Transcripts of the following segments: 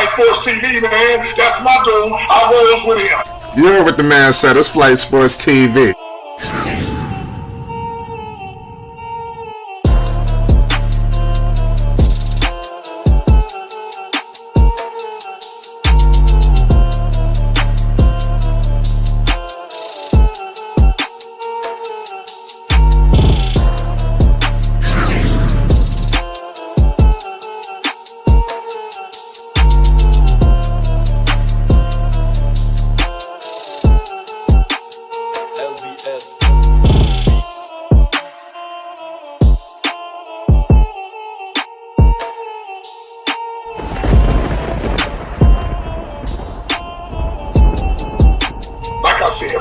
Flight Sports TV, man. That's my dude. I rolls with him. You heard what the man said. It's Flight Sports TV.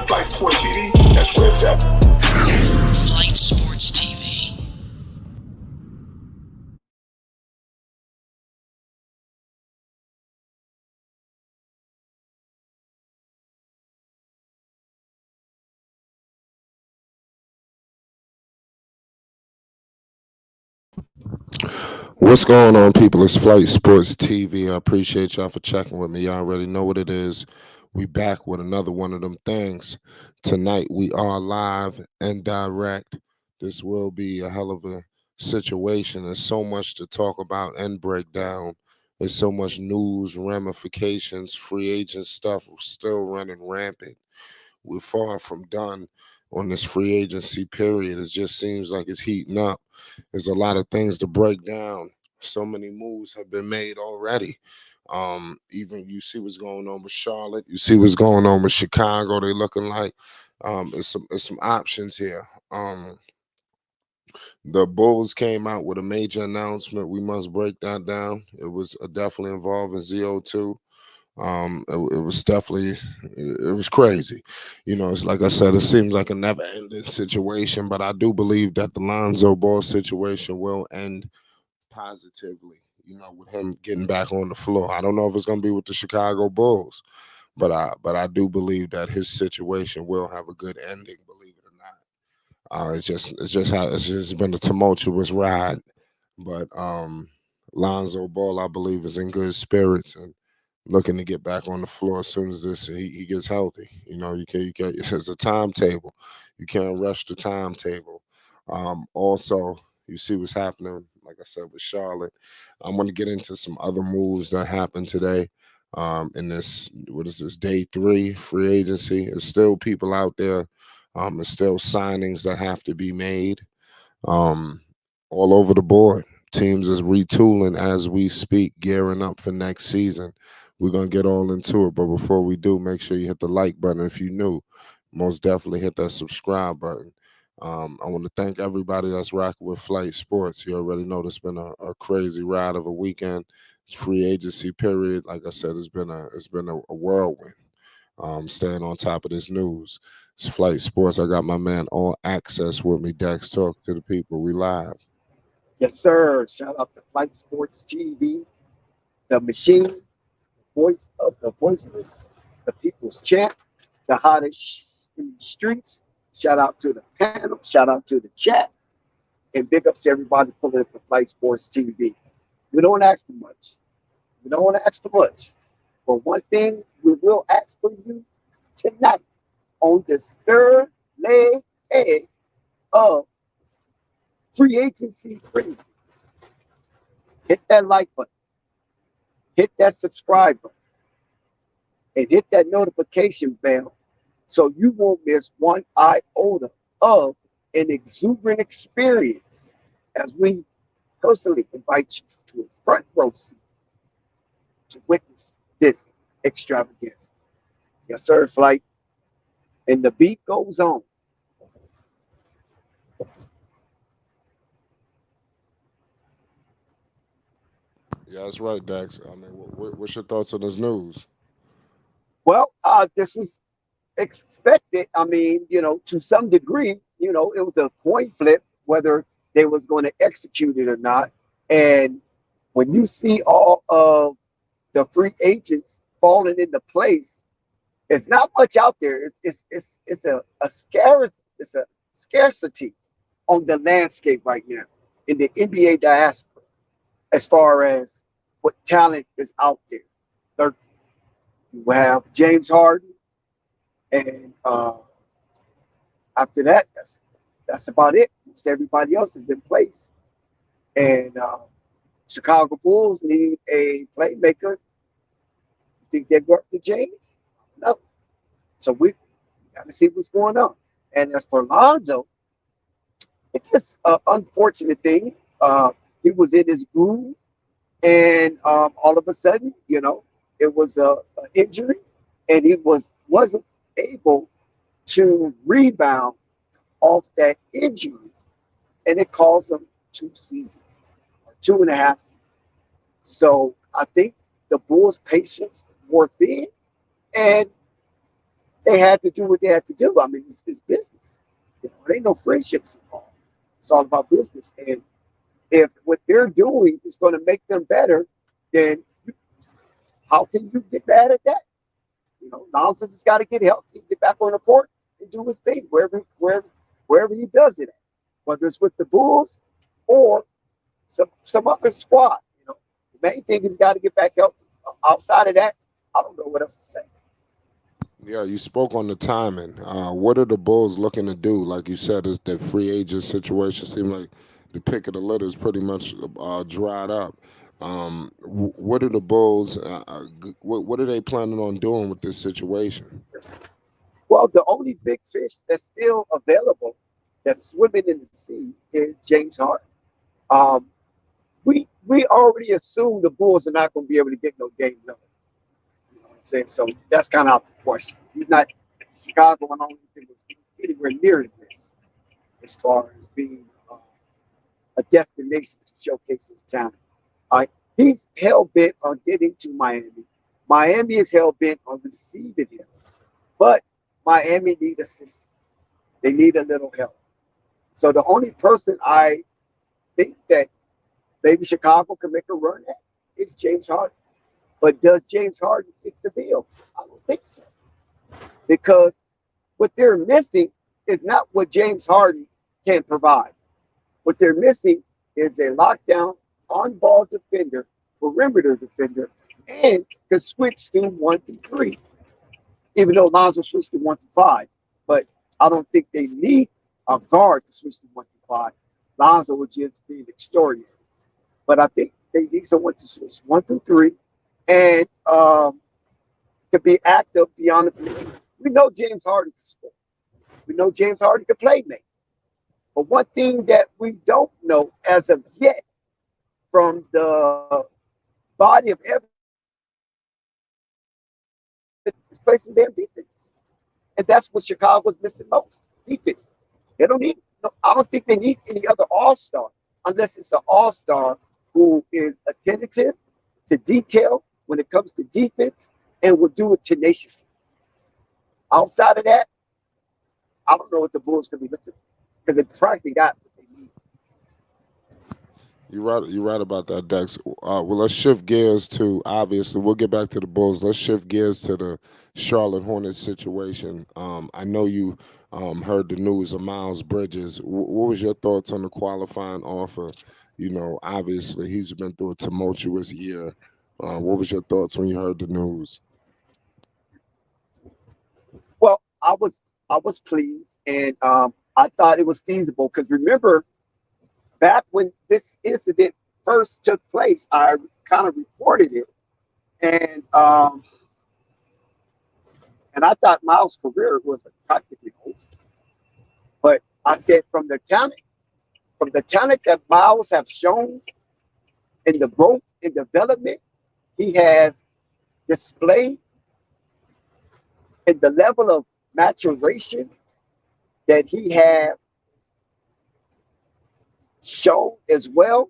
Flight Sports TV, that's where it's at. Flight Sports TV. What's going on, people? It's Flight Sports TV. I appreciate y'all for checking with me. Y'all already know what it is. We back with another one of them things. Tonight we are live and direct. This will be a hell of a situation. There's so much to talk about and break down. There's so much news, ramifications, free agent stuff still running rampant. We're far from done on this free agency period. It just seems like it's heating up. There's a lot of things to break down. So many moves have been made already. Even you see what's going on with Charlotte. You see what's going on with Chicago. They looking like it's some options here. The Bulls came out with a major announcement. We must break that down. It was definitely involving ZO2. It was definitely, it was crazy. You know, it's like I said, it seems like a never-ending situation, but I do believe that the Lonzo Ball situation will end positively, you know, with him getting back on the floor. I don't know if it's going to be with the Chicago Bulls, but I do believe that his situation will have a good ending, believe it or not. It's just been a tumultuous ride, but Lonzo Ball, I believe, is in good spirits and looking to get back on the floor as soon as he gets healthy. You know, you can't it's a timetable. You can't rush the timetable. Also, you see what's happening, like I said, with Charlotte. I'm going to get into some other moves that happened today in this, what is this, day 3 free agency. There's still people out there. There's still signings that have to be made all over the board. Teams is retooling as we speak, gearing up for next season. We're going to get all into it, but before we do, make sure you hit the like button if you're new. Most definitely hit that subscribe button. I want to thank everybody that's rocking with Flight Sports. You already know it's been a crazy ride of a weekend. It's free agency period. Like I said, it's been a whirlwind. Staying on top of this news. It's Flight Sports. I got my man All Access with me. Dex, talk to the people. We live. Yes, sir. Shout out to Flight Sports TV, the machine, voice of the voiceless, the people's champ, the hottest in the streets. Shout out to the panel. Shout out to the chat. And big ups to everybody pulling up the Flight Sports TV. We don't ask too much. We don't want to ask too much. But one thing we will ask for you tonight on this third leg of free agency frenzy. Hit that like button. Hit that subscribe button. And hit that notification bell so you won't miss one iota of an exuberant experience as we personally invite you to a front row seat to witness this extravaganza. Yes, sir, Flight. And the beat goes on. Yeah, that's right, Dex. I mean, what's your thoughts on this news? Well, this was expected. I mean, to some degree, it was a coin flip whether they was going to execute it or not. And when you see all of the free agents falling into place, it's not much out there. It's a scarcity on the landscape right now in the NBA diaspora as far as what talent is out there. Third, you have James Harden, and after that, that's about it. Most everybody else is in place, and Chicago Bulls need a playmaker. Think they're worth the James? No. So we got to see what's going on. And as for Lonzo, it's just an unfortunate thing. He was in his groove, and all of a sudden, it was a injury, and he wasn't able to rebound off that injury, and it cost him 2 seasons or 2.5 seasons. So I think the Bulls' patience wore thin, and they had to do what they had to do. I mean, it's business. There ain't no friendships involved. It's all about business. And if what they're doing is going to make them better, then how can you get mad at that? Lonzo just got to get healthy, get back on the court, and do his thing wherever he does it at, whether it's with the Bulls or some other squad. The main thing is got to get back healthy. Outside of that, I don't know what else to say. Yeah, you spoke on the timing. What are the Bulls looking to do? Like you said, is the free agent situation seems like the pick of the litter is pretty much dried up. What are the Bulls? What are they planning on doing with this situation? Well, the only big fish that's still available that's swimming in the sea is James Harden. Um, we already assume the Bulls are not going to be able to get no Dame Lillard. You know what I'm saying? So that's kind of out the question. He's not Chicago, and I don't think was anywhere near this as far as being a destination to showcase his talent. He's hell bent on getting to Miami. Miami is hell bent on receiving him, but Miami need assistance. They need a little help. So the only person I think that maybe Chicago can make a run at is James Harden. But does James Harden fit the bill? I don't think so. Because what they're missing is not what James Harden can provide. What they're missing is a lockdown, on-ball defender, perimeter defender, and can switch to 1 through 3. Even though Lonzo switched to 1 through 5. But I don't think they need a guard to switch to 1 through 5. Lonzo would just be extraordinary. But I think they need someone to switch 1 through 3 and to be active beyond the perimeter. We know James Harden can score. We know James Harden can play make. But one thing that we don't know as of yet from the body of evidence is play some damn defense. And that's what Chicago's missing most, defense. They don't need, I don't think they need any other all-star unless it's an all-star who is attentive to detail when it comes to defense and will do it tenaciously. Outside of that, I don't know what the Bulls going to be looking for because they practically got what they need. You're right about that, Dex. Well, let's shift gears to, obviously, we'll get back to the Bulls. Let's shift gears to the Charlotte Hornets situation. I know you heard the news of Miles Bridges. What was your thoughts on the qualifying offer? Obviously, he's been through a tumultuous year. What was your thoughts when you heard the news? Well, I was pleased, and I thought it was feasible because remember, back when this incident first took place, I kind of reported it, and I thought Miles' career was practically over. But I said from the talent that Miles have shown in the growth and development he has displayed, and the level of maturation that he has shown as well,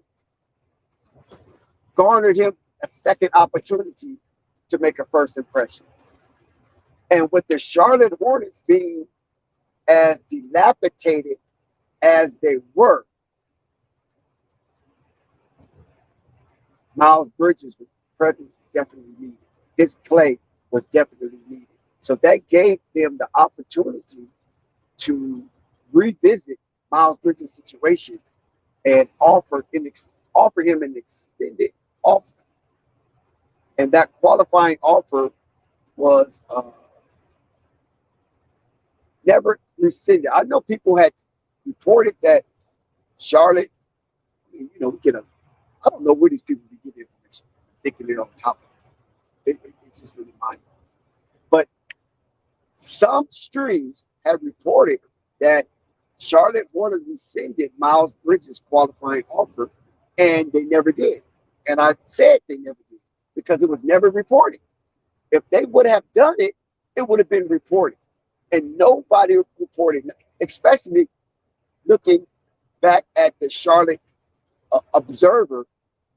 garnered him a second opportunity to make a first impression. And with the Charlotte Hornets being as dilapidated as they were, Miles Bridges' presence was definitely needed. His play was definitely needed. So that gave them the opportunity to revisit Miles Bridges' situation and offer him an extended offer. And that qualifying offer was never rescinded. I know people had reported that Charlotte, you know, I don't know where these people get information, thinking they're on top of it. It's just really mind blowing. But some streams have reported that Charlotte Hornets rescinded Miles Bridges' qualifying offer, and they never did. And I said they never did because it was never reported. If they would have done it, it would have been reported. And nobody reported, especially looking back at the Charlotte Observer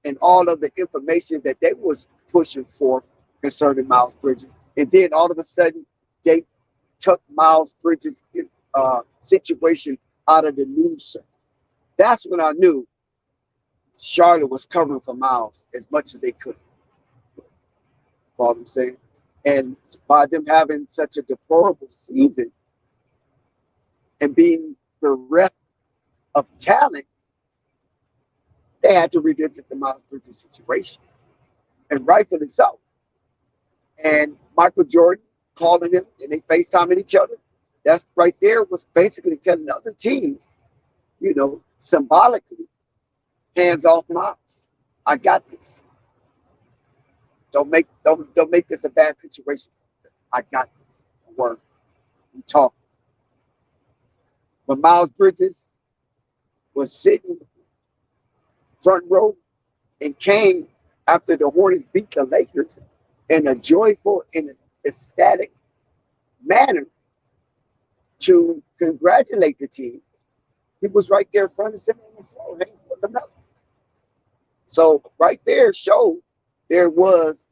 and all of the information that they was pushing forth concerning Miles Bridges. And then all of a sudden, they took Miles Bridges' situation out of the news. That's when I knew Charlotte was covering for Miles as much as they could. Follow what I'm saying? And by them having such a deplorable season and being bereft of talent, they had to revisit the Miles Bridges situation. And rightfully so. And Michael Jordan calling him and they FaceTiming each other. That's right there was basically telling other teams, you know, symbolically, hands off Miles. I got this. Don't make this a bad situation. I got this. Word. We talk. When Miles Bridges was sitting front row and came after the Hornets beat the Lakers in a joyful and ecstatic manner to congratulate the team, he was right there front and center on the floor hanging with Lamelo. So right there showed there was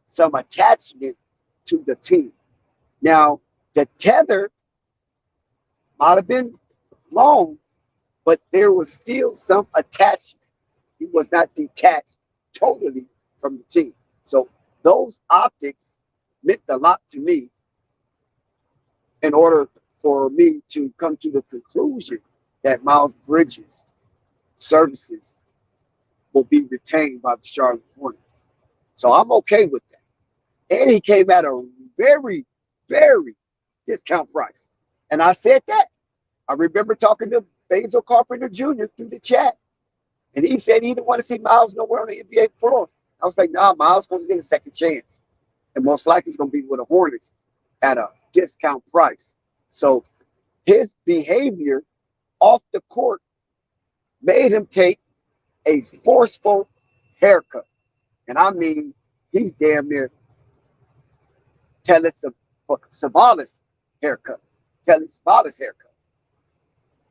some attachment to the team. Now, the tether might have been long, but there was still some attachment. He was not detached totally from the team. So those optics meant a lot to me in order for me to come to the conclusion that Miles Bridges' services will be retained by the Charlotte Hornets. So I'm okay with that. And he came at a very, very discount price. And I said that. I remember talking to Basil Carpenter Jr. through the chat. And he said he didn't want to see Miles nowhere on the NBA floor. I was like, nah, Miles going to get a second chance. And most likely he's going to be with the Hornets at a discount price. So his behavior off the court made him take a forceful haircut. And I mean, he's damn near Telly Savalas haircut. Telly Savalas haircut.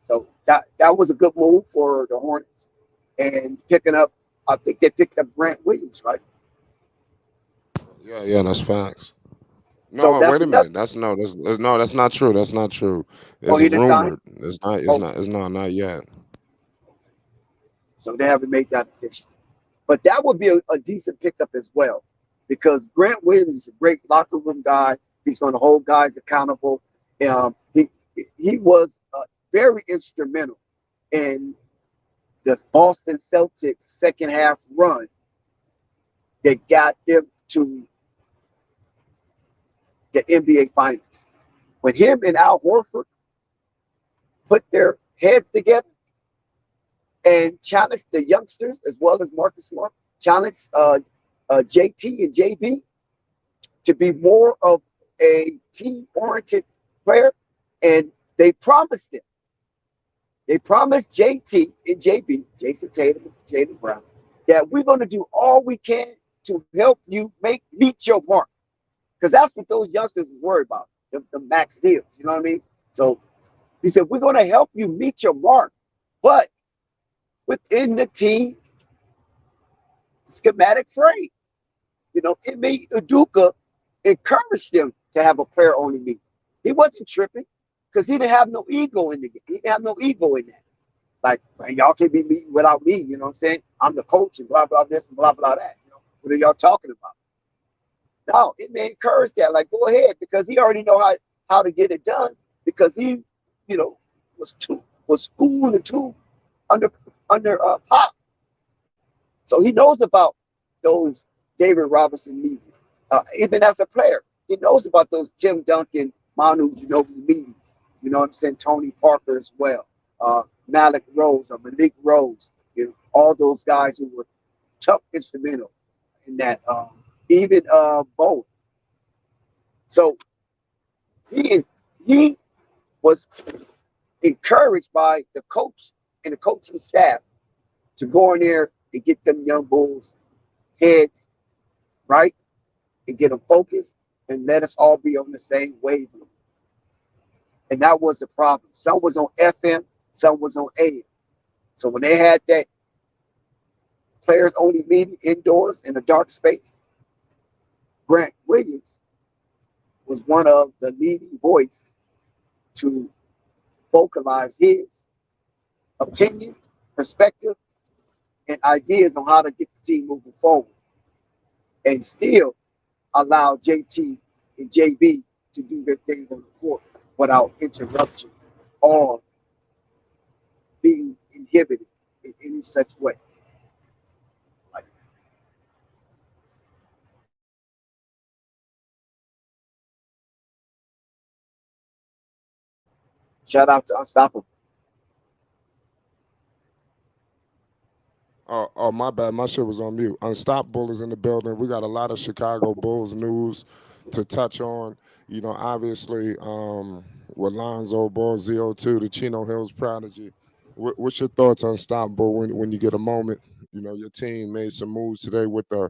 So that was a good move for the Hornets. And picking up, I think they picked up Grant Williams, right? Yeah, that's facts. So No, that's wait a another. minute. That's not true. That's not true. Oh, It's he didn't sign him? rumored. It's not yet. So they haven't made that official. But that would be a decent pickup as well, because Grant Williams is a great locker room guy. He's going to hold guys accountable. He was very instrumental in this Boston Celtics second half run that got them to the NBA Finals. When him and Al Horford put their heads together and challenged the youngsters as well as Marcus Smart, challenged JT and JB to be more of a team-oriented player, and they promised them. They promised JT and JB, Jason Tatum and Jaylen Brown, that we're going to do all we can to help you meet your mark. Because that's what those youngsters was worried about, the max deals. You know what I mean? So he said, we're going to help you meet your mark, but within the team schematic frame. You know, it made Udoka encourage them to have a player-only meeting. He wasn't tripping because he didn't have no ego in the game. He didn't have no ego in that. Like, man, y'all can't be meeting without me. You know what I'm saying? I'm the coach and blah, blah, this and blah, blah, that. You know, what are y'all talking about? No, it may encourage that. Like, go ahead, because he already know how to get it done, because he, you know, was schooled and too under Pop. So he knows about those David Robinson meetings. Even as a player, he knows about those Tim Duncan, Manu Ginobili meetings. You know what I'm saying? Tony Parker as well. Malik Rose or Malik Rose. You know, all those guys who were tough instrumental in that. Even Bowen. So he was encouraged by the coach and the coaching staff to go in there and get them young bulls heads right and get them focused and let us all be on the same wavelength. And that was the problem. Some was on FM, some was on AM. So when they had that players only meeting indoors in a dark space, Grant Williams was one of the leading voice to vocalize his opinion, perspective, and ideas on how to get the team moving forward, and still allow JT and JB to do their thing on the court without interruption or being inhibited in any such way. Shout out to Unstoppable. Oh, my bad. My shit was on mute. Unstoppable is in the building. We got a lot of Chicago Bulls news to touch on. You know, obviously, with Lonzo Ball, ZO2, the Chino Hills prodigy. What's your thoughts on Unstoppable when you get a moment? You know, your team made some moves today with the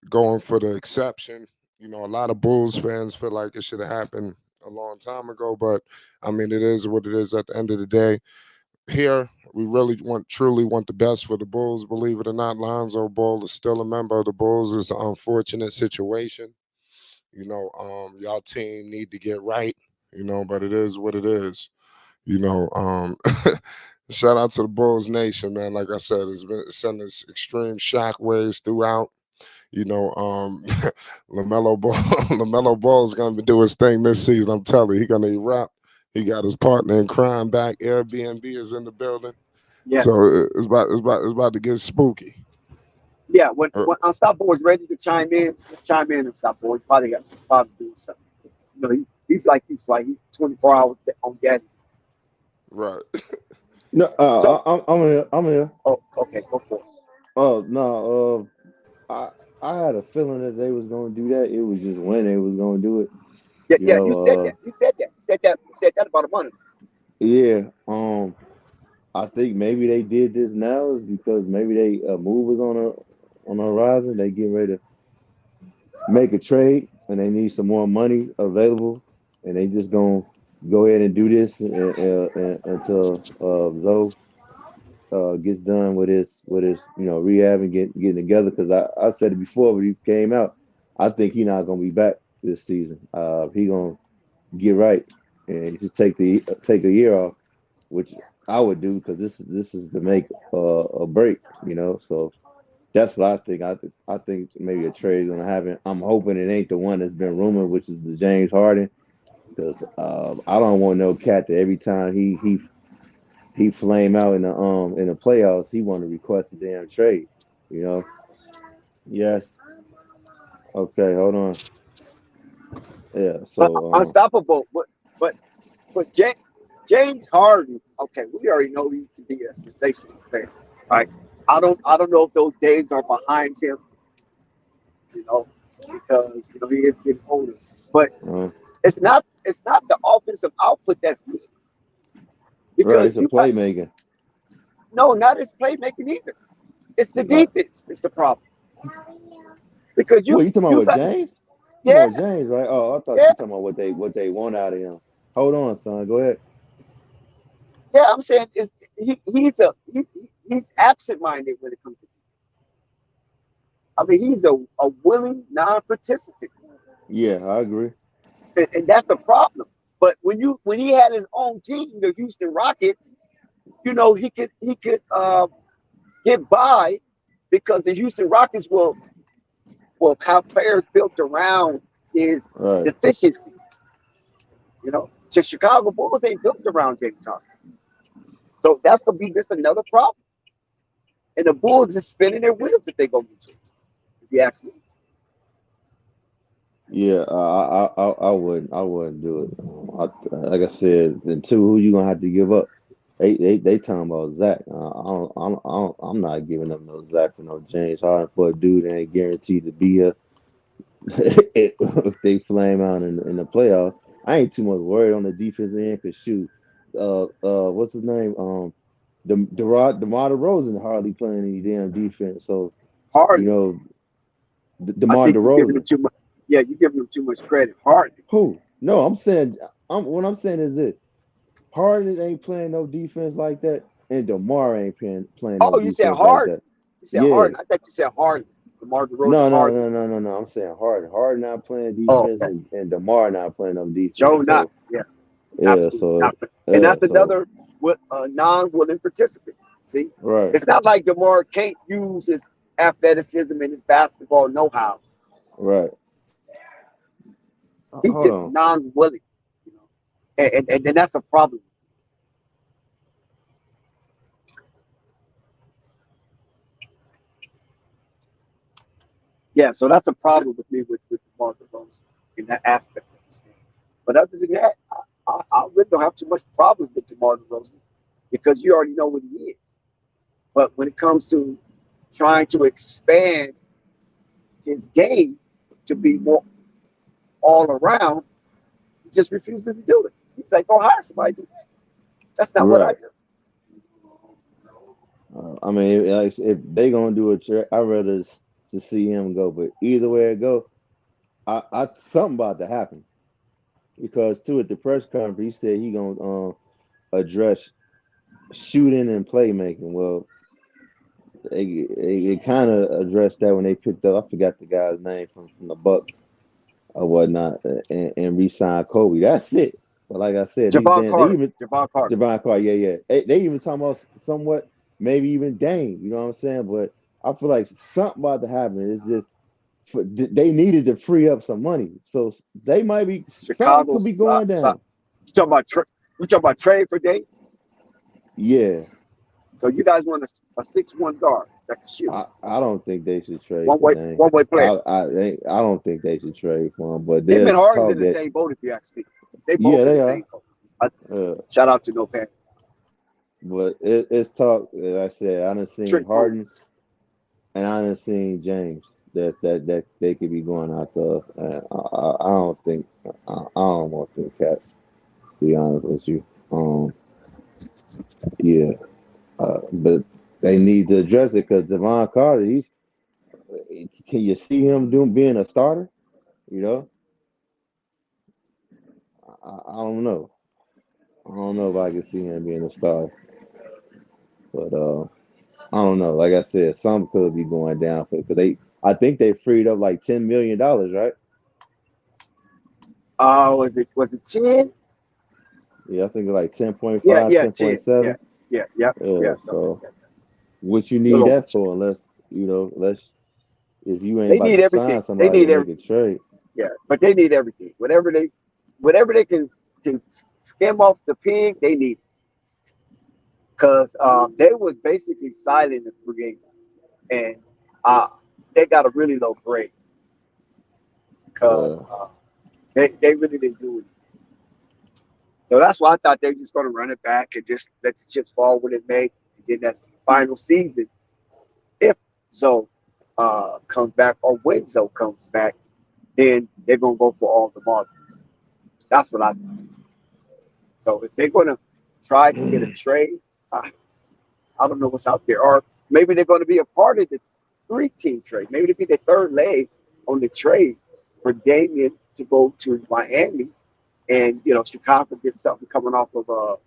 going for the exception. You know, a lot of Bulls fans feel like it should have happened a long time ago, but I mean, it is what it is at the end of the day. Here, we really truly want the best for the Bulls. Believe it or not, Lonzo Ball is still a member of the Bulls. It's an unfortunate situation. You know, y'all team need to get right, you know, but it is what it is. You know, shout out to the Bulls Nation, man. Like I said, it's been sending us extreme shockwaves throughout. You know, Lamelo Ball, Lamelo Ball is gonna do his thing this season. I'm telling you, he's gonna erupt. He got his partner in crime back. Airbnb is in the building. Yeah. So it's about to get spooky. Yeah, when Unstoppable is ready to chime in, Unstoppable. He probably doing something. You know, he's 24 hours on daddy. Right. No, I'm here. Oh, okay, go for it. Oh no, I had a feeling that they was gonna do that. It was just when they was gonna do it. You said that about a month. Yeah. I think maybe they did this now is because maybe they move was on the horizon. They getting ready to make a trade and they need some more money available, and they just gonna go ahead and do this until Zoe gets done with his rehab and getting together. Because I said it before when he came out, I think he's not gonna be back this season. He gonna get right and just take a year off, which I would do because this is to make a break, you know. So that's what I think. I think maybe a trade is gonna happen. I'm hoping it ain't the one that's been rumored, which is the James Harden, because I don't want no cat that every time he flame out in the playoffs, he want to request a damn trade, you know. Yes. Okay, hold on. Yeah. So Unstoppable, but James Harden. Okay, we already know he can be a sensational player, right? I don't know if those days are behind him, you know, because he is getting older. But it's not the offensive output that's weak. Right, it's a playmaking. No, not his playmaking either. It's the defense. It's the problem. Because you talking about with James? Yeah, James, right? Oh, I thought you were talking about what they want out of him. Hold on, son. Go ahead. Yeah, I'm saying he's absent-minded when it comes to defense. I mean, he's a willing non-participant. Yeah, I agree. And that's the problem. But when he had his own team, the Houston Rockets, he could get by because the Houston Rockets will have players built around his deficiencies. The Chicago Bulls ain't built around James Harden. So that's gonna be just another problem. And the Bulls is spinning their wheels if they go get James. if you ask me. Yeah, I wouldn't do it. Like I said, then two, who you gonna have to give up? They talking about Zach. I'm not giving up no Zach for no James Harden for a dude that ain't guaranteed to be here if they flame out in the playoffs. I ain't too much worried on the defensive end. Cause shoot, what's his name? DeMar DeRozan hardly playing any damn defense. So you Harden, know, I DeMar think you're giving him DeRozan. too much. Yeah, you're giving him too much credit. Harden. Who? No, I'm saying what I'm saying is this. Harden ain't playing no defense like that, and DeMar ain't playing no Oh, you said defense like Harden. that. You said Yeah. Harden. I thought you said Harden. DeMar DeRozan No, no, Harden. no, no, no, no. I'm saying Harden. Harden not playing Oh, defense, okay. and DeMar not playing no Joe defense. not. So Yeah, yeah, absolutely so not. And that's so another non-willing participant. See, right, it's not like DeMar can't use his athleticism and his basketball know-how. right. He's Hold just on. non-willing, you know, and that's a problem. Yeah, so that's a problem with me with DeMar DeRozan in that aspect of this game. But other than that, I really don't have too much problem with DeMar DeRozan because you already know what he is. But when it comes to trying to expand his game to be more all around, he just refuses to do it. He's like, go hire somebody to do that. That's not what I Right. do. I mean, if they gonna do a trade, I'd rather to see him go. But either way it go, I something about to happen because too at the press conference he said he gonna address shooting and playmaking. Well, they kind of addressed that when they picked up. I forgot the guy's name from the Bucks or whatnot, and re-signed Kobe. That's it. But like I said, these Javon damn they Carter. even Javon Carter. Divine Carter, yeah. They even talking about somewhat maybe even Dame. You know what I'm saying? But I feel like something about to happen. It's just they needed to free up some money, so they might be something Chicago. could be going down. You talking about you talking about trade for Dame? Yeah, So you guys want a 6'1" guard that can shoot. I don't think they should trade One for way Dame. one way player. I don't think they should trade for him. But Him and there's Harden's talk in the that same boat if you ask me. They yeah both in they the are. same boat. Uh, Shout out to No Pan. but it's talk. Like I said, I done seen Trick Harden moves. and I done seen James that they could be going after. I don't think I don't want them cats. To be honest with you, yeah, but they need to address it because Devon Carter, he's can you see him doing being a starter? You know, I don't know. I don't know if I can see him being a starter, but I don't know. Like I said, some could be going down for because they. I think they freed up like $10 million, right? Was it 10? Yeah, I think it's like 10.5, Yeah, 10. 10.7. Yeah. Yeah, Something like so that. what you need Little over that 10. for unless if you ain't They about need to sign everything. They somebody need and make a everything. trade. Yeah, but they need everything. Whatever they can skim off the pig, they need it. Because they was basically silent in free agents, and they got a really low grade because Uh, they really didn't do it. So that's why I thought they were just going to run it back and just let the chips fall when it may. And then that's the final season. If Zoe comes back or when Zoe comes back, then they're going to go for all the marbles. That's what I think. So if they're going to try to get a trade, I don't know what's out there. Or maybe they're going to be a part of the 3-team trade. Maybe it'll be the third leg on the trade for Damian to go to Miami, and Chicago gets something coming off of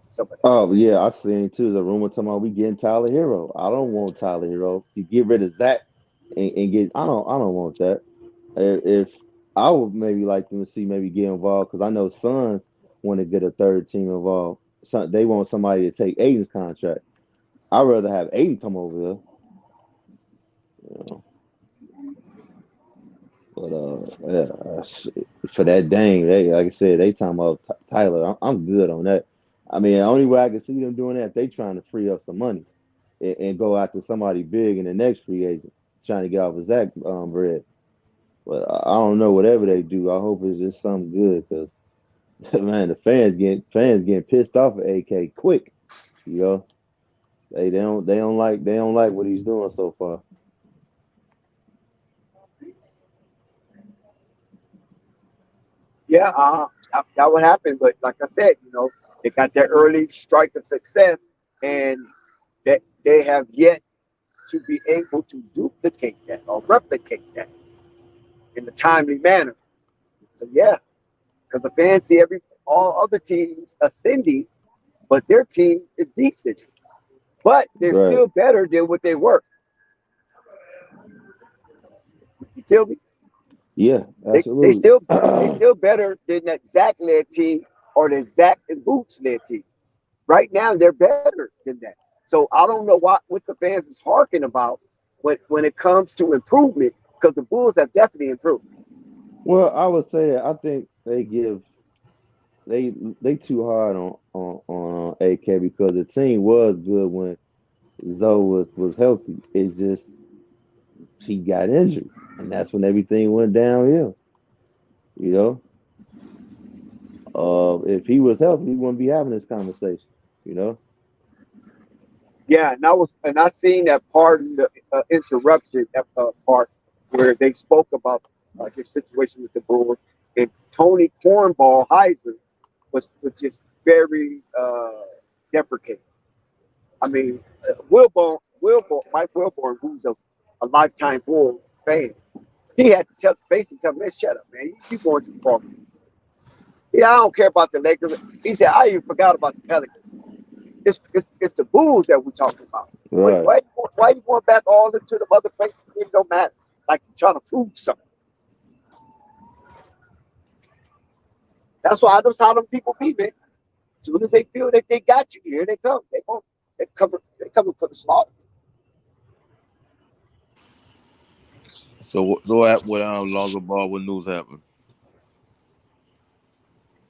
somebody. oh yeah, I seen too the rumor talking about we getting Tyler Hero. I don't want Tyler Hero. You get rid of Zach and get. I don't want that. If I would maybe like them to see maybe get involved because I know Suns want to get a third team involved. They want somebody to take Aiden's contract. I'd rather have Aiden come over there. You know. But for that dang, they like I said, they talking about Tyler. I'm good on that. I mean, the only way I can see them doing that, they trying to free up some money and go after somebody big in the next free agent. trying to get off of Zach bread. But I don't know. Whatever they do, I hope it's just something good. Because man, the fans getting pissed off at AK quick. You know, they don't like what he's doing so far. Yeah, that would happen. But like I said, they got their early strike of success, and that they have yet to be able to duplicate that or replicate that in a timely manner. So yeah, because the fans see all other teams ascending, but their team is decent. But they're Right? still better than what they were. You feel me? Yeah, They they absolutely. still they still better than that Zach led team or the Zach and Boots led team. Right now, they're better than that. So I don't know what the fans is harking about when it comes to improvement, because the Bulls have definitely improved. Well, I would say that I think they too hard on AK because the team was good when Zoe was healthy. It's just he got injured, and that's when everything went downhill. You know, if he was healthy, we wouldn't be having this conversation. You know, Yeah, and I seen that part in the interrupted part where they spoke about his situation with the Bulls, and Tony Cornball Heiser was just very deprecating. I mean, Mike Wilborn, who's a lifetime Bulls fan, he had to basically tell me, "Man, shut up, man. You going too far." Yeah, I don't care about the Lakers. He said, "I even forgot about the Pelicans. It's the Bulls that we're talking about. right? Why you going back all into the other places? It don't matter. Like you're trying to prove something." That's how them people be, man. As soon as they feel that they got you, here they come. They coming for the slaughter. So what Lonzo Ball, what news happened?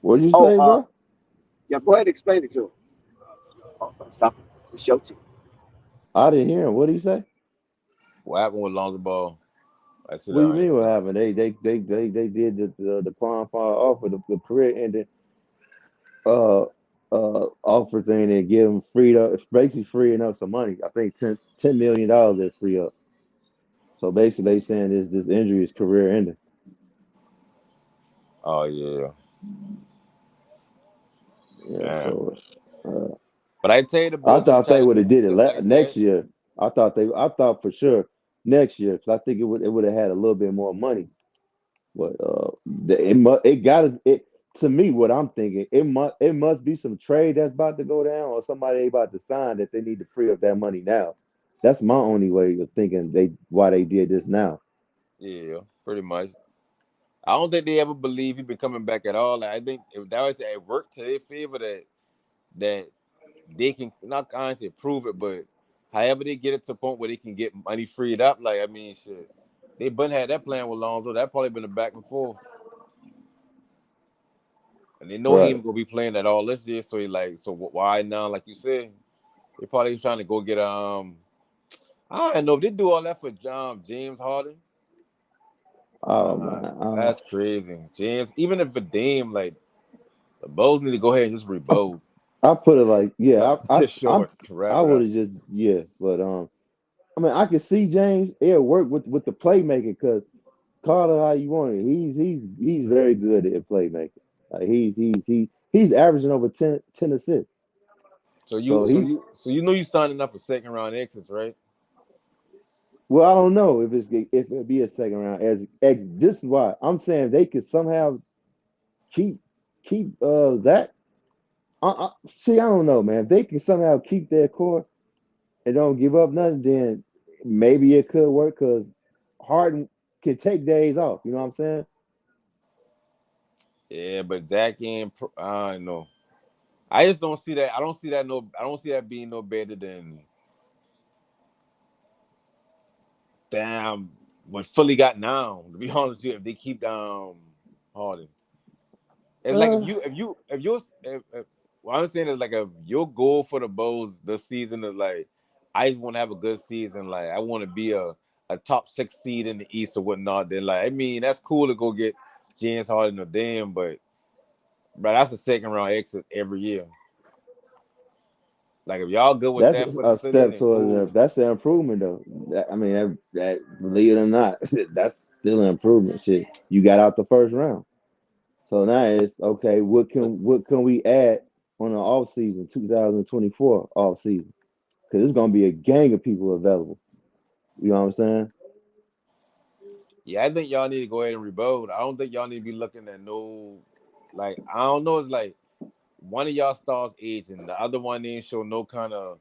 What'd you Oh, say, bro? yeah, go ahead and explain it to him. Oh, stop. It's your team. I didn't hear him. What did he say? What happened with Lonzo Ball? I said What do you I mean? ain't What know. happened? They did the Pond Fire offer, the career ending uh offer thing, and give him freed up, basically freeing up some money. I think $10 million they free up. So basically, they saying this injury is career ending. Oh yeah, Yeah. damn. So uh, But I tell you, the I Bulls been thought trying they to would do have some did it shit like next that. year. I thought for sure next year because I think it would have had a little bit more money. But it got it to me. What I'm thinking, it must be some trade that's about to go down, or somebody about to sign that they need to free up that money now. That's my only way of thinking why they did this now. Yeah, pretty much. I don't think they ever believe he been coming back at all. Like, I think if that was it worked to their favor that they can not honestly prove it, but however they get it to a point where they can get money freed up. Like I mean, shit, they been had that plan with Lonzo. That probably been a back and forth, and they know he Right. ain't gonna be playing at all this year. So he like, so why now? Like you said, they probably trying to go get I don't know if they do all that for James Harden. Oh man. That's crazy. James, even if a Dame, like the Bulls need to go ahead and just rebuild. I put it like, yeah, Cut I this I short to wrap I it would up. have just, yeah, but I mean, I could see James. It'll work with the playmaking because call it how you want it. He's very good at playmaking. Like he's averaging over 10 assists. So So you know you signing up for second round exits, right? well, I don't know if it'll be a second round as this is why I'm saying they could somehow keep Zach. See, I don't know, man. If they can somehow keep their core and don't give up nothing, then maybe it could work because Harden can take days off. You know what I'm saying? Yeah, but Zach ain't. I don't know. I just don't see that. I don't see that. I don't see that being no better than damn what Philly got now. To be honest with you, if they keep Harden, it's like Uh, if what I'm saying is like if your goal for the Bulls this season is like I just want to have a good season. Like I want to be a a top 6 seed in the East or whatnot, then like I mean that's cool to go get James Harden or Dame, but that's a second round exit every year. Like if y'all good with That's that for the a city, step then towards cool. it. That's an improvement though. I mean, that believe it or not, that's still an improvement. Shit, you got out the first round, so now it's okay. What can we add on the off season, 2024 off season? Because it's gonna be a gang of people available. You know what I'm saying? Yeah, I think y'all need to go ahead and rebuild. I don't think y'all need to be looking at no, like I don't know. It's like one of y'all stars aging, the other one didn't show no kind of.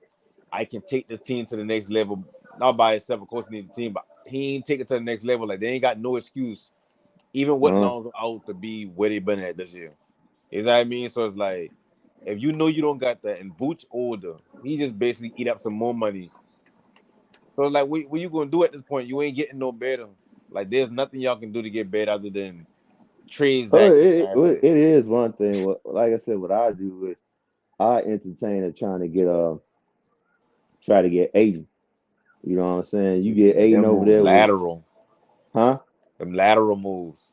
I can take this team to the next level, not by itself. Of course, he need the team, but he ain't take it to the next level. Like they ain't got no excuse, even with Uh-huh. Lonzo out, to be where they been at this year. You know what I mean? So it's like if you know you don't got that, and Vooch older, he just basically eat up some more money. So like, what you gonna do at this point? You ain't getting no better. Like there's nothing y'all can do to get better other than trade Oh, Zach for it Barrett. is one thing. Like I said, what I do is I entertain and trying to try to get Aiden. You know what I'm saying? You get Yeah, Aiden them over moves there with, lateral. huh? Them lateral moves.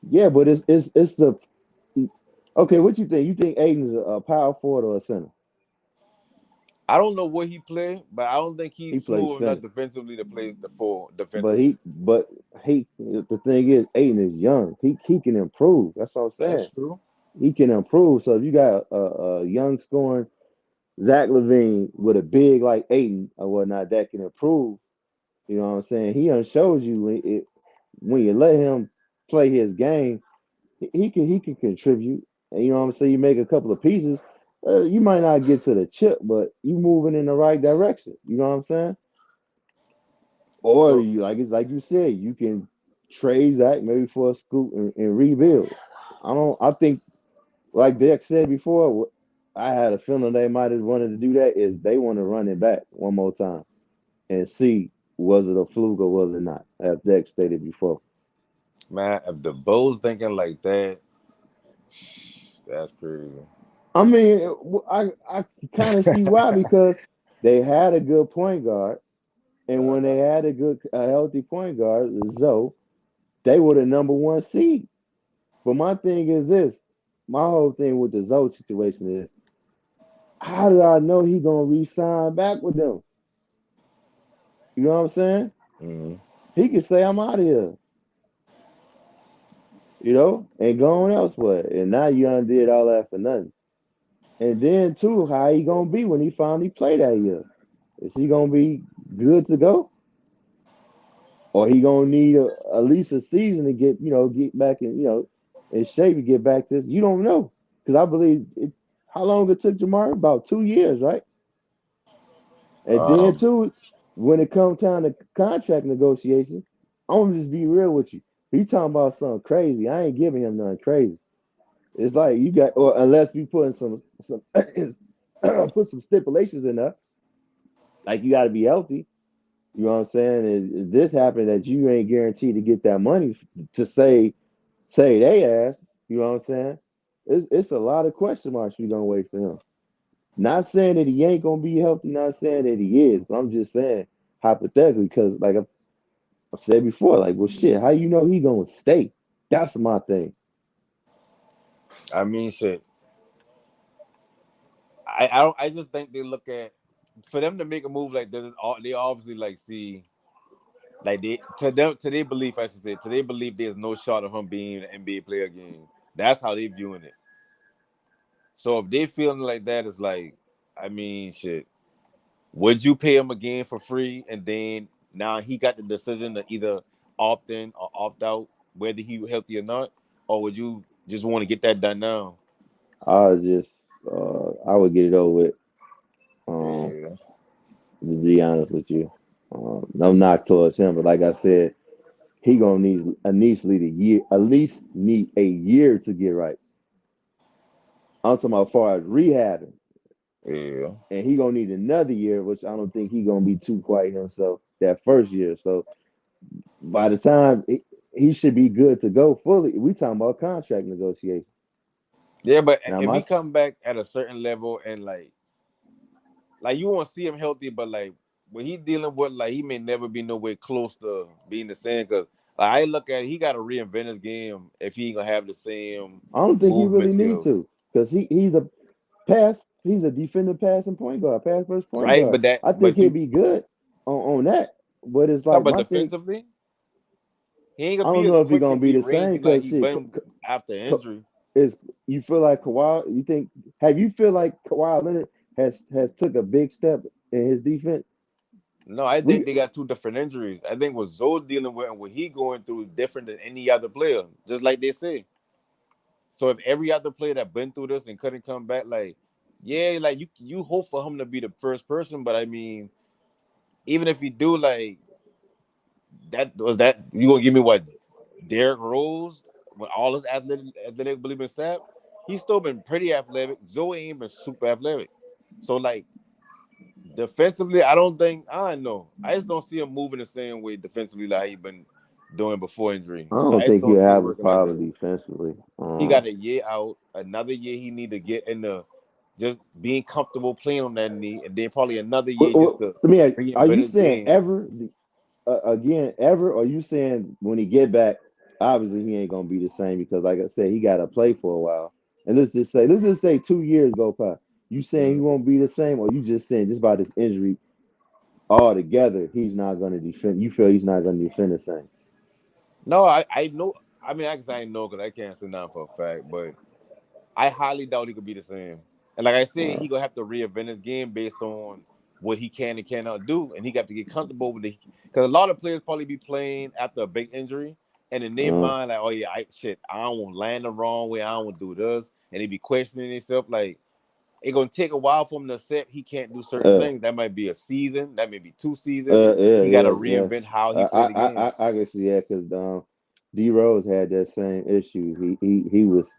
Yeah, but it's the okay. What you think? You think Aiden's a power forward or a center? I don't know what he play, but I don't think He he's plays smooth enough center, defensively to play the full but defensively. the thing is, Aiden is young. He can improve. That's what I'm That's saying. true. He can improve. So if you got a young scoring Zach Levine with a big like Aiden or whatnot that can improve, you know what I'm saying? He shows you when you let him play his game, he can contribute. And you know what I'm saying? You make a couple of pieces, you might not get to the chip, but you moving in the right direction. You know what I'm saying? Or So you like you said, you can trade Zach maybe for a scoop and rebuild. I think like Dex said before, I had a feeling they might have wanted to do that is they want to run it back one more time and see was it a fluke or was it not, as Dex stated before. man, if the Bulls thinking like that, that's crazy. I mean, I kind of see why because they had a good point guard, and when they had a healthy point guard, Zoe, they were the number one seed. But my thing is this: my whole thing with the Zoe situation is, how did I know he gonna re-sign back with them? You know what I'm saying? Mhm. He could say I'm out of here, and going elsewhere. And now you undid all that for nothing. And then too, how he gonna be when he finally play that year? Is he gonna be good to go, or he gonna need at least a season to get back in shape to get back to this? You don't know because I believe how long it took Jamar? About 2 years, right? And then Um, too, when it comes time to contract negotiations, I'm gonna just be real with you. He talking about something crazy. I ain't giving him nothing crazy. It's like you got, or unless we put in some put some stipulations in there, like you got to be healthy. You know what I'm saying? And if this happened that you ain't guaranteed to get that money to say they ass. You know what I'm saying? It's a lot of question marks you're gonna wait for him. Not saying that he ain't gonna be healthy, not saying that he is, but I'm just saying hypothetically, because like I've said before, like, well, shit, how you know he gonna stay? That's my thing. I mean, shit. I don't. I just think they look at for them to make a move like this. They obviously like see like to their belief. I should say to their belief, there's no shot of him being an NBA player again. That's how they viewing it. So if they feeling like that, it's like, I mean, shit. Would you pay him again for free, and then now he got the decision to either opt in or opt out, whether he healthy or not, or would you just want to get that done now? I would get it over with. Um, Yeah. to be honest with you, no knock towards him, but like I said, he gonna need at least need a year to get right. I'm talking about as far as rehabbing, Yeah. and he gonna need another year, which I don't think he gonna be too quiet himself that first year. So by the time he should be good to go fully, we talking about contract negotiation. Yeah, but Now if he my come back at a certain level and like you want to see him healthy, but like what he dealing with, like he may never be nowhere close to being the same. Because I look at it, he got to reinvent his game if he ain't gonna have the same I don't think he movement really need skills, to, because he's a defender, passing point guard, pass first point right? guard. I think But he'll you be good on that. But it's talk like about my thing. defensively, he ain't I gonna be don't as know if he's quick gonna and be be the same rangy like because he shit. been after injury. Is you feel like Kawhi? You feel like Kawhi Leonard has took a big step in his defense? No, I think We they got two different injuries. I think what Zoe dealing with and what he going through is different than any other player, just like they say. So if every other player that been through this and couldn't come back, like, yeah, like you hope for him to be the first person, but I mean, even if you do, like, that you gonna give me what Derrick Rose with all his athletic ability and sap, he's still been pretty athletic. Zoe ain't been super athletic. So like defensively, I don't know. I just don't see him moving the same way defensively like he been doing before injury. I don't I just think he'll don't see it have a working like that. problem defensively. He got a year out, another year he need to get in the just being comfortable playing on that knee, and then probably another year just to Let me ask, are reinvent you his saying game. ever again ever? Or are you saying when he get back, obviously he ain't gonna be the same because, like I said, he got to play for a while. And let's just say 2 years go by. You saying he Mhm. won't be the same, or you just saying just by this injury altogether, he's not gonna defend? You feel he's not gonna defend the same? No, I know. I mean, I can say I know because I can't say nothing for a fact, but I highly doubt he could be the same. And like I said, Uh, he gonna have to reinvent his game based on what he can and cannot do, and he got to get comfortable with it. Because a lot of players probably be playing after a big injury, and in their uh, mind, like, oh yeah, I don't want to land the wrong way, I don't want to do this, and they be questioning themselves. Like it's gonna take a while for him to accept he can't do certain uh, things. That might be a season, that may be 2 seasons. He got to yeah. reinvent how he play the game. I can see that because D Rose had that same issue. He was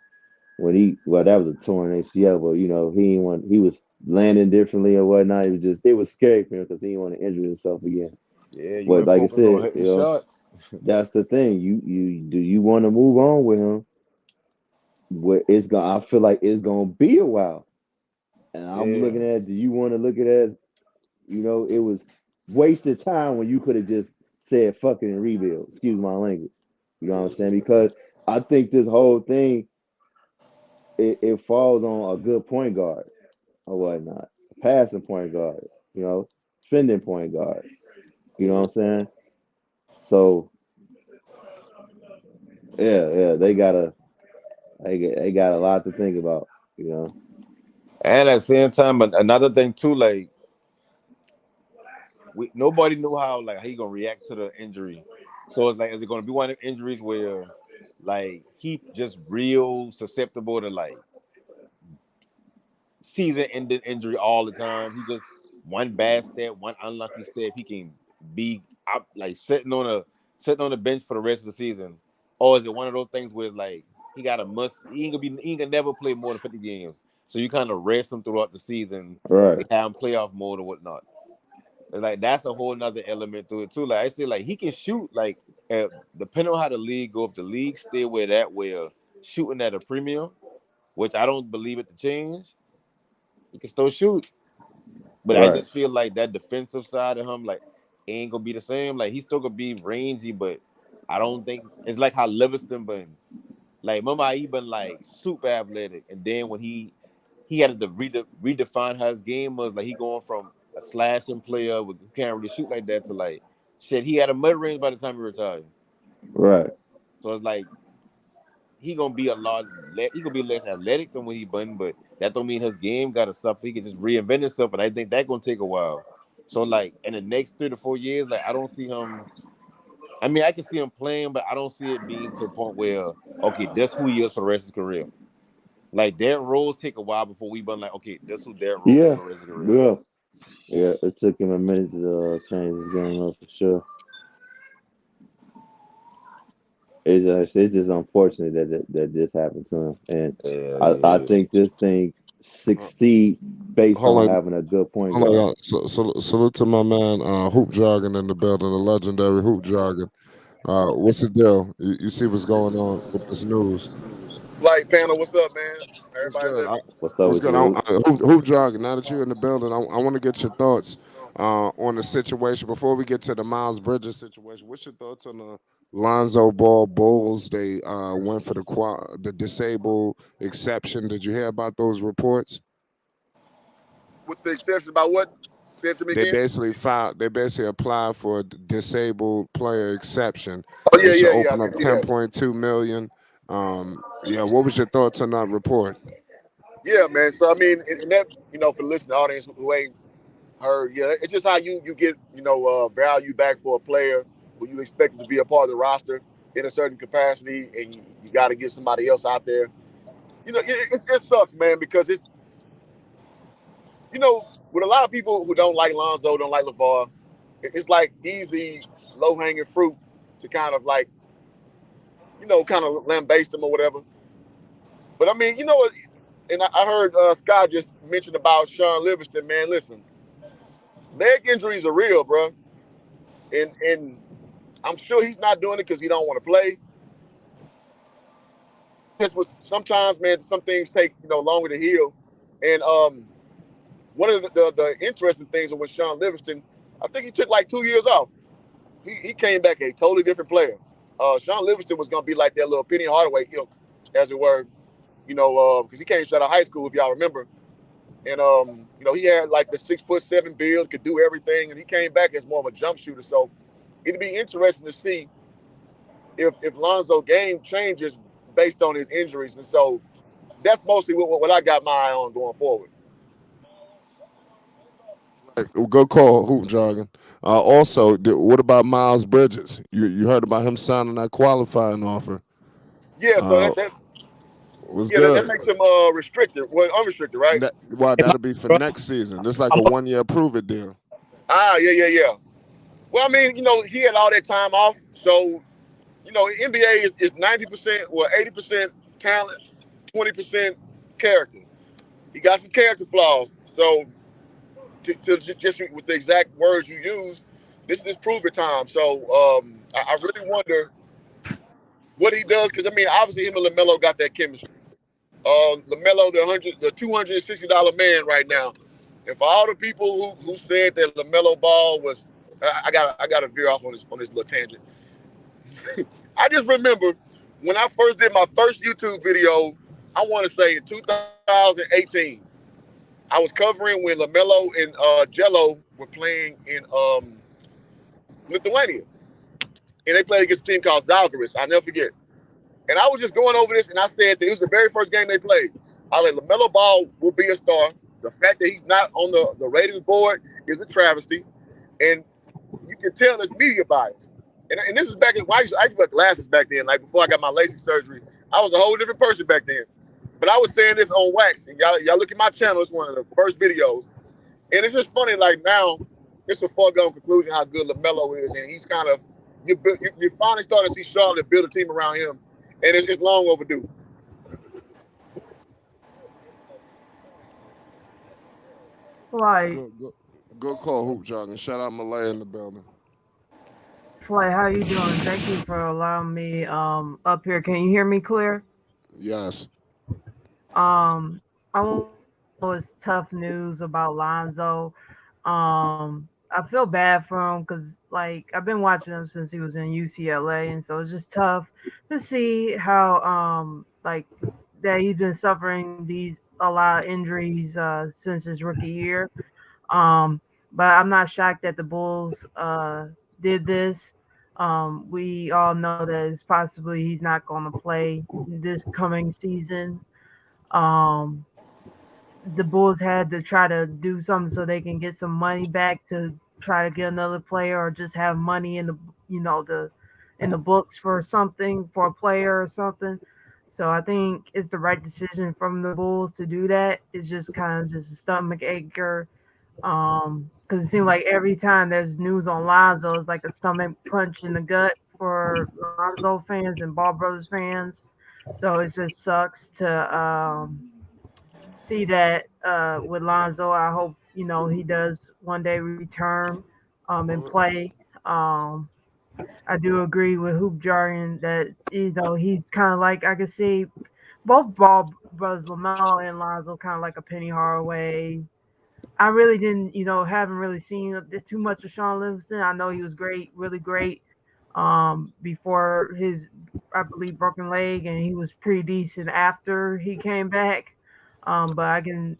when that was a torn ACL, but he was landing differently or whatnot. It was scary for him because he didn't want to injure himself again. Yeah, you But been like I focused on said, hitting shots. that's the thing. You want to move on with him? I feel like it's gonna be a while, and I'm Yeah, looking at. Do you want to look at it as it was wasted time when you could have just said fuck it and rebuild? Excuse my language. You know what I'm saying? Because I think this whole thing it falls on a good point guard or whatnot, passing point guard, defending point guard. You know what I'm saying? So yeah, they got a lot to think about. You know. and at the same time, another thing too, like nobody knew how he gonna react to the injury. So it's like, is it gonna be one of the injuries where like he just real susceptible to like season-ending injury all the time? He just one bad step, one unlucky step, he can be out like sitting on the bench for the rest of the season. Or is it one of those things where like he ain't gonna never play more than 50 games. So you kind of rest him throughout the season Right. to have him playoff mode or whatnot. And like that's a whole nother element to it too. Like I say, like he can shoot. Like depending on how the league go, if the league stay where shooting at a premium, which I don't believe it to change, he can still shoot. But I Right. just feel like that defensive side of him, like, ain't gonna be the same. Like he's still gonna be rangy, but I don't think it's like how Livingston been. Like remember how he been like super athletic, and then when he had to redefine how his game was. Like he going from a slashing player who can't really shoot like that to like shit. He had a mid range by the time he retired. Right. So it's like he gonna be less athletic than when he been, but that don't mean his game gotta suffer. He can just reinvent himself, and I think that gonna take a while. So like in the next 3 to 4 years, like I don't see him. I mean, I can see him playing, but I don't see it being to a point where okay, that's who he is for the rest of his career. Like Derrick Rose take a while before we been like, okay, that's who Derrick Rose is Yeah. for the rest of his career. Yeah. Yeah. It took him a minute to change his game up for sure. It's just unfortunate that this happened to him, and Yeah, I yeah. think this thing Uh, succeeds based hold on on, having a good point hold guard. on. Salute to my man, Hoop Jargon in the building, the legendary Hoop Jargon. What's the deal? You see what's going on with this news? Flight panel, what's up, man? What's Everybody good? living. What's up What's with good? you? Hoop Jargon. Now that you're in the building, I want to get your thoughts on the situation before we get to the Miles Bridges situation. What's your thoughts on the Lonzo Ball Bulls? They went for the disabled exception. Did you hear about those reports? With the exception about what? Say it to me They again. basically applied for a disabled player exception. Oh It should yeah. I open can up see that. 10.2 million. Yeah, what was your thoughts on that report? Yeah, man. So I mean, and that for the listening audience who ain't heard, yeah, it's just how you get value back for a player who you expected to be a part of the roster in a certain capacity, and you got to get somebody else out there. It sucks, man, because it's with a lot of people who don't like Lonzo, don't like LeVar, it's like easy, low hanging fruit to kind of like kind of lambaste them or whatever. But I mean, and I heard Scott just mention about Sean Livingston. Man, listen, leg injuries are real, bro, and I'm sure he's not doing it because he don't want to play. Sometimes, man, some things take longer to heal, and one of the interesting things with Sean Livingston, I think he took like 2 years off. He came back a totally different player. Sean Livingston was gonna be like that little Penny Hardaway ilk, as it were, because he came straight out of high school, if y'all remember. And he had like the 6'7" build, could do everything, and he came back as more of a jump shooter. So it'd be interesting to see if Lonzo's game changes based on his injuries. And so that's mostly what I got my eye on going forward. Good call, hoop jargon. Also, what about Miles Bridges? You heard about him signing that qualifying offer? Yeah, so Uh, that was yeah, that good. makes him restricted, well, unrestricted, right? Well, that'll be for next season. It's like a 1-year prove it deal. Yeah. Well, I mean, he had all that time off, so NBA is 90%, well, 80% talent, 20% character. He got some character flaws, so to just with the exact words you use, this is prove it time. So I really wonder what he does because I mean, obviously him and Lamelo got that chemistry. Lamelo, the $260 man right now. And for all the people who said that Lamelo Ball was, I got to veer off on this little tangent. I just remember when I first did my first YouTube video. I want to say in 2018. I was covering when Lamelo and Jello were playing in Lithuania, and they played against a team called Zalgiris. I'll never forget. And I was just going over this, and I said that it was the very first game they played. I was like, LaMelo Ball will be a star. The fact that he's not on the ratings board is a travesty, and you can tell it's media bias. And this was back in when I used to wear glasses back then, like before I got my LASIK surgery. I was a whole different person back then. But I was saying this on wax, and y'all look at my channel. It's one of the first videos, and it's just funny. Like now, it's a foregone conclusion how good LaMelo is, and he's kind of you finally starting to see Charlotte build a team around him, and it's long overdue. Flight, Good call, hoop jargon. Shout out Malay in the building. Flight, how you doing? Thank you for allowing me up here. Can you hear me clear? Yes. I know it's tough news about Lonzo. I feel bad for him because like I've been watching him since he was in UCLA, and so it's just tough to see how like that he's been suffering these a lot of injuries since his rookie year. Um, but I'm not shocked that the Bulls did this. We all know that it's possibly he's not going to play this coming season. Um, the Bulls had to try to do something so they can get some money back to try to get another player, or just have money in the the in the books for something for a player or something. So I think it's the right decision from the Bulls to do that. It's just kind of just a stomach acher. Because it seems like every time there's news on Lonzo, it's like a stomach punch in the gut for Lonzo fans and Ball Brothers fans. So it just sucks to see that with Lonzo. I hope he does one day return and play. Um, I do agree with Hoop Jargon that he's kind of like I can see both Ball brothers Lamelo and Lonzo kind of like a Penny Hardaway. I really didn't, haven't really seen too much of Sean Livingston. I know he was great, really great, before his, I believe, broken leg, and he was pretty decent after he came back. But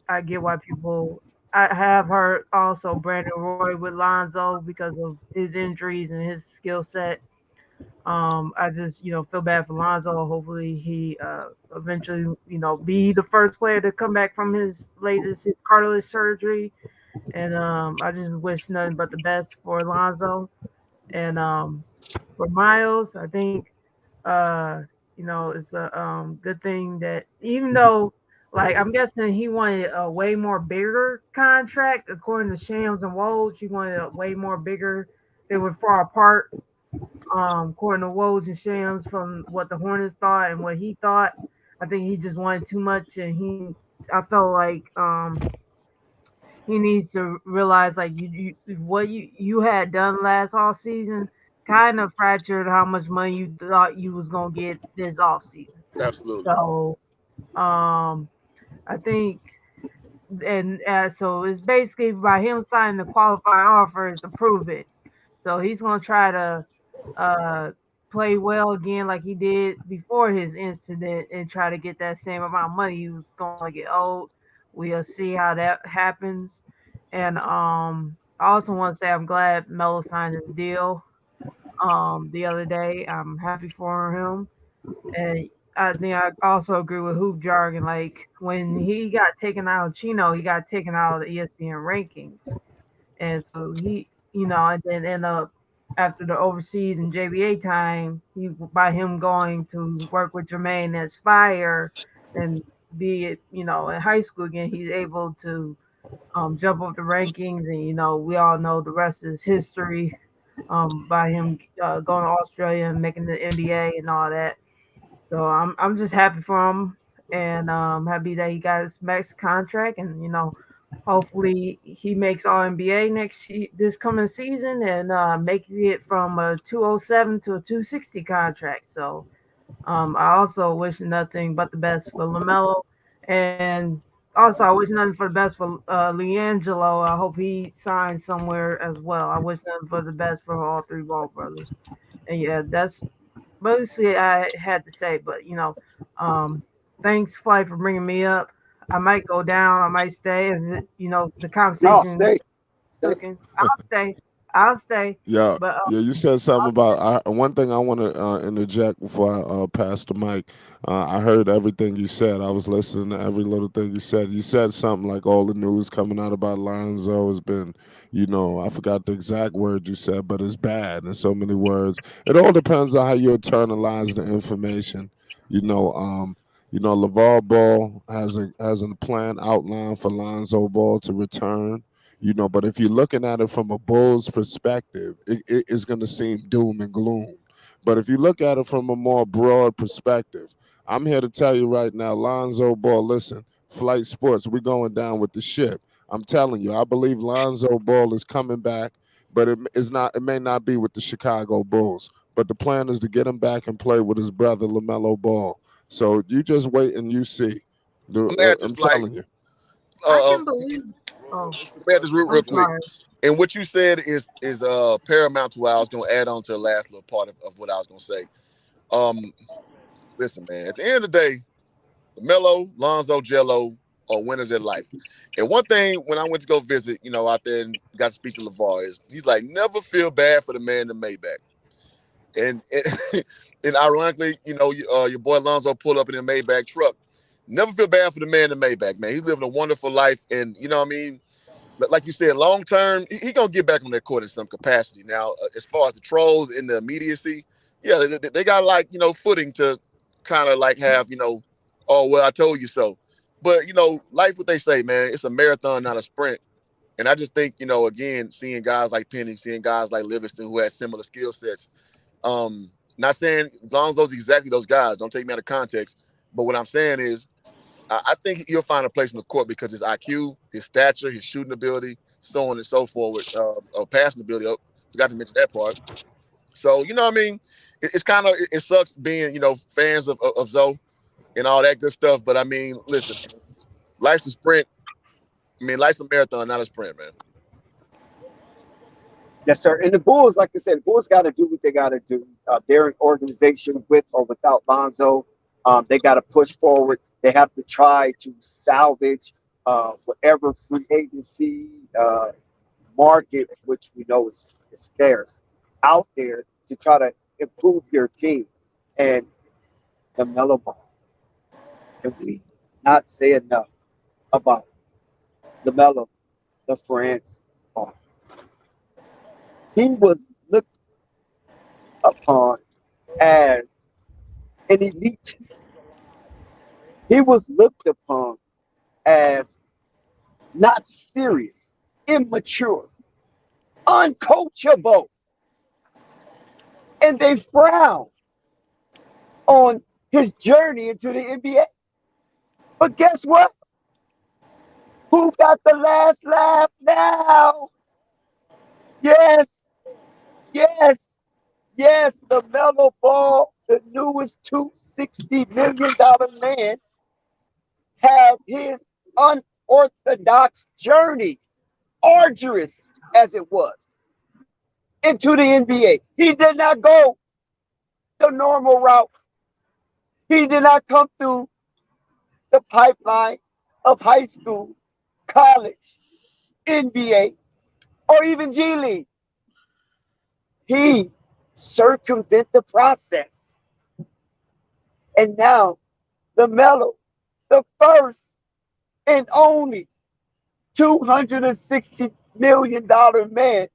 I get why people. I have heard also Brandon Roy with Lonzo because of his injuries and his skill set. I just, feel bad for Lonzo. Hopefully, he eventually, be the first player to come back from his cartilage surgery. And I just wish nothing but the best for Lonzo. And for Miles, I think it's a good thing that even though, like, I'm guessing he wanted a way more bigger contract, according to Shams and Woj, he wanted a way more bigger. They were far apart, according to Woj and Shams, from what the Hornets thought and what he thought. I think he just wanted too much, and I felt like he needs to realize, like, what you had done last off season kind of fractured how much money you thought you was gonna get this off season. Absolutely. So I think, and so it's basically by him signing the qualifying offer is to prove it. So he's gonna try to uh play well again like he did before his incident and try to get that same amount of money he was gonna get owed. We'll see how that happens. And I also want to say I'm glad Melo signed his deal the other day. I'm happy for him. And I think I also agree with Hoop Jargon. Like when he got taken out of Chino, he got taken out of the ESPN rankings. And so he, and then end up after the overseas and JBA time, by him going to work with Jermaine at Spire and be it, in high school again, he's able to jump up the rankings, and we all know the rest is history. By him going to Australia and making the NBA and all that. So I'm just happy for him, and happy that he got his max contract, and hopefully he makes All NBA this coming season, and making it from a 207 to a 260 contract. So I also wish nothing but the best for Lamelo, and also I wish nothing for the best for Leangelo. I hope he signs somewhere as well. I wish nothing for the best for all three Ball brothers. And yeah, that's mostly I had to say. But thanks, Flight, for bringing me up. I might go down. I might stay. If the No, conversation stay. Stay. cooking, I'll stay. I'll stay. Yeah, But yeah. You said something about one thing I want to interject before I pass the mic. I heard everything you said. I was listening to every little thing you said. You said something like all the news coming out about Lonzo has been, I forgot the exact word you said, but it's bad in so many words. It all depends on how you internalize the information. LeVar Ball has a plan outlined for Lonzo Ball to return. But if you're looking at it from a Bulls perspective, it's going to seem doom and gloom. But if you look at it from a more broad perspective, I'm here to tell you right now, Lonzo Ball, listen, Flight Sports, we're going down with the ship. I'm telling you, I believe Lonzo Ball is coming back, but it may not be with the Chicago Bulls. But the plan is to get him back and play with his brother, LaMelo Ball. So you just wait and you see. Let me add this, I'm like, telling you. I can believe. Oh, let me add this real I'm quick. sorry. And what you said is paramount to what I was going to add on to the last little part of what I was going to say. Listen, man, at the end of the day, Melo, Lonzo, Jello are winners in life. And one thing when I went to go visit, out there and got to speak to LeVar, is he's like, never feel bad for the man in the Maybach. And and ironically, your boy Lonzo pulled up in a Maybach truck. Never feel bad for the man in the Maybach, man. He's living a wonderful life, and you know what I mean. Like you said, long term, he gonna get back on that court in some capacity. Now, as far as the trolls in the immediacy, yeah, they got like footing to kind of like have oh well, I told you so. But life, what they say, man, it's a marathon, not a sprint. And I just think again, seeing guys like Penny, seeing guys like Livingston who had similar skill sets. Not saying Lonzo's exactly those guys. Don't take me out of context. But what I'm saying is, I think he'll find a place in the court because his IQ, his stature, his shooting ability, so on and so forth, passing ability. Oh, forgot to mention that part. So what I mean. It's kind of it sucks being fans of Zoe and all that good stuff. But I mean, listen, life's a sprint. I mean, life's a marathon, not a sprint, man. Yes, sir. And the Bulls, like I said, the Bulls got to do what they got to do. They're an organization with or without Lonzo. They got to push forward. They have to try to salvage whatever free agency market, which we know is scarce, out there to try to improve their team. And Lamelo Ball, can we not say enough about Lamelo, the France Ball? He was looked upon as an elitist. He was looked upon as not serious, immature, uncoachable. And they frown on his journey into the NBA. But guess what? Who got the last laugh now? Yes, the Melo Ball, the newest $260 million man, had his unorthodox journey, arduous as it was, into the NBA. He did not go the normal route. He did not come through the pipeline of high school, college, NBA, or even G League. He circumvented the process. And now, Lamelo, the first and only $260 million man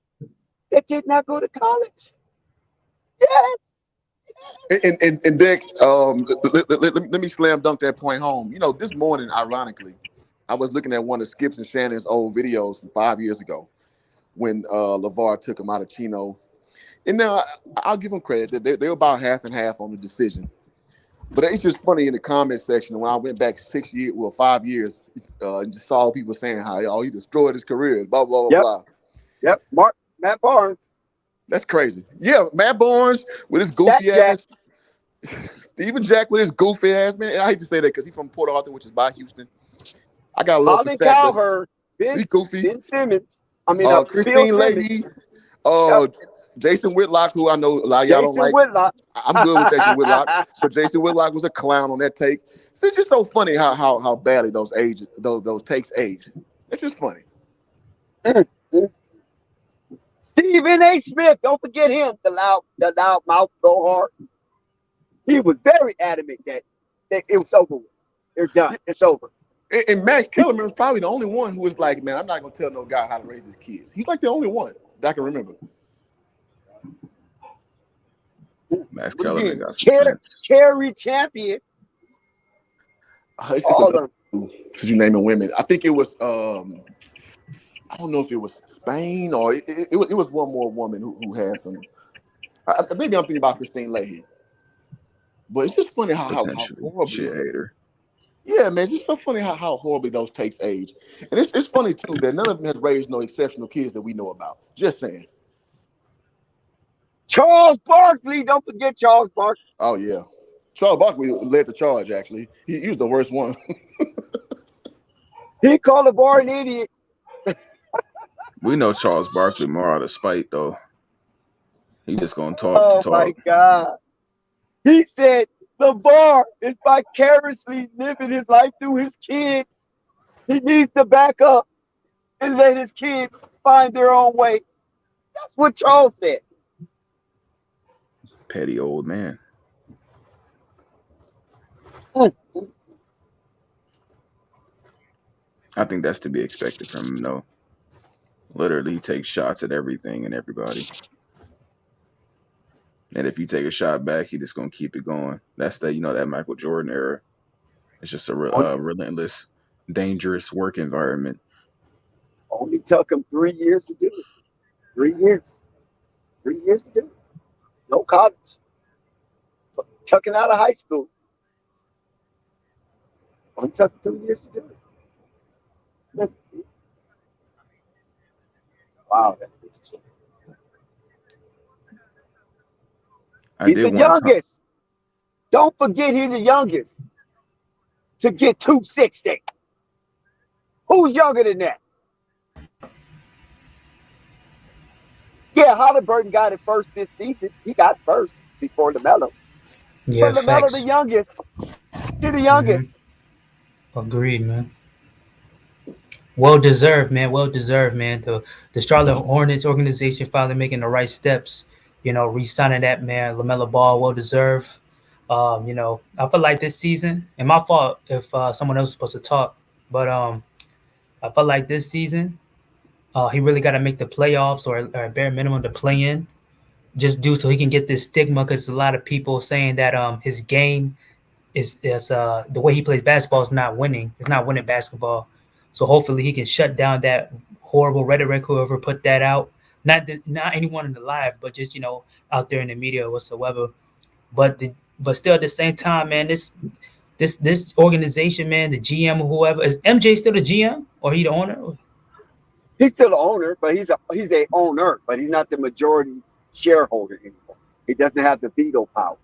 that did not go to college. Yes. And Dick, let me slam dunk that point home. You know, this morning, ironically, I was looking at one of Skips and Shannon's old videos from 5 years ago when LeVar took him out of Chino. And now I'll give them credit that they were about half and half on the decision. But it's just funny in the comment section when I went back 5 years and just saw people saying how he destroyed his career, blah, blah, blah, blah. Yep, Matt Barnes. That's crazy. Yeah, Matt Barnes with his goofy ass. Steven Jack with his goofy ass, man. And I hate to say that because he's from Port Arthur, which is by Houston. I got a love for Stack, but he's goofy. Ben Simmons. Christine Leahy. Jason Whitlock, who I know a lot of y'all don't like. Whitlock. I'm good with Jason Whitlock, but Jason Whitlock was a clown on that take. So it's just so funny how badly those takes age. It's just funny. Stephen A. Smith, don't forget him, the loud mouth, go hard. He was very adamant that it was over with. They're done. It's over. And Max Kellerman was probably the only one who was like, man, I'm not going to tell no guy how to raise his kids. He's like the only one that I can remember. Max Kellerman got some sense. Carry champion. Because you naming women. I think it was, I don't know if it was Spain or it was one more woman who had some. Maybe I'm thinking about Christine Leahy. But it's just funny how horribly. Shit hater. Yeah, man, it's just so funny how horribly those takes age. And it's funny, too, that none of them has raised no exceptional kids that we know about. Just saying. Charles Barkley, don't forget Charles Barkley. Oh, yeah. Charles Barkley led the charge, actually. He was the worst one. He called LeVar an idiot. We know Charles Barkley more out of spite, though. He just going to talk to talk. Oh, my God. He said LeVar is vicariously living his life through his kids. He needs to back up and let his kids find their own way. That's what Charles said. Petty old man. I think that's to be expected from him, though. Literally takes shots at everything and everybody. And if you take a shot back, he just gonna keep it going. That's that Michael Jordan era. It's just a relentless, dangerous work environment. Only took him 3 years to do it. 3 years. 3 years to do it. No college. Tucking out of high school. Only took him 2 years to do it. Wow, that's interesting. He's the youngest. Don't forget he's the youngest to get 260. Who's younger than that? Yeah, Halliburton got it first this season. He got first before LaMelo. Yeah, But LaMelo the facts. youngest. He the Hmm. youngest. Agreed, man. Well deserved, man. Well deserved, man. The Charlotte Hornets organization finally making the right steps. Re-signing that man, Lamelo Ball, well deserved. I feel like this season, and my fault if someone else is supposed to talk, but I felt like this season, he really got to make the playoffs or at bare minimum to play in, just due so he can get this stigma because a lot of people saying that his game is the way he plays basketball is not winning. It's not winning basketball. So hopefully he can shut down that horrible rhetoric, whoever put that out. Not anyone in the live, but just out there in the media whatsoever. But still at the same time, man, this organization, man, the GM or whoever, is MJ still the GM or he the owner? He's still the owner, but he's a owner, but he's not the majority shareholder anymore. He doesn't have the veto power.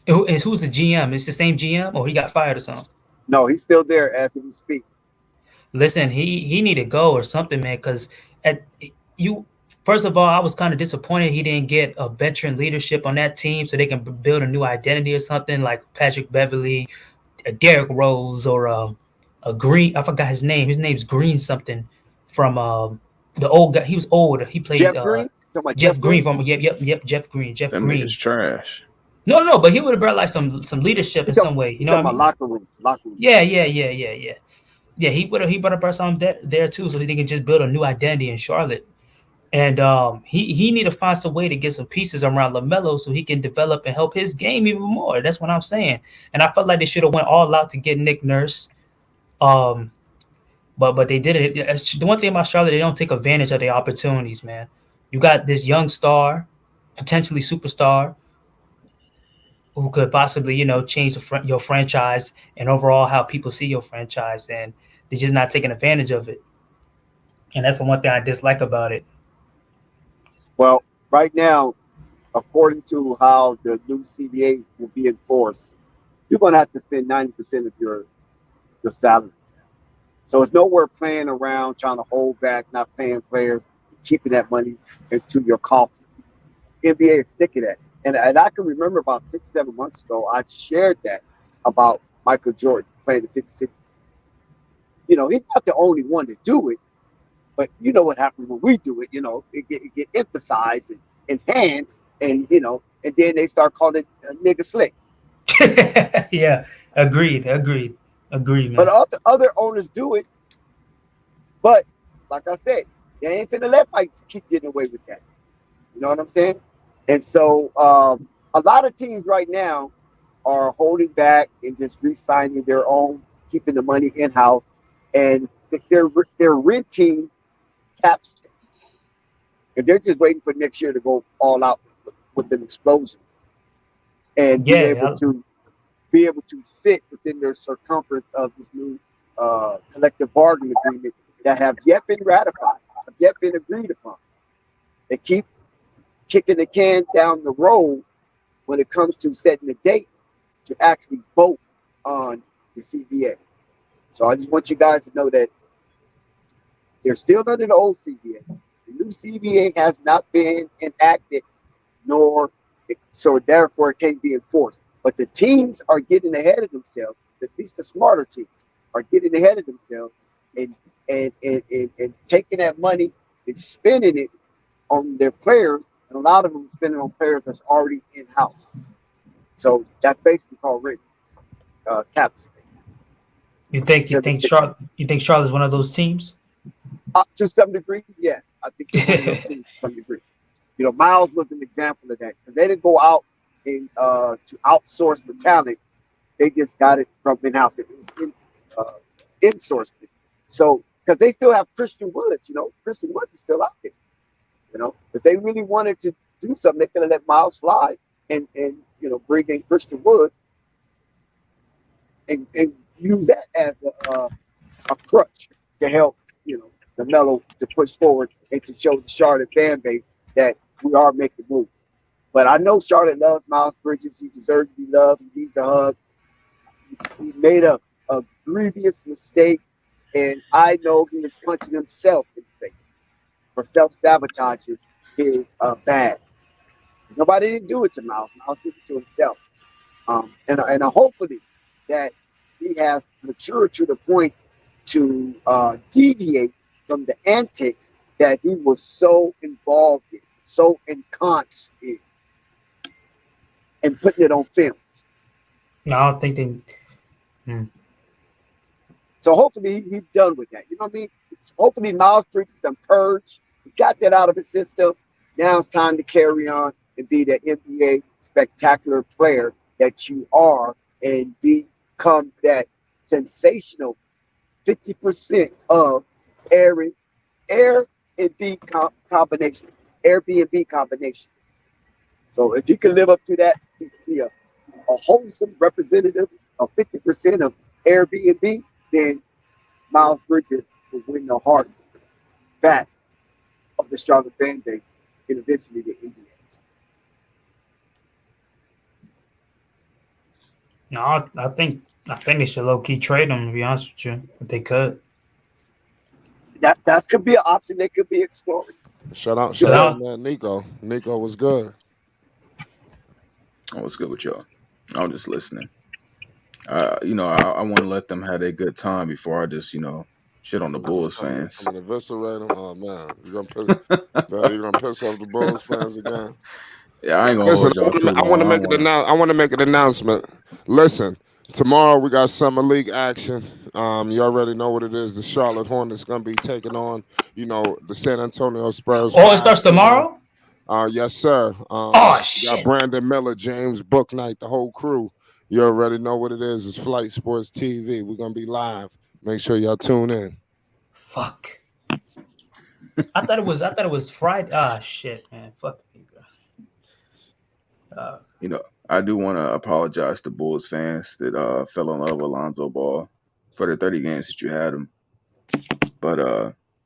Who's the GM? It's the same GM or he got fired or something? No, he's still there as we speak. Listen, he need to go or something, man. Because first of all, I was kind of disappointed he didn't get a veteran leadership on that team so they can build a new identity or something like Patrick Beverly, Derrick Rose, or a Green. I forgot his name. His name's Green something from the old guy. He was old. He played Jeff Green. Jeff Green from Jeff Green. That nigga's trash. No, but he would have brought like some leadership in some way. You know what I mean? Locker rooms. Yeah. Yeah, he would have brought something there too, so he can just build a new identity in Charlotte. And he need to find some way to get some pieces around LaMelo so he can develop and help his game even more. That's what I'm saying. And I felt like they should have went all out to get Nick Nurse. But they didn't. The one thing about Charlotte, they don't take advantage of the opportunities, man. You got this young star, potentially superstar, who could possibly, change your franchise and overall how people see your franchise, and they're just not taking advantage of it. And that's the one thing I dislike about it. Well, right now, according to how the new CBA will be enforced, you're going to have to spend 90% of your salary. So it's nowhere playing around, trying to hold back, not paying players, keeping that money into your coffers. NBA is sick of that. And I can remember about 6-7 months ago, I shared that about Michael Jordan playing the 50-50. He's not the only one to do it, but you know what happens when we do it. It get emphasized and enhanced, and and then they start calling it nigga slick. Yeah, agreed, man. But other owners do it, but like I said, they ain't finna let Mike keep getting away with that. You know what I'm saying? And so a lot of teams right now are holding back and just re-signing their own, keeping the money in-house, and they're renting cap space. And they're just waiting for next year to go all out with an explosion and be able to fit within their circumference of this new collective bargaining agreement that have yet been ratified, have yet been agreed upon. They keep kicking the can down the road when it comes to setting the date to actually vote on the CBA. So I just want you guys to know that they're still under the old CBA. The new CBA has not been enacted, so therefore it can't be enforced. But the teams are getting ahead of themselves. At least the smarter teams are getting ahead of themselves and taking that money and spending it on their players. And a lot of them spending on players that's already in-house. So that's basically called rent cap space. You think Charlotte's one of those teams? To some degree, yes. I think they're one of those teams to some degree. Miles was an example of that because they didn't go out and to outsource the talent. They just got it from in-house. It was in-sourced it. So because they still have Christian Woods, Christian Woods is still out there. If they really wanted to do something, they could have let Miles fly and bring in Christian Woods and use that as a crutch to help, LaMelo to push forward and to show the Charlotte fan base that we are making moves. But I know Charlotte loves Miles Bridges. He deserves to be loved. He needs a hug. He made a grievous mistake And I know he is punching himself in the face for self-sabotaging his bag. Nobody didn't do it to Miles. Miles did it to himself. And hopefully that he has matured to the point to deviate from the antics that he was so involved in, so unconscious in, and putting it on film. No, I don't think they. So hopefully he's done with that. You know what I mean? Hopefully Miles Bridges done purged. He got that out of his system. Now it's time to carry on and be the NBA spectacular player that you are and become that sensational 50% of Air and B combination, Airbnb combination. So if you can live up to that, be a wholesome representative of 50% of Airbnb, then Miles Bridges will win the hearts back of the Charlotte fan base and eventually the NBA. No, I think they should low key trade him. To be honest with you, if they could. That could be an option they could be exploring. Shout out, man. Nico was good. Oh, what's good with y'all? I'm just listening. I want to let them have their good time before I just, shit on the Bulls fans. I'm gonna eviscerate them. Oh man, you gonna piss off the Bulls fans again? Yeah, I ain't gonna hold y'all too long. I want to make an announcement. Listen, tomorrow we got summer league action. You already know what it is. The Charlotte Hornets gonna be taking on, the San Antonio Spurs. Oh, it starts tomorrow? Yes, sir. Shit. Got Brandon Miller, James Booknight, the whole crew. You already know what it is. It's Flight Sports TV. We're gonna be live. Make sure y'all tune in. Fuck. I thought it was Friday. Shit, man. Fuck me, bro. I do want to apologize to Bulls fans that fell in love with Lonzo Ball for the 30 games that you had him. But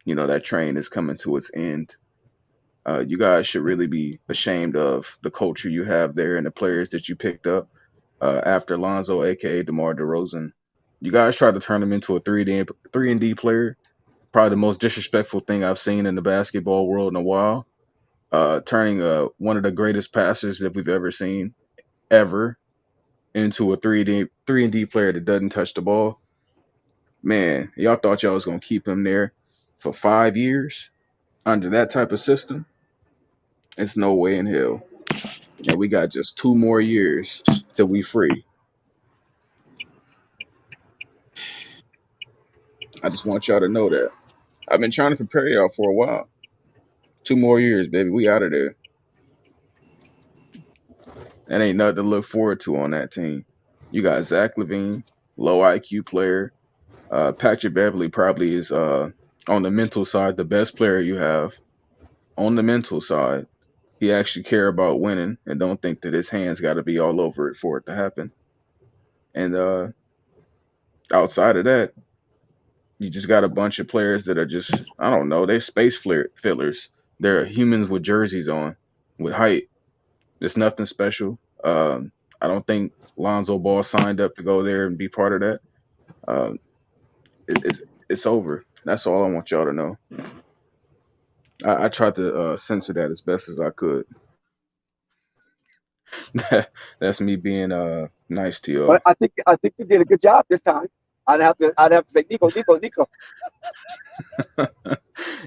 that train is coming to its end. You guys should really be ashamed of the culture you have there and the players that you picked up after Lonzo, aka DeMar DeRozan. You guys tried to turn him into a 3-and-D player. Probably the most disrespectful thing I've seen in the basketball world in a while. Turning one of the greatest passers that we've ever seen ever into a 3-and-D player that doesn't touch the ball. Man, y'all thought y'all was gonna keep him there for 5 years under that type of system? It's no way in hell. And we got just 2 more years till we free. I just want y'all to know that. I've been trying to prepare y'all for a while. 2 more years, baby. We out of there. That ain't nothing to look forward to on that team. You got Zach LaVine, low IQ player. Patrick Beverly probably is on the mental side the best player you have. On the mental side, he actually care about winning and don't think that his hands got to be all over it for it to happen. And outside of that, you just got a bunch of players that are just, I don't know, they're space fillers. They're humans with jerseys on, with height. There's nothing special. I don't think Lonzo Ball signed up to go there and be part of that. It's over. That's all I want y'all to know. I tried to censor that as best as I could. That's me being nice to y'all. But I think you did a good job this time. I'd have to say Nico.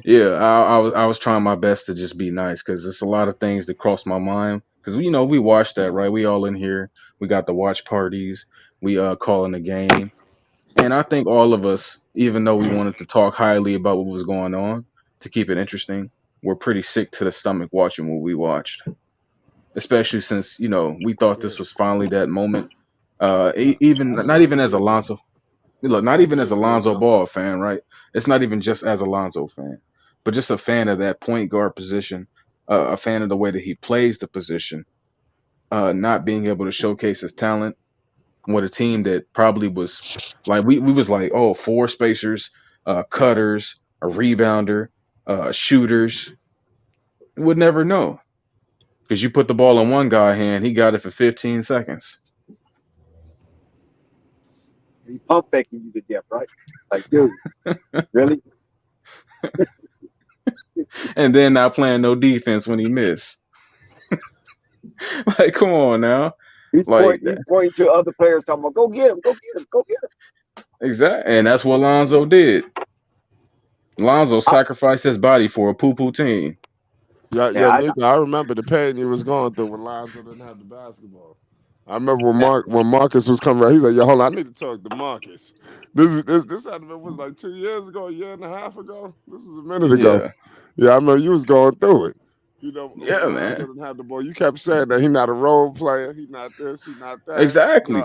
Yeah, I was trying my best to just be nice because there's a lot of things that cross my mind. Because we watched that, right? We all in here. We got the watch parties. We calling the game, and I think all of us, even though we wanted to talk highly about what was going on to keep it interesting, we're pretty sick to the stomach watching what we watched. Especially since we thought this was finally that moment. Even not even as a Lonzo. Look, not even as a Lonzo Ball fan, right? It's not even just as a Lonzo fan, but just a fan of that point guard position, a fan of the way that he plays the position, not being able to showcase his talent with a team that probably was like we was like, oh, 4 spacers, cutters, a rebounder, shooters. We would never know because you put the ball in one guy's hand, he got it for 15 seconds. He pump faking you to death, right? Like, dude, really? And then not playing no defense when he missed. Like, come on now. He's Like, pointing to other players, talking about, go get him, go get him, go get him. exactly. And that's what Lonzo did. Lonzo sacrificed his body for a poo-poo team. Yeah, Yeah, Nico, I remember the pain he was going through when Lonzo didn't have the basketball. I remember when Marcus was coming around, he's like, "Yo, hold on, I need to talk to Marcus." This had to be, was like 2 years ago, a year and a half ago. This is a minute ago. Yeah. Yeah, I remember you was going through it. You know, Yeah, when man. Lonzo didn't have the ball. You kept saying that he's not a role player, he's not this, he's not that. Exactly.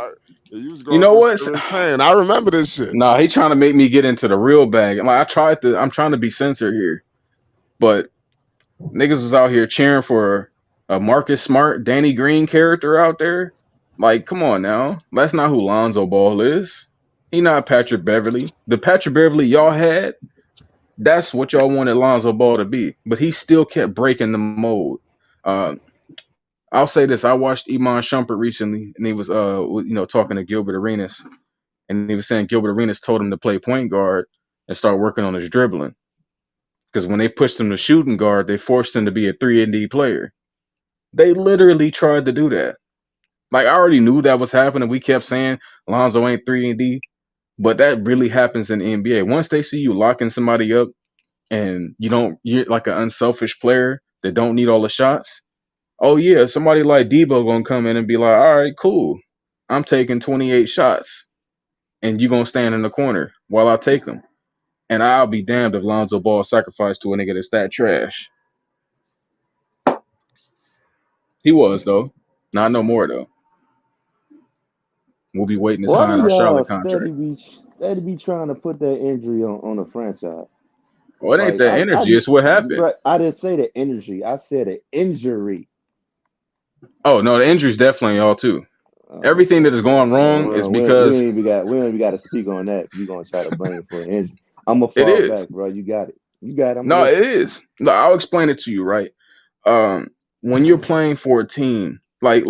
You was You going know through what? serious pain. I remember this shit. Nah, he trying to make me get into the real bag. Like, I'm trying to be censored here. But niggas was out here cheering for a Marcus Smart, Danny Green character out there. Like, come on now. That's not who Lonzo Ball is. He not Patrick Beverly. The Patrick Beverly y'all had, that's what y'all wanted Lonzo Ball to be. But he still kept breaking the mold. I'll say this. I watched Iman Shumpert recently, and he was talking to Gilbert Arenas. And he was saying Gilbert Arenas told him to play point guard and start working on his dribbling. Because when they pushed him to shooting guard, they forced him to be a 3-and-D player. They literally tried to do that. Like, I already knew that was happening. We kept saying Lonzo ain't 3-and-D, but that really happens in the NBA. Once they see you locking somebody up and you're like an unselfish player that don't need all the shots. Oh yeah, somebody like Debo gonna come in and be like, all right, cool. I'm taking 28 shots and you gonna stand in the corner while I take them. And I'll be damned if Lonzo Ball sacrificed to a nigga that's that trash. He was, though. Not no more, though. We'll be waiting to Why sign do our y'all Charlotte contract. steady be trying to put that injury on the franchise? Well, it ain't Like that energy. It's what happened. right, I didn't say the energy. I said the injury. Oh, no, the injury's definitely y'all, too. Everything that is going wrong is because we don't even got to speak on that. You're gonna try to blame it for an injury. I'm gonna it fall is. back, bro. You got it. You got it. I'm No, listening. it is. No, I'll explain it to you, right? When you're playing for a team, like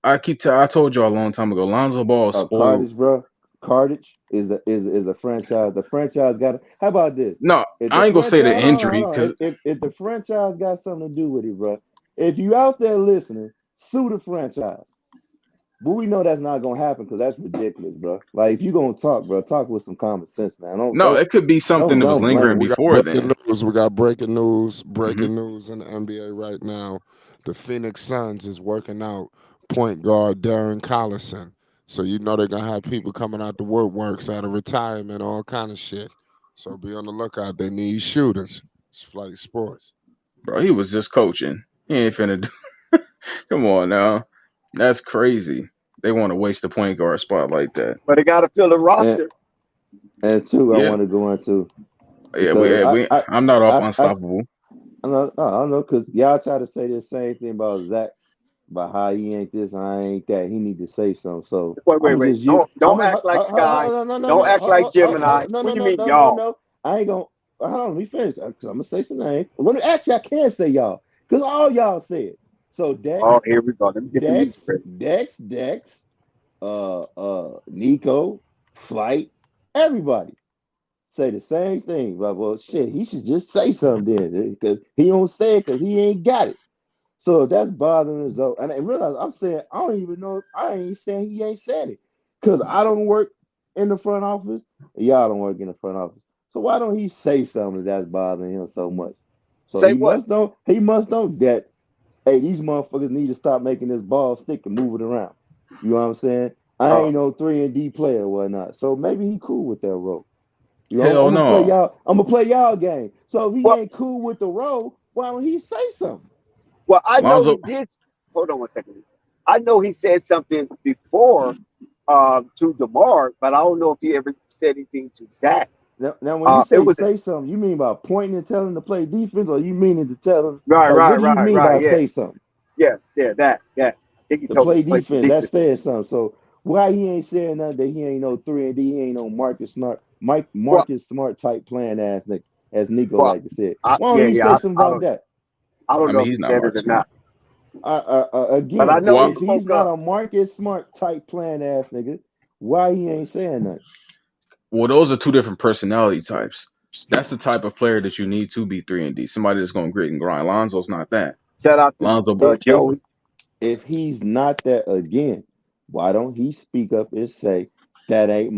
I told y'all a long time ago, Lonzo Ball is spoiled. Cartage, bro. Cartage is a franchise. The franchise got. How about this? No, If I ain't gonna say the hold on, injury hold on. because If the franchise got something to do with it, bro. If you out there listening, sue the franchise. But we know that's not gonna happen because that's ridiculous, bro. Like if you gonna talk, bro, talk with some common sense, man. it could be something that was don't blame lingering it. We got before breaking then. news. We got breaking news in the NBA right now. The Phoenix Suns is working out point guard Darren Collison. So you know they're gonna have people coming out the woodworks out of retirement, all kind of shit. So be on the lookout. They need shooters. It's Flight Sports. Bro, he was just coaching. He ain't finna do. Come on now, that's crazy. They want to waste the point guard spot like that. But they got to fill the roster. And two, I Yeah, want to go into yeah. because I'm not off I unstoppable. I don't know because y'all try to say the same thing about Zach, about how he ain't this, I ain't that. He need to say something. So I'm gonna Wait. just use. Don't act like Sky. Don't act like Gemini. No, What no, do you no, mean, no, no, y'all? no. I ain't gonna. Hold on, let me finish. I'm gonna say some names. Well, actually, I can't say y'all because all y'all said. So Oh, here we go. Let me get the music ready. Dex, Nico, Flight, everybody say the same thing. But well, shit, he should just say something then because he don't say it because he ain't got it. So if that's bothering us. And I realize I'm saying I don't even know. I ain't saying he ain't saying it because I don't work in the front office. And y'all don't work in the front office. So why don't he say something that's bothering him so much? So Say what? He must know that. Hey, these motherfuckers need to stop making this ball stick and move it around. You know what I'm saying? I ain't no 3-and-D player or whatnot. So maybe he cool with that role. You know, Hell I'm gonna play no. y'all. I'm gonna play y'all game. So if he Well, ain't cool with the role, why don't he say something? well, I know he Lonzo. did. Hold on one second. I know he said something before to DeMar, but I don't know if he ever said anything to Zach. Now when you It say was say something, you mean by pointing and telling him to play defense, or you meaning to tell him right. like what do you mean by Yeah, say something? that. I think he To told me play to play some defense, that defense. says something. So why he ain't saying nothing that he ain't no 3-and-D, he ain't no Well, Marcus Smart type playing ass nigga, as Nico well, like to say. Why don't yeah, he yeah. say something about that? I don't I know mean, if he he's not said it Mark or Smart. not, but I Again, know he Well, if he's spoke not up. a Marcus Smart type playing ass nigga, why he ain't saying nothing? Well, those are two different personality types. That's the type of player that you need to be 3-and-D. Somebody that's going to grit and grind. Lonzo's not that. Shout out to Lonzo, Joey. If he's not that again, why don't he speak up and say that ain't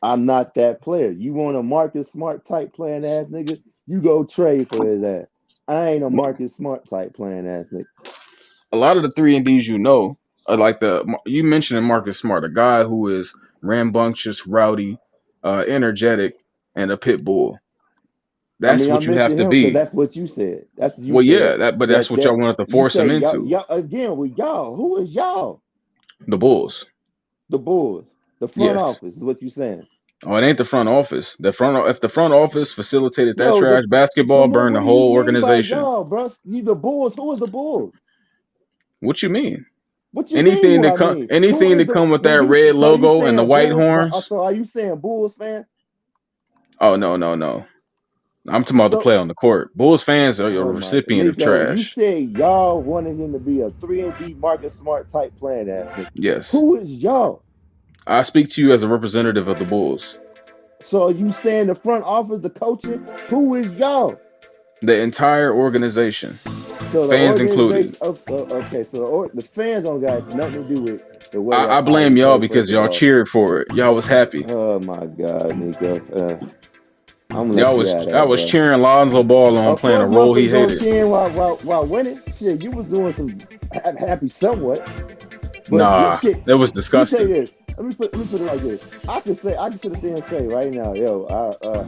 I'm not that player. You want a Marcus Smart type playing ass nigga? You go trade for his ass. I ain't a Marcus Smart type playing ass nigga. a lot of the 3-and-Ds are like you mentioned Marcus Smart, a guy who is rambunctious, rowdy, energetic, and a pit bull. I That's mean, I what you have mentioned to him because be. that's what you said. That's what you Well, yeah, said. but that's what y'all wanted to You force say him y'all, into. y'all again with y'all. Who is y'all? The Bulls. The Bulls. The front Yes. office is what you saying. Oh, it ain't the front office. If the front office facilitated that Yo, trash so basketball, burned what the do you whole mean by organization. y'all, bro? You the Bulls. Who is the Bulls? What you mean? What you mean? Who I mean? Who Anything is that the? come with When that you red so you logo and the saying white Bulls? horns? So are you saying Bulls fan? Oh no. I'm talking about the So play on the court. Bulls fans are a oh my God, recipient of Nico, you trash. said y'all wanted him to be a 3-and-D Marcus Smart type playing ass nigga. Yes. Who is y'all? I speak to you as a representative of the Bulls. So you saying the front office, the coaching? Who is y'all? The entire organization, So the fans included. organization of okay, so the fans don't got nothing to do with the way I how blame you y'all play. First because of y'all all, cheered for it. Y'all was happy. oh my God, Nico, I'm gonna Y'all let you was out of I that, was bro. cheering Lonzo Ball on Of playing a course, role he motherfuckers gonna hated. cheer while winning. Shit, you was doing some happy somewhat, but you Nah, shit. that was Let me say disgusting. this. Let me put it like this. I can sit up there and say right now, yo,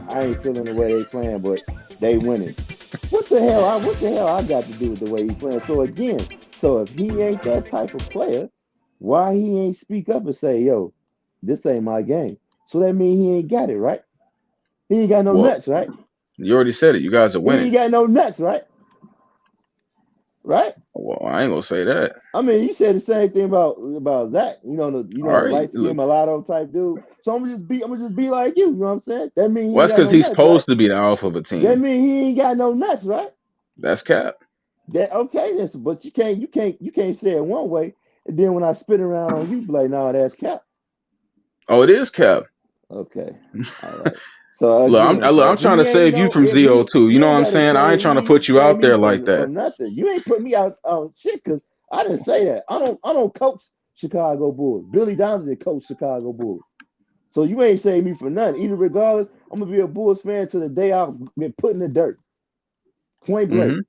I ain't feeling the way they playing, but they winning. What the hell? I got to do with the way he playing? So again, so if he ain't that type of player, why he ain't speak up and say, yo, this ain't my game? So that means he ain't got it, right? He ain't got no Well, nuts, right? you already said it. You guys are He winning. ain't got no nuts, right? Right? Well, I ain't gonna say that. I mean, you said the same thing about Zach. All The right, light skin look. mulatto type dude. So I'm gonna just be like you. You know what I'm saying? That means he Well, ain't that's got because no he's nuts, right? supposed to be the alpha of a That team. means he ain't got no nuts, right? That's cap. That okay, then. But you can't say it one way, and then when I spit around on you, be like, no, that's cap. Oh, it is cap. Okay, all right. So Look, again, so I'm if trying he to ain't save you no, from if he ZO2. You you know what ain't I'm gotta saying? I ain't save trying to me, put you out there like from that. nothing. You ain't put me out on shit because I didn't say that. I don't coach Chicago Bulls. Billy Donovan coach Chicago Bulls. So you ain't saved me for nothing. Either regardless, I'm gonna be a Bulls fan to the day I've been put in the dirt. Point blank. Hmm.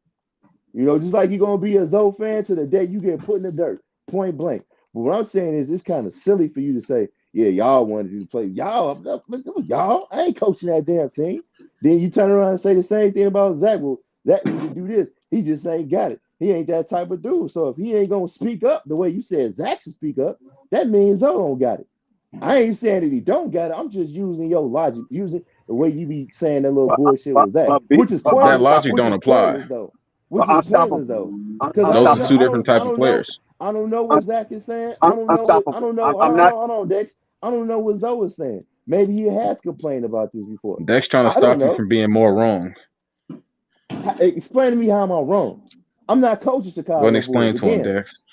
Just like you're gonna be a Zoe fan to the day you get put in the dirt, point blank. But what I'm saying is, it's kind of silly for you to say, "Yeah, y'all wanted you to play. It was y'all. I ain't coaching that damn team." Then you turn around and say the same thing about Zach. Well, Zach need to do this. He just ain't got it. He ain't that type of dude. So if he ain't gonna speak up the way you said Zach should speak up, that means Zoe don't got it. I ain't saying that he don't got it. I'm just using your logic, using the way you be saying that little But, bullshit but, with Zach, but, be, which is but That pointless. logic unstoppable. Which don't is apply. pointless though. But Which is pointless though, because Those are unstoppable. two different I type of don't know. players. I don't know what Zach is saying. I Unstoppable. don't know. I'm not. Hold on, Dex. I don't know what Zoe is saying. Maybe he has complained about this before. Dex trying to I don't stop you know. from being more wrong. Explain to me how am I wrong? I'm not coaching Go ahead and Chicago explain Bulls. to him, Again, Dex.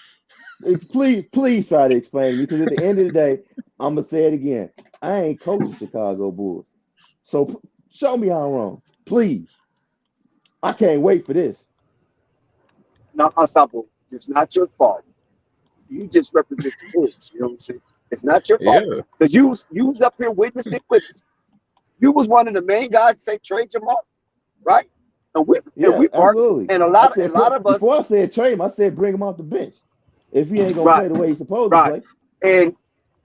please try to explain to me because at the end of the day, I'm gonna say it again. I ain't coaching Chicago Bulls. So show me how I'm wrong, please. I can't wait for this. Not unstoppable. It's not your fault. You just represent the Bulls. You know what I'm saying? It's not your fault Yeah. because you was up here witnessing with us. You was one of the main guys to say trade Jamal, right? And Yeah, we part absolutely. and I a said lot of us, before I said trade him, I said bring him off the bench if he ain't gonna right, play the way he's supposed to right. play. And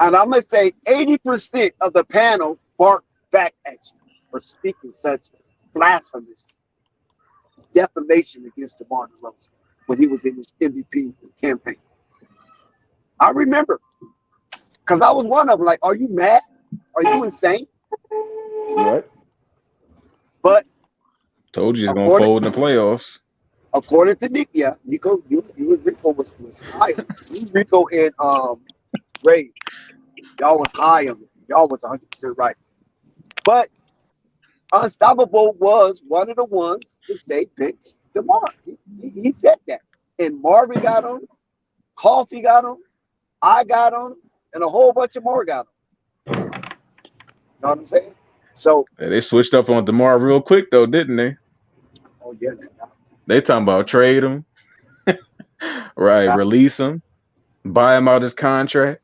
I'm gonna say 80% of the panel barked back at you for speaking such blasphemous defamation against DeMar DeRozan when he was in his MVP campaign. I remember because I was one of them. Like, are you mad? Are you insane? Right? But Told you he's gonna according fold in the playoffs. according to Nick, yeah, Nico, you and Rico was high. You, Rico, and Ray, y'all was high on it. Y'all was 100% right. But Unstoppable was one of the ones to say pick DeMar. He said that. And Marvin got on him, Coffee got on him, I got on him, and a whole bunch of more got on him. You know what I'm saying? So, Hey, they switched up on DeMar real quick though, didn't they? oh yeah, They talking about trade him, right? yeah. Release him, buy him out his contract.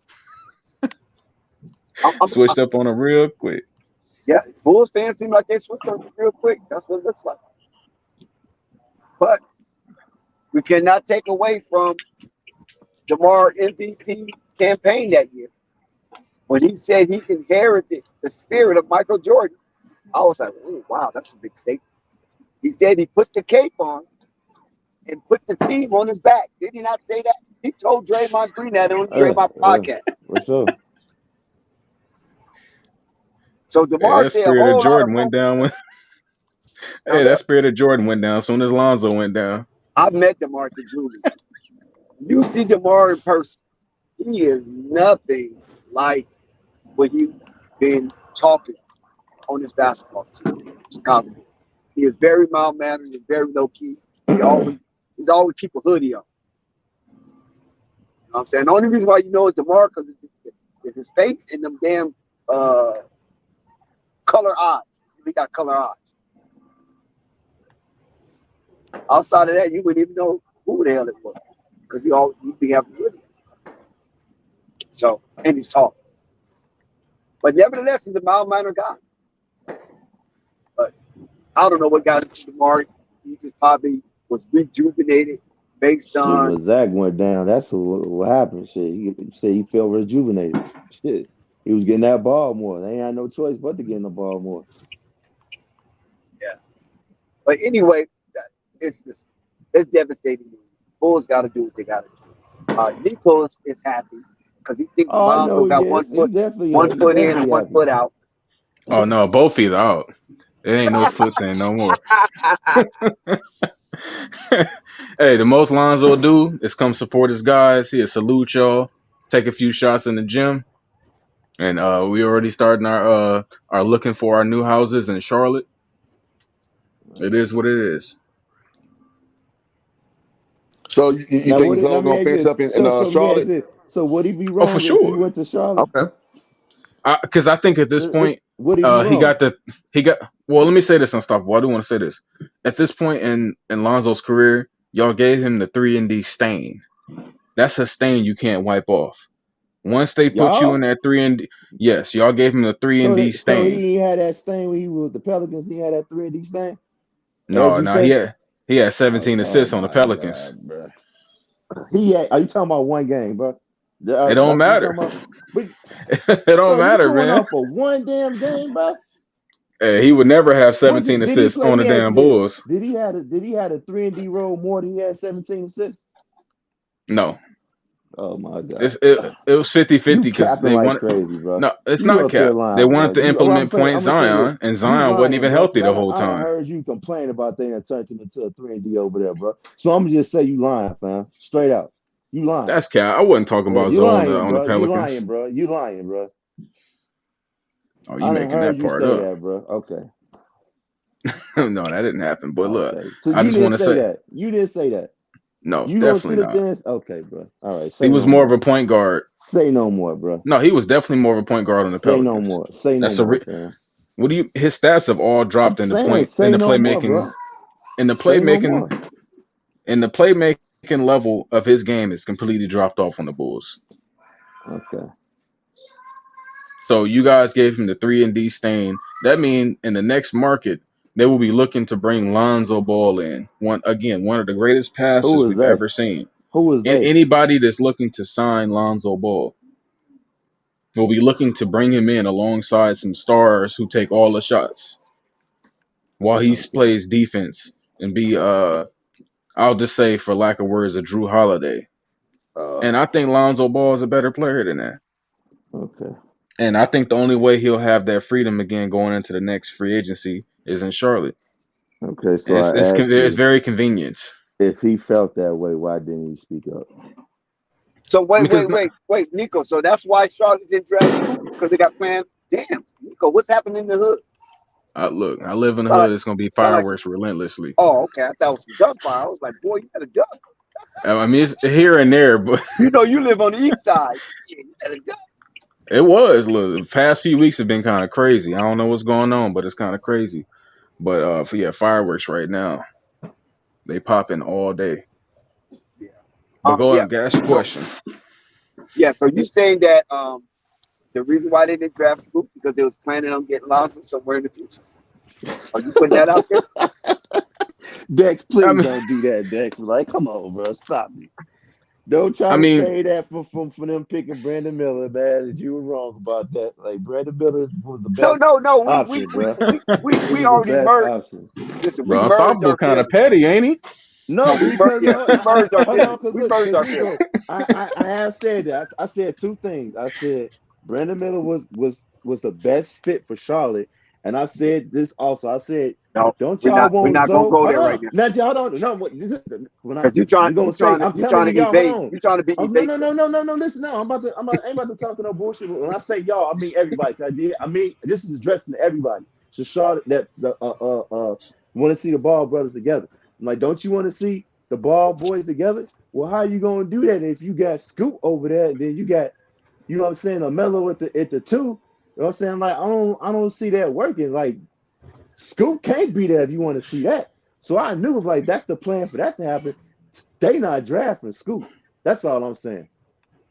I'm Switched up on him real quick. yeah. Bulls fans seem like they switched on real quick. That's what it looks like. But we cannot take away from DeMar MVP campaign that year. When he said he inherited the spirit of Michael Jordan, I was like, oh, wow, that's a big statement. He said he put the cape on and put the team on his back. Did he not say that? He told Draymond Green that on Draymond podcast. For sure. So Hey, DeMar that said a spirit of whole lot of Jordan went focus. down when. Now, Hey, that look, spirit of Jordan went down as soon as Lonzo went down. I've met DeMar Julie. You see DeMar in person, he is nothing like what he's been talking on his basketball team, Chicago. He is very mild mannered and very low key. He's always keep a hoodie on. You know what I'm saying? The only reason why you know it's DeMar because his face and them damn color eyes. He got color eyes. Outside of that, you wouldn't even know who the hell it was because he'd be having a hoodie. So, and he's tall. But nevertheless, he's a mild-mannered guy. But I don't know what got into DeMar. He just probably was rejuvenated based Shit, on. when Zach went down, that's what happened. Shit, he said he felt rejuvenated. Shit, he was getting that ball more. They ain't had no choice but to get the ball more. Yeah. But anyway, it's devastating. Bulls got to do what they got to do. Nico is happy because he thinks Oh, I Lonzo know got he one is. He foot definitely in and one happy. foot out. Oh no, both feet are out. It ain't no foots ain't no more. Hey, the most Lonzo do is come support his guys. He'll salute y'all, take a few shots in the gym, and we already starting our looking for our new houses in Charlotte. It is what it is. So you Now, think what? Let Zoe me gonna ask finish this. up in So let me ask Charlotte? this. So would he be Oh, for wrong if he sure. went to Charlotte? Okay. Because I think at this point, Would he be he wrong? got. Well, let me say this unstoppable. I do want to say this. At this point in Lonzo's career, y'all gave him the 3-and-D stain. That's a stain you can't wipe off. Once they put you in Y'all? that 3-and-D, yes, y'all gave him the 3-and-D So stain. he had that stain when he was with the Pelicans. He had that 3D stain, as No, you no, say. he had Oh, 17 oh assists on the my Pelicans. God, bro. He had. Are you talking about one game, bro? It don't That's what you matter. talking about. But It don't bro, you matter, going man. off for one damn game, bro? He would never have Was 17 it? Did he assists play? Let on the me ask damn you this: Bulls. Did he had a 3-and-D role more than he had 17 assists? No, Oh my God. it was 50-50 You because capping they like wanted. crazy, bro. No, it's You not up there cap. They lying, bro. wanted to I'm implement saying, Point I'm gonna tell you this. Zion, and You Zion wasn't even lying, bro. healthy Because the whole I done time. heard you complain about they done turned him into a 3-and-D over there, bro. So I'm gonna just say you lying, fam. Straight out. You lying. That's cap. I wasn't talking Yeah, about you Zoe lying, on the bro. You lying, Pelicans. bro. You lying, bro. Oh, you I done making that heard you part say up? that, bro. Okay. No, that didn't happen. But look, Okay. So I you just want didn't to say say that. You didn't say that. no, You gonna sit definitely up not. there and okay, bro. All right. He Say was no more of more. a point guard. Say no more, bro. No, he was definitely more of a point guard on the Say no Pelicans. more. Say no That's a more, fam. what do you? His stats have all I'm dropped in the saying point in say the no more, playmaking bro. in the Say no playmaking more. in the playmaking level of his game is completely dropped off on the Bulls. Okay. So you guys gave him the 3-and-D stain. That means in the next market they will be looking to bring Lonzo Ball in. One of the greatest Who passes is we've they? ever seen. Who is And they? anybody that's looking to sign Lonzo Ball will be looking to bring him in alongside some stars who take all the shots while he Okay. plays defense and be I'll just say for lack of words a Drew Holiday. Uh, And I think Lonzo Ball is a better player than that. okay. And I think the only way he'll have that freedom again going into the next free agency is in Charlotte. Okay. And So I asked it's you very convenient if he felt that way, why didn't he speak up? So because wait, Nico. So that's why Charlotte didn't draft Scoop because they got planned. Damn, Nico, what's happening in the hood? look, I live in the Sound like, hood. It's gonna be sound like some. fireworks relentlessly. Oh, okay. I thought it was some gunfire. I was like, boy, you got a duck. I mean, it's here and there, but You know, you live on the east side. Yeah, you got a duck. It was. Look, the past few weeks have been kind of crazy. I don't know what's going on, but it's kind of crazy. But fireworks right now. They popping all day. Yeah. But go Yeah. ahead, ask your So question. yeah. So you saying that the reason why they didn't draft Scoop because they was planning on getting Lonzo somewhere in the future? Are you putting that out there? Dex, I please mean, don't do that, Dex. Like, come on, bro, stop it. Don't try I to mean, say that for them picking Brandon Miller, man. That you were wrong about that. Like Brandon Miller was the No, best no, no. We we option, we bro. we we, He we was the already best merged. option. Listen, we bro, merged Unstoppable our kind of feelings. petty, ain't he? No, because Yeah, no, we merged our hold on, feelings. because We look, merged because our feelings. Nico, I have said that. I said two things. I said Brandon Miller was the best fit for Charlotte, and I said this also. I said, No, don't we're y'all not. We're want not gonna Zoe? go Hold there right on, now now y'all don't. No, what this is when I because we're gonna say. I'm you telling trying you, to y'all. Hold evade. on. You trying to be Oh no, no, evasive. no, no, no, no. Listen, no. I ain't about to talk no bullshit. When I say y'all, I mean everybody. I mean this is addressing to everybody. So Charlotte that the want to see the Ball brothers together. I'm like, don't you want to see the Ball boys together? Well, how you gonna do that if you got Scoop over there, and then you got, you know what I'm saying, a Mello at the two? You know what I'm saying? Like, I don't see that working. Like, Scoop can't be there if you want to see that. So I knew like that's the plan for that to happen. They not drafting Scoop. That's all I'm saying.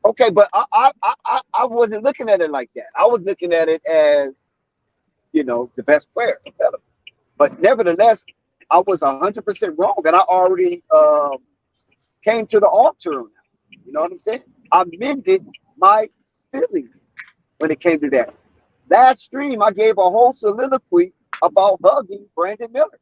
Okay, but I wasn't looking at it like that. I was looking at it as the best player. But nevertheless, I was 100% wrong, and I already came to the altar on that. You know what I'm saying? I mended my feelings when it came to that. Last stream, I gave a whole soliloquy about hugging Brandon Miller,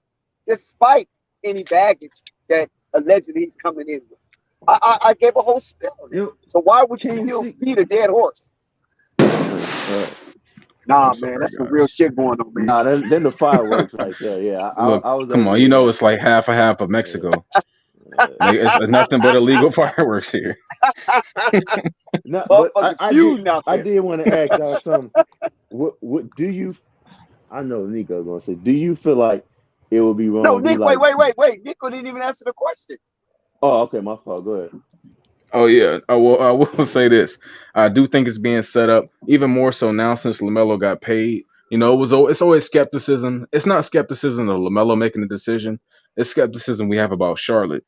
despite any baggage that allegedly he's coming in with. I gave a whole spiel on You it. know, So why would you can you still see? beat a dead horse? Uh, Nah, I'm man, sorry, that's some real guys. shit going on, man. nah, then the fireworks right there. Yeah, Look, I was come over on. You here know like, it's like half a half of yeah, Mexico. yeah. It's nothing but illegal fireworks here. No, but Motherfuckers I did feuding out I there. did want to ask y'all something. What do you? I know Nico's gonna say. Do you feel like it would be No, wrong if we Nick, wait, like? wait, wait, wait. Nico didn't even answer the question. Oh, okay, my fault. Go ahead. Oh yeah, I will say this. I do think it's being set up even more so now since Lamelo got paid. You know, it's always skepticism. It's not skepticism of Lamelo making the decision. It's skepticism we have about Charlotte,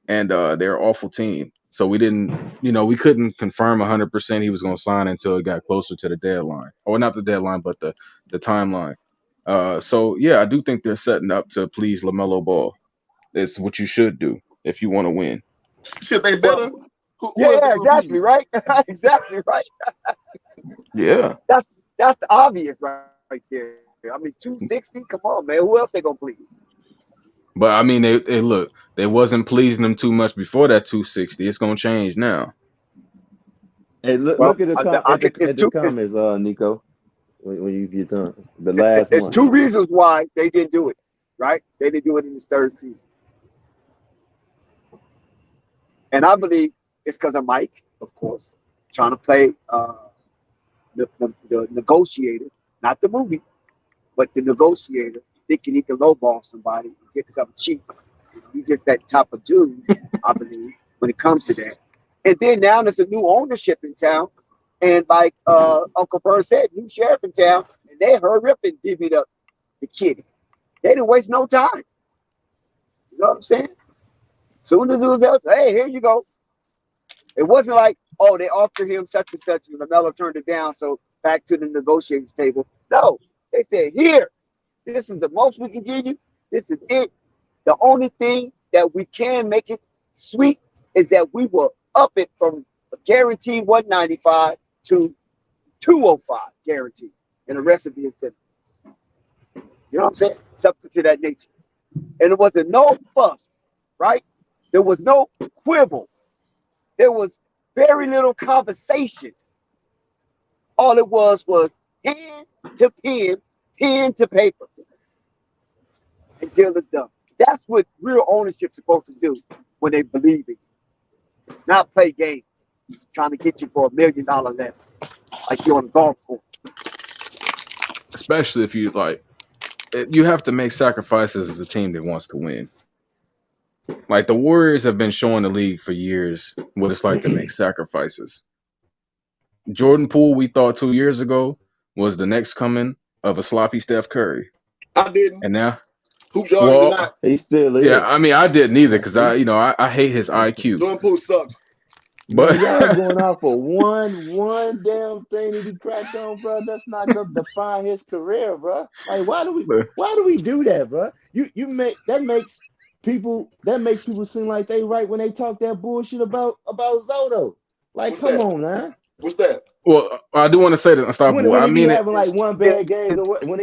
and they're an awful team. So we couldn't confirm 100% he was going to sign until it got closer to the deadline, or not the deadline, but the timeline. So yeah, I do think they're setting up to please Lamelo Ball. It's what you should do if you want to win. Shit, they Well, better. Who yeah, else they yeah, gonna exactly, please? right? Exactly, right. Yeah. That's the obvious right there. I mean, 260. Come on, man. Who else they gonna please? But I mean, they look, they wasn't pleasing them too much before that 260. It's gonna change now. Hey, Well, look at the I think at the comments, Nico, when you get done. The last it's one. two reasons why they didn't do it. Right? They didn't do it in this third season, and I believe it's because of Mike, of course, trying to play the negotiator, not the movie, but the negotiator, thinking he can lowball somebody and get something cheap. He's just that type of dude, I believe, when it comes to that. And then now there's a new ownership in town. And like Uncle Bird said, new sheriff in town, and they hurry up and divvied up the kid. They didn't waste no time. You know what I'm saying? Soon as it was out, hey, here you go. It wasn't like, oh, they offered him such and such, and LaMelo turned it down, so back to the negotiating table. No, they said, here, this is the most we can give you. This is it. The only thing that we can make it sweet is that we will up it from a guaranteed 195 to 205 guaranteed, and the rest of the incentives. You know what I'm saying? Something to that nature. And it wasn't no fuss, right? There was no quibble. There was very little conversation. All it was pen to pen, pen to paper, and deal is done. That's what real ownership's supposed to do when they believe in you, not play games, trying to get you for $1 million left, like you're on a golf course. Especially if you have to make sacrifices as a team that wants to win. Like the Warriors have been showing the league for years what it's like to make sacrifices. Jordan Poole, we thought 2 years ago was the next coming of a sloppy Steph Curry, I didn't. and now, Hoop Jordan did well, not. He still yeah, is. I mean, I didn't either because I hate his IQ, Jordan Poole sucks. but Man, y'all going out for one damn thing that he cracked on, bro. That's not gonna define his career, bro. Like, why do we do that, bro? You make that makes people seem like they right when they talk that bullshit about Zoto. Like, What's come that? on, man. What's that? well, I do want to say that Unstoppable. When I he be mean it. having like one bad game, or when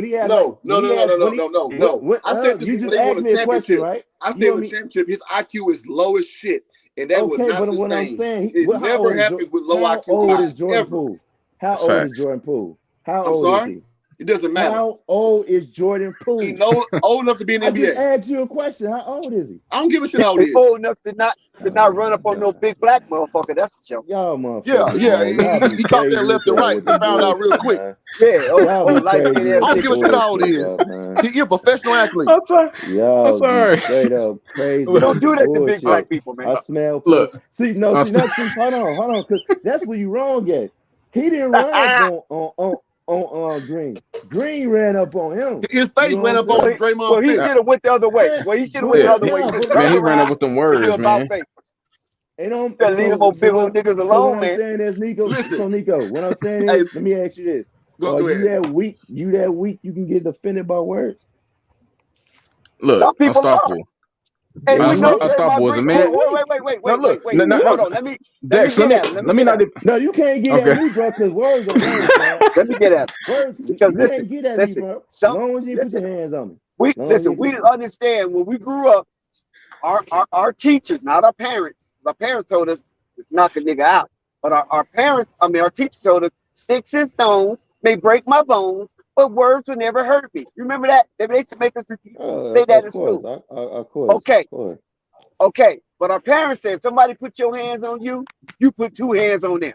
he has No. When, I said this you when just they won asked a me a question, championship. right? I You said want with me? championship, his IQ is low as shit, and that will Okay, not but what I'm sustain. saying, It how never old is happens with low how IQ old is guys Jordan ever. Poole? How That's old is facts. Jordan Poole? How I'm old is sorry. he? It doesn't matter. How old is Jordan He Poole? old enough to be in the I just NBA. asked you a question. How old is he? I don't give a shit how old he He's is. old enough to not run up on no big black motherfucker. That's for sure. Y'all Yeah, motherfuckers, man. Y'all be he caught that crazy left as and hell right. with He the found out real bullshit, quick. man. Yeah, Y'all be light skinned crazy I ass with don't the give a nigga. shit how old he bullshit, is. man. He a professional athlete. I'm sorry. I'm Y'all be sorry. straight up crazy Look, Don't with the do that to big bullshit. black people, man. I smell look, pussy. See, hold on, because that's where you wrong at. He didn't run up on Green. Green ran up on him. His You face know ran what up I'm on saying? Well, Draymond's he fist. should have went the other way. Man, Well, he should have but went the yeah, other way. He yeah, should have but man, turned he ran up around with them and be words, about man. face. and Better leave them old big old niggas so alone, what I'm man. saying is, Nico, Listen, what I'm saying hey, is, let me ask you this. go Are you ahead. that weak? You can get offended by words? Look, Some people are. Unstoppable. There And we you know go. Unstoppable Draymond as a Green. man. You're weak. Wait. No, Hold on. Let me Dex, get at him. Let me let me get not. at him. No, you can't get Okay, at me, bro, because words are words, man. Let me get at him. Words, Because you can't get at me, listen. bro. Some Long as you put listen. your hands on me. We understand when we grew up, our teachers, not our parents. Our parents told us to knock a nigga out. But our teachers told us sticks and stones may break my bones, but words will never hurt me. You remember that? They used to make us say that in school. Of course. Okay. Of course. Okay. But our parents said if somebody put your hands on you, you put two hands on them.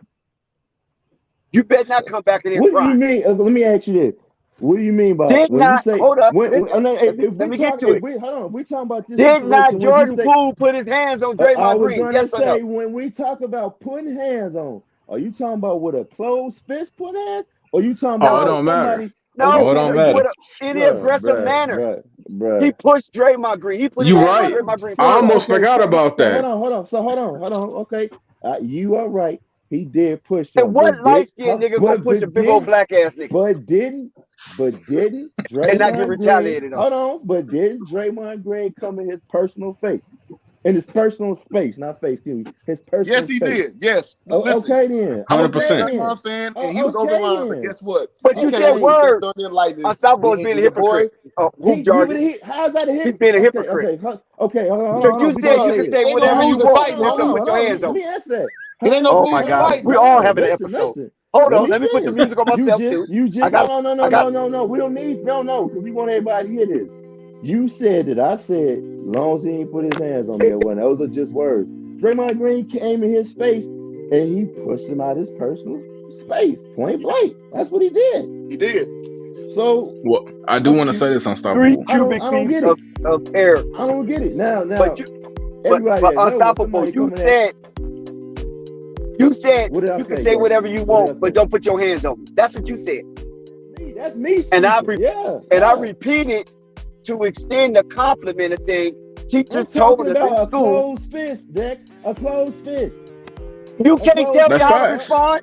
You better not come back in here What do you crying. mean? Let me ask you this. What do you mean by Did when you not say hold up. when Listen, no, let me get to it. if we talking about this Did not situation when you Jordan say Poole put his hands on I Draymond was Green? gonna Yes or say no? when we talk about putting hands on, are you talking about with a closed fist put hands? Or you talking oh, about it No, with don't matter. somebody? Or you Oh, no. it talking don't about matter. With any aggressive bruh, manner. bruh. He pushed Draymond Green. He put his You hands on right. Draymond Green. I Full almost stop. Okay, forgot about so that. hold on. Okay, you are right. He did push And him, what light skinned nigga gonna push a big old black ass nigga but didn't and not get Draymond Green? retaliated on? Hold on, but didn't Draymond Green come in his personal face, in his personal space, not face, excuse me, his personal Yes, he space? did. Yes. Oh, Listen, okay then. I'm a Hundred big Okay percent. then. Draymond fan, and he Oh, was over the okay line. But then. guess what? But He you came said in with that words. thunder and lightning, Unstoppable is and being a your boy. hypocrite. Hoop Jargon. How's that a He's hit? being a Okay, hypocrite. hold Because on. you We said gonna you say can Because this. say ain't no whatever Hold you rules in on, want fighting, and still homie. put your hands Let on. me answer that. It ain't no Oh rules my in God. fighting. We all having an Listen, episode. listen. Hold Let on. me Let me put the finish. music on myself too. You just I got no. We don't need because we want everybody to hear this. You said that I said long as he ain't put his hands on me or whatever. Those are just words. Draymond Green came in his face and he pushed him out his personal space, point blank. That's what he did. He did. So Well, I do want to say this, three Unstoppable. cubic I don't feet get it. of air. I don't get it. Now, But everybody that knows Unstoppable, somebody you coming said what did I you can say, say bro? whatever you What did I want, but say? don't put your hands on me. That's what you said. That's me And speaking. I repeated to extend the compliment and saying I'm teachers talking told us in about a school. closed fist, Dex. A closed fist. You A can't closed tell me That's fist, how to bro. facts. respond.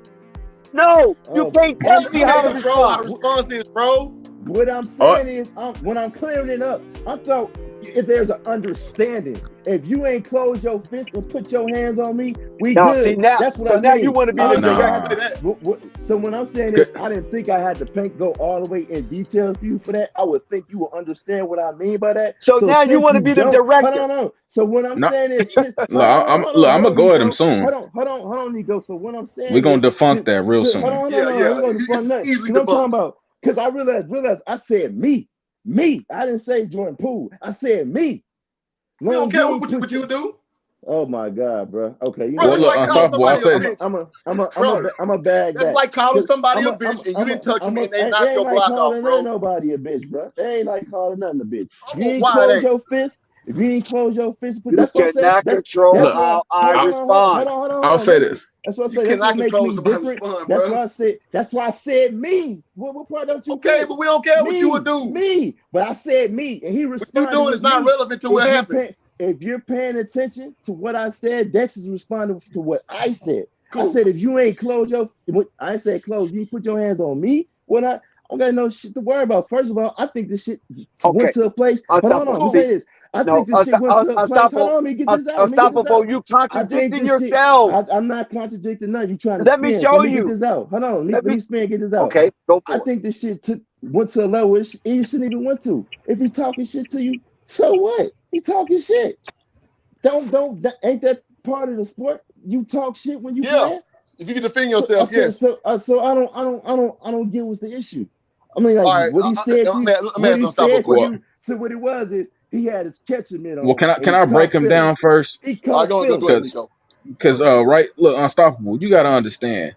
No, you Oh, can't Bro, tell you me can't how to control how respond. response is, bro. What I'm Oh, saying is, when I'm clearing it up, I thought if there's an understanding. If you ain't close your fist and put your hands on me, we Now, good. see now, That's what so I now mean. you want to be I the don't think I director. had nah. to. So when I'm saying this, I didn't think I had to go all the way in detail for you for that. I would think you will understand what I mean by that. So now you since want to you be the don't, director. hold on. So what I'm No. saying is, Look, I'm gonna go at him soon. hold on, Nico. So what I'm We're saying gonna is, defunct that real hold soon. on, Yeah, no, ain't gonna fun nothing. easily Because I'm talking debunked. about, because I realized I said me. I didn't say Jordan Poole. I said me. We don't Long care you what put you your, do, oh my God, bro. Okay, you bro. know Well, That's what? look, like calling Unstoppable. I'll somebody a say bitch, bro. I'm a bag That's back. like calling somebody I'm a a, I'm, bitch and you I'm didn't a, touch I'm them a, and they it knock ain't your like block off, calling bro. nobody a bitch, bro. It ain't like calling nothing a bitch. If you Oh, ain't why it close ain't? your fist, if you ain't close your fist, You that's what I'm saying. cannot control Look, how I Hold on, respond. I'll say this. That's what I You say. That's what cannot makes control me somebody's different. fun, That's bro. why I said. That's why I said me. What part don't you Okay, get? but we don't care what you would do. Me. But I said me, and he What you responded doing with is not me. relevant to what happened. If you're paying attention to what I said, Dex is responding to what I said. Cool. I said, if you ain't close I said close. You put your hands on me. When I don't got no shit to worry about. First of all, I think this shit went to a place. Hold on, let me say this. I think this shit went to a place. Hold on, let me get this out. Unstoppable, you contradicting yourself. I'm not contradicting nothing. You trying to Let me spin. show Let me you. get this out. Hold on, let me spin. Get this out. Okay, go for I it. think this shit went to a level it shouldn't even went to. If he talking shit to you, so what? He talking shit. Ain't that part of the sport? You talk shit when you play. If you can defend yourself, yes. So I don't get what's the issue. I mean, like, right, what he said to you, so what it was is he had his catcher mitt on. Well, can I break him down first? Go ahead, Nico. Because right, look, Unstoppable, you got to understand.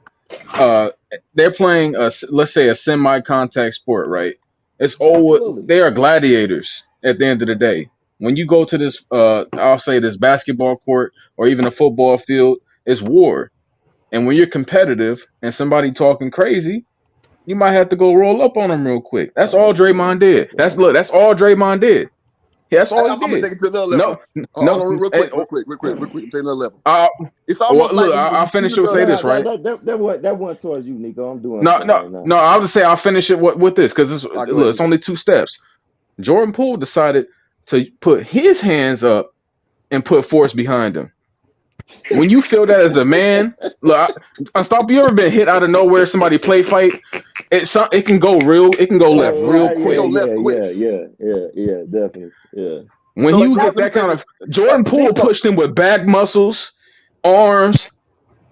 They're playing let's say a semi-contact sport, right? They are gladiators at the end of the day. When you go to this, I'll say this basketball court or even a football field, it's war. And when you're competitive and somebody talking crazy, you might have to go roll up on them real quick. That's all Draymond did. That's all Draymond did. Yeah, that's all he did. I'm gonna take it to another level. No, real quick. Take another level. It's almost look, like I'll finish it with say this, right? That went towards you, Nico. I'm doing no. I'll just say I'll finish it with this because it's only 2 steps. Jordan Poole decided to put his hands up and put force behind him. When you feel that as a man, look, Unstoppable, you ever been hit out of nowhere? Somebody play fight, it can go left real quick. Yeah, definitely. Yeah. When you get that kind of Jordan Poole pushed him with back muscles, arms,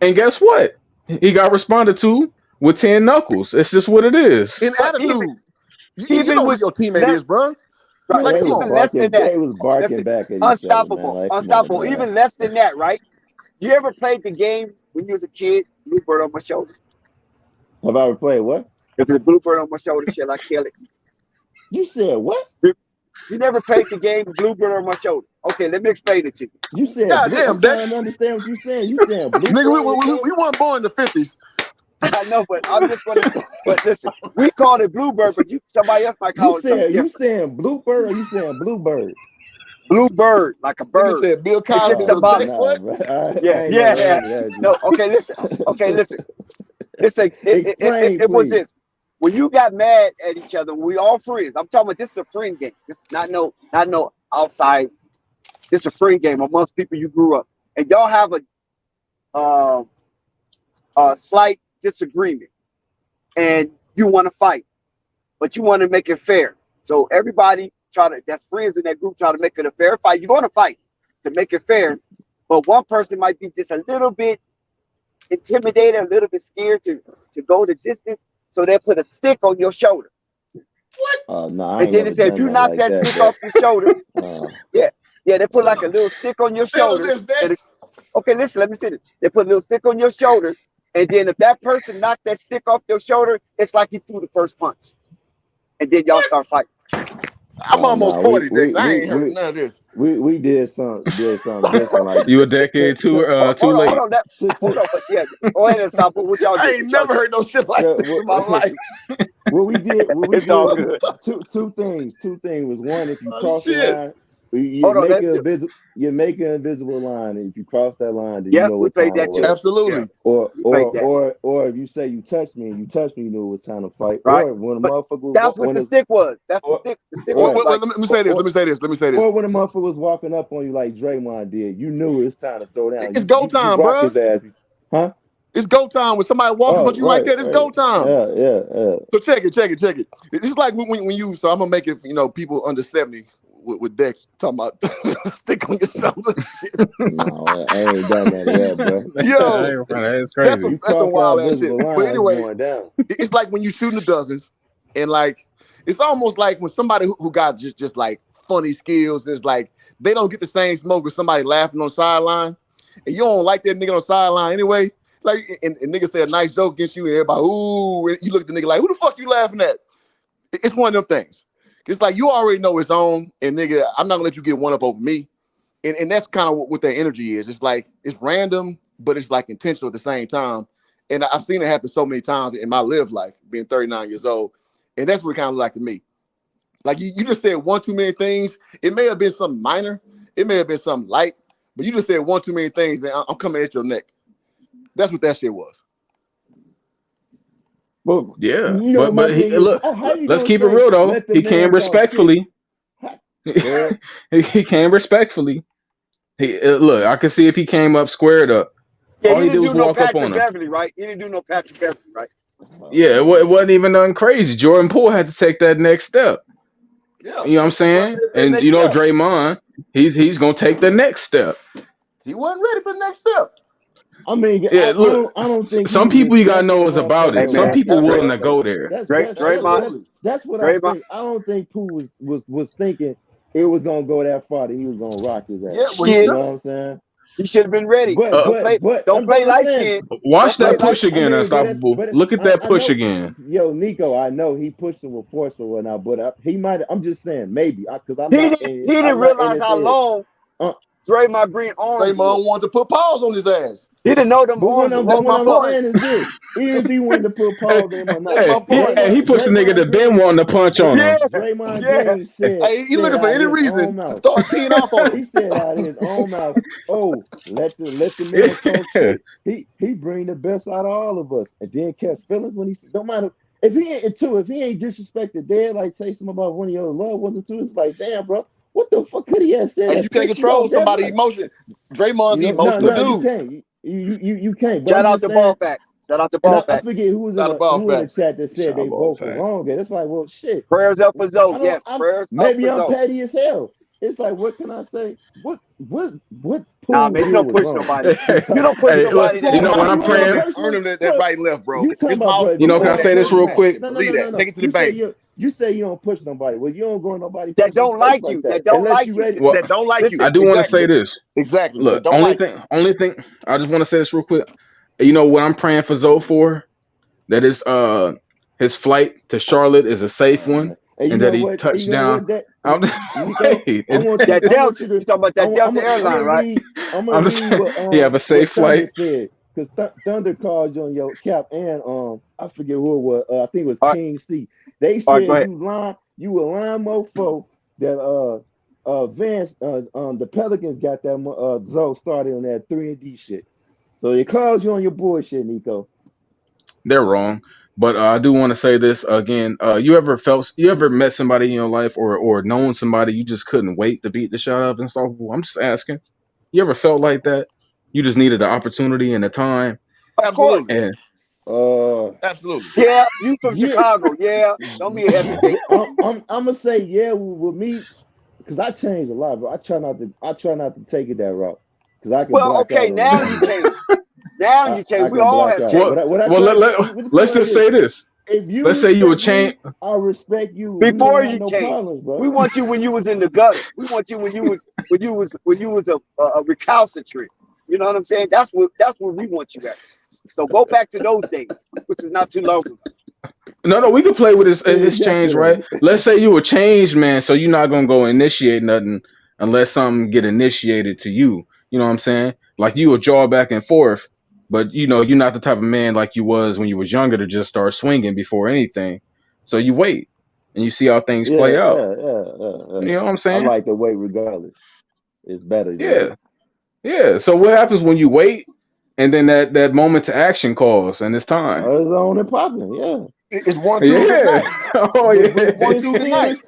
and guess what? He got responded to with 10 knuckles. It's just what it is. In attitude, you know what your teammate is, bro. Right, like, even less than that. They was barking back at Unstoppable, each other, unstoppable. Even less than that, right? You ever played the game when you was a kid? Bluebird on my shoulder. Have I ever played what? If there's a bluebird on my shoulder, shall I kill it? You said what? You never played the game bluebird on my shoulder. Okay, let me explain it to you. You said God damn, I'm trying to understand what you're saying. You saying bluebird? Nigga, we weren't born in the 50s. I know, but I'm just gonna. But listen, we call it bluebird, but somebody else might call it something different. You saying bluebird or you saying bluebird? Bluebird, like a bird. Nigga said Bill Cosby was like, what? Yeah. No, okay, listen. It was this. When you got mad at each other, we all friends. I'm talking about this is a friend game. This not no outside. This is a friend game amongst people you grew up, and y'all have a slight disagreement, and you want to fight, but you want to make it fair. So everybody that's friends in that group try to make it a fair fight. You're going to fight to make it fair, but one person might be just a little bit intimidated, a little bit scared to go the distance, so they put a stick on your shoulder. What? No, and then they say if you knock that stick off your shoulder, they put like a little stick on your shoulder. Okay, listen, let me finish. They put a little stick on your shoulder, and then if that person knocked that stick off your shoulder, it's like you threw the first punch, and then y'all start fighting. I'm almost 40, Dix. I ain't heard none of this. We did something different. Like you a decade too late. Hold on, but yeah, go ahead and stop. What y'all I ain't never heard no shit like this in my life. What we did, it's all good. Two things. Was one, if you cross the line, you make an invisible line, and if you cross that line, then you know we played that too. Absolutely. Or if you say you touch me, you knew it was time to fight. Right. Or when a motherfucker, that's what the stick was. That's the stick. The stick was let me say this. Or when a motherfucker was walking up on you like Draymond did, you knew it was time to throw down. It's go time, bro. Huh? It's go time when somebody walking up you like that. It's go time. Yeah. So check it. It's like when you. So I'm gonna make it. People under 70 with Dex talking about stick on your shoulder. Shit. No, I ain't done that yet, bro. Yo, that's crazy. That's some wild ass shit. But anyway, it's like when you shooting the dozens, and like it's almost like when somebody who got just like funny skills, and it's like they don't get the same smoke as somebody laughing on the sideline, and you don't like that nigga on the sideline anyway. Like, and nigga say a nice joke against you, and everybody, ooh, and you look at the nigga like, who the fuck you laughing at? It's one of them things. It's like you already know it's on, and nigga, I'm not gonna let you get one up over me. and that's kind of what their energy is. It's like it's random, but it's like intentional at the same time. And I've seen it happen so many times in my live life, being 39 years old, and that's what it kind of like to me. Like you just said one too many things. It may have been something minor, it may have been something light, but you just said one too many things, and I'm coming at your neck. That's what that shit was. Well, Yeah, you know, but my he, thing is, look, how you let's gonna keep it say real though. let the He came man talk shit? respectfully. Well, He came respectfully. Look, I could see if he came up squared up. Yeah, All he he did didn't was do no walk up on Patrick him. Beverly, right? He didn't do no Patrick Beverly, right? Yeah, it wasn't even nothing crazy. Jordan Poole had to take that next step. Yeah, You know what I'm he wasn't saying? ready for the And next you know step. Draymond, he's gonna take the next step. He wasn't ready for the next step. I mean, Yeah, look, I don't think some he people you gotta respected know the is about Hey it. motherfucker Some man, enough to people willing say, to Absolutely. go there. Draymond, That's what I Absolutely. think. I don't think Pooh was thinking it was gonna go that far that he was gonna rock his ass. Yeah, well, he shit, You should know have. what I'm saying? he should have been ready. But Uh, Don't play I'm light saying, skin. Watch Don't play that but push light. again, Unstoppable. Look at that I push know, again. yo, Nico, I know he pushed him with force or whatnot, but he might. I'm just saying maybe because He didn't realize his how head. long Uh, Draymond Green arms Draymond was. wanted to put pause on his ass. He didn't know them But arms were That's long what my I'm enough. point. saying is this: even if he wanted to put Hey, Paul in or That's not, my point. he pushed the nigga that been Green, wanting to punch on him. Yeah, Draymond yeah. Green Hey, he said looking for out of any his own reason to mouth. start teeing off on He him. said out of his own mouth, "Oh, let the man talk Yeah. shit. He bring the best out of all of us." And then catch feelings when he don't matter if he ain't disrespected dad, like say something about one of your loved ones or two. It's like, damn, bro, what the fuck could he have said Hey, you that can't pissed you control off that somebody's much? emotion. Draymond's You an know, no, emotional no, you dude. can't. You can't. But Shout I'm out just to Ball saying. Facts. Shout out to And Ball I Facts. forget Not about who in the facts. chat that said they Shotball both were fact. wrong. And it's like, well, shit. Prayers up for Zoe. I don't. Yes, I'm prayers up maybe for I'm Zoe. petty as hell. It's like, what can I say? What Nah, Poole man, you did don't was push wrong. nobody. He You talk, don't push Hey, look, nobody that Poole, you ain't know got when how I'm you nothing want on to praying, them. Earn personally? him that Bro, right left, bro. you talking His about, mouth. bro? you You know, can know I That say that? this first real man. quick? No. Believe that. Take it to the You say bank. you don't push nobody. Well, you don't go in nobody's That personal don't space like like you. that That don't unless like you you. ready. Well, That don't like Listen, you. I do want to say Exactly. this. Exactly. That Look, don't only like you. thing, I just want to say this real quick. You know what I'm praying for Zoe for? That his flight to Charlotte is a safe one, And and that he touched down. that I'm, Nico, wait, I want that you Delta. to You talking about that Delta I'm airline, gonna right? read he have a safe what Thunder flight. said because Thunder called you on your cap and I forget who it was. I think it was All right, King C. They all right, go said ahead. you a lying mofo that Vance the Pelicans got that Zoe started on that 3-and-D shit. So they called you on your bullshit, Nico. They're wrong. But I do want to say this again. You ever met somebody in your life or known somebody you just couldn't wait to beat the shot of Unstoppable? I'm just asking. You ever felt like that? You just needed the opportunity and the time. Of course. Absolutely. And Absolutely. Yeah, you from Yeah, Chicago. Yeah, don't be hesitate. I'm gonna say yeah with me because I changed a lot, bro. I try not to take it that route because I can Well, black okay, out on now that you shit. change. Now you change. I We can all black have out. well, changed. What I well try to let me let's say just this: say this. if you Let's say you would respect change. me, I respect you. We Before won't have you no change. problems, bro. We want you when you was in the gutter. We want you when you was a recalcitrant. You know what I'm saying? That's what we want you at. So go back to those days, which is not too long ago. No, we can play with his change, right? Yesterday. Let's say you a changed man, so you're not gonna go initiate nothing unless something get initiated to you. You know what I'm saying? Like you will draw back and forth, but you know you're not the type of man like you was when you was younger to just start swinging before anything. So you wait and you see how things play Yeah, out. yeah. You know what I'm I saying? like the wait regardless. It's better that way. Yeah, yeah. So what happens when you wait and then that moment to action calls and it's time? It's on and popping, yeah. It's 1-2 good Yeah. night. Oh But but yeah. but 1-2 good still, night.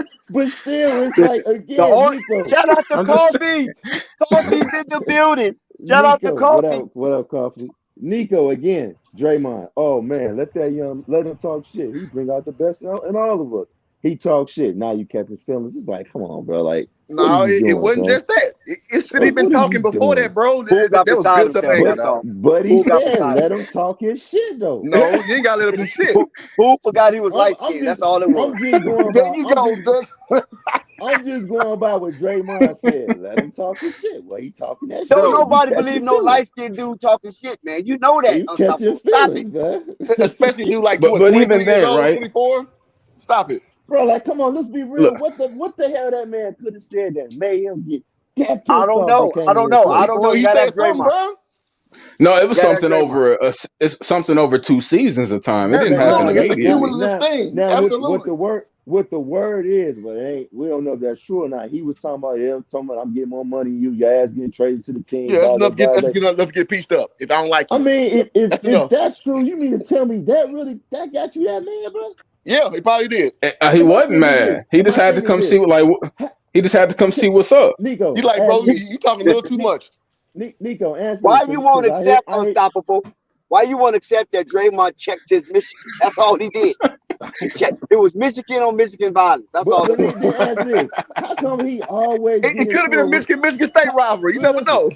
it's like Listen, again, Nico. shout out to I'm just saying. Coffee. Coffee's in the building. Shout out to Nico, Coffee. what up, Coffee? Nico again, Draymond. Oh man, let him talk shit. He bring out the best in all of us. He talks shit. Now you kept his feelings. It's like, come on, bro. Like, what are No, you it doing, wasn't son? just that. It should have been What are talking you before doing? that, bro. Poole got That was beside built up himself. anger, That's But dog. all. but he Poole got said, beside let him himself. talk his shit though. No, you ain't gotta let him do shit. Poole forgot he was I'm light I'm skinned. That's just all it was. I'm just going There by you go, Doug. I'm just going by what Draymond said. Let him talk his shit. Well, he talking that Don't shit. Bro, You nobody catch believe your no feelings. light skinned dude talking shit, man. You know that. You catch your Unstoppable. Stop it. feelings, man. especially dude like you, But what, but 23 even years then, old, right? 24? Stop it. Bro, like, come on, let's be real. Look, What the hell that man could have said that made him get got I pissed don't off and know. I came don't in and know. I played. don't know. Well, You he gotta said ask something, Draymond. bro. No, it was You gotta ask something Draymond. over it's something over 2 seasons of time. It didn't happen Absolutely, it's a immediately. cumulative thing. Now Absolutely. what the word is, but we don't know if that's true or not. He was talking about I'm getting more money than you. Your ass getting traded to the Kings. Yeah, that's Blah, enough. blah, That's blah. enough to get pieced up. If I don't like I you, mean, if that's enough. that's true, you mean to tell me that got you that man, bro? Yeah, he probably did. He So my wasn't thing is this. mad. He So just my had to thing is come see this. he just had to come see what's up. Nico, You like, ask bro, me. you talking a little too much. Nico, answer Why this, you won't because accept I hear unstoppable? Why you won't accept that Draymond checked his Michigan? That's all he did. He checked. It was Michigan on Michigan violence. That's all but it was. then answer this. How come he always It get could have into been a it with Michigan State rivalry. You never listen, know.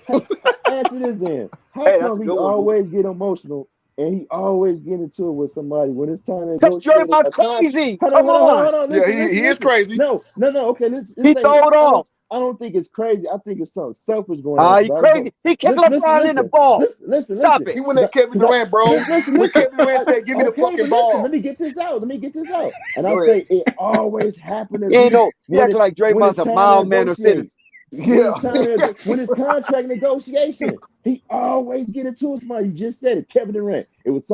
answer this then. How Hey, that's come a he good one. always get emotional and he always get into it with somebody when it's time to Because negotiate Draymond a contract? crazy. Hold Come on. on. Yeah, Listen. he is crazy. No. Okay, let's He say throw it off. I don't think it's crazy. I think it's something selfish going on. He crazy. He kicked Listen, LeBron in the ball. listen. Stop He it. went at Kevin Durant, bro. Listen. When Kevin Durant said, "Give me the Okay, fucking but listen, ball." let me get this out. And Go I'm ahead. saying it always happened to You ain't be no. You when acting like when Draymond's it's a time to mild mannered negotiate. citizen. Yeah. When it's contract negotiation, he always get into it. Somebody, you just said it, Kevin Durant. It was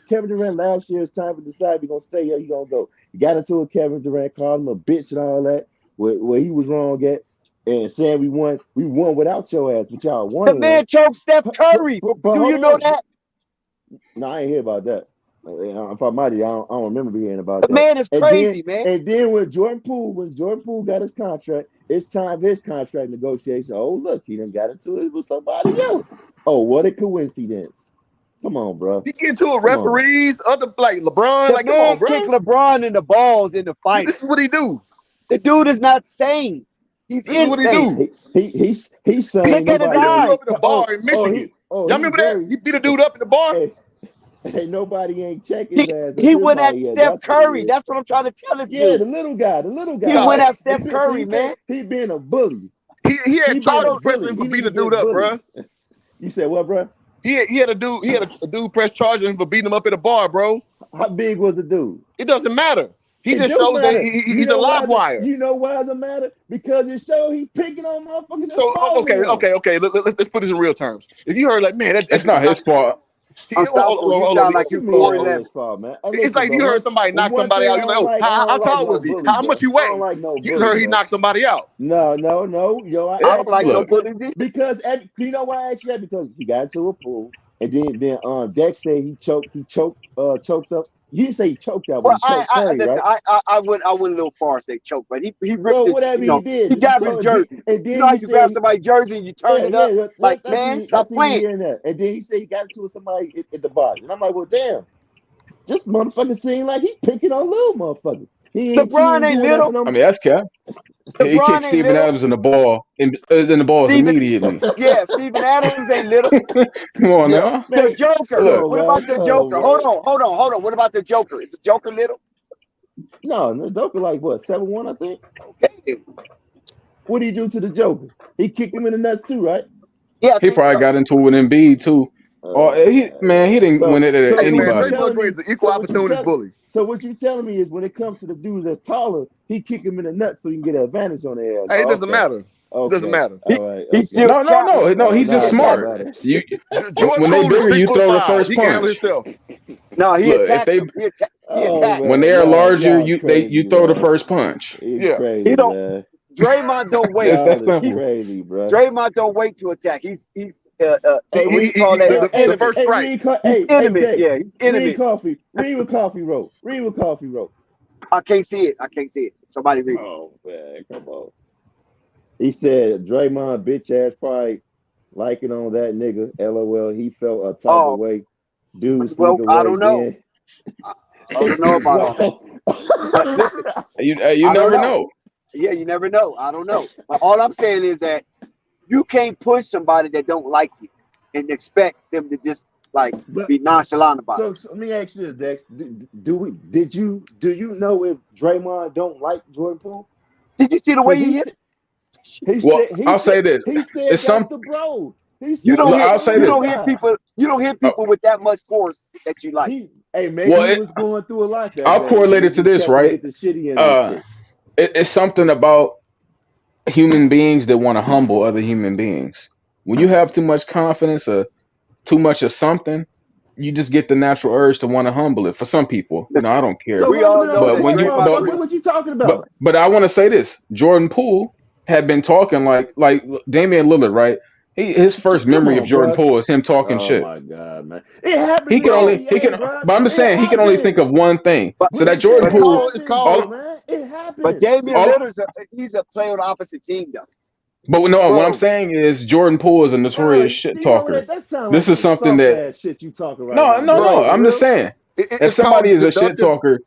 Kevin Durant last year. It's time to decide if he's gonna stay here, he's gonna go. He got into it. Kevin Durant called him a bitch and all that. Where he was wrong at, and saying we won without your ass, but y'all won The one. man choked Steph Curry. But Do hold you know on. that? No, I ain't hear about that. If I might, I don't remember hearing about The that. man is crazy, man. And then when Jordan Poole got his contract, it's time for his contract negotiation. Oh, look, he done got into it with somebody else. Oh, what a coincidence. Come on, bro. He get into it, Come on. referees, other like LeBron. The Like, come man on, bro. kicked LeBron in the balls in the fight. This is what he do. The dude is not sane. He's This is what he insane. do. He's saying Look at his Beat a dude eyes. up in the bar in Michigan. Y'all remember that? He beat a dude up in the bar. Hey, nobody ain't checking his ass. He went at yet. Steph That's what it Curry. is. That's what I'm trying to tell this Yeah, dude. the little guy. He Nah, went at he Steph Curry, man. He being a bully. He had He charges being a pressing bully. him for He beating need a to dude get up, bullied. bro. You said what, bro? He had a dude press charges him for beating him up in a bar, bro. How big was the dude? It doesn't matter. He It just do shows that matter. he's a live wire. You know why it doesn't matter? Because it shows he picking on motherfuckers. So okay. Let's put this in real terms. If you heard like, man, It's not his fault. Unstoppable. You Hold sound on. like What you you're mean it's 4'11". his fault, man? It's like if you heard somebody knock somebody out. You're like, oh, how tall was he? How much he I don't weigh? like no You bully, heard he bro. knocked somebody out. No. Yo, I don't like no Look. bullies either. because you know why I asked you that? Because he got into a pool, and then Dex said he choked up. You didn't say he choked out, but Well, he choked Curry, listen, right? I went a little far say choke, but he ripped Well, his, whatever he did, he grabbed his jersey. and You then know how he you grab said, somebody's jersey and you turn it up? Like, man, stop that's playing. hearing that. And then he said he got into somebody at the bottom, and I'm like, well, damn, this motherfucker seemed like he picking on little motherfuckers. LeBron ain't little. I mean, that's cap. He LeBron kicked ain't Steven little. Adams in the balls immediately. Yeah, Steven Adams ain't little. Come on now. The Joker. Look. What about the Joker? Hold on. What about the Joker? Is the Joker little? No, the Joker like what 7'1", I think. Okay. What did he do to the Joker? He kicked him in the nuts too, right? Yeah, He probably got into it with Embiid too. He didn't win it at Hey, man, anybody. Draymond Green is an equal opportunist bully. So what you telling me is when it comes to the dude that's taller, he kick him in the nuts so he can get an advantage on their ass. Hey, it doesn't matter. It doesn't matter. All right. He's still No. He's just smart. Jordan When they Poole is bigger, you throw the 6'5". first He can handle punch. himself. No, he Look, attacked if him. He attacked. When they are larger, you crazy, throw the man. first punch. Yeah. Crazy, He don't. man. Draymond don't wait. It's that simple. Crazy, bro. Draymond don't wait to attack. He's what do you call The that? first strike. He's intimate. Yeah, he's Read intimate. coffee. Read what coffee wrote. I can't see it. Somebody read. Oh man, come on. He said Draymond bitch ass probably liking on that nigga. LOL. He felt a type of way. Dude, well, away I don't know. Then. I don't know about all that. But listen, You never know. Yeah, you never know. I don't know. But all I'm saying is that you can't push somebody that don't like you and expect them to just be nonchalant about it. So let me ask you this, Dex. Do you know if Draymond don't like Jordan Poole? Did you see the way he hit? I'll say this. He said It's that's the bro. You don't hear this. people with that much force that you like. Maybe he was going through a lot. I'll correlate it to this, right? It's something about human beings that want to humble other human beings. When you have too much confidence or too much of something, you just get the natural urge to want to humble it. For some people, Listen, I don't care. So we wait a all minute, know But that when hold you on, Draymond but what, Green. what you talking but about? but I want to say this: Jordan Poole had been talking like Damian Lillard, right? His first Come memory of on, Jordan bro. Poole is him talking Oh shit. my God, man! It happened He in the can bro. only he can, NBA, bro. but I'm just It saying he can only think happened. of one thing. But So that It, Jordan it It's Poole, called. happens all though, man. It but happens. Damian all. Lillard's he's a player on the opposite team though. But no, what I'm bro. saying is Jordan Poole is a Bro, notorious shit you know talker. that sounds This like is some something soft that ass shit you talking right no now, no bro. no. Bro, For I'm just real? saying if It's called somebody is a shit deductive. talker,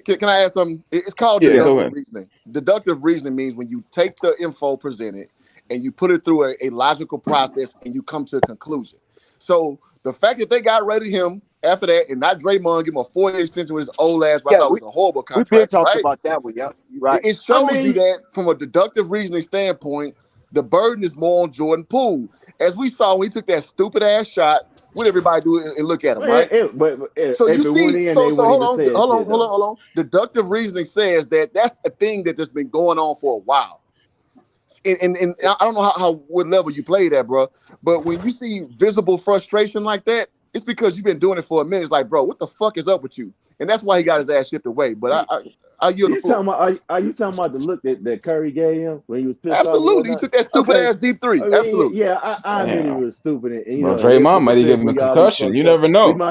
Can I add something? It's called yeah, Yeah. go deductive ahead. reasoning. Deductive reasoning means when you take the info presented and you put it through a logical process and you come to a conclusion. So the fact that they got rid of him after that and not Draymond, give him a 4-year extension with his old ass, but I Yeah, thought it was a horrible we've been contract, talking right? about that one. Yeah, you're right. It I shows you mean, that from a deductive reasoning standpoint, the burden is more on Jordan Poole. As we saw when he took that stupid ass shot, what everybody do and look at him, right? but So you if it went see, in, so they so wouldn't hold even on, say hold on, shit hold on, though. hold on. Deductive reasoning says that that's a thing that has been going on for a while. And I don't know how what level you play that, bro. But when you see visible frustration like that, it's because you've been doing it for a minute. It's like, bro, what the fuck is up with you? And that's why he got his ass shipped away. But I yield the You floor. talking about? Are you talking about the look that Curry gave him when he was pissed off or Absolutely, he whatnot? took that stupid Okay, ass deep three. I mean, Absolutely. yeah, I admit it Damn, was stupid, and you bro, know, and this Draymond was the might have fifth given him a week all he concussion. You fucked up. never know.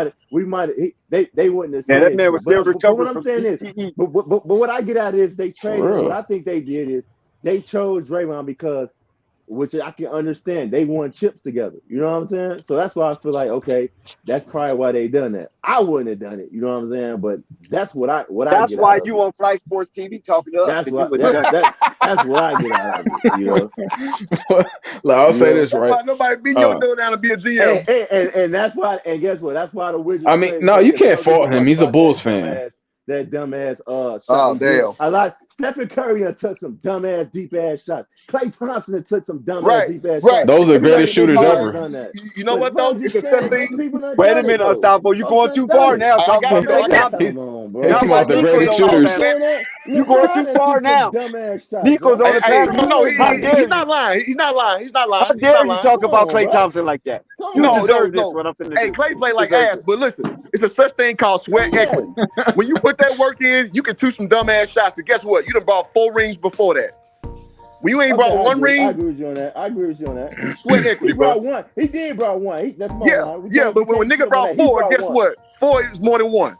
They wouldn't have Man, that said man was shit. still But what recovering I'm from saying is, CTE. but what I get out is they For traded. What real. I think they did is they chose Draymond because, which I can understand, they won chips together. You know what I'm saying? So that's why I feel like, okay, that's probably why they done that. I wouldn't have done it. You know what I'm saying? But that's what I That's get out why of you it. on Flight Sports TV talking to us That's because you what would have done it. that's what I get out of it. You know, Like, I'll you say know. this That's right. why nobody beat your Uh, door down to be a And, GM. and that's why, and guess what? That's why the I Wizards mean, players no, say, you because they can't don't give a fault him. fuck He's a about Bulls fan. that dumbass shot Oh he did. damn. I like Stephen Curry done took some dumbass deep ass shots. Klay Thompson done took some dumbass Right, deep ass right. shots. Those are the And You you got got greatest to think shooters they all right. all ever. done that. You know But what I'm though? It's just a such saying, thing. people done Wait a done it minute, though. Unstoppable. You Folks going done too done far it. now I talking got about you. Klay I got you. Thompson. He, Come on, he bro. Sounds talking like about the Look, Hey, greatest Nico's man, on the you shooters. panel. saying that? You Look, going LeBron too done far took some now. dumbass shots, Nico's bro. on the hey, panel. no, no, Come on, How bro. he's dare you? not lying. He's not lying. He's not How lying. He's not dare you lying. talk Come about on, Klay bro. Thompson like that? Come You No, on. no, deserve this, no. what I'm finna Hey, do. Clay play You like deserve ass, this. but listen, it's a such thing called sweat Yeah. equity. When you put that work in, you can shoot some dumbass shots. And guess what? You done brought 4 rings before that. When you ain't Okay, brought one I ring, agree with you on that. I agree with you on that. sweat He equity, bro. brought one. He did brought one. That's come on Yeah, now. yeah. We But when can't nigga skip on brought that. He 4, brought guess one. what? 4 is more than one.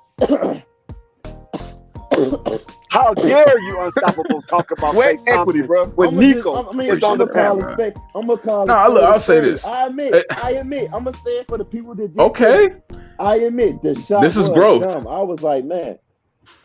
How dare you, Unstoppable, talk about Sweat Klay equity, Thompson bro. when Nico is on Appreciate the I'm that, gonna panel? call a man. spade. I'm gonna call No, a spade a I'll say spade. this. I Eh, admit. I'm gonna say it for the people that just did Okay, it. I admit the shot this is was growth. dumb. I was like, man,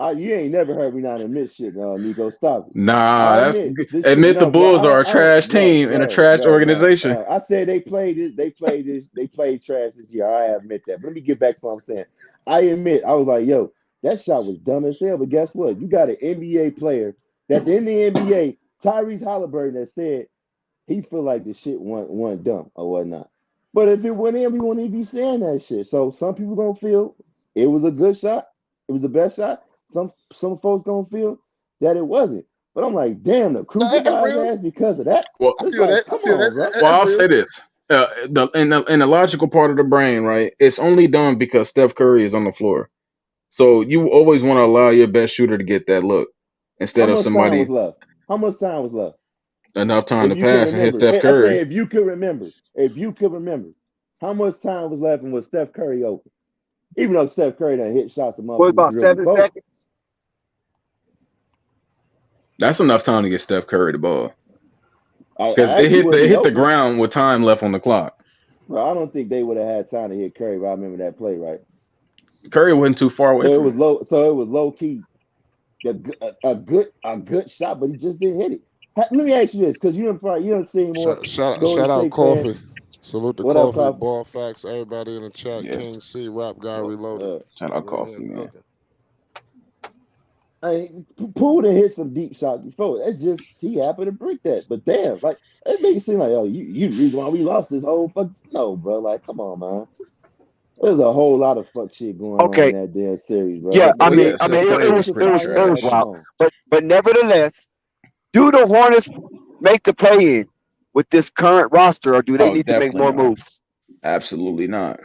you ain't never heard me not admit shit, Nico. Stop it. Nah, I that's admit this shit. admit the No, bro. Bulls are a I don't, trash team and a trash organization. I said they played this. They played trash this year. I admit that. But let me get back to what I'm saying. I admit. I was like, yo, that shot was dumb as hell. But guess what? You got an NBA player that's in the NBA, Tyrese Halliburton, that said he feel like the shit wasn't dumb or whatnot. But if it went in, we wouldn't even be saying that shit. So some people gonna feel it was a good shot. It was the best shot. Some folks gonna feel that it wasn't. But I'm like, damn, the No, that's crucify his real. ass because of that. Well, I It's feel like, that. I come feel that. on, bro. well, That's I'll real. say this: in the logical part of the brain, right? It's only done because Steph Curry is on the floor. So you always want to allow your best shooter to get that look How instead of much time was somebody left? How much time was left? enough time If to you could pass and hit remember, Steph I say Curry. if you could remember, how much time was left and was Steph Curry open? Even though Steph Curry done hit shots the What, motherfuckers about drilled 7 before. seconds? That's enough time to get Steph Curry the ball because I actually was it he hit the open. ground with time left on the clock. Bro, I don't think they would have had time to hit Curry, but I remember that play, right? Curry wasn't too far away So it from was him. low. So it was low key, a good shot, but he just didn't hit it. Let me ask you this, because you don't see more Golden Shout out State fans. Coffee. Salute to What up, Coffee, Coffee? Ball Facts, everybody in the chat. Yeah, King C, Rap Guy Well, Reloaded. shout out We in here Coffee, man. cooking. Poole done hit some deep shots before. That's just he happened to break that. But damn, like it makes it seem like, oh, you the reason why we lost this whole fuck. No, bro. Like, come on, man. There's a whole lot of fuck shit going on in Okay. that damn series, bro. Yeah, But Oh yeah, look, Steph it Curry to was was pretty crucify his it was ass, trash. come wild. on. But nevertheless, do the Hornets make the play-in with this current roster, or do they Oh, need to make definitely more not. moves? Absolutely not.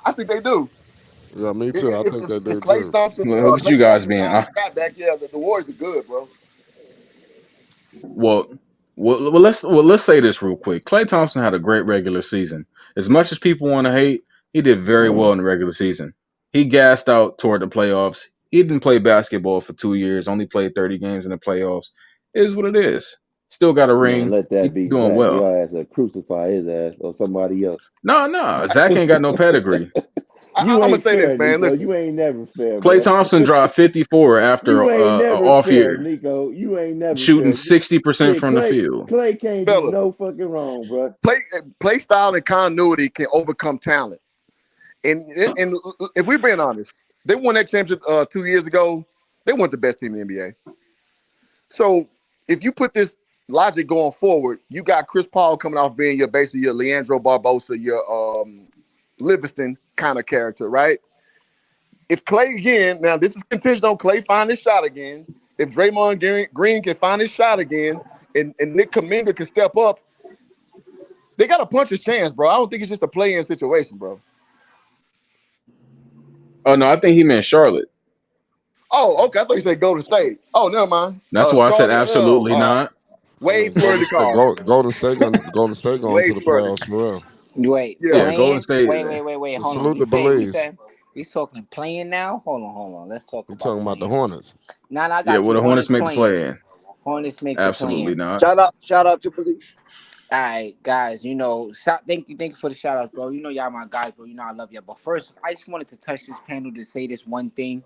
I think they do. Yeah, me too. I If, think if, they if do Clay too. Thompson, Well, look at Clay you guys Thompson being. signed Scott back, yeah, the Warriors are good, bro. Well, let's say this real quick. Klay Thompson had a great regular season. As much as people want to hate, he did very well in the regular season. He gassed out toward the playoffs. He didn't play basketball for 2 years. Only played 30 games in the playoffs. It is what it is. Still got a Man, ring. let He's that be doing Zach. well. Your ass to crucify his ass or somebody else. No, no, Zach ain't got no pedigree. You I'm gonna ain't say this, fair, man. Nico. Listen, You ain't never fair, Klay bro. Thompson dropped 54 after You ain't a never off fair, year, Nico. You ain't never shooting fair. 60% Shit, from the field. Clay can't do fellas, no fucking wrong, bro. play style and continuity can overcome talent. And if we're being honest, they won that championship 2 years ago. They weren't the best team in the NBA. So if you put this logic going forward, you got Chris Paul coming off being your basically your Leandro Barbosa, your Livingston kind of character, right? If Clay again, now this is contingent on Clay finding his shot again. If Draymond Green can find his shot again, and Nick Kuminga can step up, they got a puncher's chance, bro. I don't think it's just a play-in situation, bro. Oh no, I think he meant Charlotte. Oh, okay. I thought you said Golden State. Oh, never mind. That's why I said Charlotte. Oh, absolutely all right. not. Way too early Golden to State, call. Golden State going Way to the too early. playoffs for real. Wait, Yeah. Yeah, Golden playing? State. Wait. So Hold on. salute the Belize. We talking playing now? Hold on. Let's talk You about talking about the playing. Hornets? Nah, I Yeah, got will you. the Hornets Hornets make the playing. play in? Hornets make the Absolutely playing. not. Shout out to Belize. All right, guys. Thank you for the shout outs, bro. You know y'all my guys, bro. You know I love y'all. But first, I just wanted to touch this panel to say this one thing,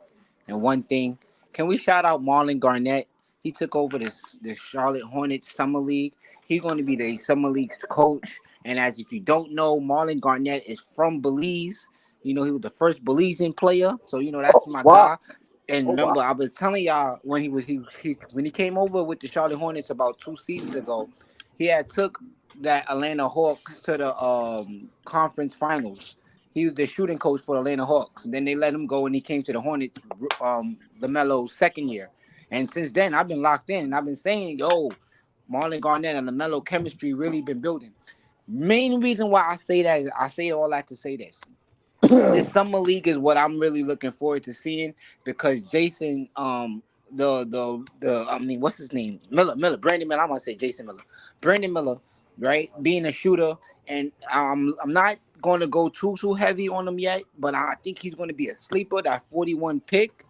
and one thing. Can we shout out Marlon Garnett? He took over the Charlotte Hornets Summer League. He's going to be the Summer League's coach. And as if you don't know, Marlon Garnett is from Belize. You know, he was the first Belizean player. So, that's my Wow. guy. And Oh wow. remember, I was telling y'all when when he came over with the Charlotte Hornets about 2 seasons ago, he had took that Atlanta Hawks to the conference finals. He was the shooting coach for the Atlanta Hawks. And then they let him go and he came to the Hornets, LaMelo's second year. And since then, I've been locked in and I've been saying, yo, Marlon Garnett and LaMelo chemistry really been building. Main reason why I say that is I say all that to say this. This summer league is what I'm really looking forward to seeing because Jason, what's his name? Brandon Miller. I'm gonna say Jason Miller, Brandon Miller, right? Being a shooter, and I'm not going to go too heavy on him yet, but I think he's going to be a sleeper. That 41 pick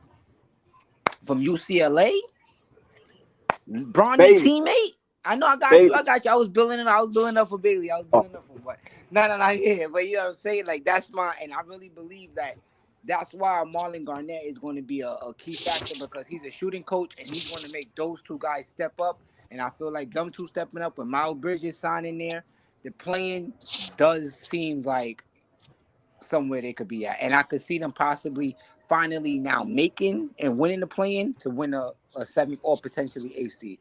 from UCLA, Bronny Bailey. teammate. I know I got you. Bailey. I got you. I was building up for Bailey. I was Oh, building up for what? No, yeah. But you know what I'm saying? Like that's and I really believe that that's why Marlon Garnett is going to be a key factor because he's a shooting coach and he's going to make those two guys step up. And I feel like them two stepping up with Miles Bridges signing there, the playing does seem like somewhere they could be at. And I could see them possibly finally now making and winning the play-in to win a 7th or potentially 8th seed.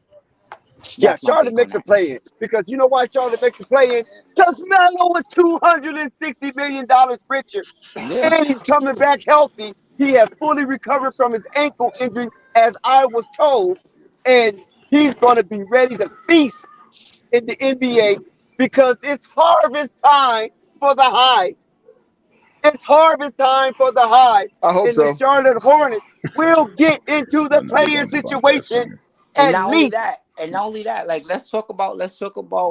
yeah, That's my Charlotte take on makes a that. play in because you know why Charlotte makes a play in? Because Melo was $260 million richer, Yeah. and he's coming back healthy. He has fully recovered from his ankle injury, as I was told, and he's going to be ready to feast in the NBA because it's harvest time for the Hive. It's harvest time for the Hive, I hope and the so. Charlotte Hornets will get into the I know we're play-in gonna debunk that situation soon. And at not only least. that, like let's talk about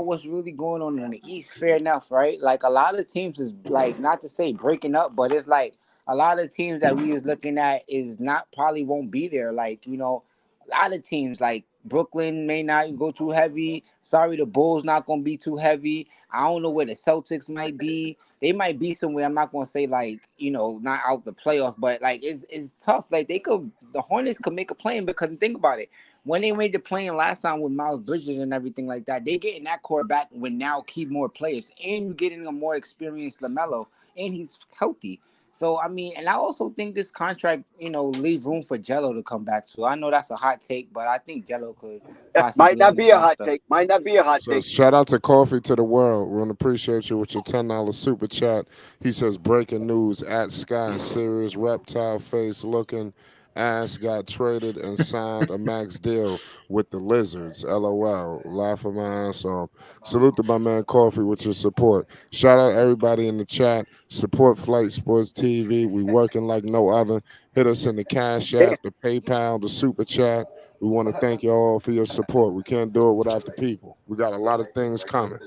what's really going on in the East. Fair enough, right? Like a lot of teams is like not to say breaking up, but it's like a lot of teams that we was looking at is not probably won't be there. Like a lot of teams like Brooklyn may not go too heavy. Sorry, the Bulls not gonna be too heavy. I don't know where the Celtics might be. They might be somewhere. I'm not gonna say like not out the playoffs, but like it's tough. Like the Hornets could make a plan because think about it when they made the plan last time with Miles Bridges and everything like that, they getting that core back with now keep more players and you're getting a more experienced LaMelo and he's healthy. So I mean, and I also think this contract, leave room for Jello to come back to. I know that's a hot take, but I think Jello could That might possibly not on be this a hot roster. take. Might not be a hot So take. shout out to Coffee to the World. We want to appreciate you with your $10 super chat. He says breaking news at Sky Serious reptile face looking Ass got traded and signed a max deal with the Lizards. LOL. Laughing my ass off. Salute to my man Coffee with your support. Shout out everybody in the chat. Support Flight Sports TV. We working like no other. Hit us in the Cash App, the PayPal, the Super Chat. We want to thank you all for your support. We can't do it without the people. We got a lot of things coming.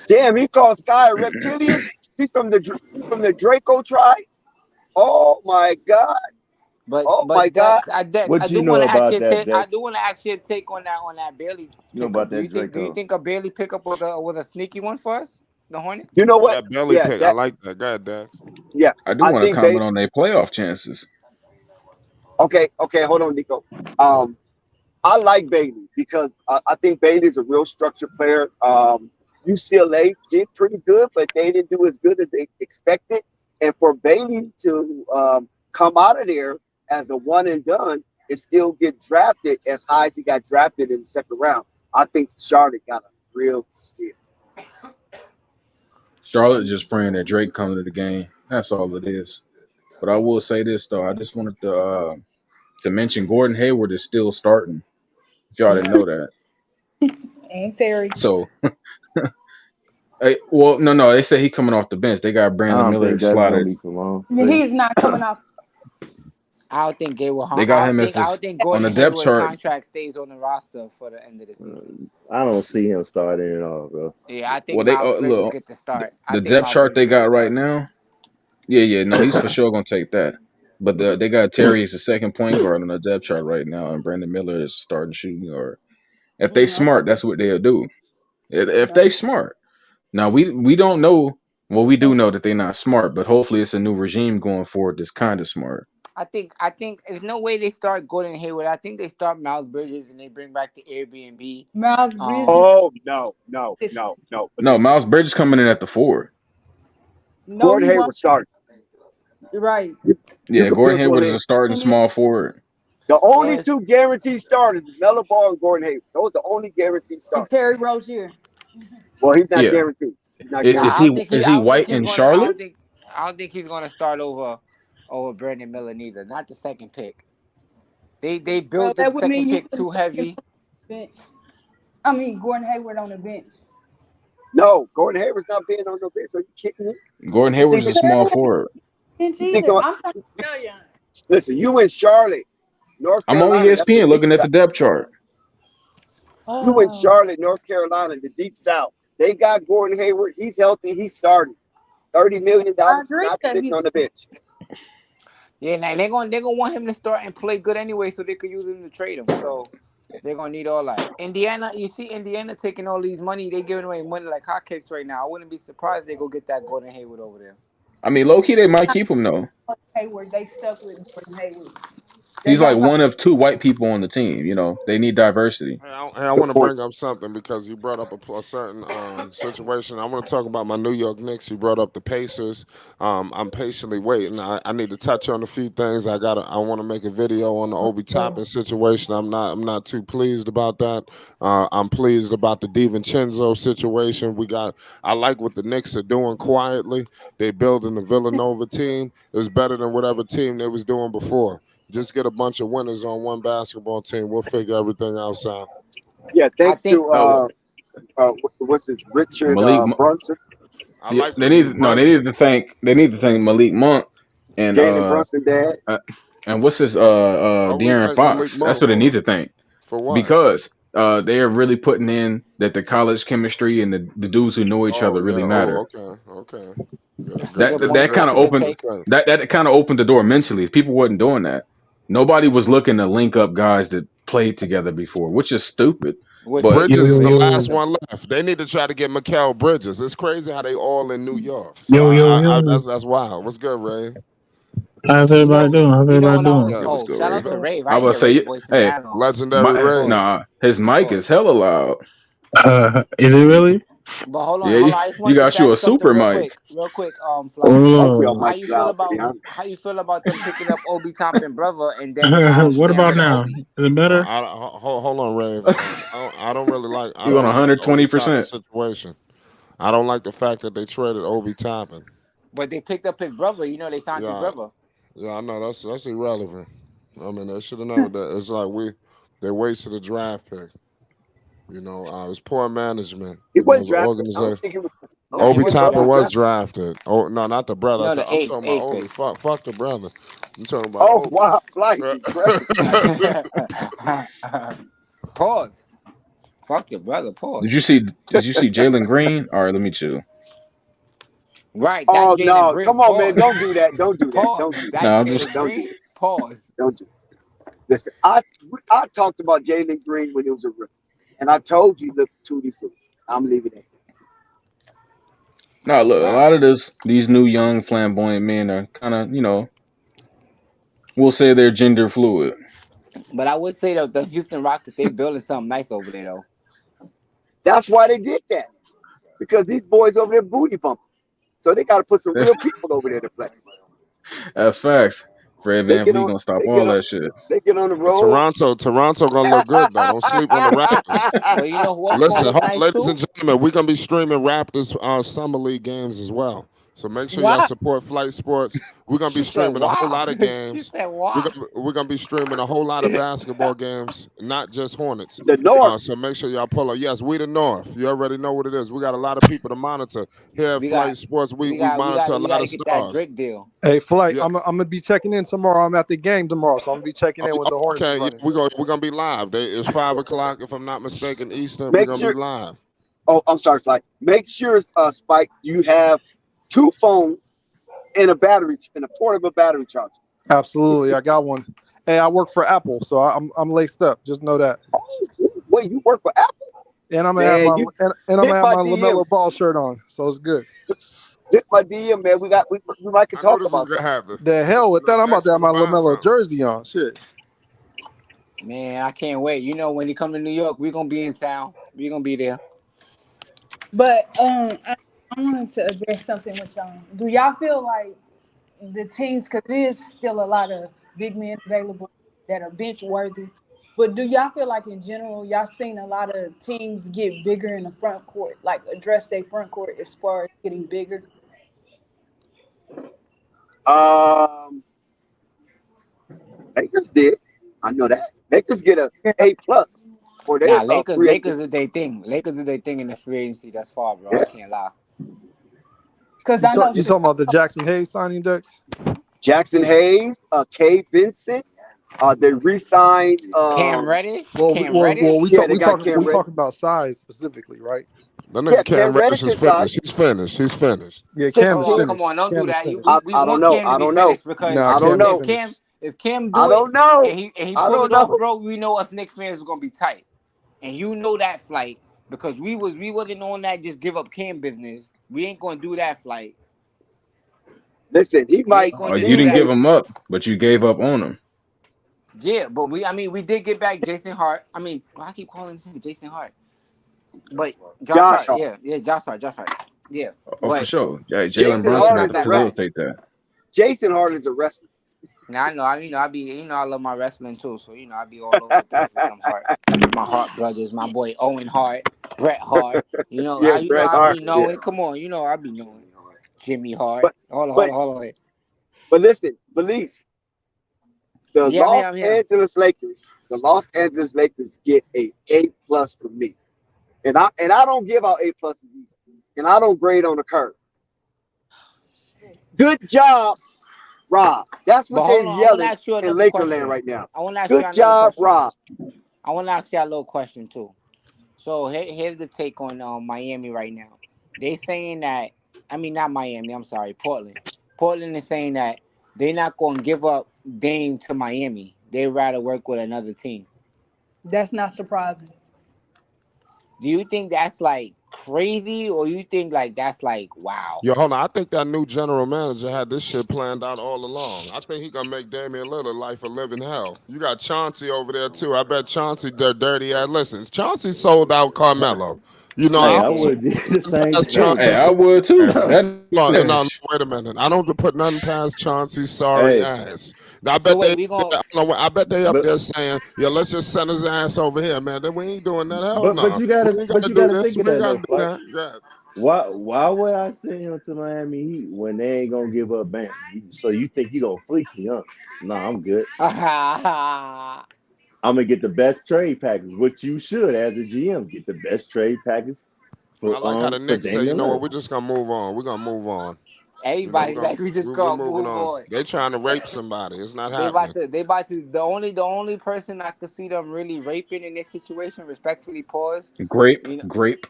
Damn, he called Sky a reptilian. He's from the Draco tribe. Oh my God. Oh my But God. Dex, I What you do know want to about actually that, take. I Dex? do want to actually take on that Bailey You know pickup. about that Do you Draco? think a Bailey pickup was a sneaky one for us, the Hornets? You know Yeah, what? that belly Yeah, pick. I like that. Go ahead, Dax. yeah. I do I want to think comment on their playoff chances. okay, hold on, Nico. I like Bailey because I think Bailey's a real structured player. UCLA did pretty good, but they didn't do as good as they expected. And for Bailey to come out of there as a one and done and still get drafted as high as he got drafted in the second round, I think Charlotte got a real steal. Charlotte just praying that Drake come to the game. That's all it is. But I will say this though, I just wanted to mention Gordon Hayward is still starting. If y'all didn't know that. And Terry. So, well, no, they say he coming off the bench. They got I Brandon don't Miller think that's gonna slotted. be for long. He's not coming off. I don't think they will. They got him as I this don't think on the Gordon depth Hayward chart. contract stays on the roster for the end of the season. I don't see him starting at all, bro. Yeah, I think Well, they Miles Bridges look get the start. I the think depth Miles chart they Bridges get the got right start. now. Yeah, no, he's for sure gonna take that. But they got Terry as the second point guard on the depth chart right now, and Brandon Miller is starting shooting guard. If they smart, Okay. that's what they'll do. If they smart. Now we don't know. Well, we do know that they're not smart, but hopefully it's a new regime going forward that's kind of smart. I think there's no way they start Gordon Hayward. I think they start Miles Bridges and they bring back the Airbnb. Miles Bridges. Oh no. No, Miles Bridges coming in at the 4. No, Gordon he Hayward won't. started. You're right. You Yeah, can Gordon put Hayward Gordon is a Hayward. starting small forward. The only Yes. two guaranteed starters is Melo Ball and Gordon Hayward. Those are the only guaranteed And starters. Terry Rozier. Well, he's not Yeah, guaranteed. He's not is, Nah, is guaranteed. he is he white in Charlotte? I don't think he's gonna start over Brandon Miller neither. Not the second pick. They Well, built the that would second mean you pick put too heavy. bench. I mean, Gordon Hayward on the bench. No, Gordon Hayward's not being on the bench. Are you kidding me? Gordon You Hayward think is a it's, small forward. Bench you think either. I'm trying to tell you. listen, you in Charlotte, North I'm on Carolina, that's the ESPN deep looking at the south. depth chart. You in Charlotte, North Carolina, the deep south. They got Gordon Hayward. He's healthy. He's starting. $30 million, I agree not that sitting on the bench. Yeah, now they're gonna want him to start and play good anyway, so they could use him to trade him. So they're gonna need all that. Indiana, you see Indiana taking all these money. They giving away money like hotcakes right now. I wouldn't be surprised if they go get that Gordon Hayward over there. I mean, low key they might keep him though. Hayward. They stuck with Gordon Hayward. They He's like don't like one of 2 white people on the team. You know, they need diversity. I want to bring up something because you brought up a certain situation. I want to talk about my New York Knicks. You brought up the Pacers. I'm patiently waiting. I need to touch on a few things. I want to make a video on the Obi Toppin situation. I'm not too pleased about that. I'm pleased about the DiVincenzo situation. I like what the Knicks are doing quietly. They building the Villanova team. It's better than whatever team they was doing before. Just get a bunch of winners on one basketball team. We'll figure everything else out. Yeah, thanks think- to what's his Richard Malik Brunson. I Yeah, like they need to thank Malik Monk and Jalen Brunson dad. and what's his we De'Aaron thank Fox. Malik Monk That's what they for? need to thank For what? because they are really putting in that the college chemistry and the dudes who know each other really matter. Okay. That kind of opened that kind of opened the door mentally. People wasn't doing that. Nobody was looking to link up guys that played together before, which is stupid. But Bridges is the last one left. They need to try to get Mikal Bridges. It's crazy how they all in New York. So that's wild. What's good, Ray? How's everybody doing? How's everybody doing? Oh, shout out to Rave. I was say, hey, legendary Ray. Nah, his mic is hella loud. Is it really? But hold on, Yeah, hold on. I just you got you a something super real mic. quick, Oh, Fly. How you feel about them picking up Obi Toppin brother and then what about now? Is it better? Hold on, Ray. I don't really like. You on 120%. Situation. I don't like the fact that they traded Obi Toppin. But they picked up his brother. You know, they signed his brother. Yeah, I know that's irrelevant. I mean, they should have known that. It's like they wasted a draft pick. You know, it's poor management. He You know, wasn't the drafted. I don't organization. think he was. I don't Nah, he Obi think wasn't Obi Toppin was was drafted. drafted. Oh no, not the brother. No, the I'm eighth talking about Obi. pick. Fuck the brother. I'm talking about Oh Obi. wow, Flight is crazy. Pause. Fuck your brother. Pause. Did you see? Did you see Jalen Green? All right, let me chill. Right, that Oh Jalen no, Green. come on, man, Pause. don't do that. Don't do that. Pause. Don't do that. That No, I'm Jalen just. Don't do Green. it. Pause. Don't do it. Listen, I talked about Jalen Green when he was a rookie, and I told you look tutti frutti. I'm leaving it. No, look, a Wow. lot of these new young flamboyant men are kind of, we'll say they're gender fluid. But I would say that the Houston Rockets, they building something nice over there though. That's why they did that, because these boys over there booty bumping. So they got to put some real people over there to play. That's facts. Fred They Van get Vliet on. gonna stop They get all on. that shit. They get on the road. Toronto gonna look good though. Don't sleep on the Raptors. But you know who else gonna Listen, look nice ladies too? and gentlemen, we're gonna be streaming Raptors summer league games as well. So make sure y'all Why? support Flight Sports. We're gonna be She said, streaming a whole "Wow." lot of She games. said, We're "Wow." gonna be streaming a whole lot of basketball games, not just Hornets. The North. So make sure y'all pull up. Yes, we the North. You already know what it is. We got a lot of people to monitor here at We Flight got, Sports. We we got, we monitor got, a we lot got to of get that stars. Drake deal. Hey, Flight, Yeah. I'm gonna be checking in tomorrow. I'm at the game tomorrow, so I'm gonna be checking in when the Hornets is Okay, yeah, running. we're gonna be live. It's 5 o'clock, if I'm not mistaken, Eastern. We're Make gonna sure. be live. Oh, I'm sorry, Flight. Make sure, Spike, you have 2 phones and a portable battery charger. Absolutely, I got one. Hey, I work for Apple, so I'm laced up. Just know that. Oh, wait, you work for Apple? And I'm gonna have my Man, you and I'm hit gonna have my my DM. Lamelo Ball shirt on, so it's good. Hit my DM, man. We might can I know talk this is about gonna something. happen. The hell with that! I'm about Next to have to my buy Lamelo something. jersey on. Shit. Man, I can't wait. You know, when he come to New York, we're gonna be in town. We're gonna be there. But I wanted to address something with y'all. Do y'all feel like the teams, because there is still a lot of big men available that are bench worthy, but do y'all feel like in general y'all seen a lot of teams get bigger in the front court, like address their front court as far as getting bigger? Lakers did. I know that. Lakers get a A+ for their Nah, Lakers free is agent. their thing. Lakers is their thing in the free agency. That's far, bro. Yeah. I can't lie. Because I know You talking about the Jackson Hayes signing, Dex? Jackson Hayes, Kay Vincent. They re-signed. Cam Reddish. Well, Cam we Reddish. Yeah, they got Cam we Reddish. talking about size specifically, right? That Yeah, nigga Cam Cam Reddish Reddish is is signed. finished. He's finished. Yeah, Cam is Hold on, 16. come on, finished. don't do Cam is that. finished. We I want don't know. Cam to I be don't know. finished because Nah, I don't Cam is know. finished. if Cam I do it don't know. and he I pull don't it off, know. bro, we know us Knicks fans is gonna be tight. And you know that, Flight, because we wasn't on that just give up Cam business. We ain't gonna do that, Flight. Listen, he We might. ain't gonna just You do didn't that. give him up, but you gave up on him. Yeah, but we did get back Jason Hart. I keep calling him Jason Hart. But Josh Josh Hart, Hart. Josh Hart. Yeah. Oh, for But sure. Yeah, Jalen Jason Brunson Hart had is to a wrestler. facilitate that. Jason Hart is a wrestler. now I know, I be, I love my wrestling too. So, I be all over the place with them Hart. My Hart brothers, my boy Owen Hart, Bret Hart. Yeah, Bret I Hart. be Yeah. knowing. Come on, I be knowing. Jimmy Hart. But Hold but on. but listen, Belize, the Yeah, I'm Los here. Angeles Lakers get a A+ from me, and I don't give out A+, and I don't grade on the curve. Good job, Rob. That's But what they're hold on, I want to yelling ask you in another Lakerland question. right now. I want to ask you Good another job, question. Rob. I want to ask you a little question too. So here's the take on Miami right now. They saying that, not Miami, I'm sorry, Portland. Portland is saying that they're not going to give up Dame to Miami. They'd rather work with another team. That's not surprising. Do you think that's like crazy, or you think like that's like wow? Yo, hold on. I think that new general manager had this shit planned out all along. I think he gonna make Damian Lillard life a living hell. You got Chauncey over there too. I bet Chauncey dirty ass. Listen, Chauncey sold out Carmelo. Hey, I I don't would do the same past thing. Chauncey. Hey, I would too. No, wait a minute. I don't put nothing past Chauncey's sorry Hey, ass. Now, I So bet wait, we going I bet they up but there saying, "Yeah, let's just send his ass over here, man." Then we ain't doing that. Hell but no. you We gotta ain't gotta do think this. of We ain't that gotta though, do Flight. that. Yeah. Why would I send him to Miami Heat when they ain't gonna give up Bam? So you think you gonna fleece me, huh? No, I'm good. I'm gonna get the best trade package, which you should as a GM get the best trade package I like how the for Knicks say, you Damian know what, Lillard. we're just gonna move on. We're gonna move on. You know, Everybody's like, we just we're gonna moving move on. on. They trying to rape somebody. It's not They about happening. to. They about to. The only person I could see them really raping in this situation, respectfully, pause. Grape, You know, grape.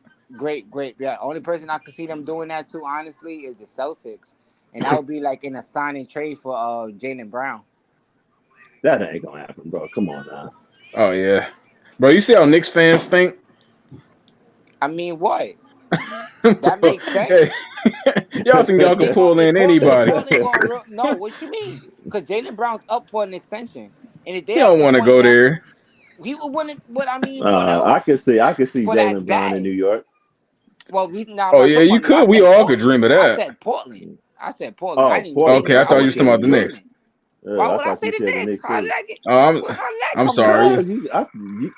great. Yeah, only person I could see them doing that to, honestly, is the Celtics, and that would be like in a signing trade for Jaylen Brown. That ain't gonna happen, bro. Come on now. Oh yeah, bro. You see how Knicks fans think? I mean, what? That Bro, makes hey, sense. y'all think y'all If can they going, pull in if anybody? Portland going real, no, what you mean? Because Jaylen Brown's up for an extension, and if He they at don't the want to point go now, there. he would want it. What I mean, what I else can see for that Jalen Brown in bag? New York. Well, I'm Oh not yeah, talking you about New York. I could. We said all could Portland. dream of I that. said Portland. I said Portland. I Oh, didn't say Portland. Okay, New I I thought York. you would was say talking about New the York. Knicks. Dreaming. Why I would I thought say you the said the Knicks? Knicks How did too. I get? Oh, How did that I'm come about? sorry. Because I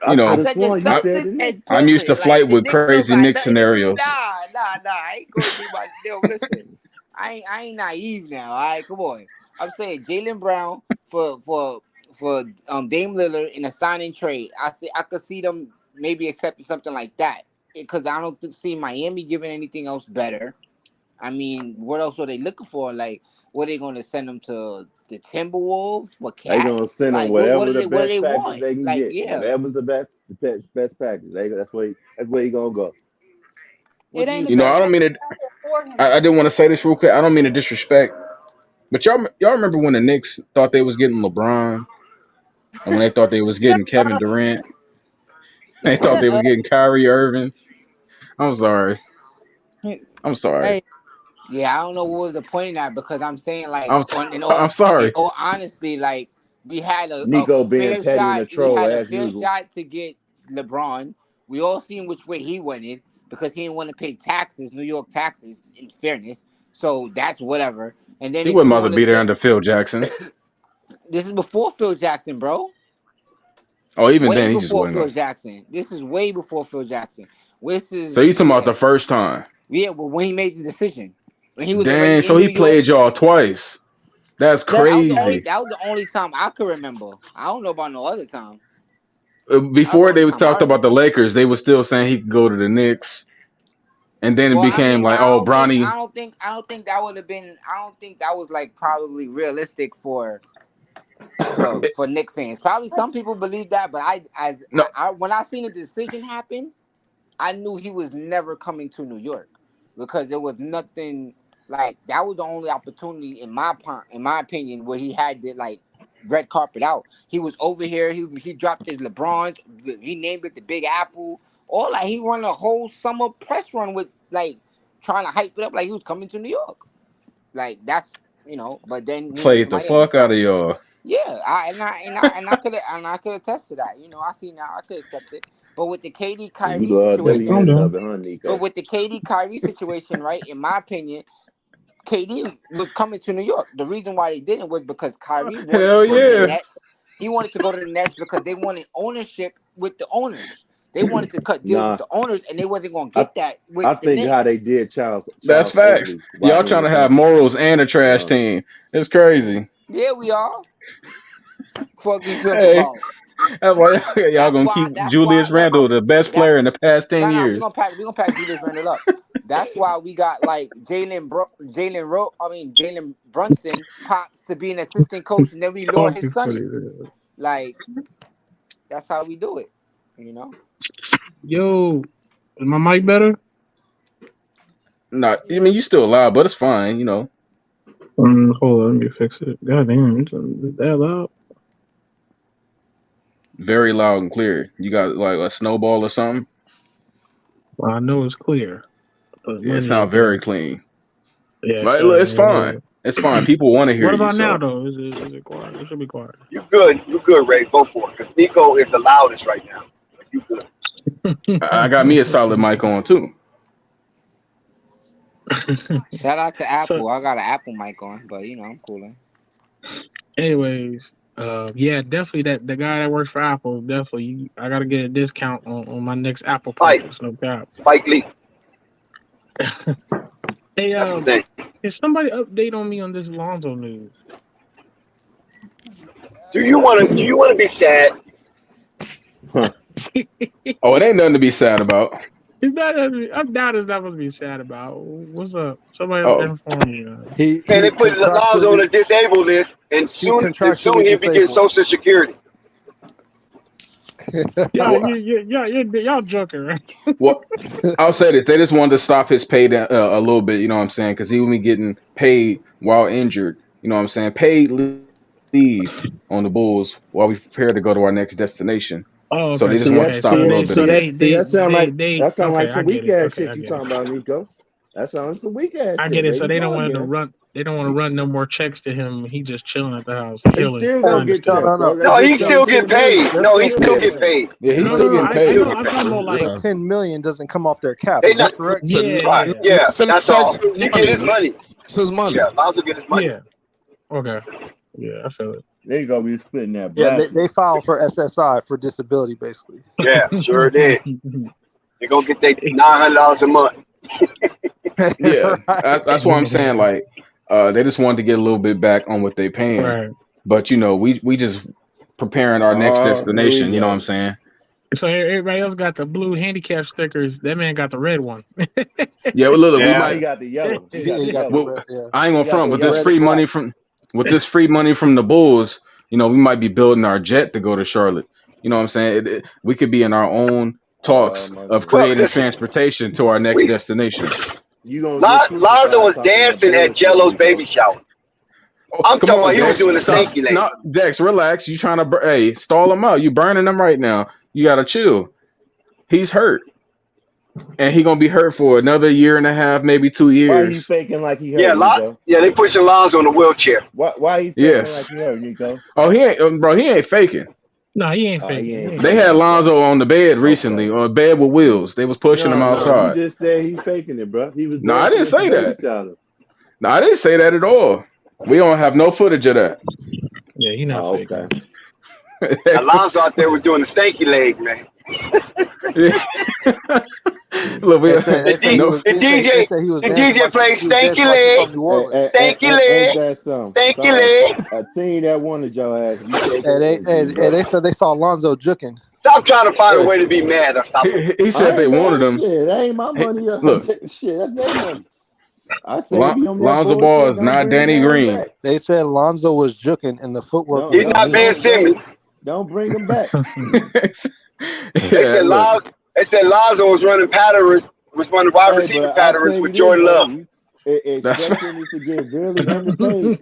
You could I know, have said the sworn you said the Celtics Knicks. and I'm used to Portland. Like flight the with Knicks don't crazy got Knicks nothing to do. scenarios. Nah. I ain't going through my. Yo, listen. I ain't naive now. All right, come on. I'm saying Jaylen Brown for Dame Lillard in a signing trade. I could see them maybe accepting something like that because I don't see Miami giving anything else better. I mean, what else are they looking for? Like, what are they going to send them to the Timberwolves for They Cat? gonna send them Like, what whatever do the they best package want? they can Like, get. yeah. Whatever's the best package. That's where he gonna go. What It do you ain't You know, I about say? don't mean it. out there for him I though. didn't want to say this real quick. I don't mean to disrespect, but y'all remember when the Knicks thought they was getting LeBron, and when they thought they was Shut getting Kevin up. Durant, they thought Shut they was up. getting Kyrie Irving. I'm sorry. I'm sorry. Hey, Yeah, I don't know what was the point of that because I'm saying like I'm so- on I'm in sorry. all honesty, like we had Nico a being fair petty and a shot. We troll had a as fair usual. shot to get LeBron. We all seen which way he went in because he didn't want to pay taxes, New York taxes, in fairness. So that's whatever. And then He if wasn't you about to want to be there say under Phil Jackson. this is before Phil Jackson, bro. Oh, even Way then he just before wasn't Phil going. Jackson. This is way before Phil Jackson. This So is you talking about the first time? but when he made the decision, when he was Dang. already So in New he York. played y'all twice. That's that's crazy. That was the only time I could remember. I don't know about no other time. That was the Before only they time I talked about the remember. Lakers, they were still saying he could go to the Knicks, and then it Well, I became mean, like, oh, Bronny. I don't think that would have been. I don't think that was like probably realistic for Knicks fans. Probably some people believe that, but No, when I seen the decision happen, I knew he was never coming to New York because there was nothing like that was the only opportunity in my opinion where he had the like red carpet out. He was over here. He dropped his LeBrons. He named it the Big Apple. All like he run a whole summer press run with like trying to hype it up like he was coming to New York. Like that's but then he went to played the Miami. fuck out So of y'all. yeah, I could attest to that. I see now I could accept it. But with the KD And you Kyrie love every situation, Calm minute of down. it, huh, but Nico? with the KD Kyrie situation, right? In my opinion, KD was coming to New York. The reason why they didn't was because Kyrie wanted to Hell go to the yeah. Nets. He wanted to go to the Nets because they wanted ownership with the owners. They wanted to cut deals with Nah, the owners, and they wasn't going to I get that with I the think how they Knicks. did That's Charles facts. Oakley while Y'all he trying to was have there. morals and a trash Uh, team. It's crazy. Yeah, we are. Fuck you talk Hey, about. that's why y'all That's gonna why. keep That's why. Julius Randle the best player in That's the past 10 no. years. We gonna pack Julius Randle up. That's why we got like Jalen Brunson pops to be an assistant coach, and then we lure Don't his be son funny, in. man. Like that's how we do it. You know. Yo, is my mic better? Not, I mean, you still loud, but it's fine. You know, Hold on, let me fix it. God damn, it's that loud. very loud and clear. You got like a snowball or something. Well, I know it's clear, but Yeah, it money is sounds very bad. clean. Yeah, But sorry. it's fine. It's fine. People want to hear What you, about now, so though? Is it quiet? It should be quiet. You good. You good, Ray. Go for it. Because Nico is the loudest right now. You good. I got me a solid mic on too. Shout out to So, Apple. I got an Apple mic on, but I'm cooling. anyways, yeah, definitely that the guy that works for Apple, definitely, I gotta get a discount on my next Apple Spike. purchase. No cap. Spike Lee. Hey, That's the thing. can somebody update on me on this Lonzo news? Do you want to be sad? Oh, it ain't nothing to be sad about. Is that I'm not as not supposed to be sad about. What's up? Somebody Oh, inform me. Man, they He's put Lonzo on a contractually disabled list, and he's soon contractually he'll be getting disabled. Social Security. Y'all joking, right? well, I'll say this: they just wanted to stop his pay a little bit. You know what I'm saying? Because he would be getting paid while injured. You know what I'm saying? Paid leave on the Bulls while we prepare to go to our next destination. Oh, So okay. they just See want to that? stop a See little that? bit See of that? it. See that? Sound like Okay, I some get weak it. ass Okay, I shit you get it. talking about, Nico. That sounds some weak ass I shit. get it. There So you they don't go want to again. run. They don't want to run no more checks to him. He just chilling at the house, He chilling. still I gonna get No, understand. checked, no, bro. no. That No, bitch he They're got still still get 10 million. paid. they're No, still he Still still getting get get paid. paid. paid. Yeah, he's No, still no, getting I paid. know. I'm talking about The like, 10 million doesn't come off their cap. They Is that not correct? So yeah, right. yeah, Yeah, nothing that's affects all. his He get his money. money. It's his money. Yeah, Lonzo get his money. yeah. Okay, yeah, I feel it. They gonna be splitting that Yeah, black. they filed for SSI for disability, basically. Yeah, sure did. They gonna get their $900 a month. Yeah, Right. that's why I'm saying like they just wanted to get a little bit back on what they paying, Right. but you know we just preparing our next Oh, here we destination. You know what I'm go. saying? So everybody else got the blue handicap stickers. That man got the red one. Yeah, well, look, we Yeah. He might. got the yellow. He Yeah, got the you got the yellow. Well, red. Yeah, I ain't He gonna got front, the but this red yellow. free and money black. from with this free money from the Bulls, you know, we might be building our jet to go to Charlotte. You know what I'm saying? We could be in our own Oh talks my of goodness. Well, creating listen, transportation to our next we destination. You gonna get Lonzo crucified was talking that dancing at bullshit, Jello's baby Nico. shower. Oh, I'm come talking on, about he was Dex. doing the Stop. stanky leg. No, Dex, relax. You trying to hey stall him out? You burning him right now. You gotta chill. He's hurt, and he gonna be hurt for another year and a half, maybe 2 Why he years. faking like he Yeah, hurt, Nico? they pushing Lonzo in the wheelchair. Why he faking Yes. like he hurt, Nico? Oh, he ain't, bro. He ain't faking. No, he ain't Oh, he faking. He ain't ain't They faking. had faking. Okay. Lonzo on the bed recently, Okay. or a bed with wheels. They was pushing him No, you outside. just said he faking it, bro. He was No, I dancing didn't at the say baby that. shower. No, I didn't say that at all. We don't have no footage of that. Yeah, he not Oh, faking. okay. Alonzo out there was doing the stanky leg, man. Look, we They said he no. was. The They said he was dancing DJ like played he was dancing stanky like he leg, from New Orleans. Ain't that some? stanky leg. A team that wanted your ass. You take And that they energy, and bro. they said they saw Lonzo juking. Stop trying to find a Hey, way to be mad or stop it. he said I they ain't wanted mad. him. Shit, that ain't my He, money. look, Shit, that's their money. I say if he on that Lonzo Ball bullshit, is don't not bring him Danny on Green. back. They said Lonzo was juking and the footwork Don't was He's don't not Ben unhinged. don't Simmons. don't bring him back. They Yeah, said look. Lonzo was running wide Hey, receiver but I patterns tell you with this Jordan though, Love. That's especially if it get really underpaid,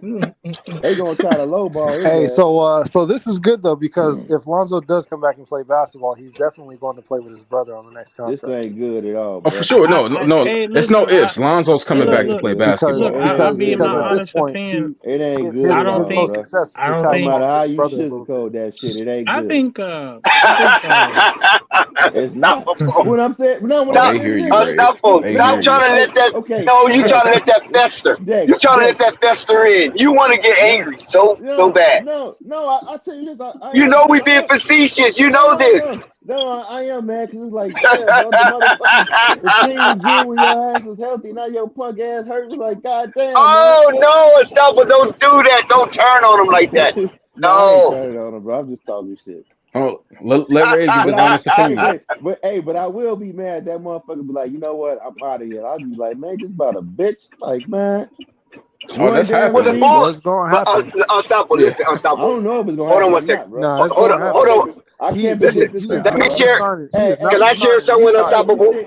they gonna try to lowball his Hey, ass. so this is good though because if Lonzo does come back and play basketball, he's definitely going to play with his brother on the next This contract. ain't good at all, oh for bro. sure. No, Hey, it's no listen. ifs. Lonzo's Hey, coming back to look. play Because basketball. It ain't I'll be good my at at all. this honest point opinion. It ain't good I at don't his all, most think. bro. success is I just don't No having think. matter fun with how his you brother a little bit. sugarcoat that shit, it ain't I good. think. I think. It's not. Unstoppable. What I'm saying, no, what I'm Stop, They saying hear is you, this. Rays. unstoppable. They Stop hear Listen, you. trying to let that. okay, No, you trying to Dex, let that fester. You Dex, trying to let Dex. that fester in. You want to get No, angry so no, bad. no, no. I tell you this, I You am, know we cause I being am. facetious. You No, know no, this. no, no. I am, man, because it's like, damn, bro. The team was good when your ass was healthy. Now your punk ass hurt. Was like, god damn, man. Oh no, unstoppable! Don't do that. Don't turn on him like that. No, I ain't No. turning on him, bro. I'm just talking shit. Oh, let Ray give But his honest opinion. but I will be mad. That motherfucker be like, you know what? I'm out of here. I'll be like, man, just about a bitch. Like, man, Oh, one that's damn Well, the happening. season. Bulls, What's going to but happen? unstoppable. Yeah. Listen, I unstoppable. don't know if it's gonna Hold on happen one or second. not, bro. No, it's Hold going on, to hold happen. on. I He can't he is predict the he is future, Let me not bro. share. re-signing. He Hey, is hey, not Can I share re-signing something with anytime hey, unstoppable? soon.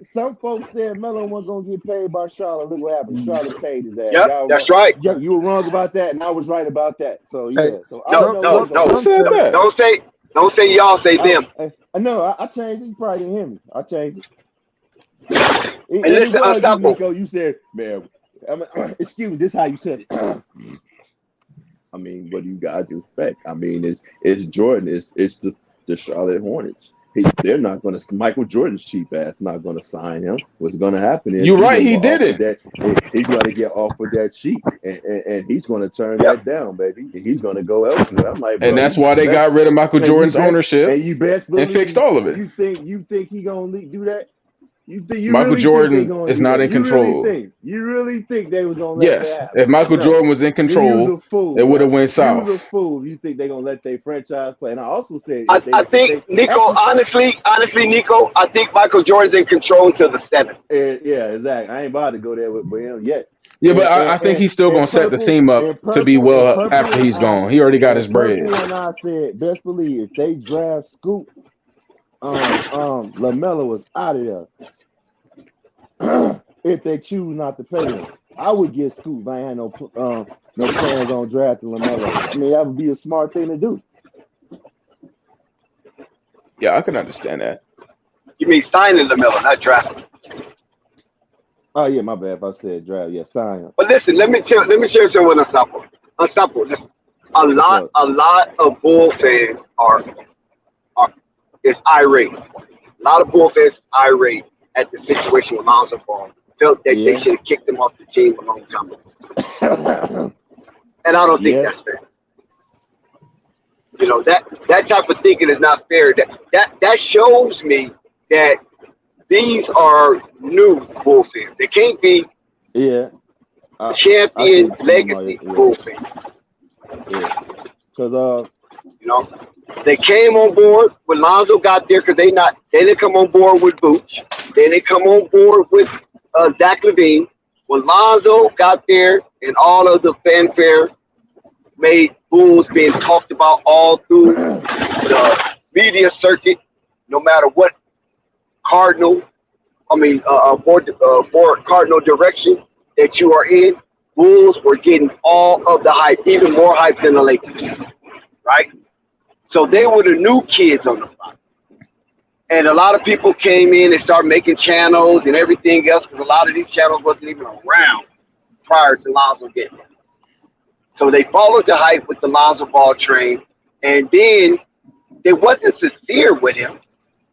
some folks said Melo wasn't gonna get paid by Charlotte. Look what happened. Charlotte paid his ass. Yep, Y'all wrong. that's right. Yeah, you were wrong about that, and I was right about that. So Hey, yeah. So I No, don't some know what no, it's some gonna Who no. be. some said said that? Don't say y'all. Say them. I know I changed it. You probably didn't hear me. I changed it. And And it listen, was you, unstoppable. Nico. You said, man, excuse me, this is how you said it. I mean, what do you guys expect? I mean, it's Jordan, it's the Charlotte Hornets. They're not gonna Michael Jordan's cheap ass not gonna sign him. What's gonna happen is You're he's right. gonna He get did offered it. that he's gonna get offered that cheap and he's gonna turn Yep. that down, baby. He's gonna go elsewhere. I'm like, And bro, that's why they best got rid of Michael and Jordan's ownership you best and fixed believe all of it. you think he gonna do that? You Michael really think Jordan they're gonna is do not that? in control. You really think they was gonna let that Yes, happen? if Michael No. Jordan was in Then control, you's a fool, it would have bro. went You was a south. fool. You think they're gonna let their franchise play? And I also said I think Nico. Honestly, Nico, I think Michael Jordan's in control until the 7th. Yeah, exactly. I ain't about to go there with him yet. Yeah, but I think he's still gonna set the team up to be well after he's gone. He already got his bread. Purple and I said, best believe if they draft Scoop, Lamelo was out of there. If they choose not to pay him, I would get Scoop. I ain't had no plans on drafting Lamelo. I mean, that would be a smart thing to do. Yeah, I can understand that. You mean signing LaMelo, not drafting? Oh yeah, my bad. If I said draft, yeah, sign him. But listen, let me share something with Unstoppable. Unstoppable. Listen, a lot of Bull fans is irate. A lot of Bull fans irate at the situation with Lonzo Ball. Felt that they should have kicked him off the team a long time ago. And I don't think that's fair. You know, that type of thinking is not fair. That shows me that these are new Bull fans. They can't be champion legacy Bull fans. Yeah, because you know, they came on board when Lonzo got there because they didn't come on board with Booch. Then they come on board with Zach LaVine. When Lonzo got there and all of the fanfare made Bulls being talked about all through the media circuit, no matter what for cardinal direction that you are in, Bulls were getting all of the hype, even more hype than the Lakers, right? So they were the new kids on the block. And a lot of people came in and started making channels and everything else because a lot of these channels wasn't even around prior to Lonzo getting there. So they followed the hype with the Lonzo Ball train, and then they wasn't sincere with him.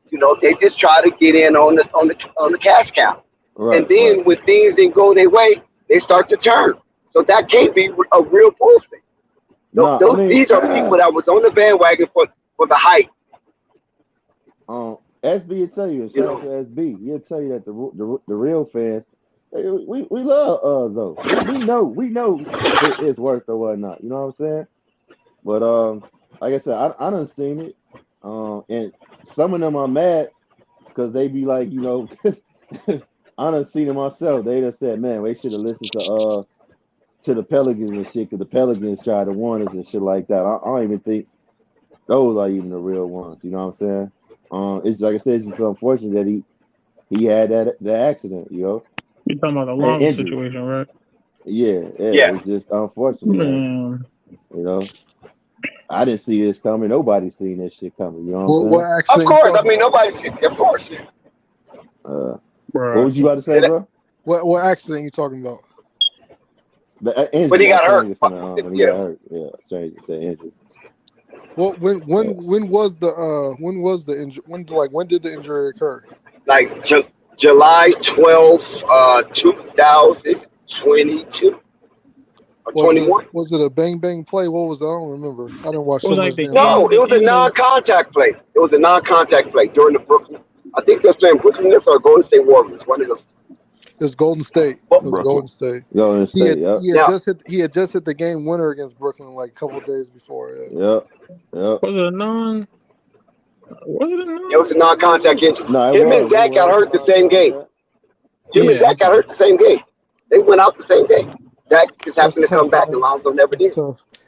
You know, they just tried to get in on the cash cow. Right, and then when things didn't go their way, they start to turn. So that can't be a real Bull thing. These are people that was on the bandwagon for the hype. SB will tell you, shout out to SB. He'll tell you that the real fans, we love though. We know it's worth or whatnot. You know what I'm saying? But like I said, I done seen it. And some of them are mad because they be like, you know, I done seen it myself. They just said, man, we should have listened to the Pelicans and shit because the Pelicans tried to warn us and shit like that. I don't even think those are even the real ones. You know what I'm saying? It's like I said, it's just unfortunate that he had that accident. You know, you're talking about the Lonzo situation, right? Yeah. It's just unfortunate. Man. You know, I didn't see this coming. Nobody's seen this shit coming. You know what I'm saying? Of course, I mean nobody's seen it. Of course. What was you about to say, bro? What accident you talking about? The injury. When he got hurt. When he got hurt. Yeah, change to say injury. Well, when was the injury? When did the injury occur? Like July 12th, 2022 or 21. Was it a bang bang play? What was that? I don't remember. I didn't watch so much. No, it was a non-contact play. It was a non-contact play during the Brooklyn. I think they're playing Brooklyn Nets or Golden State Warriors. One of those. It's Golden State. It was Golden State. Golden State. He had just hit the game winner against Brooklyn like a couple of days before. Yep. Was it a non? It was a non-contact injury. No, him and Zach got hurt the same game. And Zach got hurt the same game. They went out the same game. Zach just happened to come back, and Lonzo never did.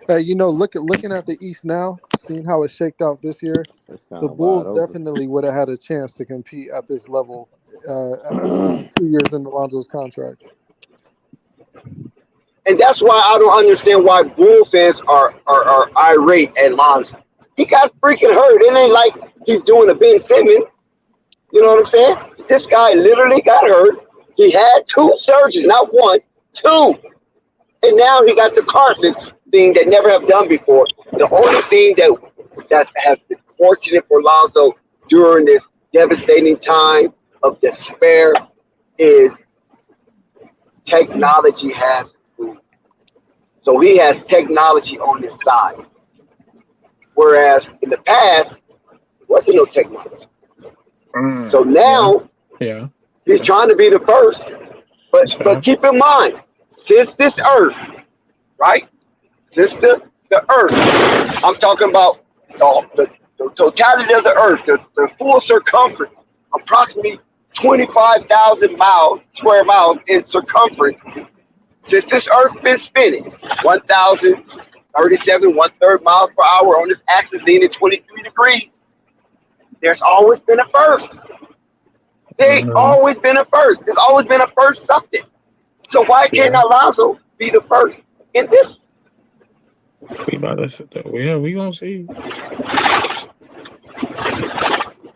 Hey, you know, looking at the East now, seeing how it shaked out this year, the Bulls definitely would have had a chance to compete at this level 2 years into Lonzo's contract. And that's why I don't understand why Bull fans are irate at Lonzo. He got freaking hurt. It ain't like he's doing a Ben Simmons. You know what I'm saying? This guy literally got hurt. He had 2 surgeries, not 1, 2. And now he got the cartilage thing that never have done before. The only thing that has been fortunate for Lonzo during this devastating time of despair is technology has improved. So he has technology on his side. Whereas in the past, there wasn't no technology. So now He's trying to be the first. That's But fair. keep in mind, since this earth, right? Since the earth, I'm talking about the totality of the earth, the full circumference, approximately 25,000 square miles in circumference. Since this earth's been spinning, 1,037, 1/3 miles per hour on this axis, leaning 23 degrees, there's always been a first. They Mhm. always been a first. There's always been a first something. So why can't Yeah, Alonzo be the first in this? we about to sit there. Yeah, we gonna see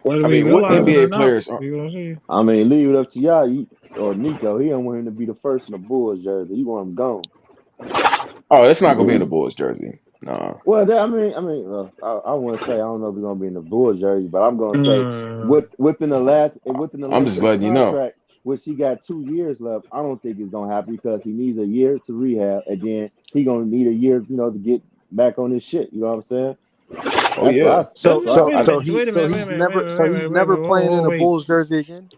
whether I we mean, what realize it or NBA not. players are? We gonna see. I mean, leave it up to y'all. Or Nico, he don't want him to be the first in the Bulls jersey. He want him gone. Oh, that's not gonna be in the Bulls jersey. No. Well, I want to say I don't know if he's gonna be in the Bulls jersey, but I'm gonna say Mm, within the I'm length just of the letting you know. contract, which he got 2 years left, I don't think it's gonna happen because he needs a year to rehab, and then he gonna need a year, to get back on his shit. You know what I'm saying? Oh That's what yeah. I. does So So it? I, so Wait a I so minute. he Wait a so minute. Wait a he's minute. Wait a never minute. so Wait a he's minute. Wait a never minute. playing in a Wait. Bulls jersey again.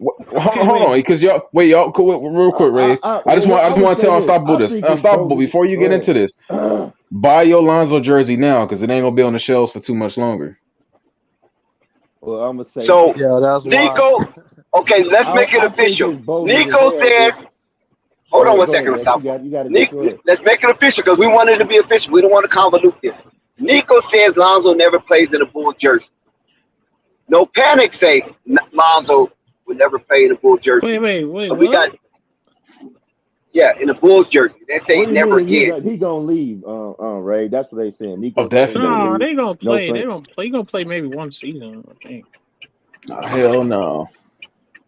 Okay, Hold on, wait. because y'all wait, y'all real quick, Ray. I just well, I want would to say tell this. Unstoppable I this. think it's Unstoppable, bogus. before you get Go into this, ahead. buy your Lonzo jersey now because it ain't gonna be on the shelves for too much longer. Well, I'm gonna say So Yeah, that's wild. Nico, okay, let's make it I think official. it's bogus as Nico hell. says, If hold on one go ahead, second, Dex. stop. You got to go. Go ahead. Let's make it official because we want it to be official. We don't want to convolute this. Nico says Lonzo never plays in a Bulls jersey. No Panic say Lonzo would never play in a Bulls jersey. Wait. So we What? got, in the Bulls jersey. They say What do you never mean again. he gonna leave? Ray. That's what they saying. Oh, Nico said he gonna definitely. No, leave. they gonna No play. They Frank. gonna play. He gonna play maybe one season. I think. Hell no.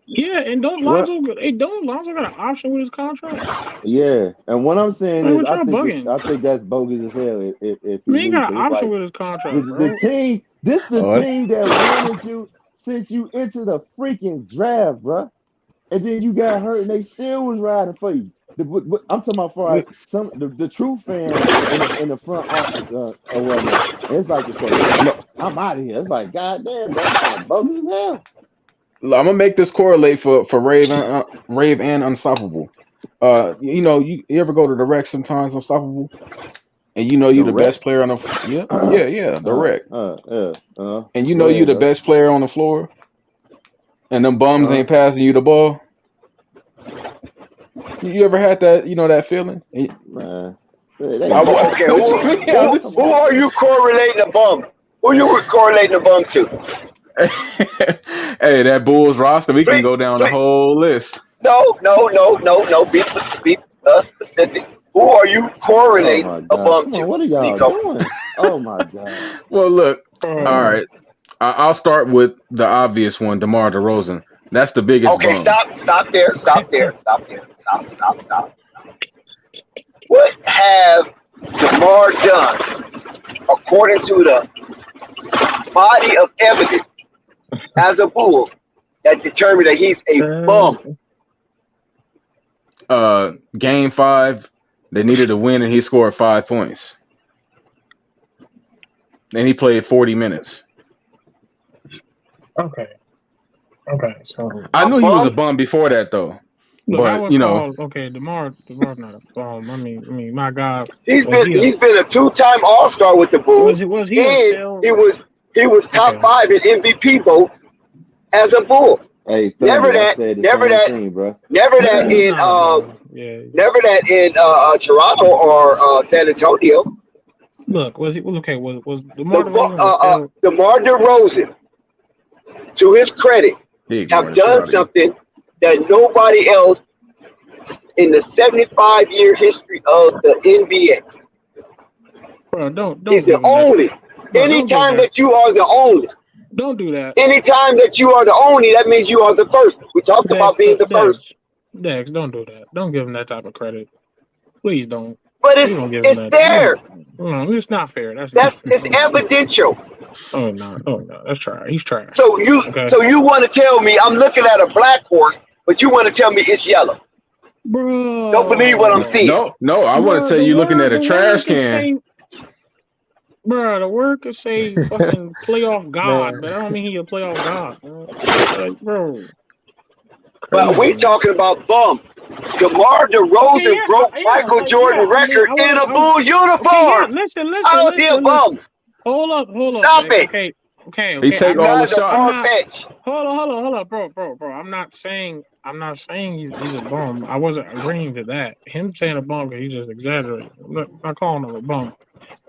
Yeah, and don't What? Lonzo? Hey, don't Lonzo got an option with his contract? Yeah. And what I'm saying Man, is, what y'all bugging? I think that's bogus as hell if he Man, he leaves. got an Cause it's option like with his contract, the bro. team. This the Oh, team that wanted you since you into the freaking draft, bruh. And then you got hurt, and they still was riding for you. I'm talking about for like the true fans in the front office or whatnot. And it's like to say, man, I'm out of here. It's like, goddamn, that's kind of bogus as hell. I'm gonna make this correlate for Rave and Unstoppable. You ever go to the rec sometimes, Unstoppable, and you The the wreck. best player on the the rec, and Go you ahead, the bro. best player on the floor, and them bums Uh, ain't passing you the ball. You ever had that that feeling? man, they I, ain't wa- passing Okay, the what you ball. mean? Man. Come who on, are man. you correlating the bum? Who you correlating the bum to? Hey, that Bulls roster, we can Please, go down the please. whole list. No. Be specific. Who are you Oh correlating my a God. bum Come on, to, what are y'all Nico? doing? Oh my God. Well, look, all Uh, right. I'll start with the obvious one, DeMar DeRozan. That's the biggest Okay, bum. stop there. Stop. What have DeMar done according to the body of evidence as a Bull that determined that he's a bum? Game 5, they needed to win, and he scored 5 points. And he played 40 minutes. okay. So I A knew he was a bum? bum before that, though. look, I But would call. Okay, Demar's not a bum. I mean, my God, He's was he been a two-time All-Star with the Bulls, was he a and shell? he was top Okay. 5 in MVP votes as a Bull. Hey, Never Thunder, I that, said the never same that, thing, bro. never that He's in not a bum. Yeah. Toronto or San Antonio. Look, was he was okay? Was DeMar DeRozan a shell? DeMar DeRozan, to his credit, he have ignored the shit done out of you. something that nobody else in the 75-year history of the NBA. Bro, don't He's the give him that. only. Bro, don't give Anytime that. that you are the only, Don't do that. anytime that you are the only, that means you are the first. We talked about being the first, Dex, don't do that. Don't give him that type of credit. Please don't. but Please don't give him it's that. there. No, it's not fair. That's That's not. it's evidential. Oh no. That's trash. He's trash. So Okay, you want to tell me I'm looking at a black horse, but you want to tell me it's yellow? Don't believe what I'm bro. seeing. No, I want to tell you looking at a The word trash could can. say, bro. The word could say fucking playoff god, Man, but I don't mean he a playoff god, bro. Like, bro. But we crazy. talking about bum. DeMar Okay, DeRozan yeah, broke yeah, Michael like Jordan yeah. I mean, record in a Bulls okay, yeah. uniform. Listen, How is he a bum? Hold up, Stop man. it. Okay. He take I'm all not. the Not I'm far shots. not. fetched. Hold up, bro. I'm not saying he's a bum. I wasn't agreeing to that. Him saying a bum, he's just exaggerating. I'm not calling him a bum.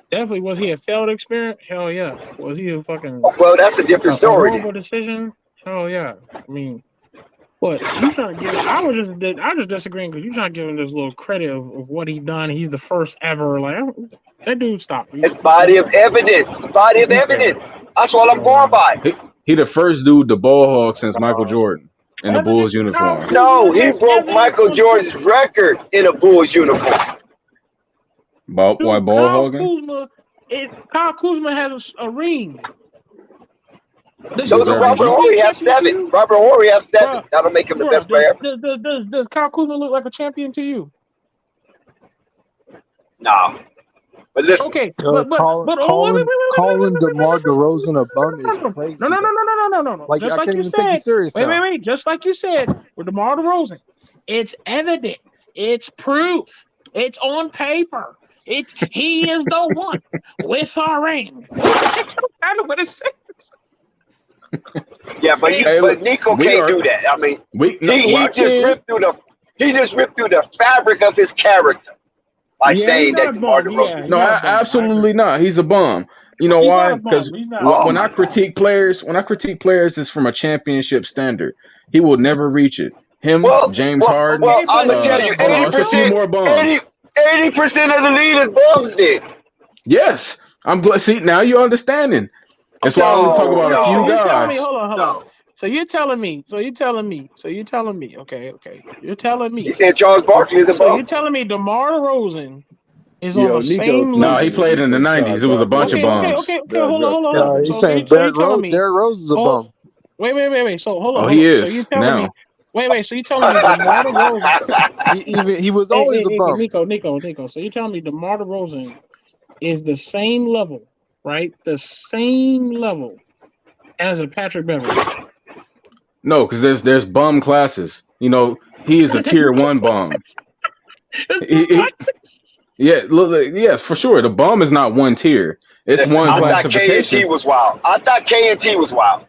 Definitely, was he a failed experiment? Hell yeah. Was he a fucking Well, that's a different a story. horrible decision? Hell yeah. I mean, but you trying to give? I was just disagreeing because you trying to give him this little credit of what he done. He's the first ever. Like that dude, stop. It's body of evidence. Body of evidence. That's what I'm going by. He the first dude to ball hog since Michael Jordan in the Bulls uniform. No, he broke Michael Jordan's record in a Bulls uniform. Why ball hogging? Kyle Kuzma has a ring. So does Robert Horry have 7. Robert Horry has 7. That'll make him the best player. Does Kyle Kuzma look like a champion to you? No. But listen. Okay, calling DeMar DeRozan a bum is crazy. No. Like, Just I like can't you even take you said. serious now. Wait. Just like you said with DeMar DeRozan, it's evident. It's proof. It's on paper. He is the one with a ring. That's what it says. Yeah, but Nico can't do that. I mean, he just ripped through the fabric of his character by saying that DeMar DeRozan. No, absolutely not. He's a bum. You know why? Because when I critique players, it's from a championship standard. He will never reach it. James Harden. Well, I'm gonna tell you, 80%, a few more bums. 80% of the league is bums. Did. Yes, I'm glad. See, now you're understanding. That's why I only talk about a few guys. Hold on. So you're telling me. Okay. You're telling me. You said Charles Barkley is a bum. So you're telling me DeMar DeRozan is on the same level. No, he played in the 90s. It was a bunch of bums. Okay. Hold on. He's saying Derrick Rose is a bum. Wait. So hold on. He is now. Wait. So you telling me DeMar DeRozan? He was always a bum. Nico. So you're telling me DeMar DeRozan is the same level, right? The same level as a Patrick Beverly. No, because there's bum classes. You know, he is a tier 1 bum. Yeah, for sure. The bum is not one tier. It's one classification. I thought K&T was wild.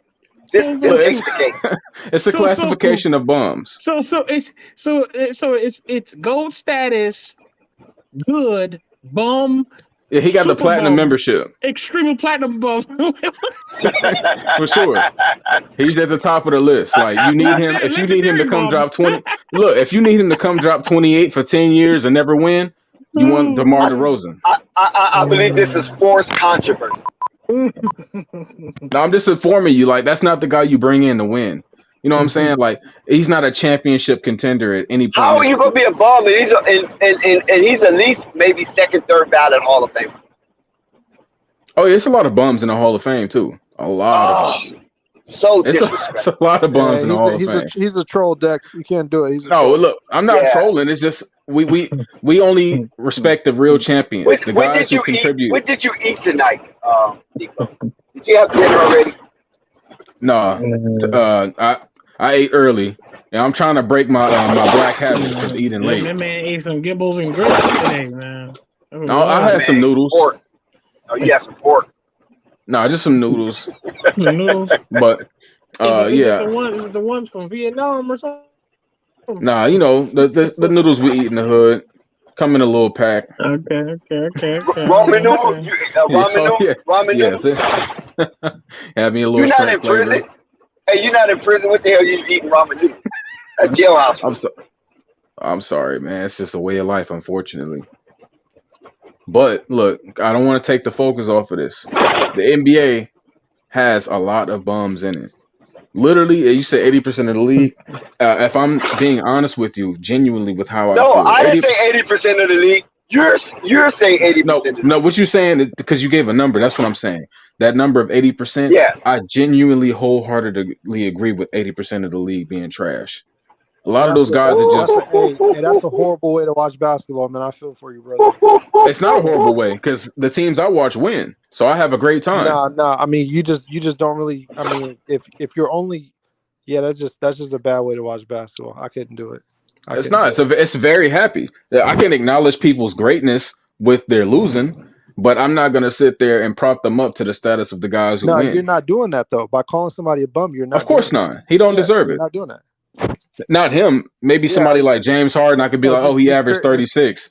It's a classification of bums. So it's gold status, good bum. Yeah, he got the platinum bum, membership. Extremely platinum bum. For sure. He's at the top of the list. Like, you need him. If you need him to come drop 20, look, if you need him to come drop 28 for 10 years and never win, you want DeMar DeRozan. I believe this is forced controversy. No, I'm just informing you. Like, that's not the guy you bring in to win. You know what I'm saying? Like, he's not a championship contender at any point. How are you gonna be a bum and he's at least maybe second, third ballot Hall of Fame? Oh, yeah, it's a lot of bums in the Hall of Fame too. A lot of them. So it's a lot of bums in the Hall of Fame. He's a troll, Dex. You can't do it. Look, I'm not trolling. It's just we only respect the real champions, the guys who contribute. What did you eat tonight, Nico? Did you have dinner already? No, I ate early, and I'm trying to break my my black habits of eating late. That man ate some gibbles and grits today, man. I had some noodles. Pork. Oh, you had some pork. No, just some noodles. Noodles. But Is it the ones from Vietnam or something? Nah, you know the noodles we eat in the hood come in a little pack. Okay. Ramen noodles. Ramen noodles. Have me a little. You're not in prison. Hey, you're not in prison. What the hell are you eating ramen noodles? A jailhouse. I'm sorry, man. It's just a way of life, unfortunately. But look, I don't want to take the focus off of this. The NBA has a lot of bums in it. Literally, you said 80% of the league. If I'm being honest with you, genuinely with how I feel. No, I didn't say 80% of the league. You're saying 80%. No, what you're saying, because you gave a number. That's what I'm saying. That number of 80%. Yeah. I genuinely, wholeheartedly agree with 80% of the league being trash. A lot of those guys are just. Hey, that's a horrible way to watch basketball, man. I feel for you, brother. It's not a horrible way because the teams I watch win, so I have a great time. No. I mean, you just don't really. I mean, if you're only Yeah, that's just a bad way to watch basketball. I couldn't do it. I It's couldn't not. do it. It's very happy. I can acknowledge people's greatness with their losing, but I'm not gonna sit there and prop them up to the status of the guys who No, you're win. not doing that though. By calling somebody a bum, you're Of not doing course that. not. He don't Yeah, deserve you're it. not doing that. Not him. Maybe Yeah, somebody like James Harden. I could be no, like, oh, he averaged it's 36.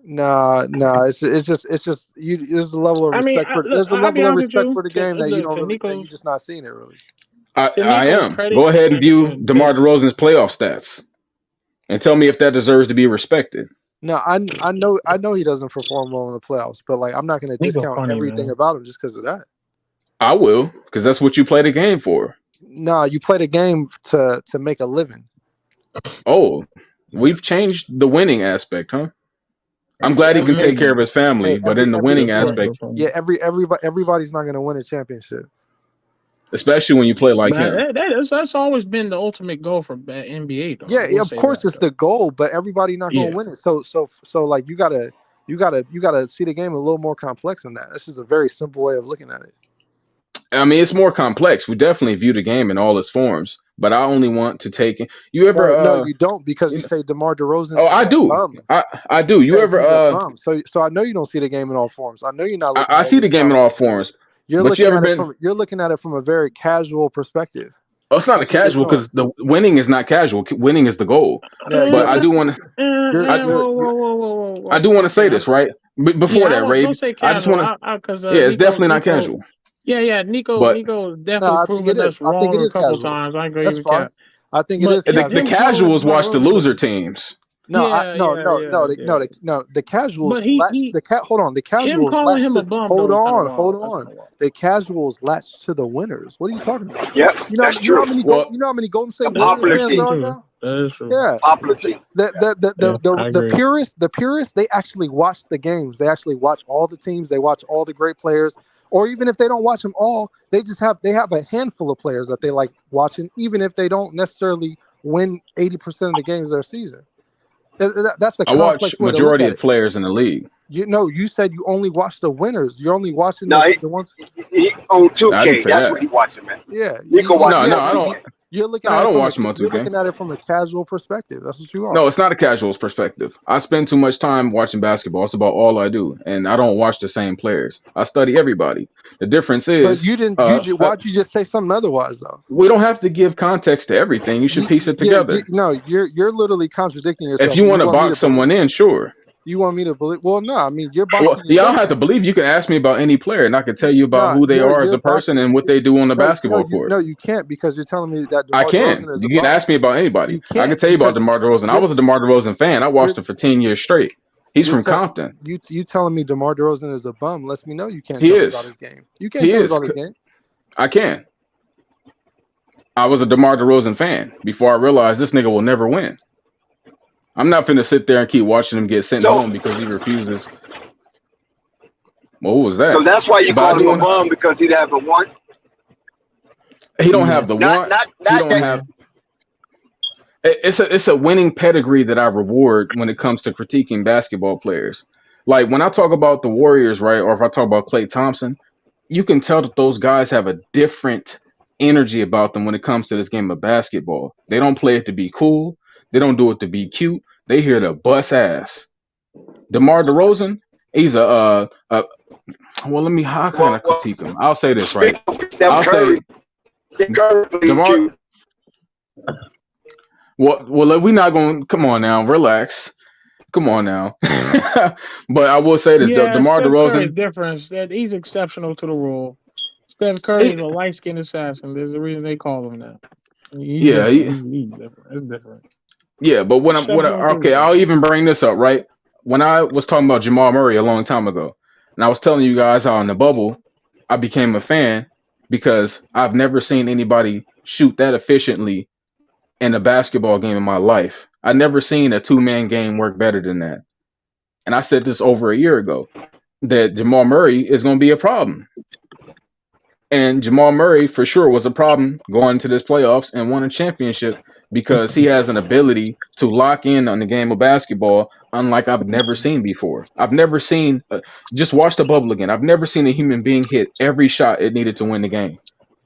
nah. It's just you. There's a level of I mean, respect for look, there's a I'll be level of honest with respect you. for the game that you don't To really that you Nico's just not seeing it really. I am. credit, Go ahead and view and DeMar DeRozan's playoff stats and tell me if that deserves to be respected. No, I know he doesn't perform well in the playoffs, but like I'm not going to Nico discount funny, everything man. about him just because of that. I will, because that's what you play the game for. No, you play the game to make a living. Oh, we've changed the winning aspect, huh? I'm glad he can take care of his family, Hey, but in the winning aspect, yeah, everybody's not going to win a championship. especially when you play like him. That's always been the ultimate goal for NBA, though. Yeah, of course it's the goal, but everybody not going to Yeah. win it. So like you gotta see the game a little more complex than that. That's just a very simple way of looking at it. I mean, it's more complex. We definitely view the game in all its forms, but I only want to take it. You ever? No, you don't, because you say DeMar DeRozan. Oh, I do. I do. You ever? So I know you don't see the game in all forms. I know you're not. I see the game in all forms. You're but looking you ever at been? You're looking at it from a very casual perspective. Oh, it's not a casual, because the winning is not casual. Winning is the goal. Yeah, but I do want to. I do want to say this, right? Before that, Ray, I just want to. Yeah, it's definitely not casual. Yeah, Nico definitely proven us wrong a couple times. I agree with that. I think it is. The casuals watch the loser teams. No, the casuals. Hold on, the casuals. Him calling him a bum. Hold on. The casuals latch to the winners. What are you talking about? Yep, you know how many Golden State Warriors fans are now? That is true. Yeah, the purists, they actually watch the games. They actually watch all the teams. They watch all the great players. Or even if they don't watch them all, they have a handful of players that they like watching, even if they don't necessarily win 80% of the games of their season. That's the I watch majority of players in the league. You said you only watch the winners. You're only watching the ones. He on 2K. That's what he watching, man. Yeah. I don't. You're looking. I don't watch them on 2K. You're looking at it from a casual perspective. That's what you are. No, it's not a casual's perspective. I spend too much time watching basketball. It's about all I do, and I don't watch the same players. I study everybody. The difference is, but you didn't. Why'd you just say something otherwise, though? We don't have to give context to everything. You should piece it together. You're literally contradicting yourself. If you want to box someone in, sure. You want me to believe? Well, no. I mean, you're boxing. Well, you don't have to believe. You can ask me about any player, and I can tell you about who they are as a person and what they do on the basketball court. No, you can't, because you're telling me that I can. You can ask me about anybody. I can tell you about DeMar DeRozan. I was a DeMar DeRozan fan. I watched him for 10 years straight. He's from Compton. You telling me DeMar DeRozan is a bum lets me know you can't tell me about his game. You can't tell me about his game. I can. I was a DeMar DeRozan fan before I realized this nigga will never win. I'm not finna sit there and keep watching him get sent home because he refuses. Well, who was that? So that's why you call him a bum, because he have the want. He don't have the want. He don't have. It's a winning pedigree that I reward when it comes to critiquing basketball players. Like when I talk about the Warriors, right, or if I talk about Klay Thompson, you can tell that those guys have a different energy about them when it comes to this game of basketball. They don't play it to be cool. They don't do it to be cute. They here to bust ass. DeMar DeRozan, he's well, how can I critique him? I'll say this, right? I'll say DeMar. Well, we're not going to, come on now, relax. Come on now. But I will say this, DeMar DeRozan is different. That he's exceptional to the rule. Steph Curry is a light-skinned assassin. There's a reason they call him that. He's different. It's different. Yeah, but I'll even bring this up, right? When I was talking about Jamal Murray a long time ago, and I was telling you guys how in the bubble I became a fan because I've never seen anybody shoot that efficiently in a basketball game in my life. I've never seen a two-man game work better than that. And I said this over a year ago, that Jamal Murray is going to be a problem. And Jamal Murray, for sure, was a problem going into this playoffs and won a championship because he has an ability to lock in on the game of basketball unlike I've never seen before. I've never seen, just watch the bubble again. I've never seen a human being hit every shot it needed to win the game.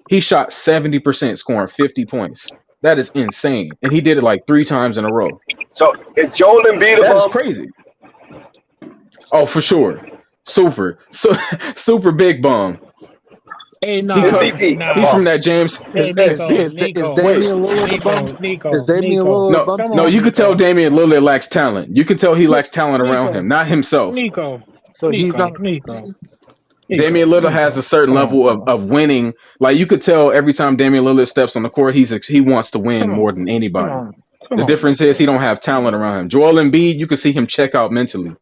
He shot 70%, scoring 50 points. That is insane, and he did it like 3 times in a row. So is Joel Embiid a That is bum? crazy. Oh, for sure, super big bum. Hey, Because MVP. he's from that James. Hey, Is Nico, is Nico, Damian Lillard a bum? Nico, Is Damian Nico. Lillard a No, bum? Come no, on, you could tell Nico. Damian Lillard lacks talent. You could tell he lacks talent around Nico, him, not himself. Nico, So he's Nico, not. Nico, Damian Lillard has a certain Come on, level bro. of winning. Like you could tell every time Damian Lillard steps on the court, he wants to win Come more on, than come anybody. on, come The on, difference is he Nico, don't have talent around him. Joel Embiid, you can see him check out mentally.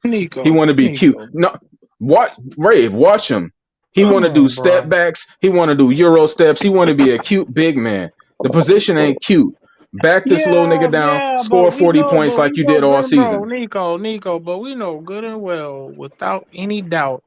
He Nico, want to be cute. Nico. No, watch him. He Come want to do on, step bro. backs. He want to do Euro steps. He want to be a cute big man. The position ain't cute. Back this little Yeah, nigga down. yeah, Score but we 40 know, points but like we you know did all good, bro, season. Nico, but we know good and well, without any doubt,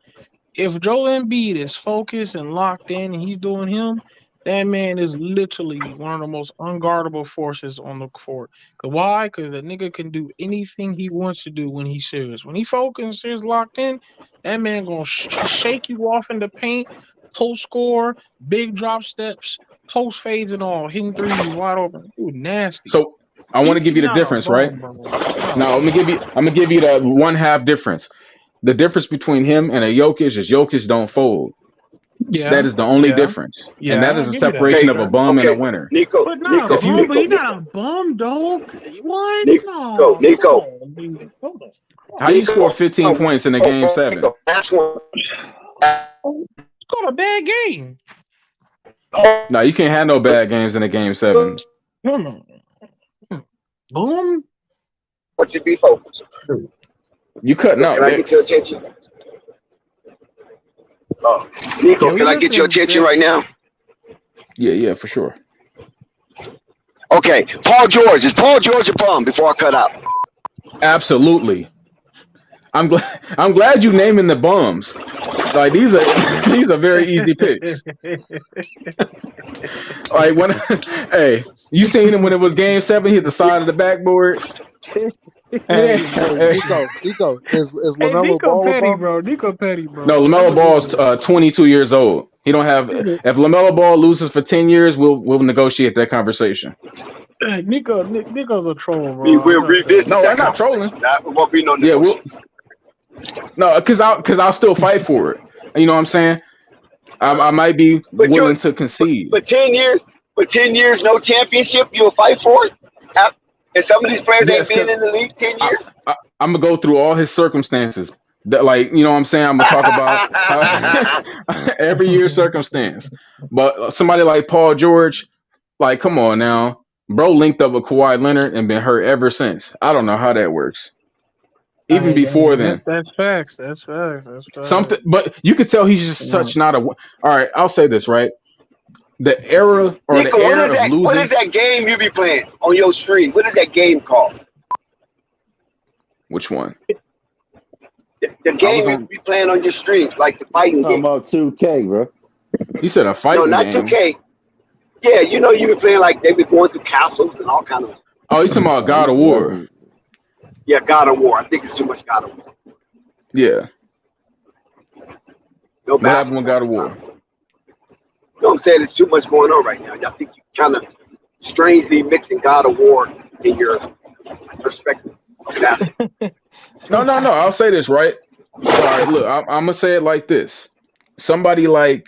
if Joel Embiid is focused and locked in and he's doing him, that man is literally one of the most unguardable forces on the court. Why? Because the nigga can do anything he wants to do when he's serious. When he focused and is locked in, that man gonna shake you off in the paint, post score, big drop steps, post fades and all, hitting threes wide open. Dude, nasty. So I want to give you the Not a difference, right? bum, bro. Not a Now I'm bum. gonna give you the 1/2 difference. The difference between him and a Jokic is Jokic don't fold. Yeah, That is the only yeah, difference, and yeah. that I'll is a give you that. separation of a Okay, bum and a Okay, winner. Nico, but not a If you bum. But he's Nico, not a bum, dog. What? Nico, No, Nico, come on, dude. Hold on. how you score Nico. 15 points in a game 7? Nico, last one. It's called a bad game. No, you can't have no bad games in a game 7. Come on. Boom. What you be focused? You cutting out, Can I get your Bix. attention? Nico, Yeah, we can I get your listening, attention Vic. right now? Yeah, for sure. Okay, Paul George. Is Paul George a bum before I cut out? Absolutely. I'm glad you naming the bums. Like these are very easy picks. Like when hey, you seen him when it was game 7, he hit the side of the backboard. Hey, Hey. Nico, is Hey, LaMelo Nico Ball a Petty, bum? bro. Nico Petty, bro. No, I LaMelo know Ball's Nico. 22 years old. He don't have. If LaMelo Ball loses for 10 years, we'll negotiate that conversation. Nico's a troll, We bro. I will know revisit that. No, that I'm not trolling. conversation. That won't be no Yeah, negotiation. no, because I'll still fight for it. You know what I'm saying? I might be But you, willing to concede. for 10 years, no championship, you'll fight for it. And some of these players ain't Yes, been because in the league 10 years. I'm gonna go through all his circumstances. That, like, you know what I'm saying? I'm gonna talk about every year's circumstance. But somebody like Paul George, like, come on now, bro, linked up with Kawhi Leonard and been hurt ever since. I don't know how that works. Even before then, That's facts. That's facts. That's facts. something. But you could tell he's just such not a. All right, I'll say this right. The era or Nico, the what air is of that? What losing. is that game you be playing on your stream? What is that game called? Which one? The I was game you on. be playing on your stream, like the fighting Talking game. about 2K, bro. You said a No, fighting not game. 2K. Yeah, you know you be playing like they be going through castles and all kind of. Oh, you talking about God of War? Yeah, God of War. I think it's too much God of War. Yeah. No What happened with basketball. God of War? You know what I'm saying? There's too much going on right now. I think you kind of strangely mixing God of War in your perspective of basketball. No. I'll say this right. All right, look, I'm gonna say it like this. Somebody like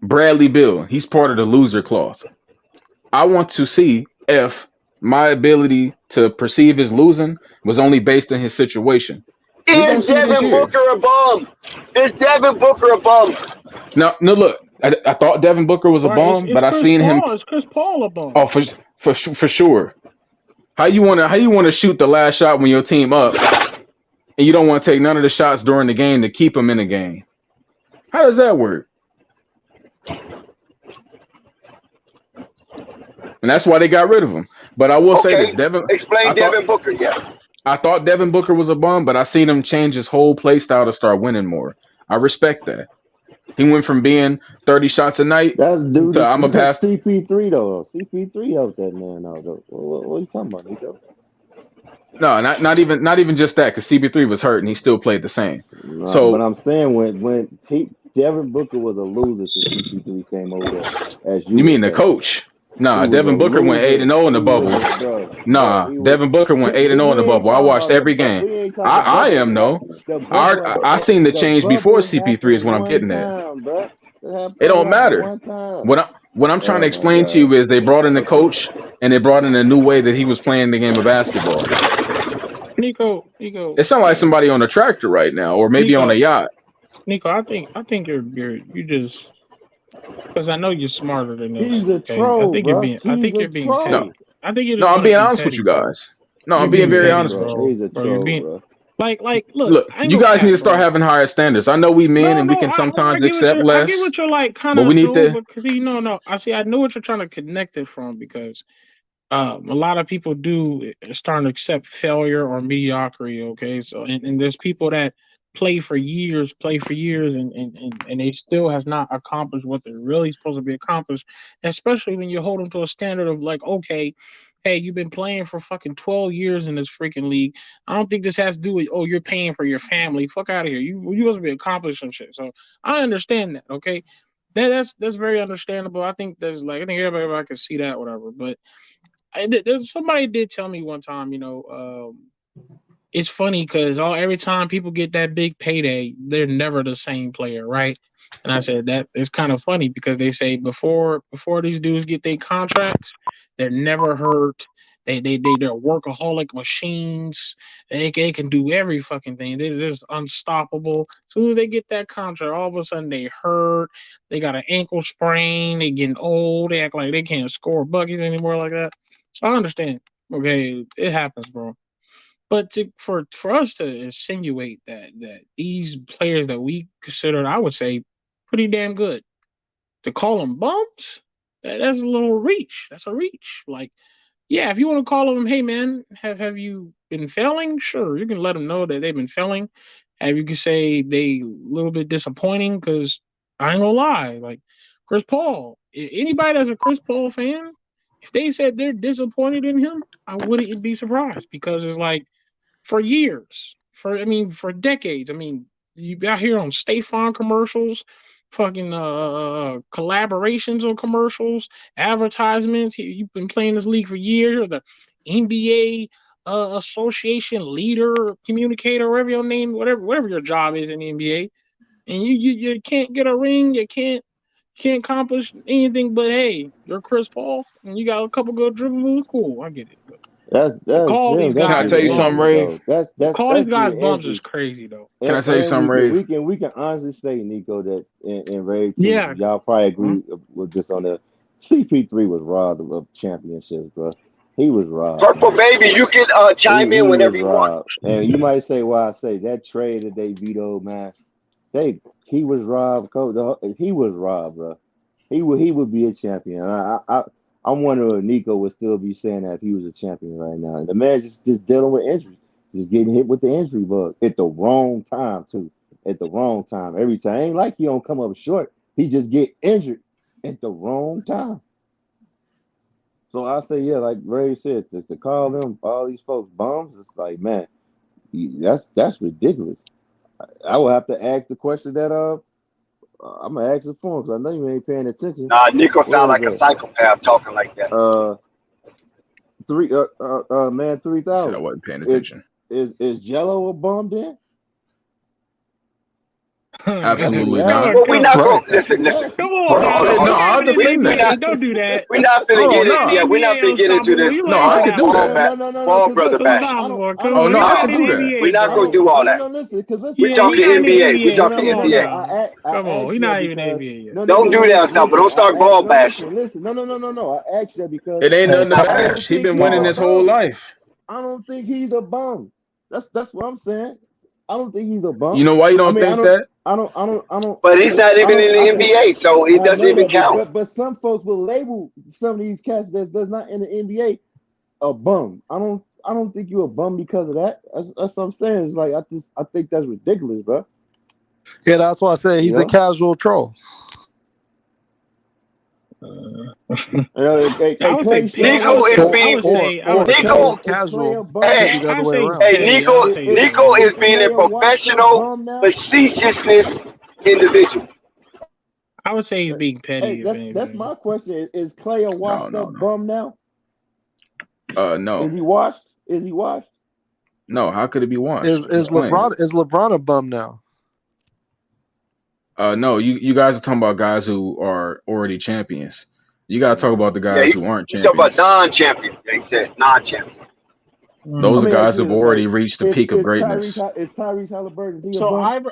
Bradley Beal, he's part of the loser clause. I want to see if my ability to perceive his losing was only based on his situation. We gonna Is see this Devin year. Booker a bum? Is Devin Booker a bum? No, look, I thought Devin Booker was a Right, bum, but I Chris seen him. Paul. It's Chris Paul a bum. Oh, for sure. How you wanna shoot the last shot when your team up, and you don't want to take none of the shots during the game to keep them in the game? How does that work? And that's why they got rid of him. But I will say Okay, this, Devin. explain I Devin Booker. Yeah. thought Devin Booker was a bum, but I seen him change his whole play style to start winning more. I respect that. He went from being 30 shots a night That's dude. to I'm a pass. CP3 though. CP3 helped that man out though. What are you talking about, Nico? No, not even just that, because CP3 was hurt and he still played the same. No, So but I'm saying when Devin Booker was a loser since CP3 came over there, as you You would mean the say. coach? Nah, He was a Devin Booker went loser. 8-0 in the He was bubble. a bro. Nah, He was. Devin Booker went 8-0 in the We ain't bubble. I talking watched about every game. we ain't talking I bubble. am though. The bubble. I seen the change before bubble CP3 is happened what I'm one getting at. time, bro. It Bubble don't happened matter. one time. What I'm trying to Oh my explain to god. you is they brought in the coach and they brought in a new way that he was playing the game of basketball. Nico, It sounds like somebody on a tractor right now, or maybe on a yacht. Nico, I think you just because I know you're smarter than this. He's a Okay, troll, bro. I think He's you're a being troll. petty. I think you No, just I'm want to being be honest with petty, you bro. guys. No, You're I'm being being very petty, honest with bro. you. He's a Bro, you're troll, being bro. like. Look, Look, I ain't you gonna guys need cap, to start bro. having higher standards. I know we men and we can I sometimes get what accept I get less, what you're like kind but we of need doing, to. but because no, I see. I know what you're trying to connect it from because a lot of people do starting to accept failure or mediocrity. Okay, so and there's people that play for years, and they still has not accomplished what they're really supposed to be accomplished. Especially when you hold them to a standard of like, okay, hey, you've been playing for fucking 12 years in this freaking league. I don't think this has to do with you're paying for your family. Fuck out of here. You supposed to be accomplishing shit. So I understand that. Okay, that's very understandable. I think I think everybody can see that, whatever. But there's somebody did tell me one time, it's funny because every time people get that big payday, they're never the same player, right? And I said that it's kind of funny because they say before these dudes get their contracts, they're never hurt. They're workaholic machines. They can do every fucking thing. They're just unstoppable. As soon as they get that contract, all of a sudden they hurt. They got an ankle sprain. They getting old. They act like they can't score buckets anymore like that. So I understand. Okay, it happens, bro. But for us to insinuate that these players that we consider, I would say, pretty damn good, to call them bums, that's a little reach. That's a reach. Like, yeah, if you want to call them, hey man, have you been failing? Sure, you can let them know that they've been failing. And you can say they a little bit disappointing because I ain't gonna lie, like Chris Paul. Anybody that's a Chris Paul fan, if they said they're disappointed in him, I wouldn't be surprised because it's like for years, for decades. I mean, you got here on State Farm commercials, fucking collaborations on commercials, advertisements. You've been playing this league for years. You're the NBA association leader, communicator, whatever your name, whatever your job is in the NBA, and you can't get a ring. You can't accomplish anything. But hey, you're Chris Paul, and you got a couple good dribble moves. Cool, I get it. But to That's call these them. That's Can I guys tell you getting something, injured bums, Rave? though. call these That's guys getting bums injured. is crazy though. Can I tell you And something, Rave? we can honestly say, Nico, that in Ray too, Yeah. y'all probably agree with this on the CP3 was robbed of championships, bro. He was robbed. Purple Man. baby, you can chime He in was whenever you want. robbed. And you might say, why I say that trade that they vetoed, man. He was robbed, coach. He was robbed, bro. He would be a champion. I'm wondering if Nico would still be saying that if he was a champion right now. And the man just dealing with injury, just getting hit with the injury bug at the wrong time too. At the wrong time every time. Ain't like he don't come up short. He just get injured at the wrong time. So I say, yeah, like Ray said, to call them all these folks bums, it's like, man, that's ridiculous. I will have to ask the question that I'm gonna ask it for him because I know you ain't paying attention. Nah, Nico What sound is like a that? psychopath talking like that. Man, He said I 3,000. wasn't paying attention. Is Jello a bum then? Absolutely Yeah. not. Well, we not Right. gonna listen. Come Hold on, on, now. Hey, hold no, on. I'll defend We that. not Don't do that. we not finna Oh get it. no, Yeah, we not finna get into this. You no, like I could that. do that. No. Ball Because brother listen, bash. Unstoppable. Come Oh on, no, you're I not could in do the that. We NBA, not gonna bro. do all that. listen. Because listen, We Yeah, talking you're not in the NBA. We NBA. no, talking no, Come no, on no. NBA. now. I Come on, asked you're you that not even in because the NBA yet. Don't do that stuff, but don't start ball bashing. Listen. No. I asked you that because It ain't Hey, nothing to I don't bash. He think been he's winning a his pause. whole bum. life. I don't think he's a bum. That's what I'm saying. I don't think he's a bum. You know why you I don't mean, think that? I don't. But he's not even in the NBA, so it I doesn't know even that, count. but some folks will label some of these cats that's not in the NBA a bum. I don't think you're a bum because of that. That's what I'm saying. It's like I think that's ridiculous, bro. Yeah, that's why I say he's You a know? casual troll. I would Clay say petty. Nico is I being would say Nico. Casual a bum could Hey, be the other I way say he's around. hey, petty. I'll tell you that right Nico now. is being Clay a a washed up professional bum now? facetiousness individual. I would say he's being petty. Hey, If that's anything. my question. Is Clay a washed no, up bum now? no, Is he washed? Is he washed? no. How could it be washed? Is He's playing. LeBron a bum now? No, you guys are talking about guys who are already champions. You got to talk about the guys who aren't You talk about champions. non-champion. They said non-champion. Those I are mean, guys like who've this, already like reached the peak of greatness. Is Tyrese Halliburton? Is he a So bum?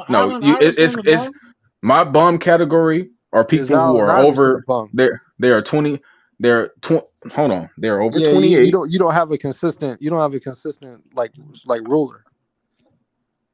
No, Allen Iverson a it's bum? my bum category are Is people who Allen are Iverson a over. bum? They are 20. Hold on. They're over Yeah, 28. you don't have a consistent like ruler.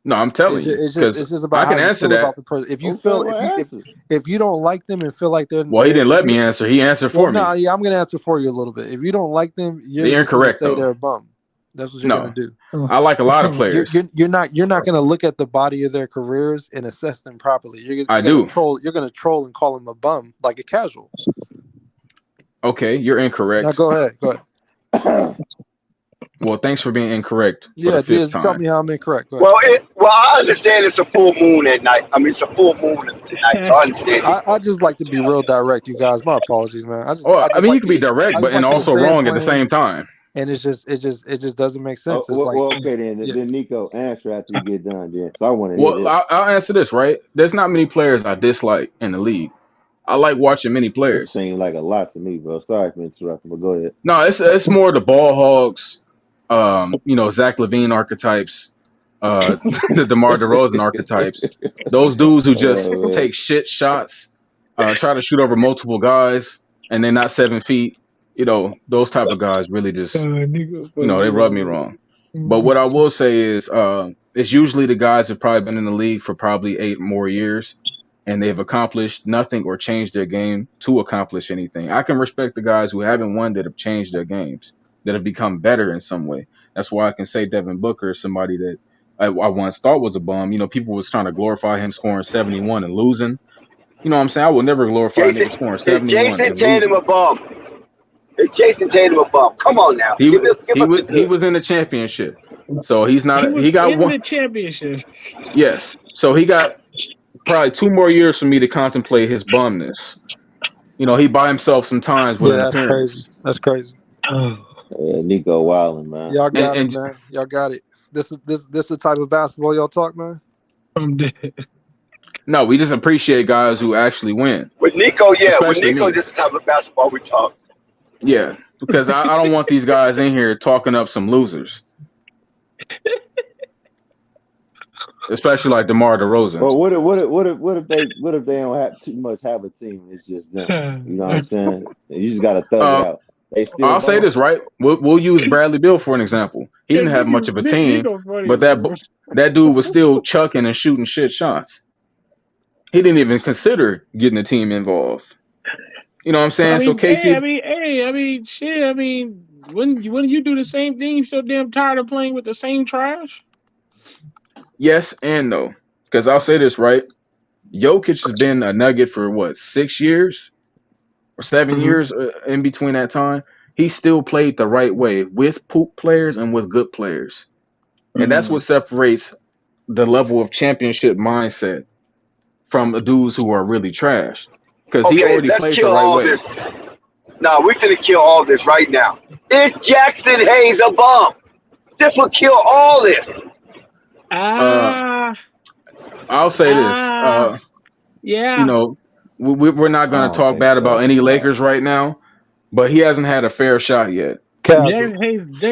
No, I'm telling you It's because just I about how can you answer feel that. about the person. If you Okay, feel well, answer. if you don't like them and feel like they're Well, he didn't if let you me don't- answer. He answered well, for me. no, yeah, I'm gonna answer for you a little bit. If you don't like them, you're They're just gonna incorrect say though. they're a bum. That's what you're No, gonna do. I like a lot of You're, players. you're not gonna look at the body of their careers and assess them properly. You're I gonna do. troll. You're gonna troll and call them a bum like a casual. Okay, you're Now incorrect. go ahead. Well, thanks for being incorrect for Yeah, the fifth just tell time. me how I'm incorrect. Go ahead. Well, I understand it's a full moon at night. I mean, it's a full moon tonight, so I understand. I just like to be real direct, you guys. My apologies, man. I Oh, I just mean, you like can to be direct, I but just and like to also fan wrong at the plan, same time. and it just doesn't make sense. It's Well, like okay then. yeah. Then Nico, answer after you get done, then. So I want to hear Well, this. I'll answer this, right? There's not many players I dislike in the league. I like watching many It players. seems like a lot to me, bro. Sorry for interrupting, but go ahead. No, it's more the ball hogs, Zach LaVine archetypes, the DeMar DeRozan archetypes. Those dudes who just man. take shit shots, try to shoot over multiple guys, and they're not 7 feet. Those type of guys really just, they rub me wrong. But what I will say is, it's usually the guys have probably been in the league for probably 8 more years, and they've accomplished nothing or changed their game to accomplish anything. I can respect the guys who haven't won that have changed their games, that have become better in some way. That's why I can say Devin Booker is somebody that I once thought was a bum. People was trying to glorify him scoring 71 and losing. You know what I'm saying? I would never glorify a nigga scoring 71 and Tatum losing. a bum? Is Jason Tatum a bum? Come on now. He Give us the he good. was in the championship, so he's not. was He got in one. the championship. Yes, so he got probably 2 more years for me to contemplate his bumness. He buy himself some times with an That's appearance. crazy. That's crazy. Yeah, Nico Wilding, man. Y'all got And it, man. Y'all got it. This is the type of basketball y'all talk, man. I'm dead. no, we just appreciate guys who actually win. With Nico, yeah. With Especially Nico, me. this is the type of basketball we talk. Yeah, because I don't want these guys in here talking up some losers, especially like DeMar DeRozan. Well, what if they don't have too much have a team? It's just them. You know what I'm saying? You just gotta thug it out. They still I'll say bum. this, right? We'll use Bradley Beal for an example. He didn't have much of a team, but that dude was still chucking and shooting shit shots. He didn't even consider getting the team involved. You know what I'm saying? So Casey, when you do the same thing, you so damn tired of playing with the same trash. yes and no. Because I'll say this, right? Jokic has been a Nugget for what, 6 years or 7 years in between that time. He still played the right way with poop players and with good players, and that's what separates the level of championship mindset from the dudes who are really trash. Because he already let's played the kill right all way. this. No, we're gonna kill all this right now. Is Jackson Hayes a bum? This will kill all this. I'll say this. Yeah. We're not going to talk bad about any Lakers right now, but he hasn't had a fair shot yet. James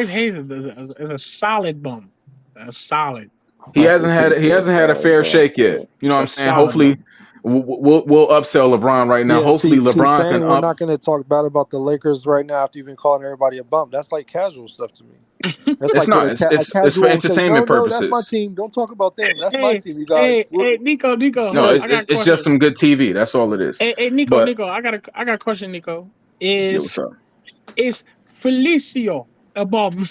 Hayes is a solid bum. A solid. He hasn't had a fair shake yet. You know what I'm saying? Hopefully, we'll upsell LeBron right now. Yeah, Hopefully, LeBron saying can we're up. not going to talk bad about the Lakers right now after you've been calling everybody a bum. That's like casual stuff to me. That's It's like not. It's for entertainment purposes. That's my team. Don't talk about them. That's my team, you guys. Hey, Nico. No, it's just some good TV. That's all it is. Hey, Nico. I got a question, Nico. What's up? Is Felicio a bum?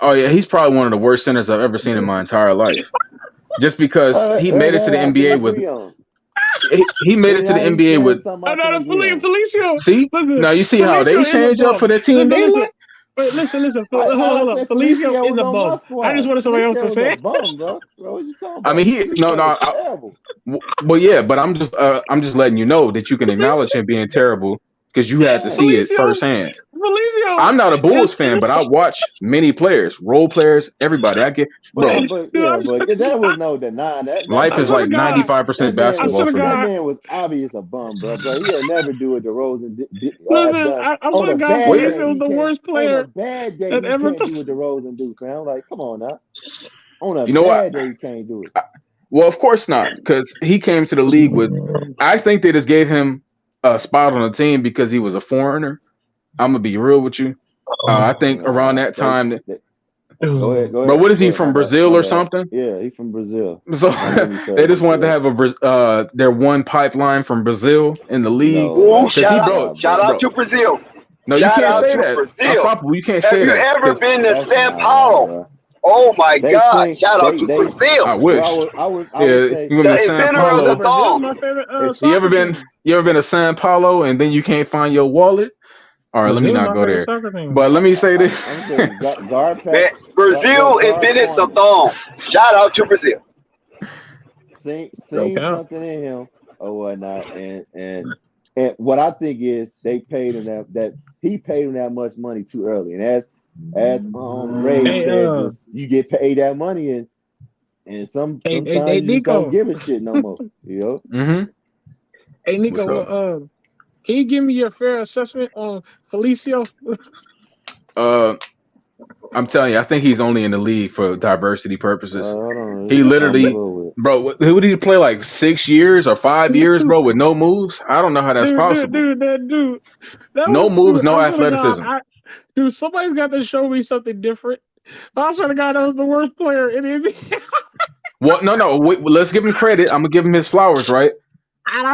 Oh yeah, he's probably one of the worst centers I've ever seen in my entire life. Just because he made it to the NBA with. He made it to the NBA with. Felicio. See, Listen, now you see how they Felicio is a change up bum. for their team. Listen. Wait, listen. I Hold up. said Felicio Felicio is was a on my bum. I squad. just wanted somebody else Felicio to was say a it. bum, bro. What you talking I about? mean, Felicio was terrible. well, yeah, but I'm just letting you know that you can acknowledge him being terrible because you had to Yeah. see it Felicio firsthand. Felicio I'm not a Bulls is fan, but I watch many players, role players, everybody. I get, Yeah, bro. but dude, that was no denying Life I is swear to like God. 95% I basketball swear to for me. that God. man was obvious a bum, bro. He'll never do what DeRozan have Listen, done. I On swear a to God, bad Wait, day, Felicio is he the can't. worst On a player bad day, that he ever can't took. do what DeRozan do, man. I'm like, come on now. On a you know what? bad day, he can't do it. Well, of course not, because he came to the league with. I think they just gave him a spot on the team because he was a foreigner. I'm gonna be real with you. I think around that time, Go ahead, bro. What is he my from, bad, Brazil my or bad. something? Yeah, he's from Brazil. So Don't make me say they it just like wanted to that. have their one pipeline from Brazil in the league No, Ooh, that's because he, shout out, bro, not, shout bro. out bro. to Brazil. No, you Shout can't out say to that. Brazil. Unstoppable. You can't Have say you that ever because been to That's Sao not right, Paulo? bro. Oh my They God! swing. Shout out to They. Brazil. I Well, wish. I Yeah, would you say gonna The be San inventor of the Paulo. Brazil is thong. my favorite if You ever soccer been? team. You ever been to San Paulo and then you can't find your wallet? All right, let me Brazil is not my go favorite there. soccer team. But let me say I'm this. saying guard pack, Man, Brazil guard invented the corner. thong. Shout out to Brazil. No Seen cap. something in him or whatnot, and what I think is they paid him that he paid him that much money too early, and as Ray Hey, said, just you get paid that money and sometimes you just don't Nico. give a shit no more, you know. hmm Hey, Nico. What's up? Well, can you give me your fair assessment on Felicio? Uh, I'm telling you, I think he's only in the league for diversity purposes. Hold on, He I'm gonna literally, go with it. bro, who did he play like 6 years or 5 years, bro, with no moves? I don't know how that's possible. Dude. That No was, moves, dude. no I swear to God, athleticism. dude. Somebody's got to show me something different. I swear to God, that was the worst player in NBA. What? No. Wait, let's give him credit. I'm gonna give him his flowers, right?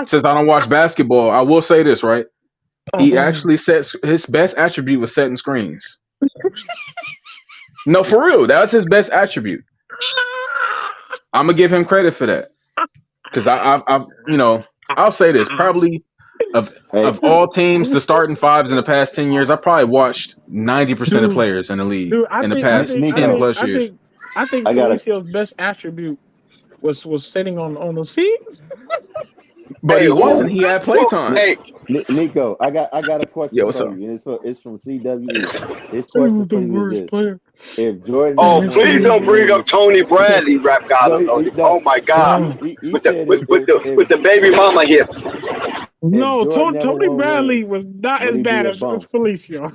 Since I don't watch basketball, I will say this, right? He actually sets his best attribute was setting screens. No, for real, that was his best attribute. I'm gonna give him credit for that because I've I'll say this probably of Hey, all teams, the starting fives in the past 10 years, I probably watched 90% of dude, players in the league dude. in the past 10 Nico, plus years. I think I got a Felicio's best attribute was sitting on the seat. But Hey, he wasn't. He had who, playtime. hey, Nico, I got a Yeah, question what's for up? you, and it's from CWE. His He was question the for you is worst this: player if Jordan in never oh, won please six don't NBA. bring up rings, Tony Bradley, rap god no, of those. no, Oh my God, he with the said with, with the if with the baby mama hips. if No, Jordan never Tony won Bradley rings, was not would as he be bad a as bum? Felicio.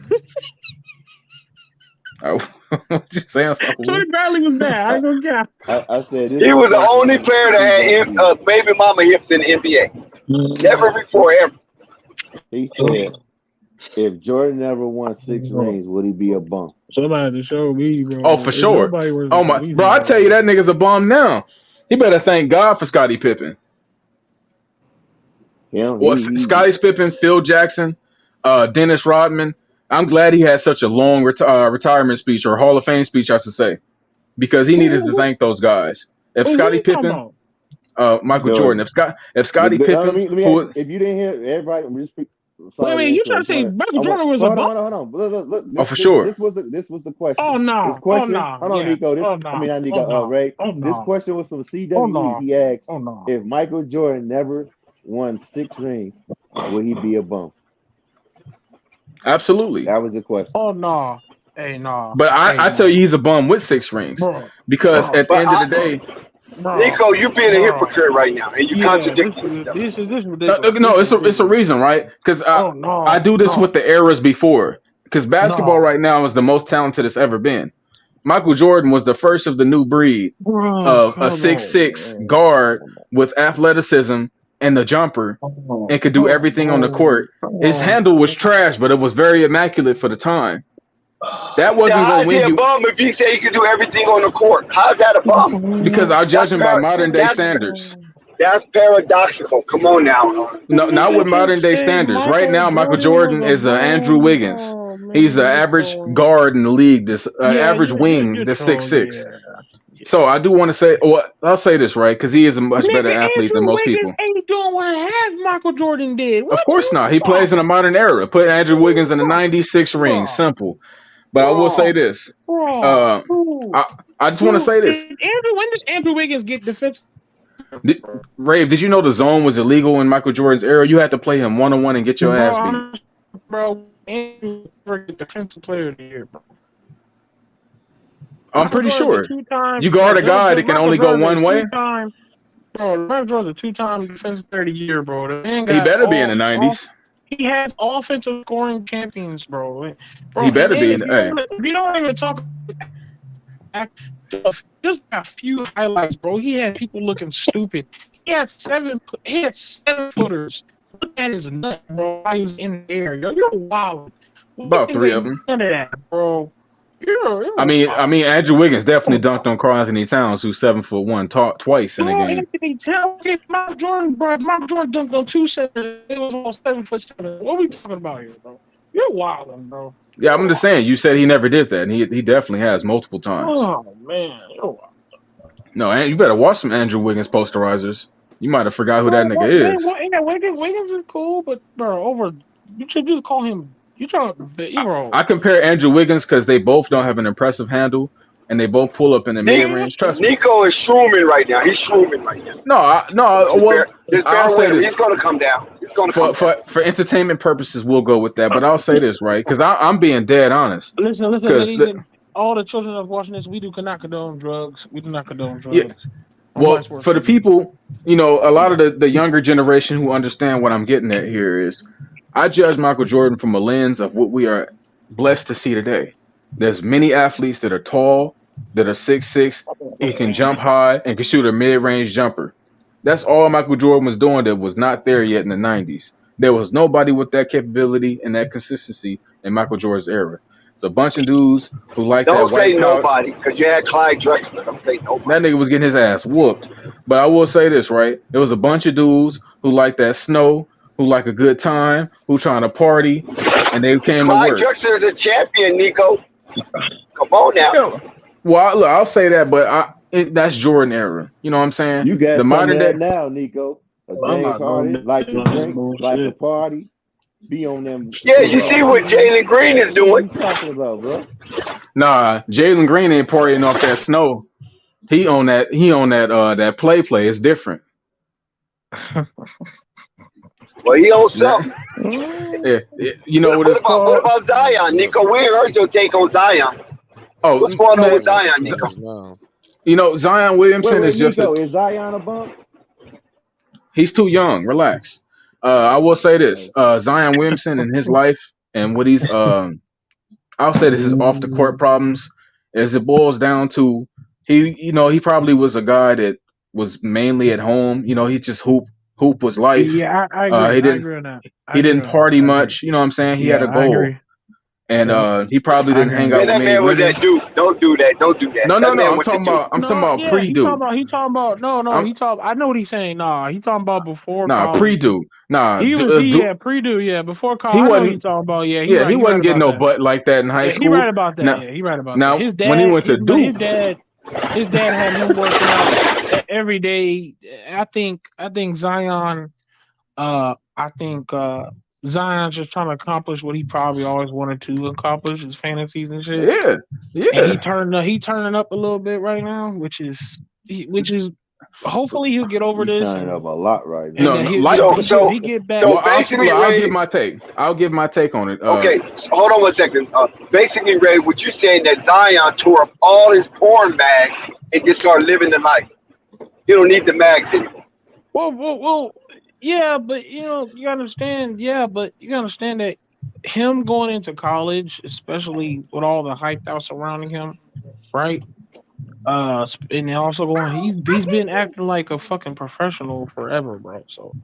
Oh, just say Tony unstoppable. Bradley was bad. I ain't gonna cap. I said this He is a was the question only from player that had CWE. baby mama hips in the NBA. Never before ever. He said if Jordan never won six rings, would he be a bum? Somebody to show me, Oh, bro. for If sure. nobody was Oh to my, believe bro, me, I tell you bro. that nigga's a bum now. He better thank God for Scottie Pippen. Yeah, Or Scottie Pippen, Phil Jackson, Dennis Rodman. I'm glad he had such a long retirement speech or Hall of Fame speech, I should say, because he needed to thank those guys. If Who Scottie you talking Pippen, about? Michael Jordan, Jordan. if Scottie Let Pippen, me ask who you, if you didn't hear everybody, I'm just Wait a sorry to minute, you trying to interrupt. say Michael Jordan was a Hold on, bum? hold on, hold on. Look, oh for sure. this was the question. Oh This no, oh question, no, hold on, yeah, Nico. oh no, Not oh Nico, no, Ray. oh This no, question was from oh CWE. no, He asked oh no. if Michael Jordan never won six rings, would he be a bum? Absolutely. That was the question. Oh no. Hey no. But Hey I tell you, no. he's a bum with 6 rings Bro. because Bro. at the But end of the day, Bro. Nico, you being a Bro. hypocrite right now, and you Yeah, contradicting yourself. this is ridiculous. no, This is it's a ridiculous. reason, right? Because Oh I no, do this with no, the eras before. Because basketball no. right now is the most talented it's ever been. Michael Jordan was the first of the new breed Bro, of a come 6'6" on, guard with athleticism and the jumper man. and could do Come everything on the on, court. come His on. handle was trash, but it was very immaculate for the time. That Now, wasn't how going to is he win a you bum if he say he can do everything on the court? How's that a bum? because I judge That's him by modern day standards. that's paradoxical. Come on now. No, not with modern day Say standards. Right Michael now, Michael Jordan was Jordan a is a Andrew bum. Wiggins. Oh He's the man, you're average trolling. guard in the league. This Yeah, average wing, you're the six trolling. six. Yeah. So I do want to say, well, I'll say this right because he is a much better Nigga, athlete than Andrew most Wiggins people. ain't doing what half Michael Jordan did. Of What course you not. He plays in a modern era. Put Andrew Wiggins in the 96 ring. bro? Simple. But I will say this. Bro, I just want to say this. When did Andrew Wiggins get defensive? Rave, did you know the zone was illegal in Michael Jordan's era? You had to play him 1-on-1 and get your ass beat. Bro, Andrew get defensive player of the year, bro. I'm pretty sure. You guard a guy that can only go one way. Bro, Michael Jordan's a two-time defensive player of the year, bro. The man He better be in the 90s. He has offensive scoring champions, bro. He better be in. If you don't even talk, just a few highlights, bro. He had people looking stupid. He had seven footers. Look at his nut, bro. While he was in the air. You're wild. About 3 of them. None of that, bro. I mean, Andrew Wiggins definitely dunked on Karl Anthony Towns, who's 7'1", twice in a game. Anthony Towns, Michael Jordan, bro. Michael Jordan dunked on 2 centers. It was all 7'7". What are we talking about here, bro? You're wilding, bro. Yeah, I'm just saying. You said he never did that, and he definitely has multiple times. Oh man, you're wild. No, and you better watch some Andrew Wiggins posterizers. You might have forgot who that nigga is. Wiggins is cool, but bro, you should just call him. I compare Andrew Wiggins because they both don't have an impressive handle, and they both pull up in the mid-range. Trust me. Nico is shrooming right now. He's shrooming right now. I'll say this. He's going to come down. For entertainment purposes, we'll go with that. But I'll say this, right? Because I'm being dead honest. Listen, ladies and all the children of watching this, we do not condone drugs. We do not condone drugs. Yeah. Well, for the people, a lot of the younger generation who understand what I'm getting at here is, I judge Michael Jordan from a lens of what we are blessed to see today. There's many athletes that are tall, that are 6'6", he can jump high, and can shoot a mid-range jumper. That's all Michael Jordan was doing that was not there yet in the 90s. There was nobody with that capability and that consistency in Michael Jordan's era. It's a bunch of dudes who like that white Don't say nobody, because you had Clyde Drexler. Don't say nobody. That nigga was getting his ass whooped. But I will say this, right? There was a bunch of dudes who like that snow, who like a good time, who trying to party, and they came to work. Clyde Drexler is a champion, Nico. Come on now. Well, look, I'll say that, but that's Jordan era. You know what I'm saying? You got the modern day now, Nico. A James Harden, like the drink, like the party, be on them. Yeah, you see what Jalen Green is doing. What you talking about, bro? Nah, Jalen Green ain't partying off that snow. He on that. That play. It's different. Well, he owns something. Yeah, you know what it's called? What about Zion, Nico? We ain't heard your take on Zion. Oh, what's going on with Zion, Nico? Zion Williamson is just. Is Zion a bump? He's too young. Relax. I will say this: Zion Williamson in his life and what he's. I'll say this is off the court problems. As it boils down to, he probably was a guy that was mainly at home. He just hoop was life. Yeah, I agree. I agree on that. He didn't party much. You know what I'm saying? He had a goal. And he probably didn't hang out with that man was that dude. Don't do that. No. I'm talking about pre-dude. I know what he's saying. Nah, he talking about before. Nah, pre-dude. Nah, pre-dude. Yeah, before college. He wasn't. He talking about. Yeah, he wasn't getting no butt like that in high school. He right about that. He right about that. His dad, when he went to Duke, his dad had him working out every day. I think Zion. Zion's just trying to accomplish what he probably always wanted to accomplish, his fantasies and shit. Yeah. And he turning up a little bit right now, which is hopefully he'll get over this. Turning up a lot right now. He get back. Well, I'll give my take. I'll give my take on it. Okay, so hold on 1 second. Basically, Ray, what you saying that Zion tore up all his porn bags and just started living the life. You don't need the mags anymore. Well. Yeah, but you understand. Yeah, but you understand that him going into college, especially with all the hype out surrounding him, right? And also he's been acting like a fucking professional forever, bro. So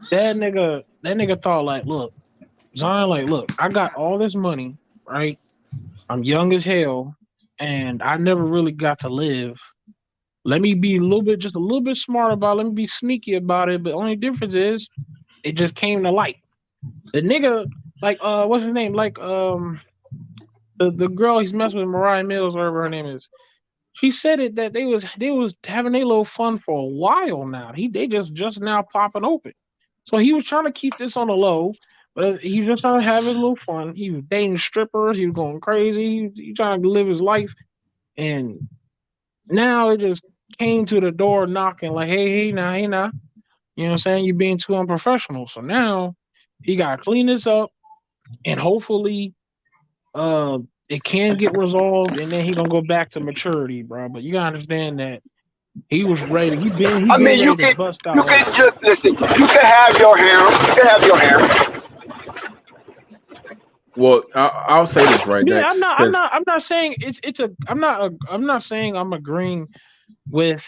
that nigga thought like, look, Zion, look, I got all this money, right? I'm young as hell, and I never really got to live. Let me be a little bit smart about it. Let me be sneaky about it. But the only difference is it just came to light. The nigga, what's his name? The girl he's messing with, Mariah Mills, whatever her name is. She said it that they was having a little fun for a while now. They just now popping open. So he was trying to keep this on the low, But he was just trying to have his little fun. He was dating strippers. He was going crazy. He trying to live his life. And now it just came to the door knocking like, hey now. You know what I'm saying? You're being too unprofessional. So now he got to clean this up, and hopefully it can get resolved, and then he going to go back to maturity, bro. But you got to understand that he was ready. He been I mean, ready to bust out. you can just listen. You can have your hair. You can have your hair. Well, I'll say this right Yeah, next. I'm not saying I'm not saying I'm agreeing with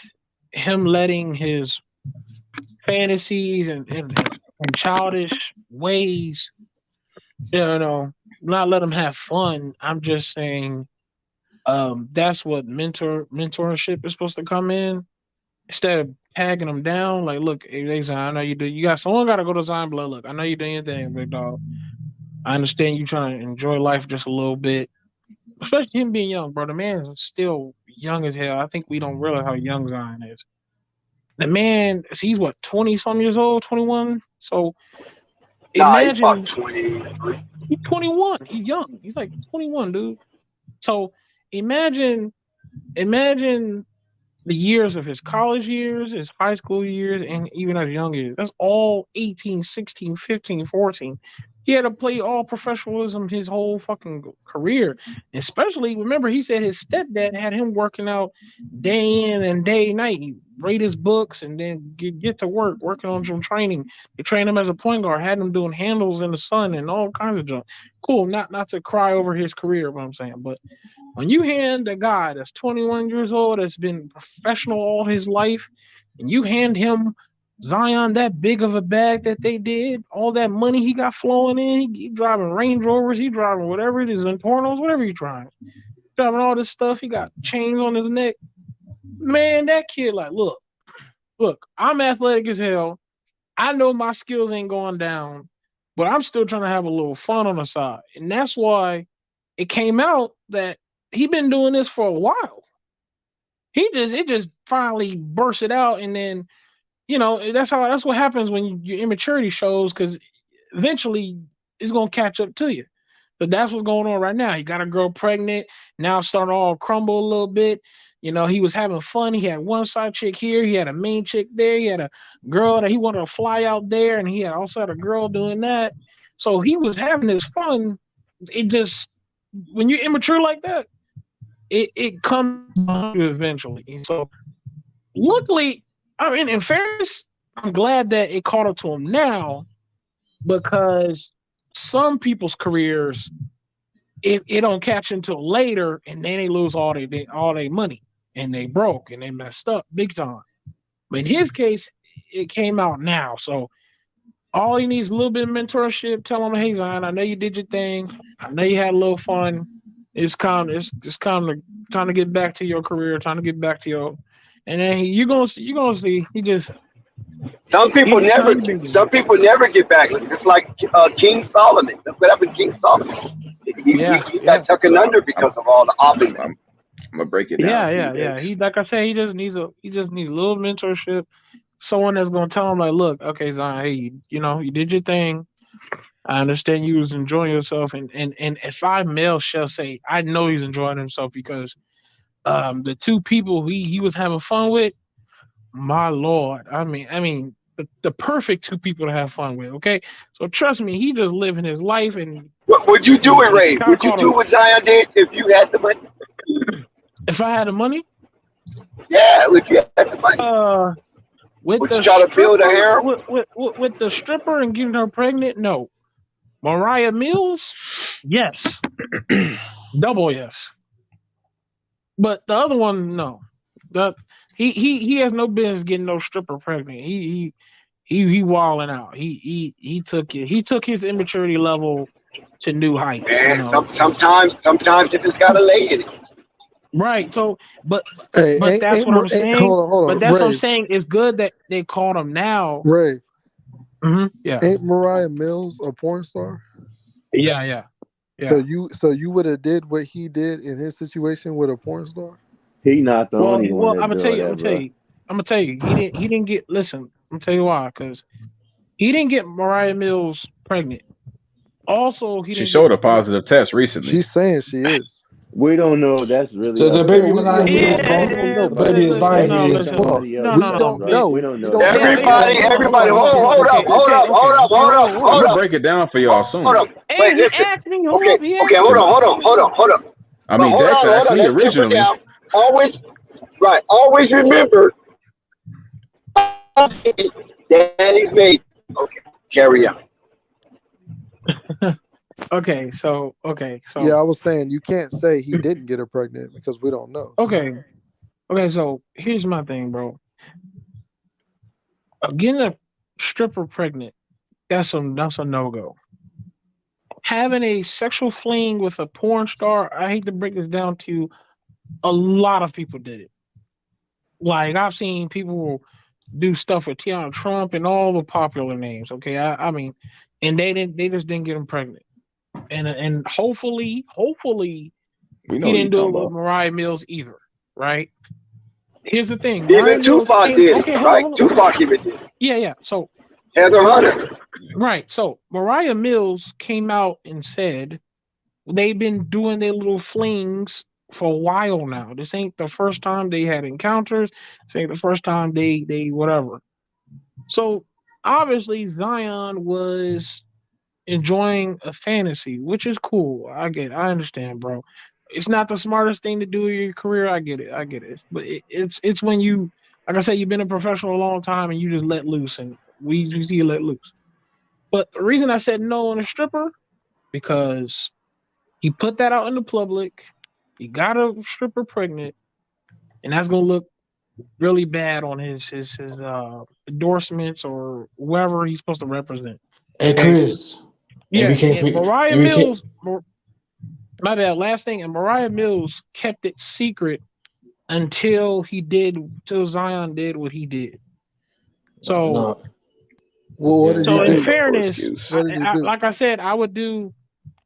him letting his fantasies and childish ways, not let him have fun. I'm just saying that's what mentorship is supposed to come in. Instead of tagging them down, like, look, hey, Zion, I know you do. You got someone got to go to Zion, but look, I know you doing your thing, big dog. I understand you trying to enjoy life just a little bit, especially him being young, bro. The man is still young as hell. I think we don't realize how young Zion is. The man, he's what, 20-some years old, 21? So imagine. He's about 23. He's 21. He's young. He's like 21, dude. So imagine the years of his college years, his high school years, and even as young years. That's all 18, 16, 15, 14. He had to play all professionalism his whole fucking career. Especially, remember, he said his stepdad had him working out day in and day night. He read his books and then get to work, working on some training. They trained him as a point guard, had him doing handles in the sun and all kinds of junk. Cool, not to cry over his career, what I'm saying, but when you hand a guy that's 21 years old, that's been professional all his life, and you hand him Zion that big of a bag that they did, all that money he got flowing in, he driving Range Rovers, he driving whatever it is, in pornos, whatever he's driving. Driving all this stuff, he got chains on his neck. Man, that kid like, look, I'm athletic as hell. I know my skills ain't going down, but I'm still trying to have a little fun on the side. And that's why it came out that he been doing this for a while. It just finally bursted out, and then that's what happens when your immaturity shows, because eventually it's gonna catch up to you. But that's what's going on right now. He got a girl pregnant. Now it's starting to all crumble a little bit. He was having fun. He had one side chick here. He had a main chick there. He had a girl that he wanted to fly out there, and he had also had a girl doing that. So he was having his fun. It just, when you're immature like that, it comes to you eventually. And so luckily, I mean, in fairness, I'm glad that it caught up to him now, because some people's careers, it don't catch until later, and then they lose all their money, and they broke, and they messed up big time. But in his case, it came out now. So all he needs is a little bit of mentorship. Tell him, hey, Zion, I know you did your thing. I know you had a little fun. It's kind of trying to get back to your career, trying to get back to your, and then you're gonna see. He just Some people never get back. Just like King Solomon. Look what happened to King Solomon. He got tucking under because of all the opulence. I'm gonna break it down. Yeah. He, like I said, he just needs a little mentorship. Someone that's gonna tell him, like, look, okay, Zion, hey, you did your thing. I understand you was enjoying yourself, and if I male shall say, I know he's enjoying himself, because the two people he was having fun with, my Lord, I mean the perfect two people to have fun with. Okay, so trust me, he just living his life. And what would you do it, Ray? Would you do what Zion did if you had the money? If I had the money? Yeah, if you had the money. With the try to build a harem? With the stripper and getting her pregnant? No. Mariah Mills? Yes. Double yes. But the other one, no. He has no business getting no stripper pregnant. He wilding out. He took his immaturity level to new heights. Man, sometimes you just gotta lay in it. Right. So, but Hey, that's what I'm saying. Hold on. But that's Ray, what I'm saying. It's good that they caught him now. Ray, Yeah. ain't Mariah Mills a porn star? Yeah. So you would have did what he did in his situation with a porn star? He not the only one. I'm gonna tell you. He didn't get. Listen, I'm gonna tell you why. Because he didn't get Mariah Mills pregnant. Also, he She didn't showed get a positive test recently. She's saying she is. We don't know. That's really So the up baby to was not we his don't fault. know. The Right? baby is not That could be his fault. somebody else. We don't Right? know. We don't You know don't that. know. Everybody, hold Okay. up. Hey, Wait, he listen. asked me. Okay, okay, hold on. I But mean, Dex asked me Let's break it originally. down. Always remember, Daddy's baby. Okay, carry on. Okay, so Yeah, I was saying you can't say he didn't get her pregnant because we don't know. okay, so here's my thing, bro. Getting a stripper pregnant, that's a no-go. Having a sexual fling with a porn star, I hate to break this down to you, a lot of people did it. Like, I've seen people do stuff with Tiana Trump and all the popular names. Okay, I mean, and they just didn't get them pregnant. And hopefully We know he what didn't you do it talking with about. Mariah Mills either, right? Here's the thing. Even Mariah Mills Tupac came, did okay, it, hold right? on. Tupac even did it. Yeah. So Heather Hunter. right. So Mariah Mills came out and said they've been doing their little flings for a while now. This ain't the first time they had encounters. This ain't the first time they whatever. So obviously Zion was enjoying a fantasy, which is cool. I get it. I understand, bro. It's not the smartest thing to do in your career. I get it. But it's when you, like I said, you've been a professional a long time and you just let loose, and we see you let loose. But the reason I said no on a stripper, because he put that out in the public, he got a stripper pregnant, and that's gonna look really bad on his endorsements or whoever he's supposed to represent. Hey, Chris. Yeah, And we can't and forget. Mariah And we can't. Mills, my bad, last thing, and Mariah Mills kept it secret until Zion did what he did. So, No. Well, what did he so in do? No fairness, excuse. What did he do? like I said, I would do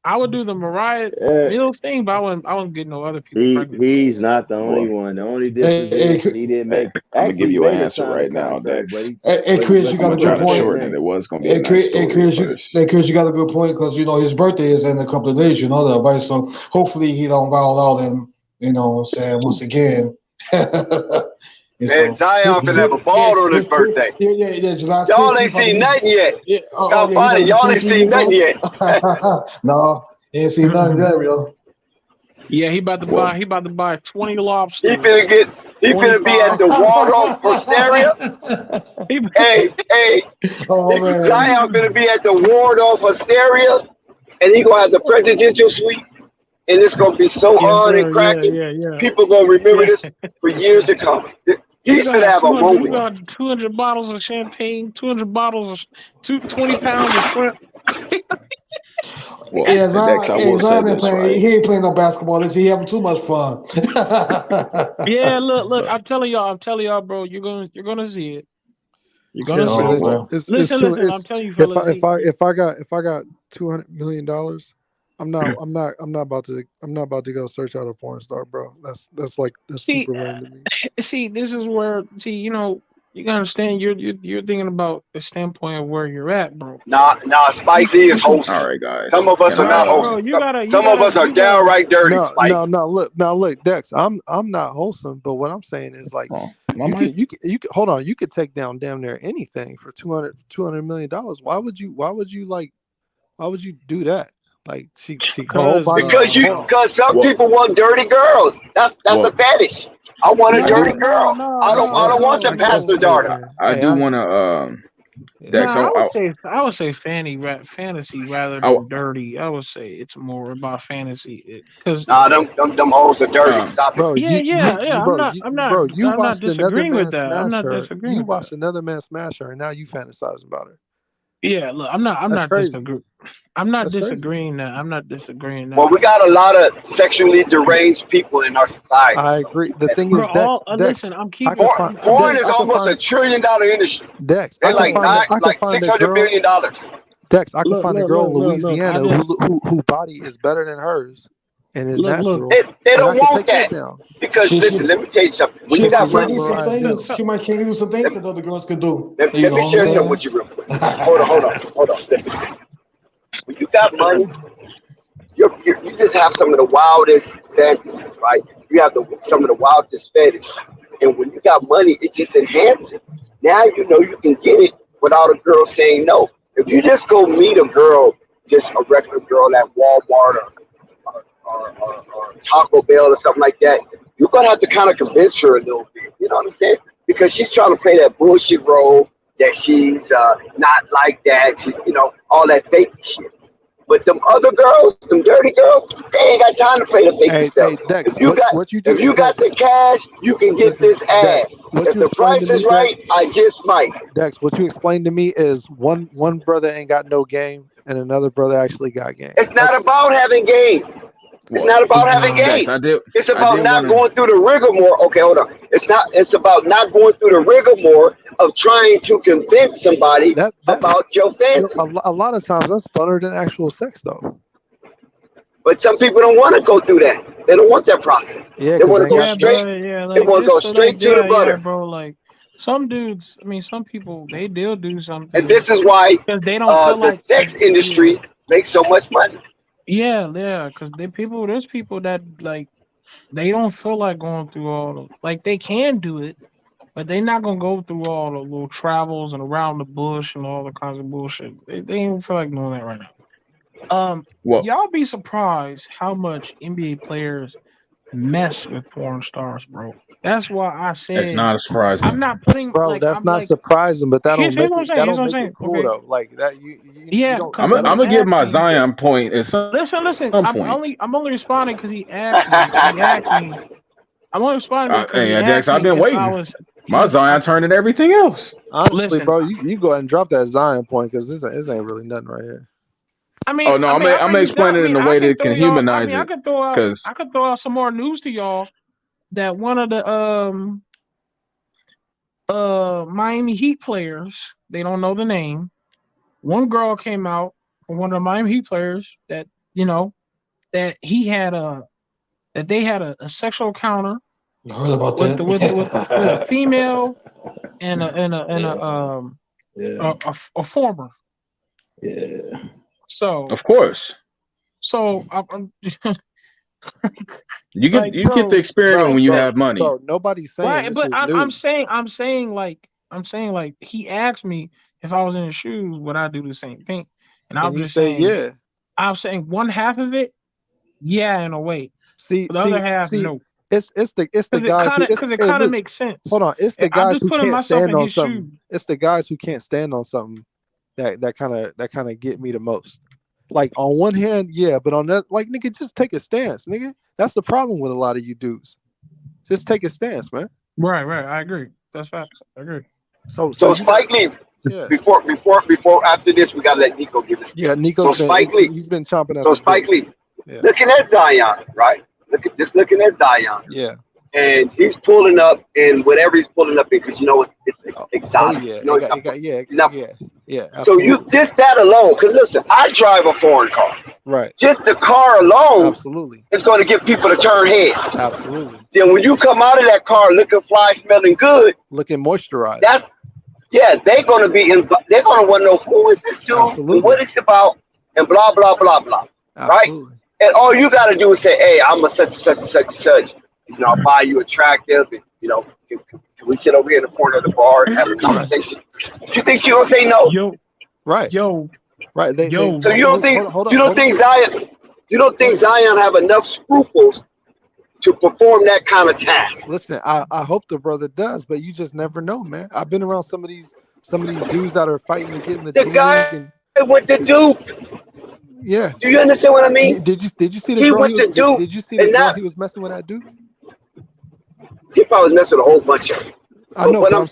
the Mariah Mills thing, but I wouldn't get no other people pregnant. He's not the only Well, one. The only difference is he didn't hey, make. I'm gonna give Actually, you an made a answer sign a right now, contract, Dex. Hey, Chris, you but got I'm a gonna try good to point. shorten it. It was gonna be a Hey, nice Chris, story Chris, at first. you got a good point because his birthday is in a couple of days. You know that, right? So hopefully he don't wild out and what I'm saying once again. And Man, so Zion finna have a ball on his birthday. Yeah, July 6th. Y'all ain't seen nothing yet. Yeah, Y'all he find it. about Y'all to ain't be 23 seen years nothing old. yet. No, ain't seen nothing yet, yo. Yeah, he about to Well, buy 20 He lobsters. finna be at the Waldorf Astoria. Hey, Oh man. Zion finna be at the Waldorf Astoria, and he gonna have the presidential suite, and it's gonna be so Yes, on and sir. cracking. Yeah. People gonna remember Yeah. this for years to come. He's He's gonna finna have have a 200. He moment. gonna have 200 bottles of champagne, 200 bottles of 20 pounds of shrimp. well, Yeah, and Dex, I will say Zion ain't this, playing. right? He ain't playing no basketball. He having too much fun. Yeah, look. But I'm telling y'all, bro. You're gonna see it. You're Yeah, gonna see man. Oh it. man. It's Listen. too. I'm It's telling you, if fellas. I got $200 million, I'm not about to go search out a porn star, bro. That's See, super lame to me. see, this is where you gotta understand. You're thinking about the standpoint of where you're at, bro. Nah, Spike Lee is all wholesome. right, guys. Some of us Can are not I? Bro, wholesome. you gotta. Some of us are downright dirty, No, Spike. look, Dex. I'm not wholesome, but what I'm saying is like Oh, my you mic. can hold on. You could take down damn near anything for $200 million. Why would you do that? Like her whole body. Because some Well, people want dirty girls. That's well, a fetish. I want a I dirty do. girl. I don't want the pastor Hey daughter. man. I Hey, do want to. Dex, Nah, I would say fantasy rather I, than dirty. I would say it's more about fantasy because Nah, them hoes are dirty. Stop it. bro, you I'm not watched another disagreeing with man that. I'm smash not her. disagreeing You with that. watched another man smash her, and now you fantasizing about her. Yeah, look, I'm That's not crazy. disagreeing. I'm not That's crazy. disagreeing that. I'm not disagreeing that. Well, we got a lot of sexually deranged people in our society. I agree. The thing Bro, is, Dex, listen, I'm keeping. Porn is almost $1 trillion industry. Dex. They're like $600 billion. Dex, I can find a girl in look, Louisiana who body is better than hers and is natural. They and don't I can want take that down. Because listen, let me tell you something. When you got women, She might can't do some things that other girls could do. let me share something with you real quick. Hold on. Listen. when you got money, you just have some of the wildest fantasies, right? You have some of the wildest fetishes. And when you got money, it just enhances it. Now you know you can get it without a girl saying no. If you just go meet a girl, just a regular girl at Walmart or Taco Bell or something like that, you're going to have to kind of convince her a little bit. You know what I'm saying? Because she's trying to play that bullshit role that she's not like that. She, all that fake shit. But them other girls, them dirty girls, they ain't got time to play the fake stuff. Hey, Dex, if you got the cash, you can get this ass. If the price is right, I just might. Dex, what you explained to me is one brother ain't got no game and another brother actually got game. It's not about having game. It's not about having game. It's about not going through the rigmarole. Okay, hold on. It's about not going through the rigmarole of trying to convince somebody about your fantasy. A lot of times that's funner than actual sex, though. But some people don't want to go through that. They don't want that process. Yeah, they want to go straight. They want to go straight to the butter, bro. Like some dudes, some people they do something. And this is why they don't feel the sex industry makes so much money. Yeah, because there's people that like they don't feel like going through all they can do it, but they're not gonna go through all the little travels and around the bush and all the kinds of bullshit. They ain't feel like doing that right now. Y'all be surprised how much NBA players mess with porn stars, bro. That's why I said it's not a surprise. I'm not putting, bro. That's not surprising, but that don't make it cool though. Like that, I'm gonna give my Zion point. Listen. I'm only responding because he asked me. I'm only responding because hey, Dex, I've been waiting. My Zion turned into everything else. Honestly, bro, you go ahead and drop that Zion point because this ain't really nothing right here. I'm gonna explain it in a way that can humanize it. I could throw out some more news to y'all that one of the Miami Heat players, they don't know the name. One girl came out from one of the Miami Heat players that that they had a sexual encounter with a female and a former. Yeah. So of course. So I'm you get the experience when you have money. Bro, nobody's saying right, this but is I'm news. saying like he asked me if I was in his shoes, would I do the same thing? And I'm just saying, yeah. I'm saying one half of it, yeah, in a way. The other half, no. It's the guys because it kind of makes sense. Hold on, it's the guys who can't stand on something. It's the guys who can't stand on something that kind of get me the most. Like on one hand, yeah, but on that, like nigga, just take a stance, nigga. That's the problem with a lot of you dudes. Just take a stance, man. Right. I agree. That's facts. I agree. So Spike Lee. Yeah. Before after this, we gotta let Nico give us. Yeah, Nico's he's been chomping at. So Spike Lee, looking at Zion, right? Looking at Zion. Yeah. And he's pulling up in whatever he's pulling up in because it's exotic. Yeah. So you just that alone, because listen, I drive a foreign car. Right. Just the car alone, absolutely, is going to get people to turn heads. Absolutely. Then when you come out of that car looking fly, smelling good, looking moisturized. They're going to be they're going to want to know who is this dude, and what it's about, and blah blah blah blah. Absolutely. Right. And all you got to do is say, "Hey, I'm a such and such. I'll buy you attractive, and can we sit over here in the corner of the bar and have a conversation?" You think she gonna say no? Right. So you don't think Zion have enough scruples to perform that kind of task? Listen, I hope the brother does, but you just never know, man. I've been around some of these dudes that are fighting to get in the guy with the Duke. Yeah. Do you understand what I mean? Did you see the girl? Did you see the girl he was messing with at Duke? He probably messed with a whole bunch of them. I know, but I'm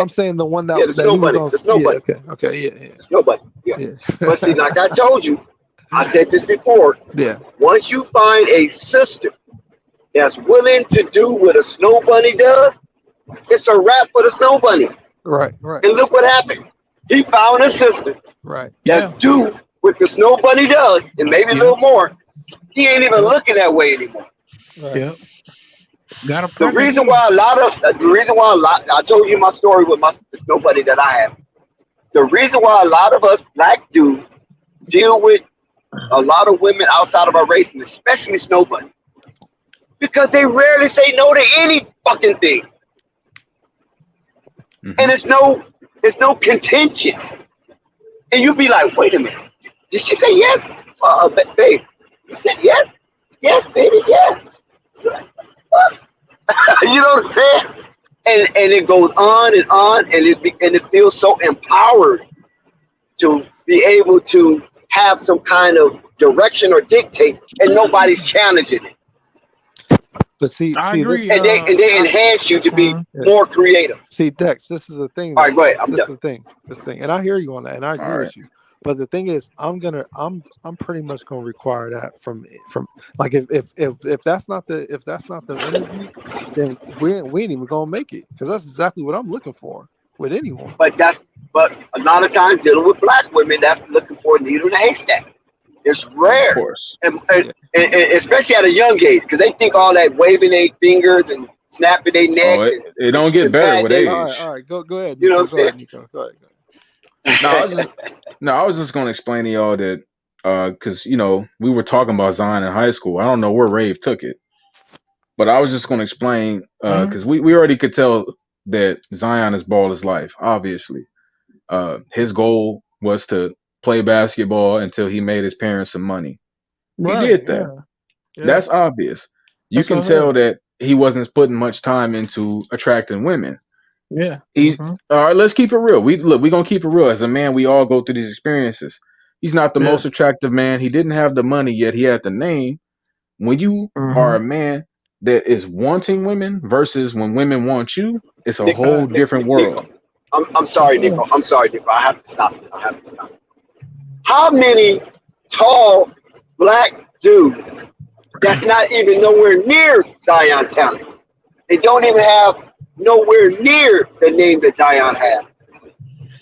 saying the one that was nobody. On. There's nobody. Okay, yeah. Nobody. Yeah. But see, like I told you, I said this before. Yeah. Once you find a system that's willing to do what a snow bunny does, it's a wrap for the snow bunny. Right. And look what happened. He found a system. Right. That do what the snow bunny does, and maybe a little more. He ain't even looking that way anymore. Right. Yeah. The reason why I told you my story with the snow bunny that I have. The reason why a lot of us black dudes deal with a lot of women outside of our race, and especially Snow Bunny, because they rarely say no to any fucking thing, and it's no contention, and you be like, wait a minute, did she say yes? Babe, you said yes? Yes, baby, yes. You're like, what? You know what I'm saying? And it goes on, and it feels so empowered to be able to have some kind of direction or dictate, and nobody's challenging it. But see, agree. this, And they enhance you to be more creative. see, Dex, this is the thing. All right, go ahead. I'm This is done. the thing. This thing, and I hear you on that, and I agree All right. with you. But the thing is, I'm pretty much gonna require that from like if that's not the interview, then we ain't even gonna make it, because that's exactly what I'm looking for with anyone. But a lot of times dealing with black women, that's looking for a needle in a haystack. It's Of rare, course. and especially at a young age, because they think all that waving their fingers and snapping their Oh, neck. it don't get better with age. All right, go ahead. You know Nico, what I'm go ahead, saying? Nico. Go ahead. I was just gonna explain to y'all that because we were talking about Zion in high school. I don't know where Rave took it, but I was just gonna explain because we already could tell that Zion is ball his life. Obviously, his goal was to play basketball until he made his parents some money. He did that. Yeah. That's obvious. You That's can what I tell heard. that he wasn't putting much time into attracting women. Yeah. He's all right. Let's keep it real. We're gonna keep it real. As a man, we all go through these experiences. He's not the Yeah. most attractive man. He didn't have the money yet. He had the name. When you are a man that is wanting women versus when women want you, it's a whole different world. I'm sorry, Nico. I have to stop. How many tall black dudes that's not even nowhere near Zion talent? They don't even have nowhere near the name that Zion has.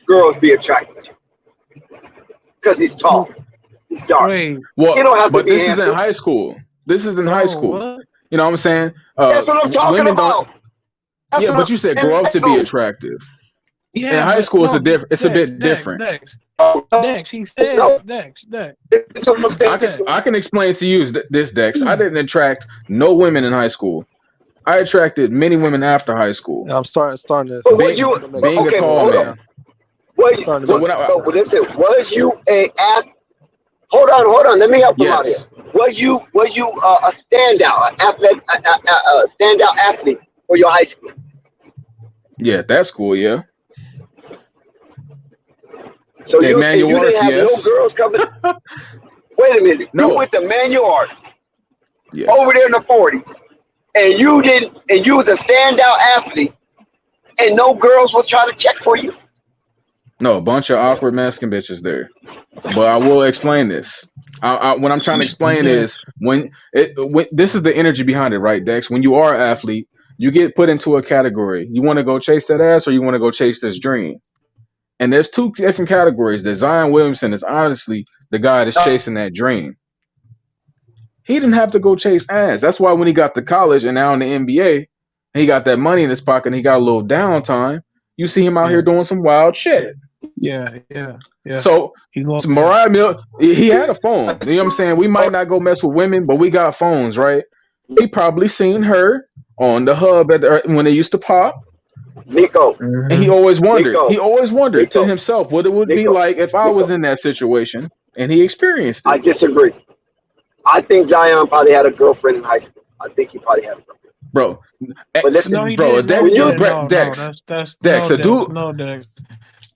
Girls be attracted to because he's tall, he's dark. Wait, Well, You don't have to but be this is in handsome. high school. This is in high school. what? You know what I'm saying? That's what I'm talking Women about. don't. That's Yeah, what but you said I'm grow up to be saying. attractive. In Yeah, high but school, it's no, it's a bit different. Dex. No, Dex, he said no, Dex. that's what I'm saying. I can explain to you this, Dex. I didn't attract no women in high school. I attracted many women after high school. I'm starting to But was Being, you being a okay? tall Hold man. on. Was you, starting to So make when sense. so listen, was you hold on. Let me help him out here. yes, Was you a standout, a standout athlete for your high school? yeah, at that school, yeah. So you Manual didn't arts, have yes. no girls coming. Wait a minute. You No, went to manual arts yes. over there in the 40s, and you didn't, and you was a standout athlete, and no girls will try to check for you. No, a bunch of awkward Mexican bitches there. But I will explain this. What I'm trying to explain Yeah. is when this is the energy behind it, right, Dex? When you are an athlete, you get put into a category. You want to go chase that ass, or you want to go chase this dream. And there's two different categories. That Zion Williamson is honestly the guy that's chasing that dream. He didn't have to go chase ass. That's why when he got to college and now in the NBA, he got that money in his pocket and he got a little downtime. You see him out here doing some wild shit. Yeah. So He's lost. Mariah Mill, he had a phone. You know what I'm saying? We might not go mess with women, but we got phones, right? He probably seen her on the hub when they used to pop. Nico, And he always wondered. Nico, He always wondered to Nico, himself what it would be Nico, like if I was Nico. in that situation and he experienced I it. disagree. I think Zion probably had a girlfriend in high school. I think he probably had a girlfriend. Bro, But listen, No, he bro, didn't. No, he didn't. No, Dex, that's Dex, no, a dude, No, Dex.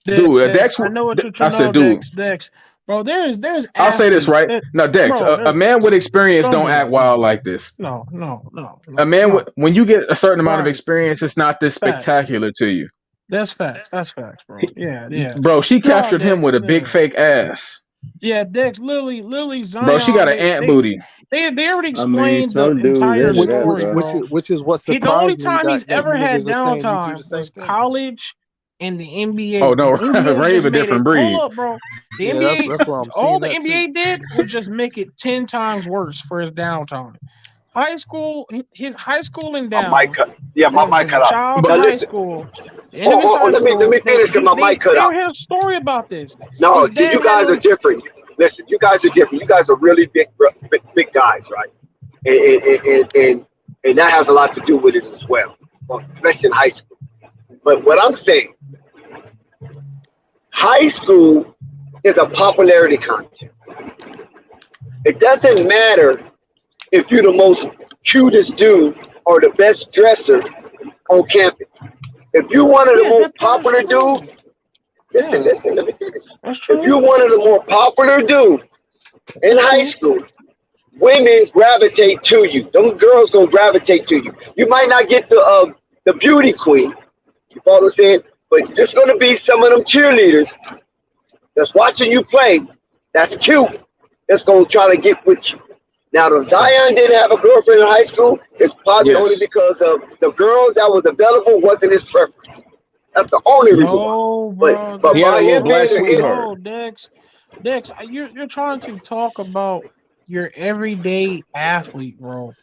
Dex, I know what you're I trying to said, know, dude, Dex. Bro, there's I'll say this, athletes right? Now, Dex, bro, a man with experience don't don't do act that. wild like this. No. A man with, when you get a certain amount of Right. experience, it's not this Fact. spectacular to you. That's facts, bro. Yeah. Bro, she captured him Dex, with a big fake ass. Yeah, Dex, Lily, Zion. Bro, she got an ant booty. They already I mean, explained the some dudes entire into that, story, bro. bro. which is what The only surprised me time he's that you ever had niggas are saying you do downtime the same was thing. college and the NBA. Oh no, The NBA Rave just a made different it. breed. Hold up, bro. The Yeah, NBA, that's why I'm all seeing the that too. NBA did was just make it 10 times worse for his downtime. High school, his high school and my down. mic cut. Yeah, my mic The cut out. child Now in high listen. school. The end of his high Let me school. finish because my mic cut They out. had a story about this. No, His see, dad you guys had are different. listen, you guys are different. You guys are really big guys, right? And that has a lot to do with it as well, especially in high school. But what I'm saying, high school is a popularity contest. It doesn't matter if you're the most cutest dude or the best dresser on campus. If you're one of the most popular dudes, listen, let me finish. If you're one of the more popular dudes in high school, women gravitate to you. Them girls gonna gravitate to you. You might not get the beauty queen, you follow what I'm saying? But there's gonna be some of them cheerleaders that's watching you play, that's cute, that's gonna try to get with you. Now, the Zion didn't have a girlfriend in high school, it's probably only because of the girls that was available wasn't his preference. That's the only reason why. But He by him being No, Dex, you're trying to talk about your everyday athlete, bro,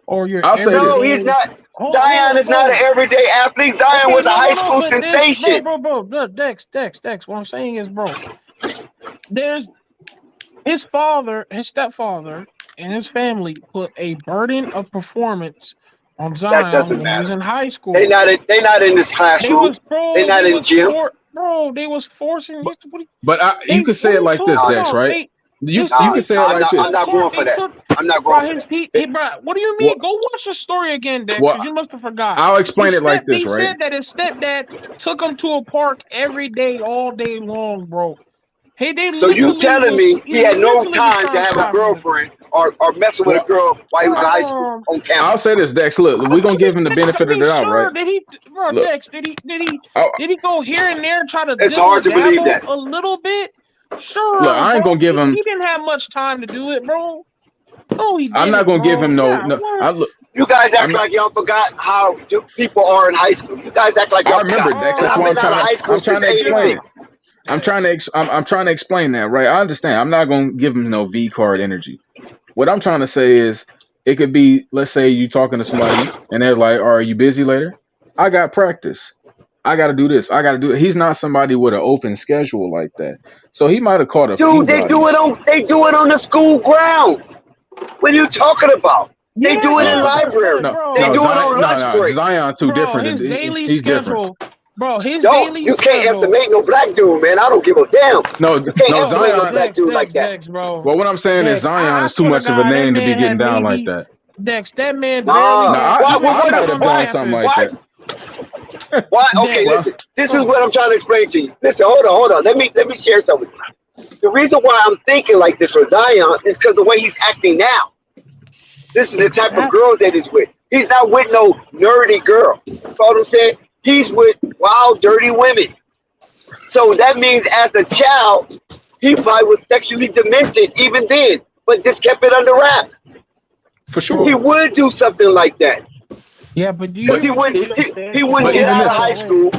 or your. No, he's not. Zion is not an everyday athlete. Zion was a high school sensation. Bro, Dex. What I'm saying is, bro, there's his father, his stepfather, and his family put a burden of performance on Zion when he was in high school. They not in this classroom. They not in the gym. They was forcing. But you could say it like this, Dex, right? You can say it like this. I'm not going for that. I'm not going for that. Bro, what do you mean? Go watch the story again, Dex. You must have forgot. I'll explain it like this, right? He said that his stepdad took him to a park every day, all day long, bro. Hey, so you telling me he had no time to have a girlfriend or messing with a girl while he was in high school on campus? I'll say this, Dex. Look, we're gonna give him the benefit of the doubt, right? Dex, did he go here and there and try to dabble a little bit? Sure. Look, I ain't gonna give him. He didn't have much time to do it, bro. No, he didn't. I'm not gonna give him no. You guys act like y'all forgot how people are in high school. You guys act like y'all remember, Dex. That's why I'm trying to explain it. I'm trying to explain that, right? I understand. I'm not gonna give him no V card energy. What I'm trying to say is, it could be, let's say you talking to somebody and they're like, "Are you busy later?" I got practice. I got to do this. I got to do it. He's not somebody with an open schedule like that. So he might have caught a few they do it on the school grounds. What are you talking about? They do it in libraries. They do it on lunch break. Zion too different. He's different. Bro, his daily you can't estimate no black dude, man. I don't give a damn. No, Zion. No black dude like that. Bro. Well, what I'm saying is Zion is too much of a name to be getting down like that. Dex, that man. I might have done something like that. Why? Okay, listen. This is what I'm trying to explain to you. Listen, hold on. Let me share something with you. The reason why I'm thinking like this for Zion is because the way he's acting now. This is the type of girls that he's with. He's not with no nerdy girl. You know what I'm saying? He's with wild, dirty women. So that means as a child, he probably was sexually demented even then, but just kept it under wraps. For sure. He would do something like that. Yeah, but he wouldn't get out of high school.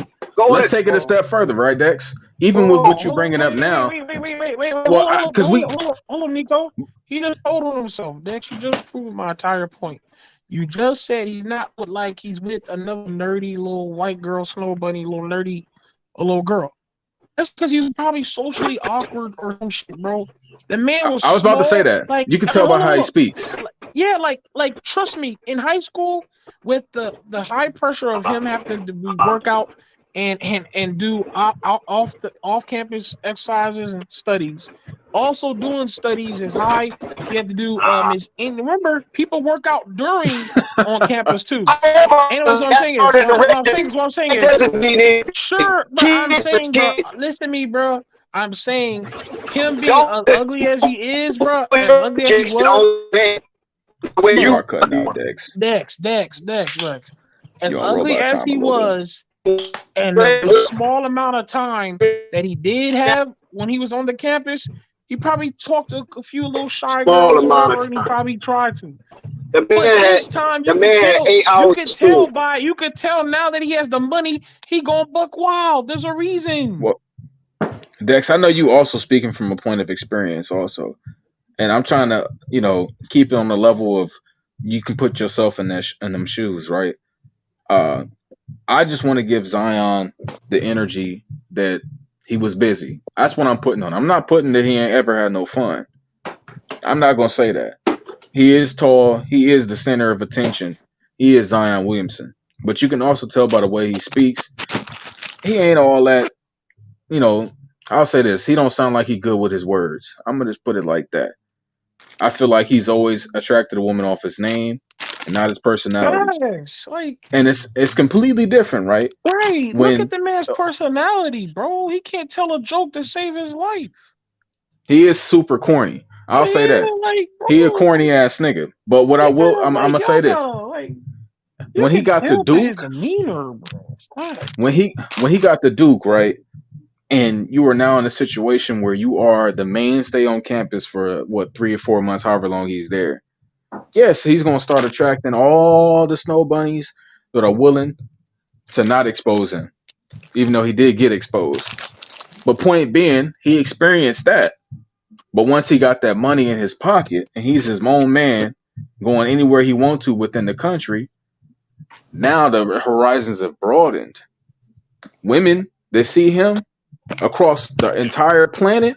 Let's take it a step further, right, Dex? Even with what you're bringing up now. Wait. Hold on, Nico. He just told on himself, Dex. You just proved my entire point. You just said he's not like he's with another nerdy little white girl, snow bunny, a little girl. That's because he was probably socially awkward or some shit, bro. The man was. I was about to say that. Like, you can tell by how he speaks. Yeah, like trust me, in high school, with the high pressure of him having to work out and do off campus exercises and studies. Also doing studies is high. You have to do and remember, people work out during on campus too. And what I'm saying is, sure, but I'm saying, bro, listen to me, bro. I'm saying him being as ugly as he is, bro, as ugly as he was. You are cutting out, Dex. Dex. As ugly as he was, and the small amount of time that he did have when he was on the campus, he probably talked to a few little shy girls or whatever, and he probably tried to. But this time, you could tell now that he has the money, he gonna buck wild. There's a reason. Well, Dex, I know you also speaking from a point of experience also. And I'm trying to, keep it on the level of you can put yourself in them shoes, right? I just want to give Zion the energy that He was busy. That's what I'm putting on. I'm not putting that he ain't ever had no fun. I'm not gonna say that. He is tall. He is the center of attention. He is Zion Williamson. But you can also tell by the way he speaks, he ain't all that. You know, I'll say this: he don't sound like he good with his words. I'm gonna just put it like that. I feel like he's always attracted a woman off his name and not his personality. Yes, like And it's completely different, right? right. Look at When the man's personality, bro. He can't tell a joke to save his life. he is super corny. I'll say Yeah, that. like He a bro, corny ass nigga. But what I will, yeah, I'm like gonna say y'all this: gotta like you when he can got to tell by his Duke, demeanor, bro. Fuck. when he got to Duke, right, and you are now in a situation where you are the mainstay on campus for what 3 or 4 months, however long he's there. Yes, he's gonna start attracting all the snow bunnies that are willing to not expose him, even though he did get exposed. But point being, he experienced that. But once he got that money in his pocket and he's his own man, going anywhere he wants to within the country, now the horizons have broadened. Women that see him across the entire planet,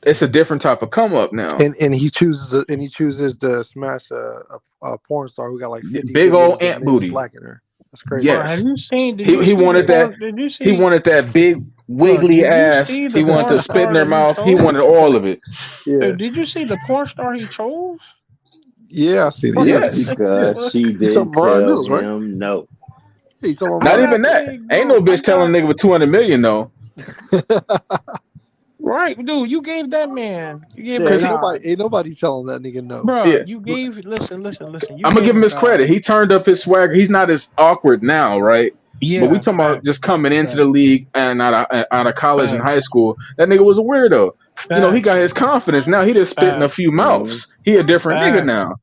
it's a different type of come up now. And he chooses to smash a porn star who got like 50 Big old videos of ant niggas booty. slacking her. That's crazy. Bro, have Yes. you seen? Did He you he see the wanted that porn? Did you he see? wanted that big Bro, wiggly did you ass. see the He wanted porn to spit in star their that he mouth. He chose? wanted all of it. Yeah. Did you see the porn star he chose? Yeah, I see it. Bro, Yeah, Yes. yeah. Because she You talking didn't Mariah tell Mills, right? him no. Yeah, you talking about bro, Not Mariah even Mills? that. like, Ain't no bro, I bitch telling got a nigga with 200 million though. right, dude. You gave that man. You gave Yeah, him Cause ain't nobody telling that nigga no. bro. yeah, You gave. Listen. You I'm gonna gave give him him his God. credit. He turned up his swagger. He's not as awkward now, right? But we Yeah, talking about fact, just coming into the fact, league and out of college and fact, high school. That nigga was a weirdo. You know, he got facts, his confidence now. He just spit in a fact, few Mm-hmm. mouths. He a different nigga fact. now.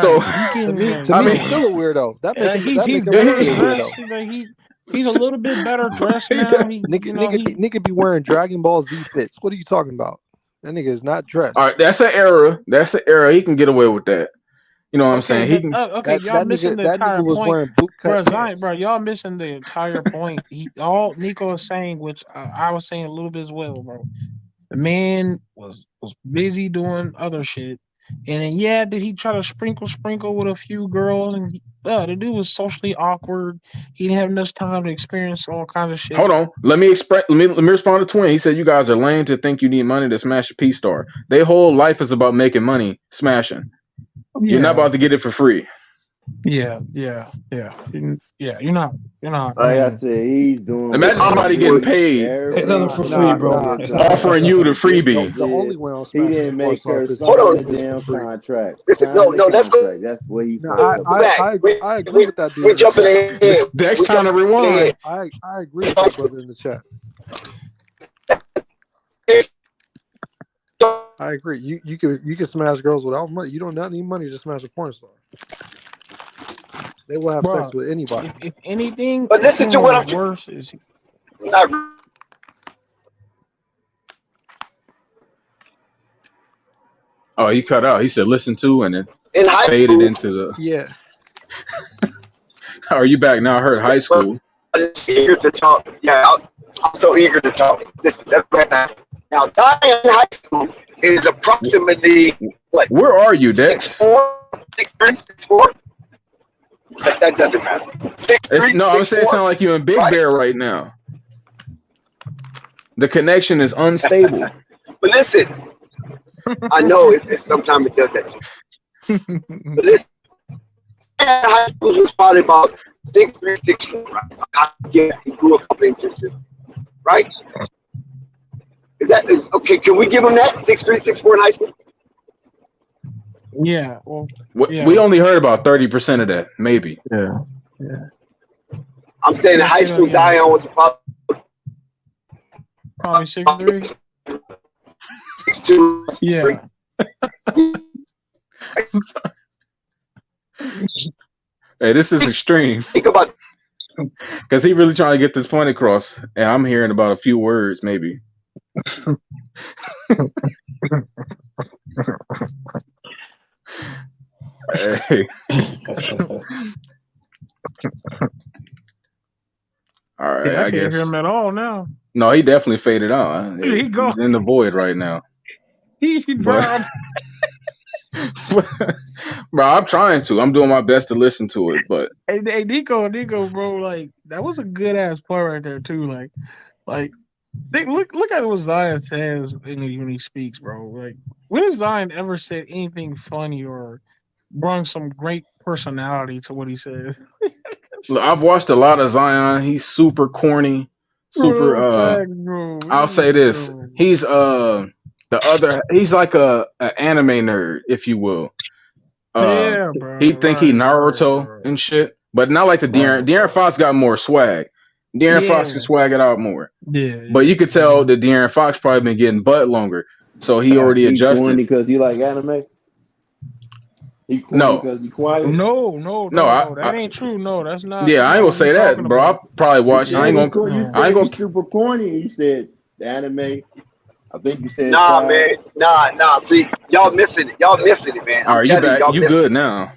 So Right. You To can't me, even. to I me, mean, he's still a weirdo. He's That make him yeah, really better a weirdo. dressed. Like he's a little bit better dressed now. He, Nigga, you know, he. nigga be wearing Dragon Ball Z fits. What are you talking about? That nigga is not all dressed. right, that's an era. That's an era. He can get away with that. You know what I'm Okay, saying? He but can. okay, y'all missing the That entire nigga was point, wearing boot bro. cut Zion, pants. bro, y'all missing the entire point. All Nico is saying, which I was saying a little bit as well, bro. The man was busy doing other shit, and then yeah, did he try to sprinkle with a few girls? And the dude was socially awkward. He didn't have enough time to experience all kinds of shit. Hold on. Let me respond to Twin. He said you guys are lame to think you need money to smash a P star. Their whole life is about making money, smashing. You're not Yeah, about to get it for free. yeah. You're not. I Like I mean, said, he's doing Imagine what somebody getting every paid, Ain't nothing for free, professional bro. Nah, is offering you the doing. freebie. Difference the only is way I'm he smashing a didn't porn make star her if it's Hold sign on. the if it's for damn free. contract. Listen, Sign the no, let's contract. That's what he No, supposed to go do. back. I agree with that dude We in the jumping chat. ahead. Dex We time to jumping rewind. ahead. I agree with that brother in the chat. I agree. You can smash girls without money. You don't not need money to smash a porn star. They will have sex bro, with anybody. if anything, But listen to Porno what was I'm worse. Is not. Oh, he cut out. He said listen to and then In high faded school. into the. Yeah. Are you back now? I heard high But school. I'm eager to talk. Yeah, I'm so eager to talk. That's right now. Now, Zion in high school is approximately what Where are you, Dex? 6'4", 6'3", 6'4". That doesn't matter. 6'3", No. I'm saying it 6'4", sound like you in Big right? Bear right now. The connection is unstable. But listen, I know it's sometimes it does that to me. But listen, high school was probably about 6'3", 6'4", right? Yeah, he grew a couple inches, right? Is okay? Can we give him that 6'3", 6'4" in high school? yeah, well, We only heard about 30% of that, maybe. yeah. I'm saying in high school, Zion was Probably 6'3". 6'2". Yeah. Hey, this is extreme. Think about Because he really trying to get this point across, and I'm hearing about a few words, maybe. Hey. All right, Yeah, I I can't hear guess. him at all now. No, he definitely faded out. He go. He's in the void right now. He But, drowned. bro, I'm trying to. I'm doing my best to listen to it, but Hey, Nico, bro, like that was a good ass part right there too. Like, look at what Zion says when he speaks, bro. Like, when has Zion ever said anything funny or brought some great personality to what he says? look, I've watched a lot of Zion. He's super corny, super. Real fact, bro. I'll say this: he's he's like a anime nerd, if you will. Yeah, bro. He think he Naruto and shit, but not like the De'Aaron Fox got more swag. De'Aaron Fox can swag it out more. Yeah. But you could tell that De'Aaron Fox probably been getting butt longer, so he already adjusted. Because you like anime. He No. because he quiet. No, that ain't true. No, that's not. Yeah, I ain't gonna say that, bro. I'll probably watch. I ain't gonna. You said he's super corny. And you said the anime. I think you said. Nah, man. Nah. See, y'all missing it, man. All right, you back? You good now?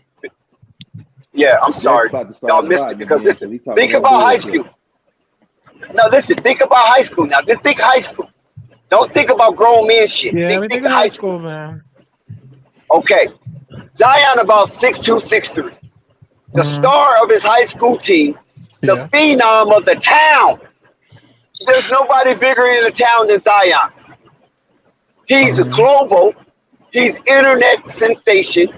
Yeah, I'm sorry. Y'all missed it because listen. Think about high school. No, listen. Think about high school now. Just think high school. Don't think about grown men shit. Yeah, think of high school, man. Okay. Zion about 6'2", 6'3". The star of his high school team, the phenom of the town. There's nobody bigger in the town than Zion. He's a global, he's internet sensation,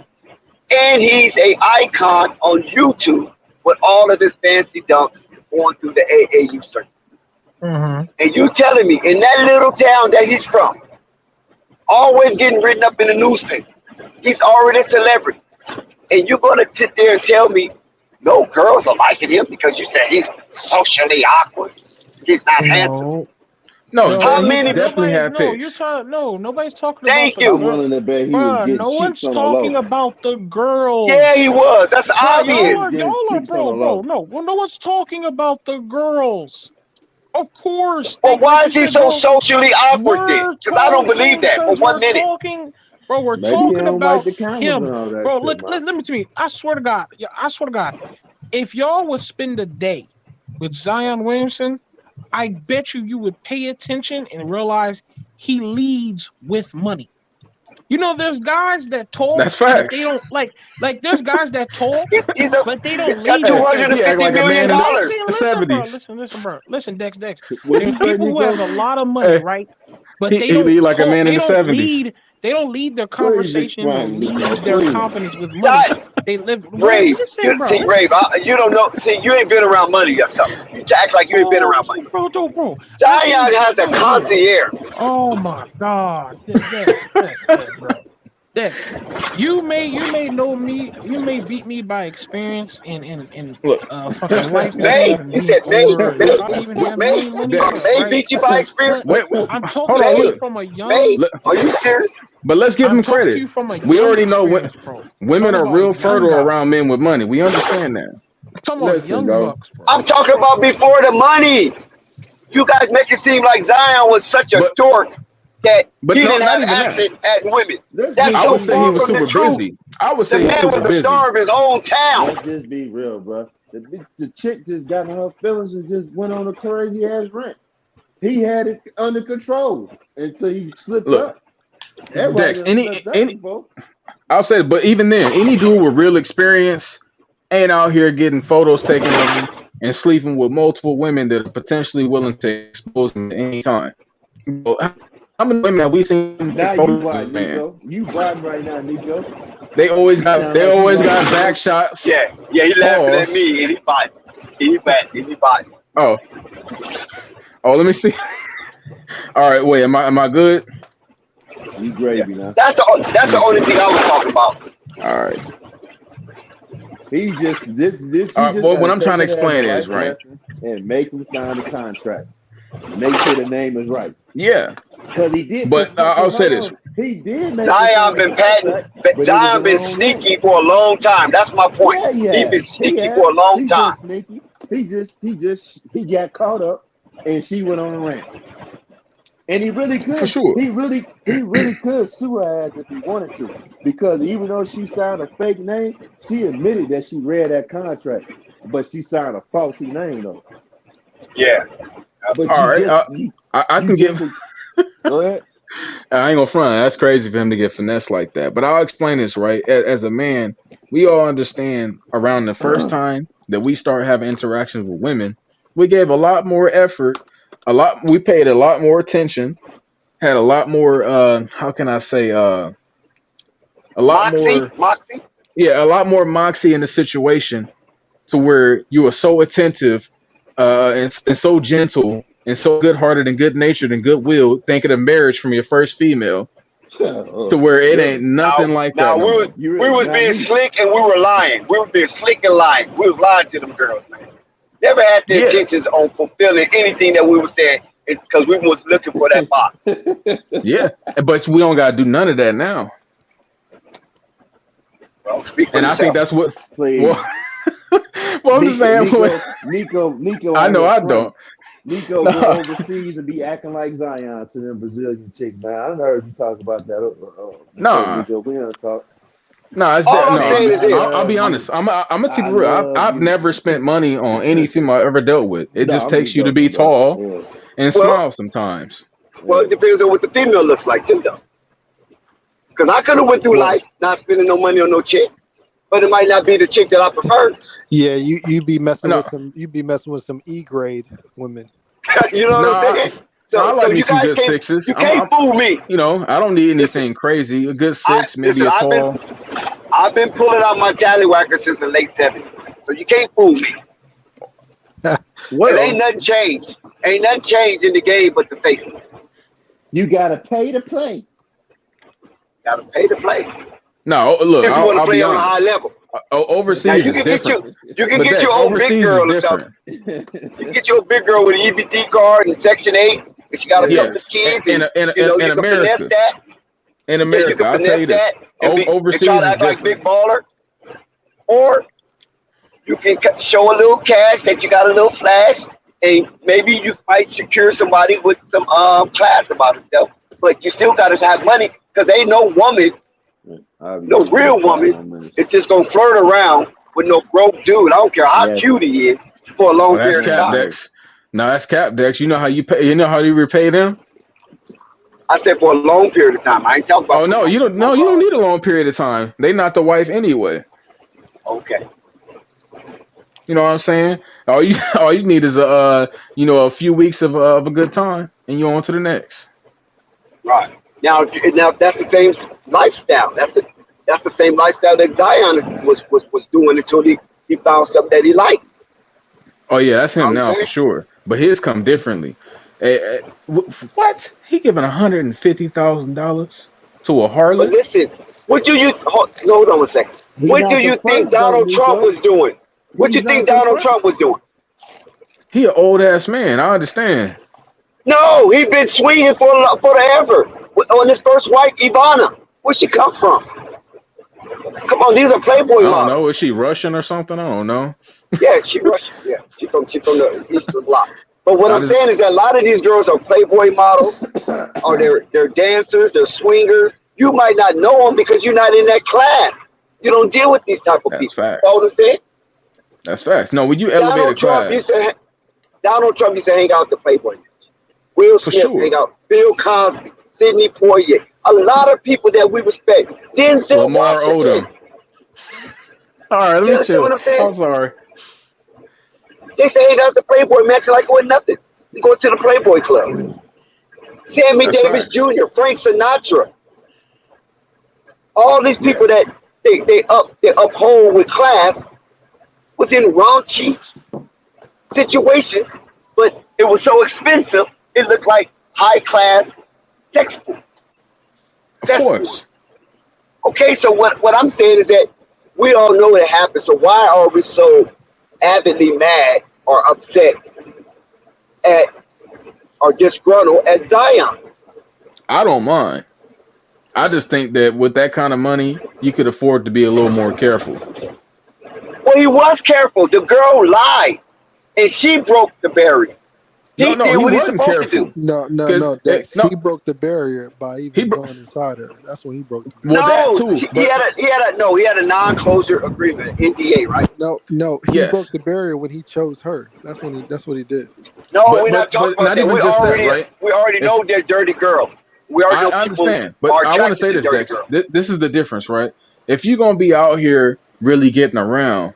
and he's a icon on YouTube with all of his fancy dunks going through the AAU circuit. And you telling me in that little town that he's from, always getting written up in the newspaper, he's already a celebrity. And you're going to sit there and tell me no girls are liking him because you said he's socially awkward. He's not handsome. No, how many definitely have picks. Nobody's talking Thank about you. I'm willing to bet he was getting no one's cheeks on the talking low. about the girls. Yeah, he was. That's obvious. Y'all are, bro. No one's talking about the girls. Of course. Well, why is he so socially awkward then? Because I don't believe that for 1 minute. We're Maybe talking he don't about like the cameras him. and all that Bro, shit, let me to me. I swear to God. If y'all would spend a day with Zion Williamson, I bet you would pay attention and realize he leads with money. You know, there's guys that talk. That's facts. They don't like there's guys that talk, but they don't got lead. $250 million. Listen, bro. Listen, Dex. There's people who has a lot of money, right? But they don't lead like talk. a man in the 70s. They don't lead their conversation and lead their confidence with money. They live. Rave, you don't know. See, you ain't been around money yourself. You act like you ain't been around money. Bro. Zion has a concierge. Oh my God, Dex, you may know me. You may beat me by experience and fucking life. May beat you by experience. I'm talking to you from a young. Are you serious? But let's give him credit. We already know women are real fertile around men with money. We understand that. I'm talking about young bucks, bro. I'm talking about before the money. You guys make it seem like Zion was such a dork that he didn't have access at women. I would say he was super busy. I would say he was super busy. The star of his own town. Let's just be real, bro. The chick just got in her feelings and just went on a crazy ass rant. He had it under control until he slipped up. Dex, I'll say, but even then, any dude with real experience ain't out here getting photos taken of him and sleeping with multiple women that are potentially willing to expose him at any time. How many women have we seen? Now you riding right now, Nico. They always got back shots. Yeah, he laughing at me and he fighting. He fighting. Oh, let me see. All right, wait, am I good? You gravy now. That's the only thing I was talking about. All right. He just what I'm trying to explain is right, and make him sign the contract. Make sure the name is right. Yeah, because he did. But I'll say this: he did. Zion been sneaky for a long time. That's my point. Yeah. He's been sneaky for a long time. Sneaky. He got caught up, and she went on a rant. And he really could. For sure. He really could sue her ass if he wanted to. Because even though she signed a fake name, she admitted that she read that contract. But she signed a faulty name though. Yeah. But All you right, just I you can just give. go ahead. I ain't gonna front. That's crazy for him to get finessed like that. But I'll explain this, right? As a man, we all understand around the first time that we start having interactions with women, we gave a lot more effort, we paid a lot more attention, had a lot more how can I say a lot more Moxie. a lot more moxie in the situation to where you were so attentive and so gentle and so good hearted and good natured and goodwill thinking of marriage from your first female to where it ain't Really? nothing like that no more. You We really was now being you slick and we were lying. We were being slick and lying. We was lying to them girls, man. Never had the Yeah, intentions on fulfilling anything that we were saying because we was looking for that box. yeah. But we don't gotta do none of that now. Well, speak for And I think yourself. that's what well, please. well I'm just saying Nico I out know here I front. don't. Nico No, go overseas and be acting like Zion to them Brazilian chicks, man. I heard you talk about that before, nah. Nico. We don't talk. No, it's All that. I'm No, Man, saying is I this. I'll love be you. honest. I'm gonna keep I it real. love I've you. never spent money on any female I ever dealt with. It No, just I'm takes just you to be joking, bro. tall Yeah, and Well, smile sometimes. well, it yeah. depends on what the female looks like too, though. Because I could have went through Well, life not spending no money on no chick, but it might not be the chick that I prefer. Yeah, you be messing no, with some E grade women. You know no, what I'm saying? no. I So like me you some guys good sixes. you can't fool me. I don't need Listen, anything crazy. A good I six, maybe listen. a tall. I've been pulling out my tallywhacker since the late '70s. So you can't fool me. And ain't Well, nothing changed. Ain't nothing changed in the game but the faces. You gotta pay to play. Gotta pay to play no. Look, if you want to I'll play be on a high honest. level. Now Overseas is different. you can But get your Dex, old big overseas is girl or something. different. You can get your big girl with an EBT card and Section 8, and she got a couple Yeah. of Yes, kids, in and in you can finesse America, that. in Yeah, you America, can I'll tell finesse you this. that and try Overseas to is act like different. big baller, or you can show a little cash that you got a little flash, and maybe you might secure somebody with some class about herself. But you still got to have money because ain't no woman, no Obviously, real ain't got woman, no money. is just gonna flirt around with no broke dude. I don't care how Yes, cute he is for a Oh, long that's period of cap time. man. Dex. No, that's cap Dex. You know how you pay. You know how you repay them. I said for a long period of time. I ain't talking about Oh for no, no. you don't. No, you don't need a long period of time. They not the wife anyway. Okay, You know what I'm saying? All you need is a few weeks of a good time, and you're on to the next. right. Now that's the same lifestyle. That's the same lifestyle that Zion was doing until he found something that he liked. Oh yeah, that's You know him what I'm now for saying? sure. But his come differently. What? He giving $150,000 to a But harlot? listen, what do you hold on a second? He What do not the you think first though, Donald Trump Nico. was doing? What do He's you think not the Donald first. Trump was doing? He an old ass man. I understand. No, he been swinging for forever on his first wife, Ivana. Where she come from? Come on, these are I Playboy don't models. know. Is she Russian or something? I don't know. Yeah, she Russian. Yeah, she from the Eastern Bloc. But what I I'm just saying is that a lot of these girls are Playboy models, or they're dancers, they're swingers. You might not know them because you're not in that class. You don't deal with these type of that's people. You know facts. what I'm saying? That's facts. No, when you elevate a Donald Trump used class, to Donald Trump used to hang out with the Playboy. Will for Smith hang sure. out. Bill Cosby, Sidney Poitier. A lot of people that we respect. Denzel Lamar Washington. Odom. All right, let You me understand what chill. I'm saying? I'm sorry. They say hang out at the Playboy match like it was nothing. You go to the Playboy Club. Sammy That's Davis facts. Jr., Frank Sinatra, all these Yeah, people that they uphold with class was in raunchy situations, but it was so expensive it looked like high class textbook. of That's cool. course. Okay, so what I'm saying is that we all know it happened. So why are we so avidly mad or upset at or disgruntled at Zion? I don't mind. I just think that with that kind of money, you could afford to be a little more careful. Well, he was careful. The girl lied, and she broke the barrier. He No, did he what he's wasn't supposed to careful. do. No, Dex. No, He broke the barrier by he even going inside her. That's when he broke the barrier. well that No, too, he but had a non-closure agreement, NDA, right? No, he broke yes, the barrier when he chose her. That's what he did. No, but we're not but talking but about not that. even just that, right? We already If know they're dirty girls. We already know I people understand, but are I want to attracted say to this, dirty Dex. girls. This is the difference, right? If you're gonna be out here really getting around,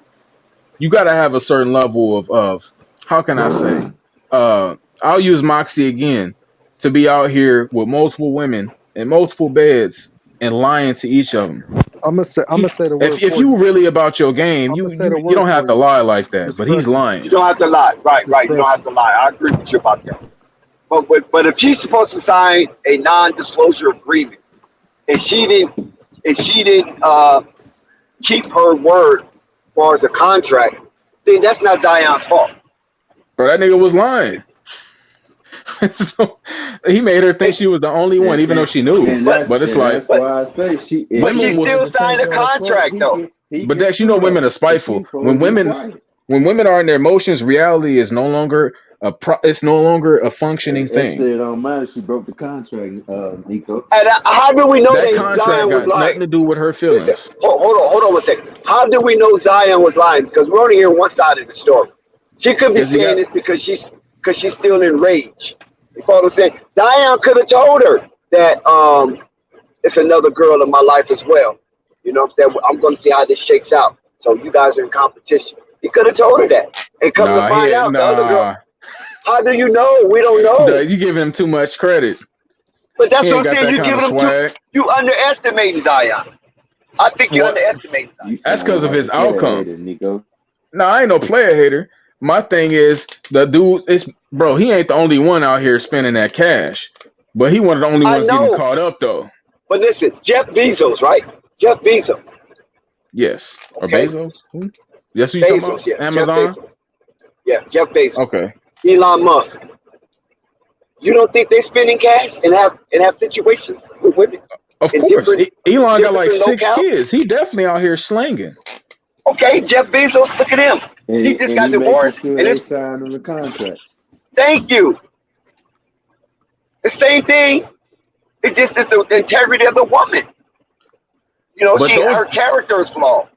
you got to have a certain level of how can I say? I'll use Moxie again to be out here with multiple women and multiple beds and lying to each of them. I'm gonna say the word If for you you. really about your game, I'm you gonna say the you word don't have for to you. lie like that. But he's Discretion. You lying. don't have to lie. Right. You don't have Discretion. to lie. I agree with you about that. But if she's supposed to sign a non-disclosure agreement and she didn't keep her word as far as the contract, then that's not Zion's fault. Bro, that nigga was lying. So, he made her think And, she was the only one, even though she knew. and but that's But it's and like that's but why I say but she women if was. still the signed a tension on the court, contract though. he But can Dex, you know sue women her, are and she's spiteful. supposed to be quiet. When women are in their emotions, reality is no longer it's no longer a functioning thing. Esther, it don't matter. She broke the contract, Nico. And how do we know That that contract Zion was got lying? nothing to do with her Listen, feelings. hold on one second. How do we know Zion was lying? Because we're only hearing one side of the story. She could be Because he saying got this because she's still enraged. You follow what I'm saying? Zion could have told her that it's another girl in my life as well. You know what I'm saying? I'm going to see how this shakes out. So you guys are in competition. He could have told her that. And come to find out, the other girl. nah. How do you know? We don't know. You give him too much credit. But that's He ain't what I'm got saying. that You kind giving of him too. swag. You underestimating Zion. I think you What? underestimating Zion. You That's sound because of like his a player outcome. hater, Nico. No, I ain't no player hater. My thing is the dude is bro. He ain't the only one out here spending that cash, but he one of the only I ones getting know. caught up though. But listen, Jeff Bezos, right? Jeff Bezos. Yes, or Okay? Bezos? Who? Yes, who you talking Bezos, about? yeah. Jeff Amazon. Bezos. Yeah, Jeff Bezos. Okay, Elon Musk. You don't think they're spending cash and have situations with women of in course. different Elon got like 6 locales? kids. He definitely out here slanging. Okay, Jeff Bezos, look at him. He just And got he making divorced sure and they it's sign on the contract. thank you. The same thing. It just is the integrity of the woman. You know, But her character is flawed.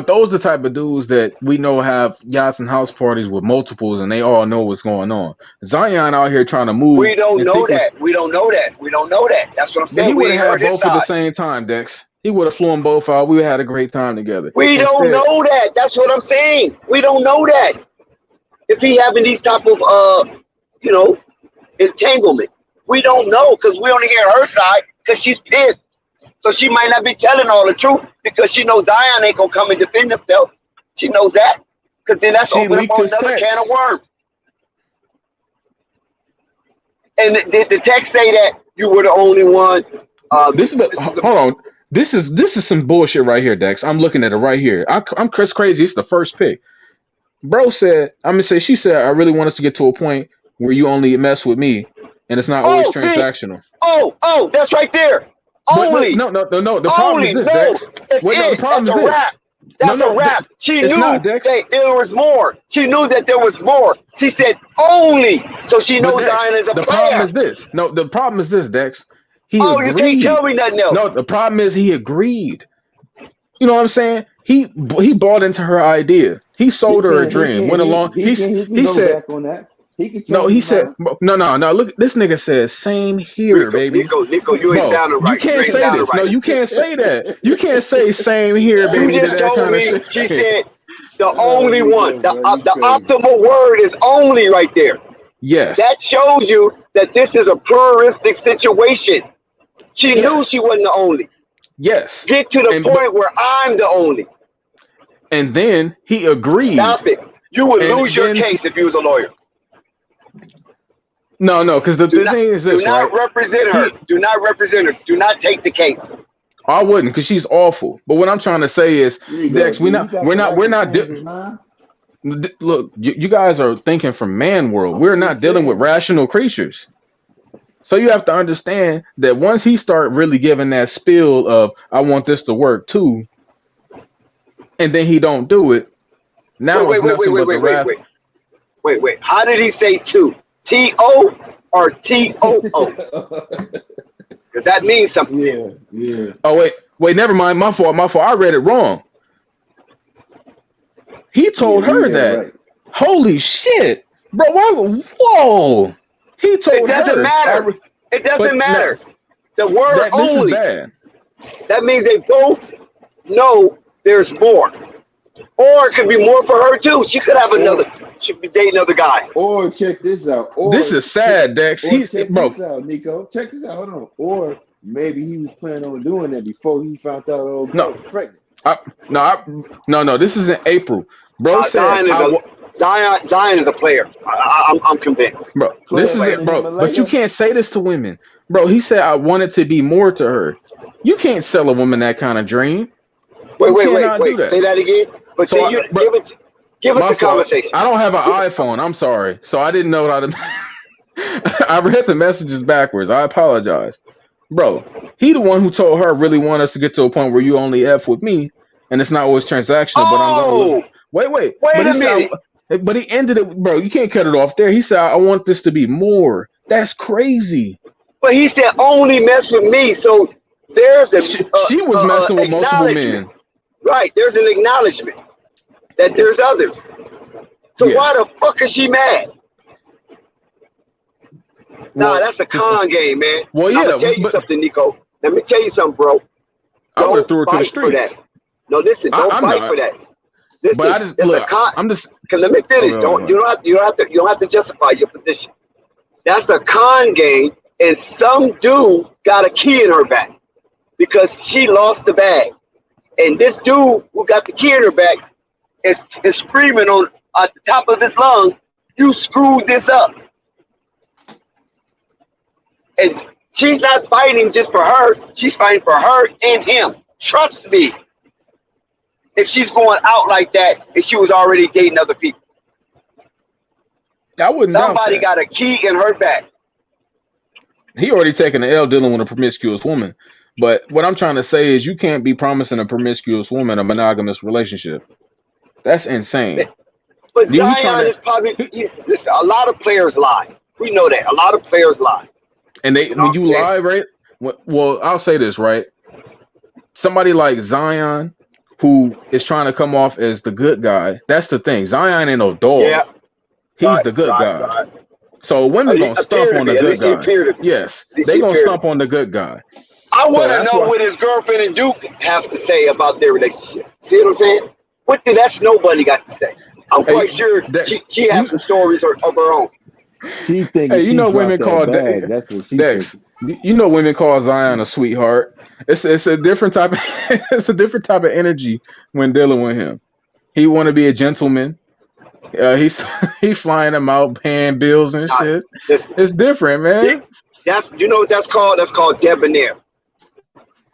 those the type of dudes that we know have yachts and house parties with multiples, and they all know what's going on. Zion out here trying to move We don't in know secret, that. We don't know that. We don't know that. That's what I'm but he saying. We would ain't have had heard his both at the side. same time. Dex, he would have flew them both out. We would have had a great time together. We don't Instead, know that. That's what I'm saying. We don't know that. If he having these type of you know, entanglements, we don't know because we only hear her side because she's pissed. So she might not be telling all the truth because she knows Zion ain't gonna come and defend himself. She knows that because then that's she open up leaked his another can of text. worms. And did the text say that you were the only one? This is hold on. This is some bullshit right here, Dex. I'm looking at it right here. I'm Chris Crazy. It's the first pick. Bro said, she said, I really want us to get to a point where you only mess with me, and it's not always transactional. That's right there. But Only. no. The problem is this, No, Dex. that's Wait, no, the it. problem That's is a this. wrap. That's a wrap. She it's knew not, Dex. that there was more. She knew that there was more. She said only. So she But knows Dex, Zion is a the problem player. is this. No, the problem is this, Dex. He Oh, you can't agreed. tell me nothing else. No, the problem is he agreed. You know what I'm saying? He bought into her idea. He sold her a dream. Went along. He can go said, back on that. He can no. change He his said, mind. no. Look, this nigga said, same here, baby. Nico, you ain't Bro, sounding you right. You can't ain't say sounding this. No, right. you can't say that. You can't say same here, You baby, to just that told kind of me shit. she said the Oh, only one. Nico, bro, you The crazy. optimal word is only right there. Yes. That shows you that this is a pluralistic situation. She knew Yes. she wasn't the only. Yes. Get to the point where I'm the only. And then he agreed. Stop it. You would And lose your then- case if you was a lawyer. No, because the thing is this, do not right? represent her. Do not represent her. Do not take the case. I wouldn't, because she's awful. But what I'm trying to say is, Dex, we're not. Look, you guys are thinking from man world. We're not dealing with rational creatures. So you have to understand that once he start really giving that spiel of I want this to work too, and then he don't do it. Now it's nothing but the wrath. Wait. How did he say two? T-O or T-O-O? Because that means something. Yeah, yeah. Oh wait, never mind. My fault. I read it wrong. He told Yeah, her read that. right. Holy shit, bro! Whoa! He It told doesn't her. matter. It doesn't But matter. The word this is only. bad. That means they both know there's more. Or it could be more for her too. She could have another. She could be dating another guy. Or check this out. This is sad, Dex. He's check bro. this out, Nico. Check this out. Hold on. Or maybe he was planning on doing that before he found out old girl was pregnant. No. This is in April. Bro said Zion is a player. I'm convinced. Bro, this is it, bro. But you can't say this to women, bro. He said I wanted to be more to her. You can't sell a woman that kind of dream. Wait. That. Say that again. But So give us my the fault. conversation. I don't have an iPhone. I'm sorry. So I didn't know how to. I read the messages backwards. I apologize, bro. He the one who told her really want us to get to a point where you only F with me, and it's not always transactional. But I'm gonna look. Wait. Wait a minute. But he ended it, bro. You can't cut it off there. He said, "I want this to be more." That's crazy. But he said only mess with me. So there's a She was messing with multiple men. Right. There's an acknowledgement that there's others. So why the fuck is she mad? Nah, that's a con game, man. Well, yeah. I'm gonna tell you something, Nico. Let me tell you something, bro. I would have threw her to the streets. No, listen. Don't fight for that. Listen, but I just look. I'm just. Cause let me finish. You don't have to justify your position. That's a con game, and some dude got a key in her back because she lost the bag, and this dude who got the key in her back is screaming on at the top of his lungs, "You screwed this up!" And she's not fighting just for her; she's fighting for her and him. Trust me. If she's going out like that and she was already dating other people. I wouldn't. Somebody got a key in her back. He already taken the L dealing with a promiscuous woman. But what I'm trying to say is you can't be promising a promiscuous woman a monogamous relationship. That's insane. But Zion is probably listen, a lot of players lie. We know that. A lot of players lie. And when you lie, right? Well, I'll say this, right? Somebody like Zion, who is trying to come off as the good guy. That's the thing. Zion ain't no dog. Yeah. He's the good guy. Right. So women gonna stump on the good guy. Yes, they gonna stump on the good guy. I want to know what his girlfriend and Duke have to say about their relationship. See what I'm saying? What did that's nobody got to say? I'm quite sure she has some stories of her own. She thinks you know women call that's what she thinks. You know women call Zion a sweetheart. It's a different type of it's a different type of energy when dealing with him. He want to be a gentleman. He's flying them out, paying bills and shit. It's different, man. That's what that's called. That's called debonair.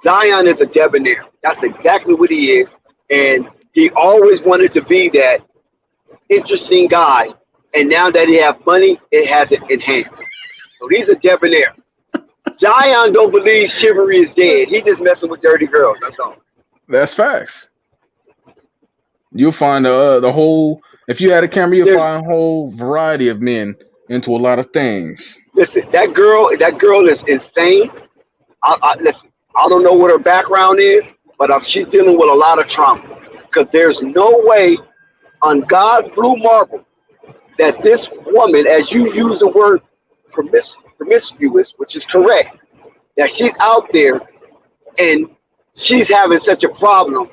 Zion is a debonair. That's exactly what he is, and he always wanted to be that interesting guy. And now that he have money, it has it enhanced. So he's a debonair. Zion don't believe chivalry is dead. He just messing with dirty girls. That's all. That's facts. You'll find the whole. If you had a camera, you'll find a whole variety of men into a lot of things. Listen, that girl is insane. Listen, I don't know what her background is, but she's dealing with a lot of trauma. Because there's no way on God's blue marble that this woman, as you use the word promiscuous, which is correct, that she's out there and she's having such a problem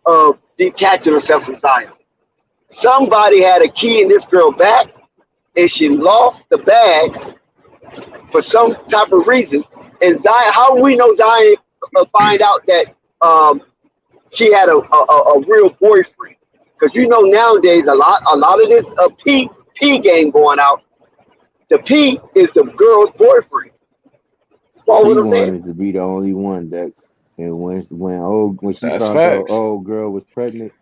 of detaching herself from Zion. Somebody had a key in this girl back and she lost the bag for some type of reason. And Zion, how do we know Zion find out that she had a real boyfriend? Because you know nowadays a lot of this P game going out. The P is the girl's boyfriend. She wanted to be the only one, Dex. And when she found out old girl was pregnant,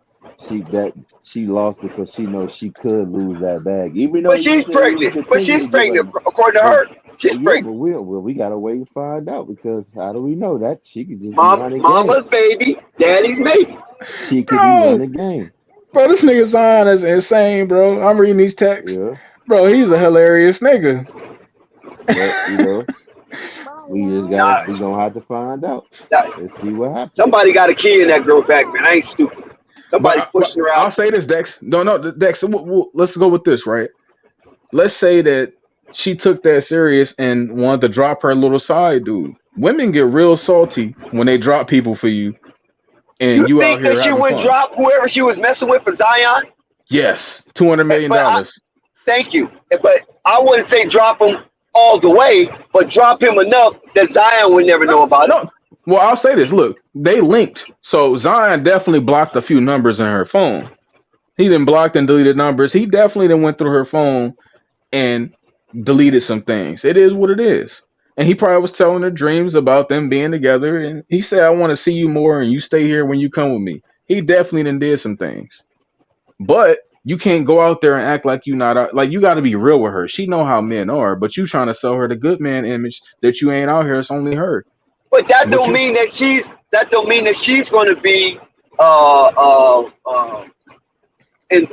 she lost it because she knows she could lose that bag. Even though she's pregnant. But she's pregnant, according to her. She's pregnant. Well, we gotta wait and find out because how do we know that she could just mama's baby, daddy's baby. She could be running the game. Bro, this nigga Zion is insane, bro. I'm reading these texts. Yeah. Bro, he's a hilarious nigga. But we just Nah, we gonna have to find out. nah, Let's see what happens. somebody got a key in that girl back, man. I ain't stupid. Somebody But pushing her I'll out. say this, Dex. No, Dex. Let's go with this, right? Let's say that she took that serious and wanted to drop her little side dude. Women get real salty when they drop people for you, You and you out think here that she having would fun. drop whoever she was messing with for Zion? Yes, $200 million. Thank you. But I wouldn't say drop him all the way, but drop him enough that Zion would never know about it. No, well, I'll say this. Look, they linked, so Zion definitely blocked a few numbers in her phone. He didn't block and deleted numbers. He definitely didn't went through her phone and deleted some things. It is what it is. And he probably was telling her dreams about them being together. And he said, I want to see you more and you stay here when you come with me. He definitely done did some things. But you can't go out there and act like you not out. Like, you got to be real with her. She know how men are, but you trying to sell her the good man image that you ain't out here. It's only her. But that don't mean that she's going to be in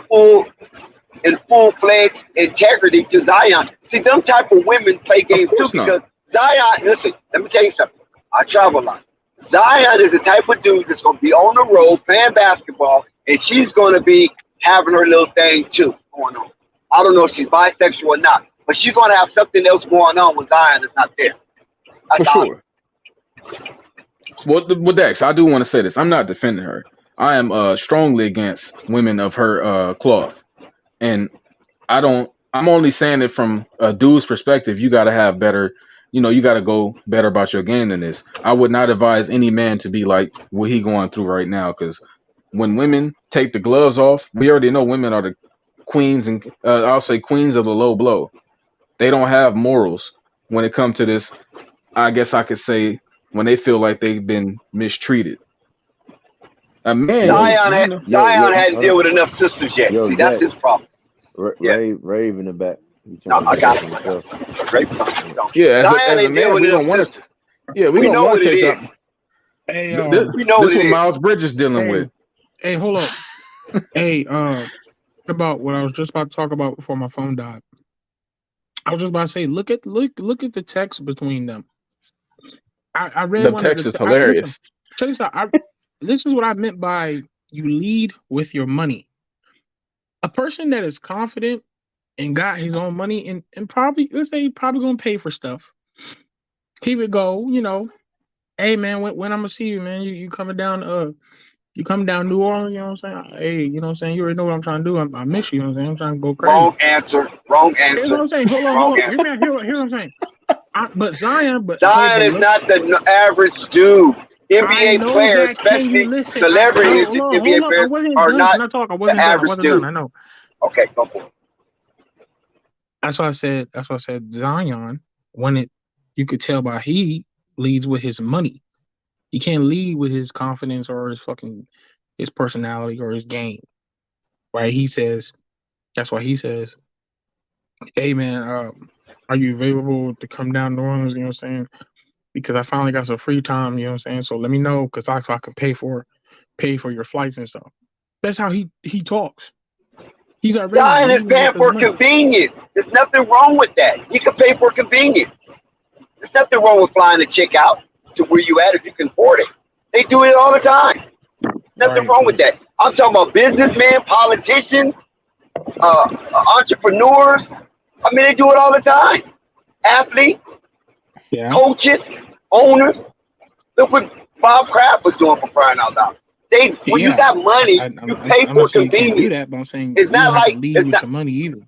full-fledged integrity to Zion. See, them type of women play games too, because Zion, listen, let me tell you something. I travel a lot. Zion is the type of dude that's going to be on the road playing basketball, and she's going to be having her little thing too going on. I don't know if she's bisexual or not, but she's going to have something else going on with Zion that's not there. For sure. Well, Dex, I do want to say this. I'm not defending her. I am strongly against women of her cloth. And I'm only saying it from a dude's perspective. You got to have better, you got to go better about your game than this. I would not advise any man to be like what he going through right now, because when women take the gloves off, we already know women are the queens, and I'll say queens of the low blow. They don't have morals when it comes to this. I guess I could say when they feel like they've been mistreated. A man, Zion hadn't dealt with enough sisters yet. See, that's his problem. Rave in the back. No, I got him. Yeah, as a man, we don't want to. Yeah, we don't want to take up. Hey, this is what Miles Bridges dealing with. Hey, hold up. Hey, about what I was just about to talk about before my phone died. I was just about to say, look at the text between them. I read the text is hilarious. Check this out. This is what I meant by you lead with your money. A person that is confident and got his own money and probably, let's say, probably gonna pay for stuff. He would go, hey man, when I'm gonna see you, man? You coming down? You coming down New Orleans? You know what I'm saying? Hey, you know what I'm saying? You already know what I'm trying to do. I miss you. You know what I'm saying? I'm trying to go crazy. Wrong answer. You know what I'm saying? Hold on. Hear what I'm saying. But Zion is not the average dude. NBA players, especially celebrities, NBA players are not the average dude. I know. Okay, go for it. That's why I said Zion, you could tell by he leads with his money. He can't lead with his confidence or his personality or his game. Right? That's why he says, hey man, are you available to come down to New Orleans? You know what I'm saying? Because I finally got some free time, you know what I'm saying? So let me know, because I can pay for your flights and stuff. That's how he talks. He's already Zion is paying for convenience. There's nothing wrong with that. He can pay for convenience. There's nothing wrong with flying a chick out to where you at if you can afford it. They do it all the time. Nothing wrong with that. I'm talking about businessmen, politicians, entrepreneurs. I mean, they do it all the time. Athletes, coaches, owners. Look what Bob Kraft was doing for crying out loud. When you got money, you pay for convenience. But I'm saying it's not like lead with some money either.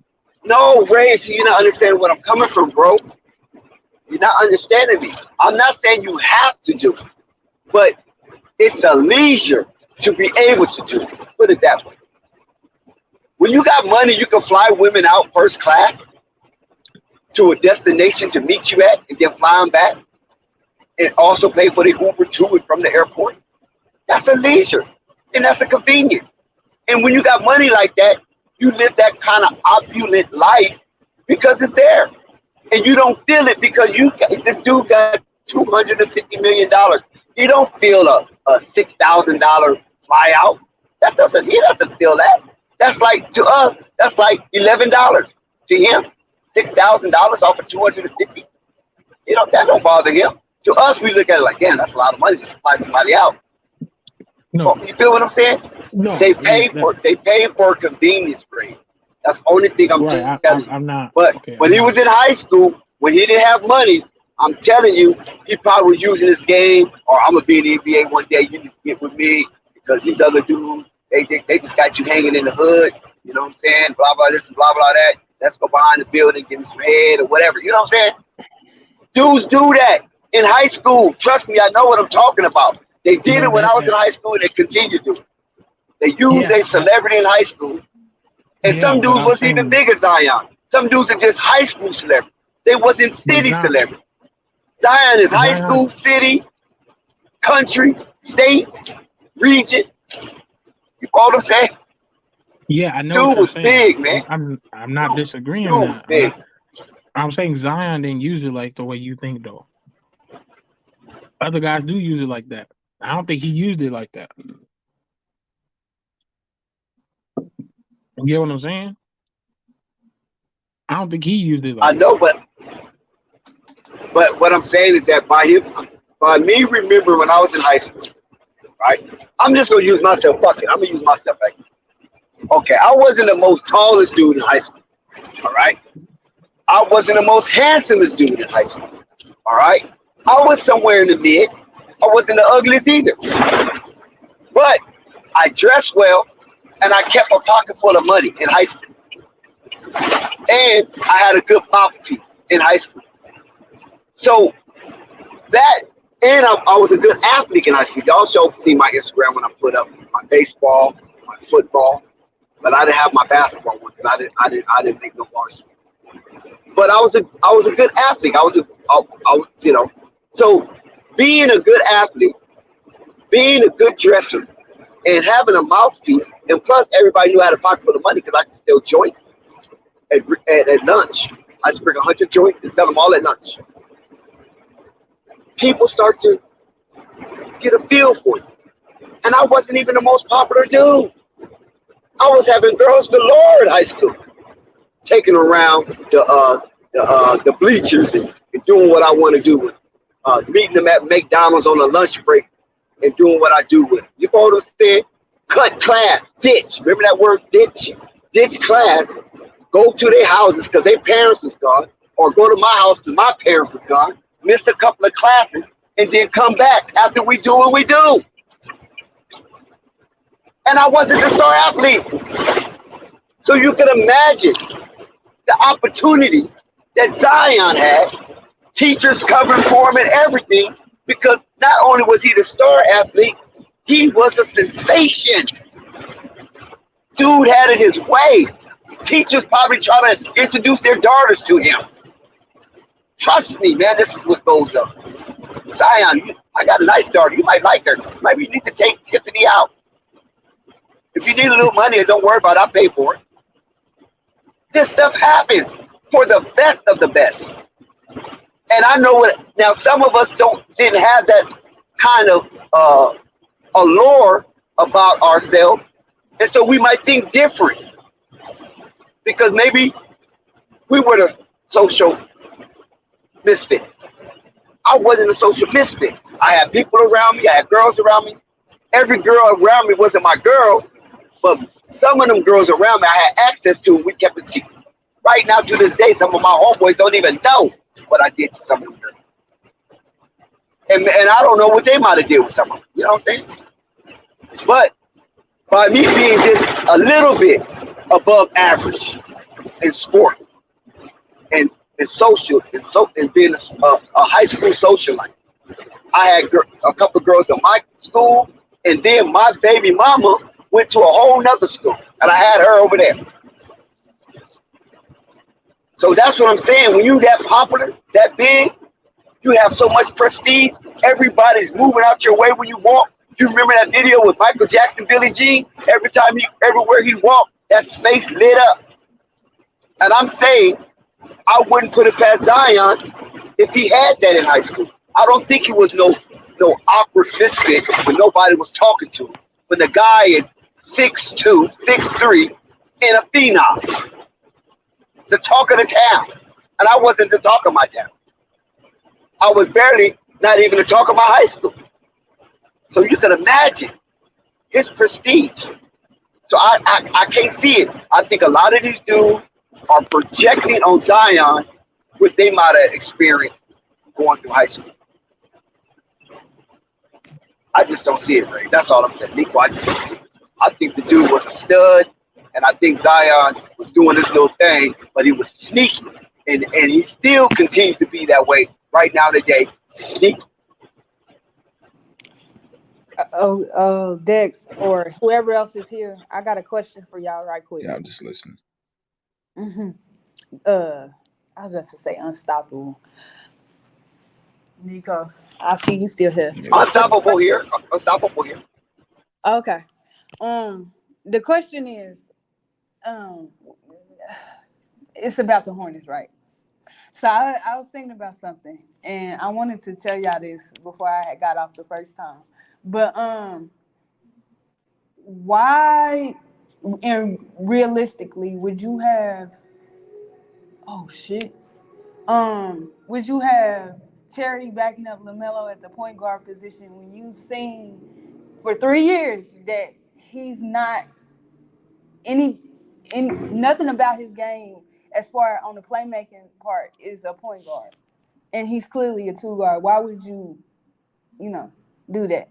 No, Ray, so you're not understanding what I'm coming from, bro. You're not understanding me. I'm not saying you have to do it, but it's a leisure to be able to do it. Put it that way. When you got money, you can fly women out first class to a destination to meet you at and then fly them back and also pay for the Uber to and from the airport. That's a leisure and that's a convenience. And when you got money like that, you live that kind of opulent life because it's there. And you don't feel it because this dude got $250 million. You don't feel a $6,000 fly out. He doesn't feel that. That's like, to us, that's like $11. to him. $6,000 off of 250. You know, that don't bother him. To us, we look at it like, damn, that's a lot of money to supply somebody out. No, You feel what I'm saying? no, They yeah, pay for a convenience rate. That's the only thing I'm right. telling you. I'm not. But Okay, when I'm he not. was in high school, when he didn't have money, I'm telling you, he probably was using this game, or I'm gonna be in the NBA one day. You need to get with me because these other dudes, they just got you hanging in the hood. You know what I'm saying? Blah blah this and blah blah that. Let's go behind the building, give me some head or whatever. You know what I'm saying? Dudes do that in high school. Trust me, I know what I'm talking about. They did No, it when I was in that high school, and they continue to do it. They used yeah, a celebrity in high school, and yeah. some But dudes I'm was even saying, bigger Zion. Some dudes are just high school celebrities. They wasn't but city celebrities. Zion is high Zion. school, city, country, state, region. You follow what I'm saying? Yeah, I know what Dude you're was saying. big, man. I'm not disagreeing Dude was that. big. I'm saying Zion didn't use it like the way you think though. Other guys do use it like that. I don't think he used it like that. You get what I'm saying? I don't think he used it I like know, that. but what I'm saying is that by me remember when I was in high school, right? I'm just gonna use myself. Fuck it, I'm gonna use myself. Like, okay, I wasn't the most tallest dude in high school. All right, I wasn't the most handsomest dude in high school. All right, I was somewhere in the mid. I wasn't the ugliest either, but I dressed well and I kept a pocket full of money in high school. And I had a good mouthpiece in high school. So that, and I was a good athlete in high school. Y'all should see my Instagram when I put up my baseball, my football, but I didn't have my basketball one because I didn't make no varsity. But I was a good athlete. I was you know. So being a good athlete, being a good dresser, and having a mouthpiece, and plus everybody knew I had a pocket full of money because I could sell joints at lunch. I just bring 100 joints and sell them all at lunch. People start to get a feel for you. And I wasn't even the most popular dude. I was having girls galore in high school, taking around the bleachers and doing what I want to do with meeting them at McDonald's on a lunch break and doing what I do with them. You know what I'm saying? Cut class, ditch. Remember that word, ditch? Ditch class. Go to their houses because their parents was gone, or go to my house because my parents was gone, miss a couple of classes, and then come back after we do what we do. And I wasn't the star athlete. So you can imagine the opportunities that Zion had, teachers covering for him and everything, because not only was he the star athlete, he was a sensation. Dude had it his way. Teachers probably try to introduce their daughters to him. Trust me, man, this is what goes up. Zion, I got a nice daughter. You might like her. Maybe you need to take Tiffany out. If you need a little money, don't worry about it. I'll pay for it. This stuff happens for the best of the best. And I know what, now some of us didn't have that kind of allure about ourselves. And so we might think different. Because maybe we were the social misfit. I wasn't a social misfit. I had people around me. I had girls around me. Every girl around me wasn't my girl, but some of them girls around me I had access to, and we kept it secret. Right now, to this day, some of my homeboys don't even know what I did to some of them girls. And I don't know what they might have did with some of them. You know what I'm saying? But by me being just a little bit above average in sports and social and being a high school socialite, I had a couple of girls in my school, and then my baby mama went to a whole nother school, and I had her over there. So that's what I'm saying. When you that popular, that big, you have so much prestige. Everybody's moving out your way when you walk. You remember that video with Michael Jackson, Billie Jean? Everywhere he walked, that space lit up. And I'm saying, I wouldn't put it past Zion if he had that in high school. I don't think he was no awkward misfit when nobody was talking to him. But the guy is 6'2", 6'3", and a phenom. the talk of the town, and I wasn't the talk of my town. I was barely not even the talk of my high school. So you can imagine his prestige. So I can't see it. I think a lot of these dudes are projecting on Zion what they might have experienced going through high school. I just don't see it, Ray. That's all I'm saying. Nico, I just don't see it. I think the dude was a stud, and I think Zion was doing this little thing, but he was sneaky. And he still continues to be that way right now today. Sneaky. Dex or whoever else is here, I got a question for y'all right quick. Yeah, I'm just listening. Mm-hmm. I was just to say unstoppable. Nico, I see you still here. Unstoppable here. Unstoppable here. Okay. The question is, it's about the Hornets, right? So I was thinking about something, and I wanted to tell y'all this before I had got off the first time. But why, and realistically, would you have? Oh shit. Would you have Terry backing up Lamelo at the point guard position when you've seen for 3 years that he's not nothing about his game as far on the playmaking part is a point guard, and he's clearly a two guard? Why would you do that?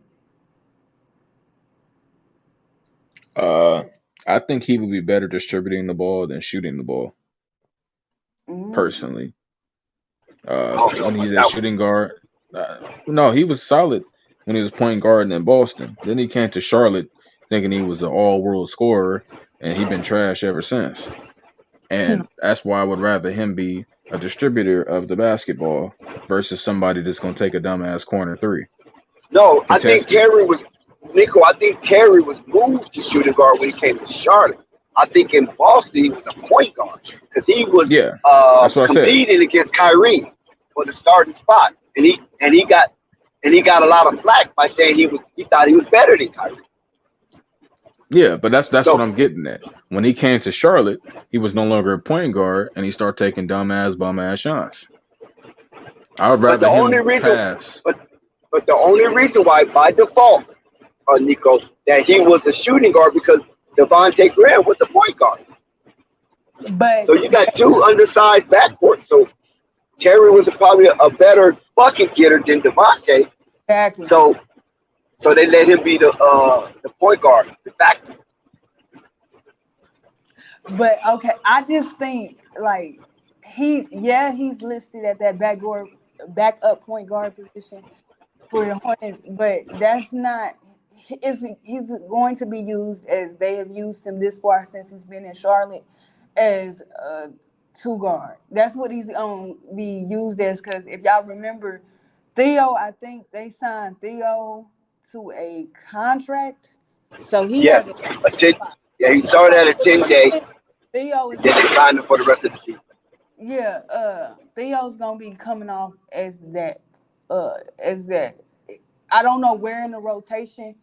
I think he would be better distributing the ball than shooting the ball. Personally, when he's at shooting guard, no, he was solid when he was point guard in Boston. Then he came to Charlotte thinking he was an all-world scorer, and he's been trash ever since. And that's why I would rather him be a distributor of the basketball versus somebody that's going to take a dumbass corner three. No, I think Terry was moved to shooting guard when he came to Charlotte. I think in Boston he was a point guard because he was that's what competing against Kyrie for the starting spot, and he got a lot of flack by saying he thought he was better than Kyrie. Yeah, but that's what I'm getting at. When he came to Charlotte, he was no longer a point guard, and he started taking bum ass shots. I would rather pass. But the only reason why, by default, Nico, that he was a shooting guard because Devontae Graham was a point guard. But so you got two undersized backcourts. So Terry was probably a better bucket getter than Devontae. Exactly. So they let him be the point guard, the backcourt. But okay, I just think like he's listed at that backup point guard position for the Hornets, but that's not. He's going to be used as they have used him this far since he's been in Charlotte as a two guard. That's what he's going to be used as. Because if y'all remember, Theo, I think they signed Theo to a contract, so he he started at a 10-day. Theo is they signed him for the rest of the season. Yeah, Theo's gonna be coming off as that. I don't know where in the rotation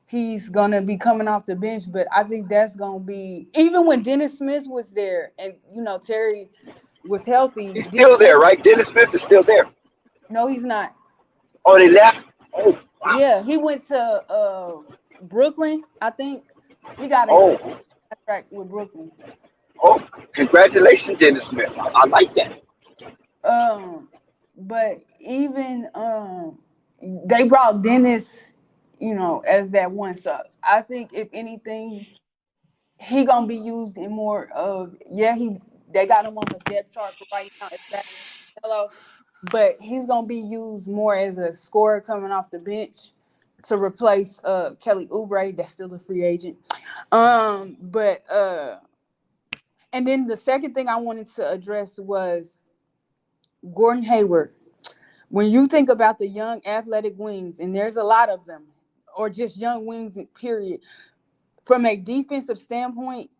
he's gonna be coming off the bench, but I think that's gonna be even when Dennis Smith was there and Terry was healthy. He's still there, right? Dennis Smith is still there. No, he's not. Oh, they left. Oh, wow. Yeah, he went to Brooklyn. I think he got a contract with Brooklyn. Oh, congratulations, Dennis Smith. I like that. But even they brought Dennis, as that one. So I think if anything, he gonna be used in more of they got him on the depth chart right now. Hello, but he's gonna be used more as a scorer coming off the bench to replace Kelly Oubre, that's still a free agent. And then the second thing I wanted to address was Gordon Hayward. When you think about the young athletic wings, and there's a lot of them, or just young wings, period, from a defensive standpoint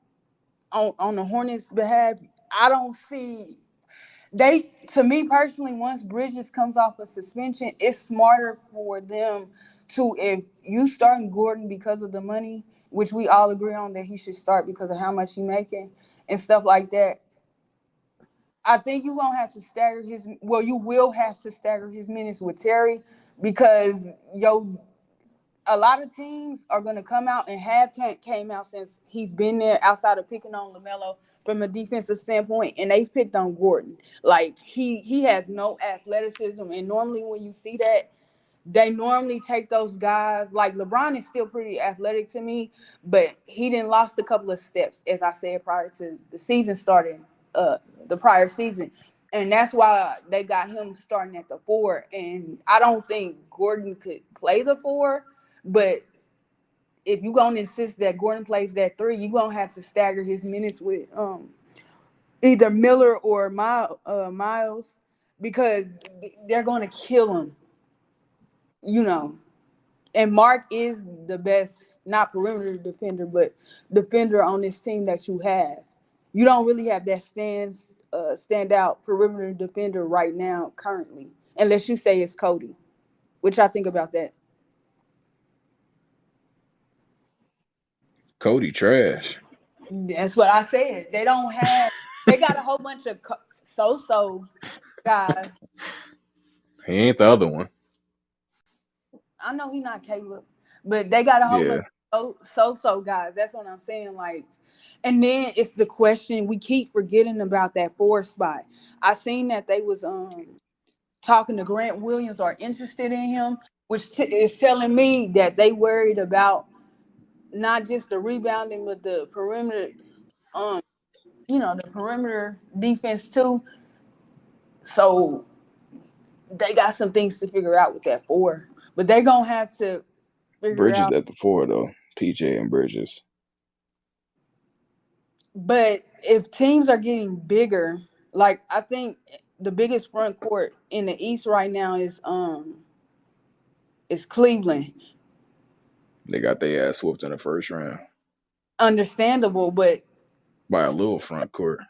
on the Hornets' behalf, I don't see to me personally, once Bridges comes off a suspension, it's smarter for them to, if you starting Gordon because of the money, which we all agree on that he should start because of how much he's making and stuff like that, I think you're gonna have to stagger his. Well, you will have to stagger his minutes with Terry because a lot of teams are gonna come out and came out since he's been there outside of picking on Lamelo from a defensive standpoint, and they picked on Gordon. Like he has no athleticism, and normally when you see that, they normally take those guys. Like LeBron is still pretty athletic to me, but he didn't lost a couple of steps, as I said prior to the season starting. The prior season, and that's why they got him starting at the 4. And I don't think Gordon could play the 4, but if you're gonna insist that Gordon plays that 3, you're gonna have to stagger his minutes with either Miller or Miles, because they're gonna kill him. And Mark is the best, not perimeter defender, but defender on this team that you have. You don't really have that standout perimeter defender right now, currently, unless you say it's Cody. Which I think about that. Cody trash. That's what I said. They don't have. They got a whole bunch of so guys. He ain't the other one. I know he's not Caleb, but they got a whole Yeah. bunch of so guys. That's what I'm saying. Like, and then it's the question we keep forgetting about that 4 spot. I seen that they was talking to Grant Williams or interested in him, which is telling me that they worried about not just the rebounding, but the perimeter, the perimeter defense too. So they got some things to figure out with that 4, but they're gonna have to figure Bridges out. at the 4 though. PJ and Bridges. But if teams are getting bigger, like I think the biggest front court in the East right now is Cleveland. They got their ass whooped in the first round Understandable, but by a little front court.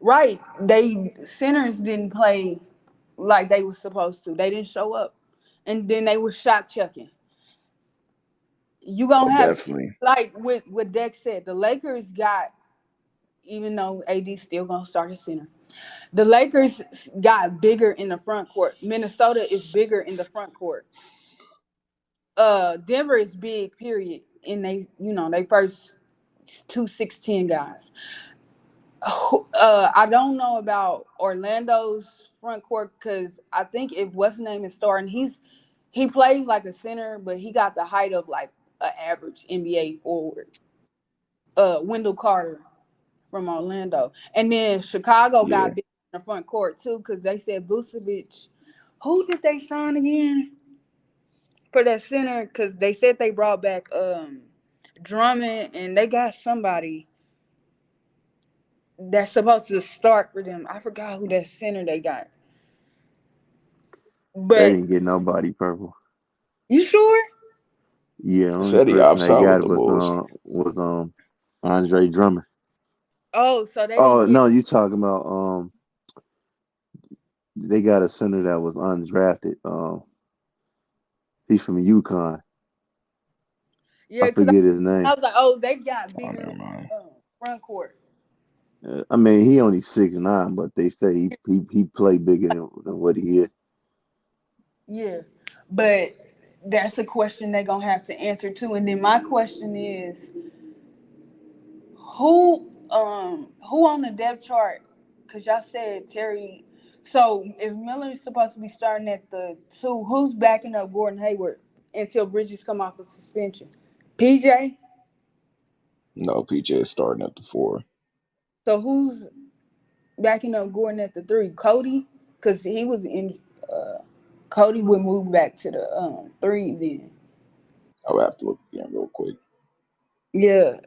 right, they centers didn't play like they were supposed to. They didn't show up, and then they was shot chucking. You Oh, gonna have definitely. like what Dex said. The Lakers got, even though AD's still gonna start at center. The Lakers got bigger in the front court. Minnesota is bigger in the front court. Denver is big, period. And they first 2 6'10" guys. I don't know about Orlando's front court because I think if what's his name is starting, he plays like a center, but he got the height of like an average NBA forward. Wendell Carter from Orlando, and then Chicago Yeah. got big in the front court too because they said Vucevic. Who did they sign again for that center? Because they said they brought back Drummond, and they got somebody that's supposed to start for them. I forgot who that center they got. They But didn't get nobody purple. you sure? Yeah, only Said he person opts they out with got the Bulls. was Andre Drummond. Oh, so they Oh didn't get. no, you talking about they got a center that was undrafted. He's from UConn. Yeah, I because forget his I name. was like, oh, they got Oh, bigger never mind. front court. I mean, he only 6'9", but they say he played bigger than what he is. Yeah, but that's a question they're gonna have to answer too. And then my question is, who on the depth chart? Because y'all said Terry. So if Miller is supposed to be starting at the 2, who's backing up Gordon Hayward until Bridges come off of suspension? PJ. No, PJ is starting at the 4. So who's backing up Gordon at the 3? Cody, because he was in. Cody would move back to the 3 then. I'll have to look again real quick. Yeah,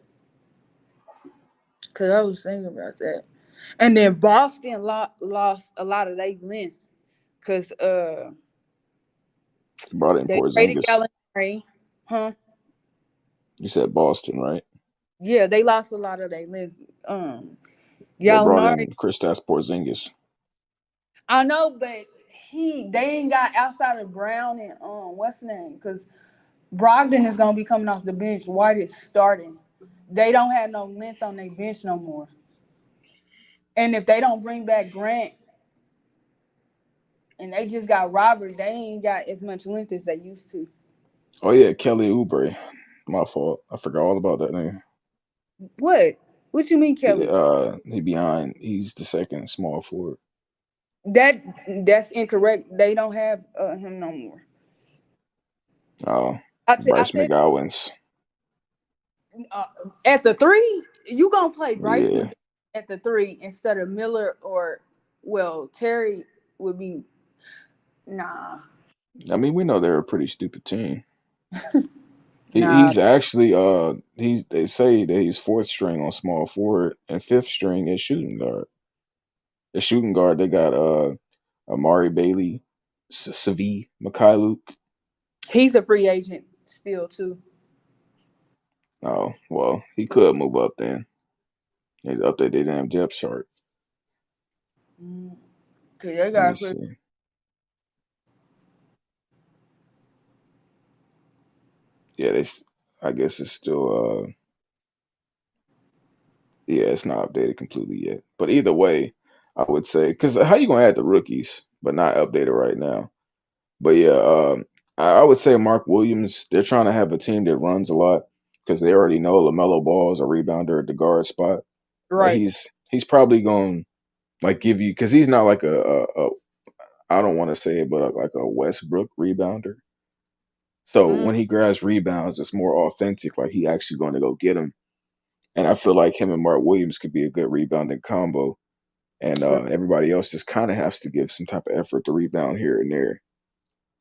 because I was thinking about that. And then Boston lost a lot of their length because Brought in they traded Porzingis. Gallinari. Huh? You said Boston, right? Yeah, they lost a lot of their length. They brought Gallinari. in Kristaps Porzingis. I know, but they ain't got outside of Brown and what's the name? Because Brogdon is gonna be coming off the bench. White is starting. They don't have no length on their bench no more. And if they don't bring back Grant and they just got Robert, they ain't got as much length as they used to. Oh yeah, Kelly Oubre. My fault. I forgot all about that name. What? What you mean, Kelly? He behind. He's the second small forward. That's incorrect. They don't have him no more. Uh, I Bryce said McGowens. uh, at the three, you gonna play Bryce Yeah. McGinn at the three instead of Miller or Terry would be nah. I mean, we know they're a pretty stupid team. Nah. He's actually they say that he's fourth string on small forward and fifth string at shooting guard. At shooting guard, they got Amari Bailey, Savi Mikhailuk. He's a free agent still too. Oh well, he could move up then. They update their damn depth chart. Cause they Let me got free. see. Yeah, I guess it's still yeah, it's not updated completely yet. But either way, I would say because how you gonna add the rookies but not update it right now? But yeah, I would say Mark Williams. They're trying to have a team that runs a lot because they already know Lamelo Ball is a rebounder at the guard spot. Like Right. he's probably going like give you because he's not like a I don't want to say it, but like a Westbrook rebounder. So Mm, when he grabs rebounds, it's more authentic. Like he actually going to go get them. And I feel like him and Mark Williams could be a good rebounding combo. And everybody else just kind of has to give some type of effort to rebound here and there.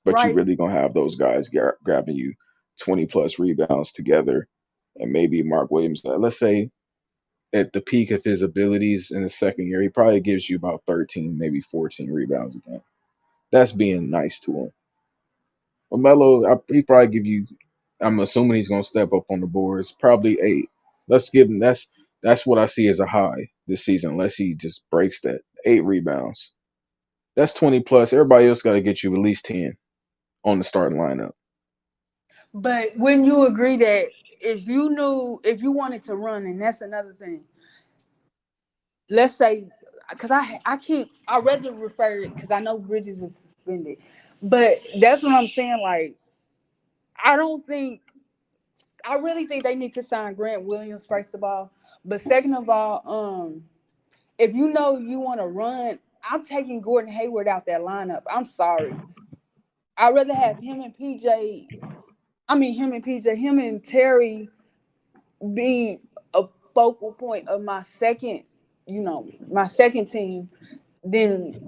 But you right. really gonna have those guys grabbing you 20 plus rebounds together, and maybe Mark Williams. Let's say at the peak of his abilities in the second year, he probably gives you about 13, maybe 14 rebounds a game. That's being nice to him. Lamelo, he probably give you. I'm assuming he's gonna step up on the boards, probably 8. Let's give him. That's what I see as a high this season. Unless he just breaks that 8 rebounds. That's 20 plus. Everybody else got to get you at least 10 on the starting lineup. But wouldn't you agree that if you wanted to run, and that's another thing. Let's say, because I rather refer it because I know Bridges is suspended, but that's what I'm saying. Like, I don't think I really think they need to sign Grant Williams first of all, but second of all, if you know you want to run, I'm taking Gordon Hayward out that lineup. I'm sorry. I'd rather have him and PJ. I mean, him and Terry be a focal point of my second team than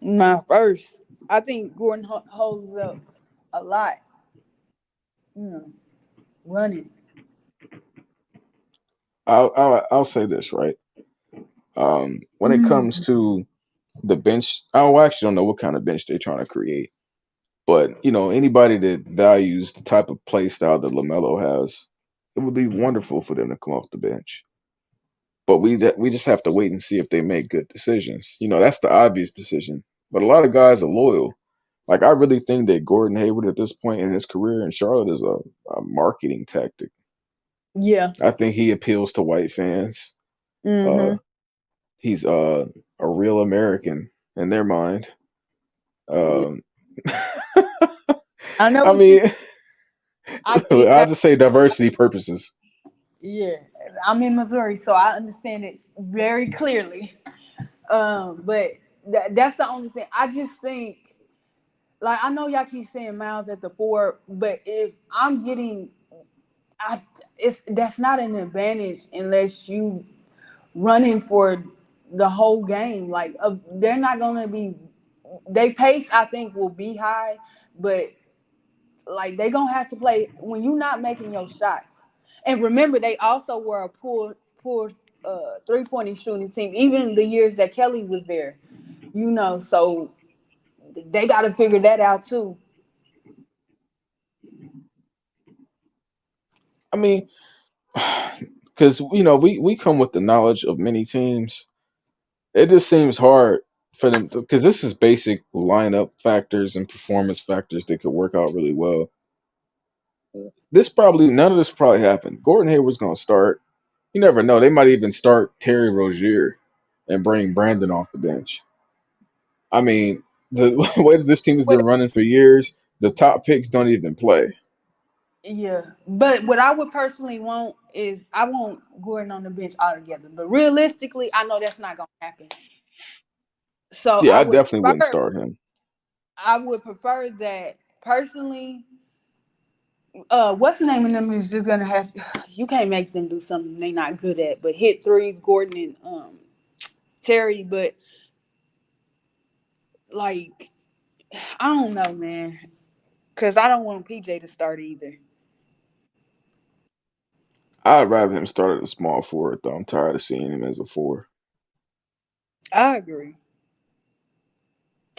my first. I think Gordon holds up a lot, running. I'll say this right. When it comes to the bench, I actually don't know what kind of bench they're trying to create. But anybody that values the type of play style that Lamelo has, it would be wonderful for them to come off the bench. But we just have to wait and see if they make good decisions. That's the obvious decision. But a lot of guys are loyal. Like I really think that Gordon Hayward at this point in his career in Charlotte is a marketing tactic. Yeah. I think he appeals to white fans. Mm-hmm. He's a real American in their mind. I know I what mean, I get I'll that. just say diversity purposes. Yeah, I'm in Missouri, so I understand it very clearly. But that's the only thing. I just think, like, I know y'all keep saying Miles at the 4, but if I'm getting, that's not an advantage unless you running for the whole game. Like, they're not gonna be. They pace, I think, will be high, but like they gonna have to play when you're not making your shots. And remember, they also were a poor 3-point shooting team, even the years that Kelly was there. So they got to figure that out too. I mean, because we come with the knowledge of many teams. It just seems hard for them because this is basic lineup factors and performance factors that could work out really well. None of this probably happened. Gordon Hayward's gonna start. You never know. They might even start Terry Rozier and bring Brandon off the bench. I mean, the way that this team has But been running for years, the top picks don't even play. yeah, but what I would personally want is I want Gordon on the bench altogether. But realistically, I know that's not gonna happen. So Yeah, I definitely wouldn't start him. I would prefer that personally. What's the name of them is just gonna have. You can't make them do something they not good at, but hit threes, Gordon and Terry. But like, I don't know, man, because I don't want PJ to start either. I'd rather him start at a small forward, though. I'm tired of seeing him as a four. I agree.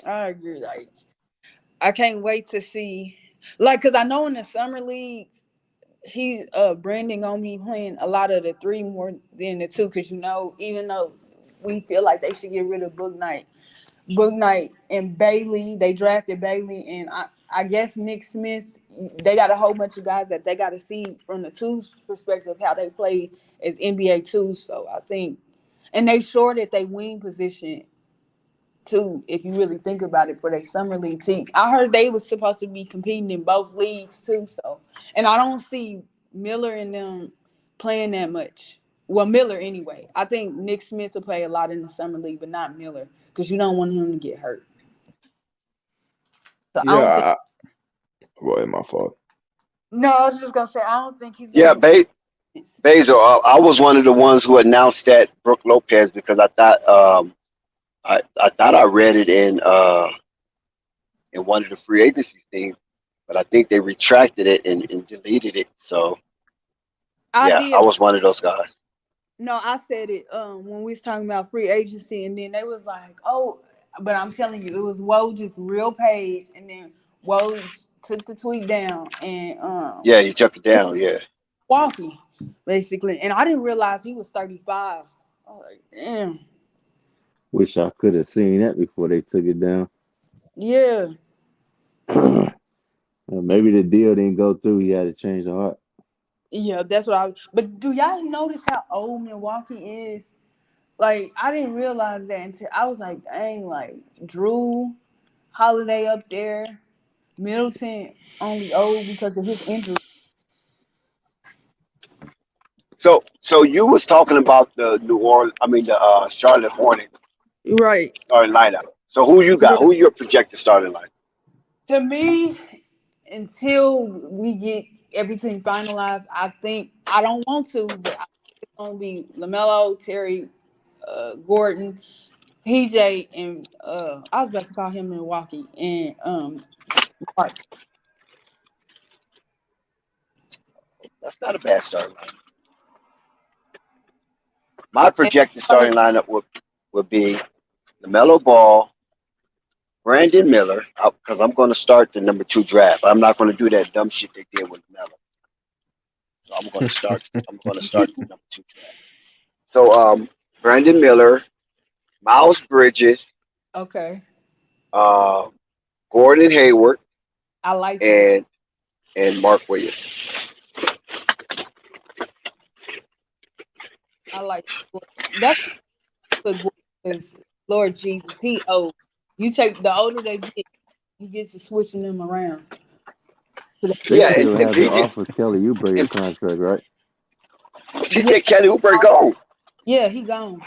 I agree. Like, I can't wait to see, like, because I know in the summer league, Brandon gonna be playing a lot of the three more than the two, because even though we feel like they should get rid of Book Knight and Bailey, they drafted Bailey, and I guess Nick Smith, they got a whole bunch of guys that they got to see from the twos perspective how they play as NBA twos. So I think, and they shorted their wing position too, if you really think about it, for their summer league team. I heard they was supposed to be competing in both leagues too. So, and I don't see Miller and them playing that much. Well, Miller anyway. I think Nick Smith will play a lot in the summer league, but not Miller, because you don't want him to get hurt. So I don't think. Yeah, well, my fault. No, I was just gonna say I don't think he's Yeah, gonna be. Basil. I was one of the ones who announced that Brooke Lopez because I thought I thought I read it in one of the free agency things, but I think they retracted it and deleted it. So I yeah, did. I was one of those guys. No, I said it when we was talking about free agency, and then they was like, "Oh," but I'm telling you, it was Woj' real page, and then Woj took the tweet down, and Yeah, he took it down. Yeah. Walkie, basically, and I didn't realize he was 35. I was like, damn. Wish I could have seen that before they took it down. Yeah. Maybe the deal didn't go through. He had to change the heart. Yeah, that's what I. But do y'all notice how old Milwaukee is? Like, I didn't realize that until I was like, dang, like Drew Holiday up there, Middleton only old because of his injury. So you was talking about the Charlotte Hornets Right. starting lineup. So who you got? Who your projected starting lineup? To me, until we get everything finalized, I think I don't want to, but I think it's gonna be Lamelo, Terry, Gordon, PJ, and I was about to call him Milwaukee, and Mark. That's not a bad starting lineup. My projected starting lineup would be LaMelo Ball, Brandon Miller, because I'm going to start the number 2 draft. I'm not going to do that dumb shit they did with LaMelo. So I'm going to start. I'm going to start the number 2 draft. So Brandon Miller, Miles Bridges, Okay, Gordon Hayward, I like that. and Mark Williams. I like that's good because Lord Jesus, he old. You take the older they get, you get to switching them around. So They Yeah, still and have to PJ. offer Kelly Oubre a contract, right? She said Kelly Oubre gone. yeah, he gone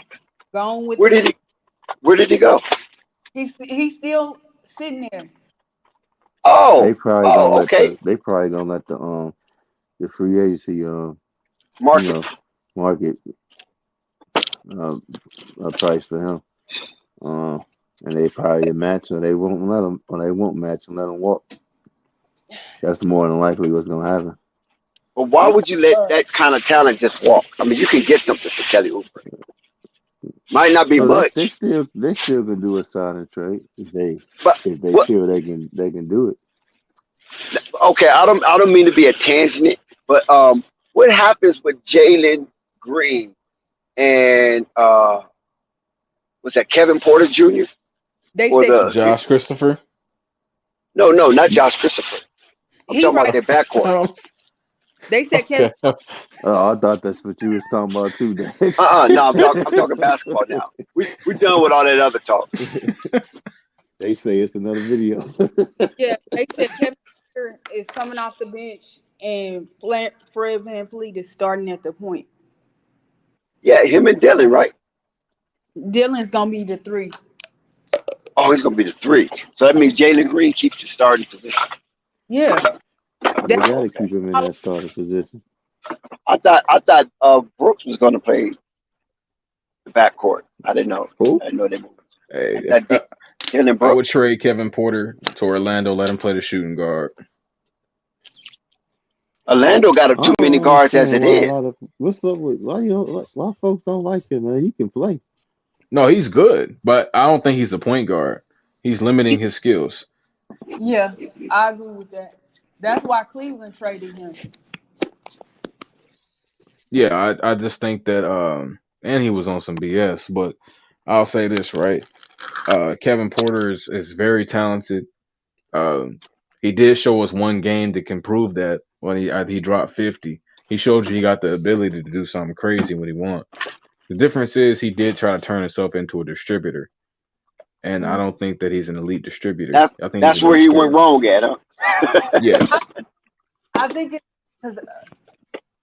with Where the did he go? He's still sitting there. They probably gonna let Okay. the free agency Market. market a price for him. And they probably match, or they won't let him, or they won't match and let him walk. That's more than likely what's gonna happen. But why would you let that kind of talent just walk? I mean, you can get something for Kelly Oubre. Might not be So much. they still can do a sign and trade if they What? feel they can do it. Okay, I don't mean to be a tangent, but what happens with Jalen Green and was that Kevin Porter Jr.? They or said Josh Christopher. No, not Josh Christopher. I'm he talking right. about their backcourt. They said Kevin. Okay. Oh, I thought that's what you was talking about too, Dave. No, I'm talking basketball now. We done with all that other talk. They say it's another video. Yeah, they said Kevin Porter is coming off the bench and Fred VanVleet is starting at the point. Yeah, him and Dylan, right? Dylan's gonna be the 3. Oh, he's gonna be the 3. So that means Jalen Green keeps his starting position. Yeah. They gotta keep him in that starting position. I thought Brooks was gonna play the backcourt. I didn't know. Who? I didn't know they moved. Hey, Dylan I Brooks. would trade Kevin Porter to Orlando. Let him play the shooting guard. Orlando got too many guards as it is. What's up with why folks don't like him, man? He can play. No, he's good, but I don't think he's a point guard. He's limiting his skills. Yeah, I agree with that. That's why Cleveland traded him. Yeah, I just think that and he was on some BS, but I'll say this, right? Kevin Porter is very talented. He did show us one game that can prove that when he dropped 50. He showed you he got the ability to do something crazy when he wants. The difference is he did try to turn himself into a distributor, and I don't think that he's an elite distributor. I think That's where he went wrong at, huh? Yes. I think it's because,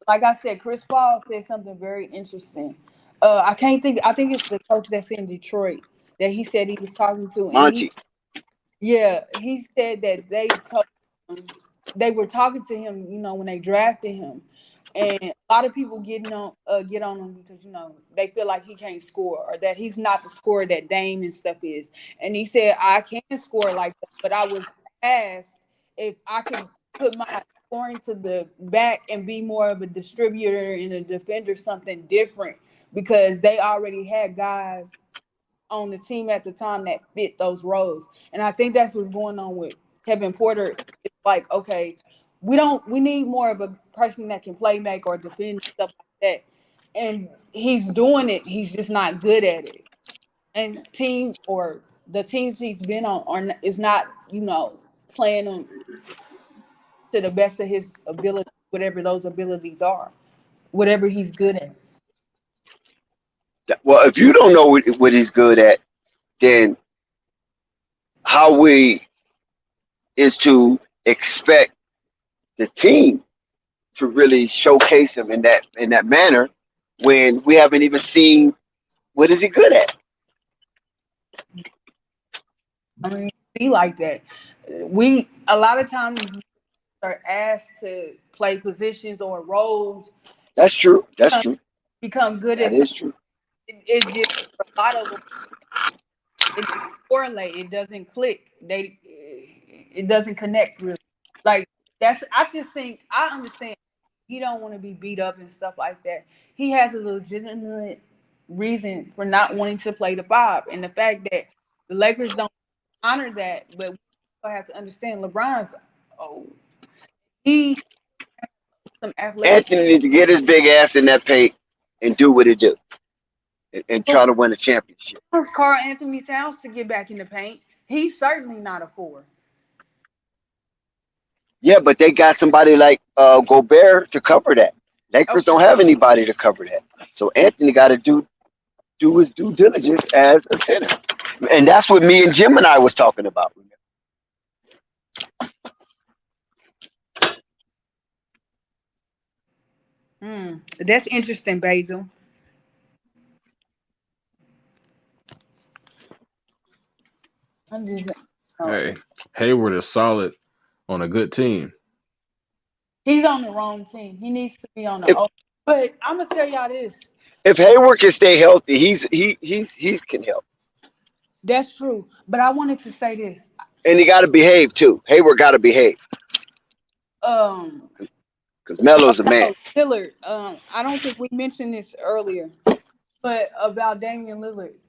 like I said, Chris Paul said something very interesting. I think it's the coach that's in Detroit that he said he was talking to. And Monty. he said that they were talking to him, when they drafted him. And a lot of people get on him because, they feel like he can't score or that he's not the scorer that Dame and stuff is. And he said, I can score like that, but I was asked if I could put my scoring to the back and be more of a distributor and a defender, something different, because they already had guys on the team at the time that fit those roles. And I think that's what's going on with Kevin Porter. It's like, okay, we need more of a person that can play make or defend, stuff like that. And he's doing it, he's just not good at it. And the teams he's been on is not, playing him to the best of his ability, whatever those abilities are, whatever he's good at. Well, if you don't know what he's good at, then how we is to expect the team to really showcase him in that manner when we haven't even seen what is he good at. I mean, be like that. We a lot of times are asked to play positions or roles. That's true. That's true. Become good That at. is true. It just a lot of them. It doesn't correlate. It doesn't click. It doesn't connect really. Like I understand. He don't want to be beat up and stuff like that. He has a legitimate reason for not wanting to play the 5, and the fact that the Lakers don't honor that, but we also have to understand LeBron's. He some athletic. Anthony needs to get his big ass in that paint and do what he do, and try to win a championship. Carl Anthony Towns to get back in the paint. He's certainly not a 4. Yeah, but they got somebody like Gobert to cover that. Lakers don't have anybody to cover that. So Anthony got to do his due diligence as a center. And that's what me and Jim and I was talking about. That's interesting, Basil. Hey, Hayward is solid on a good team. He's on the wrong team. He needs to be on the. But I'm gonna tell y'all this. If Hayward can stay healthy, he can help. That's true. But I wanted to say this. And he got to behave too. Hayward got to behave. Because Melo's a man. Lillard. I don't think we mentioned this earlier, but about Damian Lillard.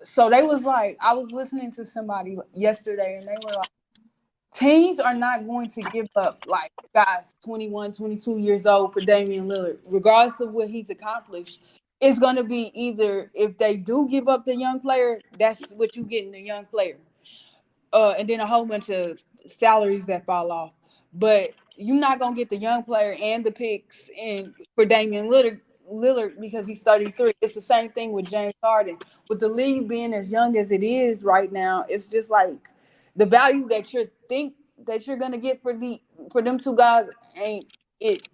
So they was like, I was listening to somebody yesterday, and they were like, teams are not going to give up, like, guys 21, 22 years old for Damian Lillard, regardless of what he's accomplished. It's going to be either if they do give up the young player, that's what you get in the young player. And then a whole bunch of salaries that fall off. But you're not gonna get the young player and the picks and for Damian Lillard because he's 33. It's the same thing with James Harden. With the league being as young as it is right now, it's just like the value that you think that you're gonna get for them two guys ain't it.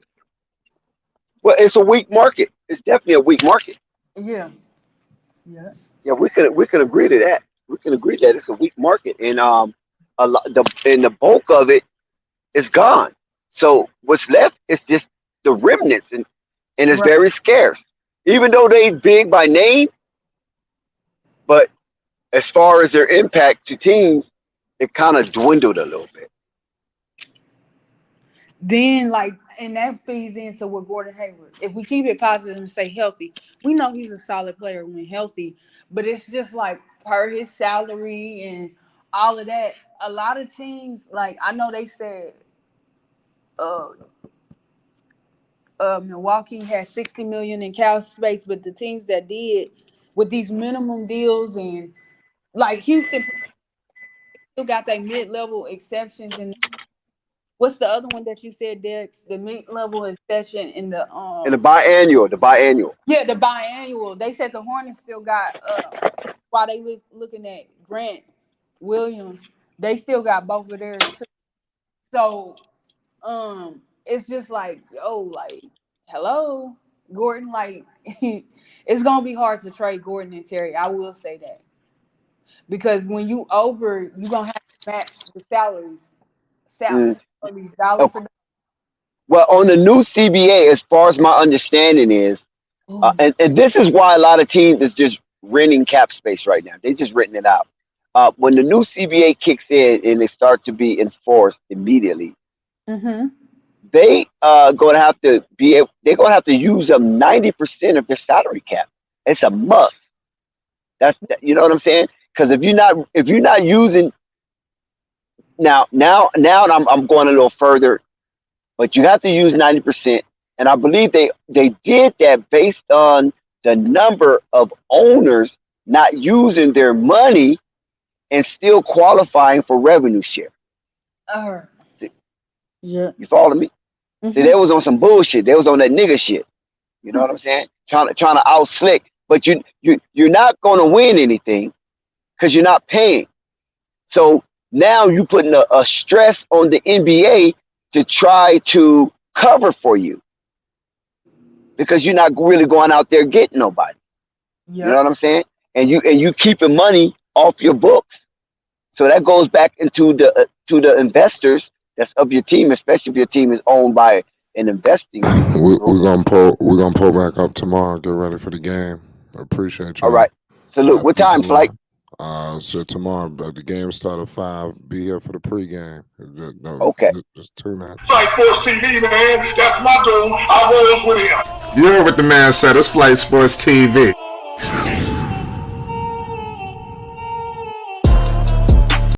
Well, it's a weak market. It's definitely a weak market. Yeah. Yeah. Yeah, we can agree to that. We can agree that it's a weak market, and the bulk of it is gone. So what's left is just the remnants, and it's Right. very scarce. Even though they big by name, but as far as their impact to teams, it kind of dwindled a little bit. Then, like, and that feeds into what Gordon Hayward. If we keep it positive and stay healthy, we know he's a solid player when healthy. But it's just like per his salary and all of that. A lot of teams, like I know they said, Milwaukee had $60 million in cap space, but the teams that did with these minimum deals and like Houston still got that mid-level exceptions and. What's the other one that you said, Dex? The mid-level exception in the And the biannual. Yeah, the biannual. They said the Hornets still got while they looking at Grant Williams, they still got both of theirs too. So it's just like, like, hello, Gordon, like it's gonna be hard to trade Gordon and Terry. I will say that. Because when you're gonna have to match the salaries. Dollar for dollar. Well, on the new CBA, as far as my understanding is, and this is why a lot of teams is just renting cap space right now. They just renting it out. When the new CBA kicks in and they start to be enforced immediately, they gonna have to they're gonna have to use up 90% of their salary cap. It's a must. You know what I'm saying? Because if you're not using Now I'm going a little further, but you have to use 90%. And I believe they did that based on the number of owners not using their money and still qualifying for revenue share. Yeah. You follow me? See, they was on some bullshit. They was on that nigga shit. You know what I'm saying? Trying to out slick. But you're not gonna win anything because you're not paying. So now you're putting a stress on the NBA to try to cover for you because you're not really going out there getting nobody. Yep. You know what I'm saying? And you keeping money off your books. So that goes back into to the investors that's of your team, especially if your team is owned by an investing. We're gonna pull back up tomorrow. Get ready for the game. I appreciate you. All right. Salute. What time, Flight? So tomorrow, the game start at 5. Be here for the pregame. Okay. Just tune in. Flight Sports TV, man. That's my dude. I rolls with him. You heard what the man said. It's Flight Sports TV.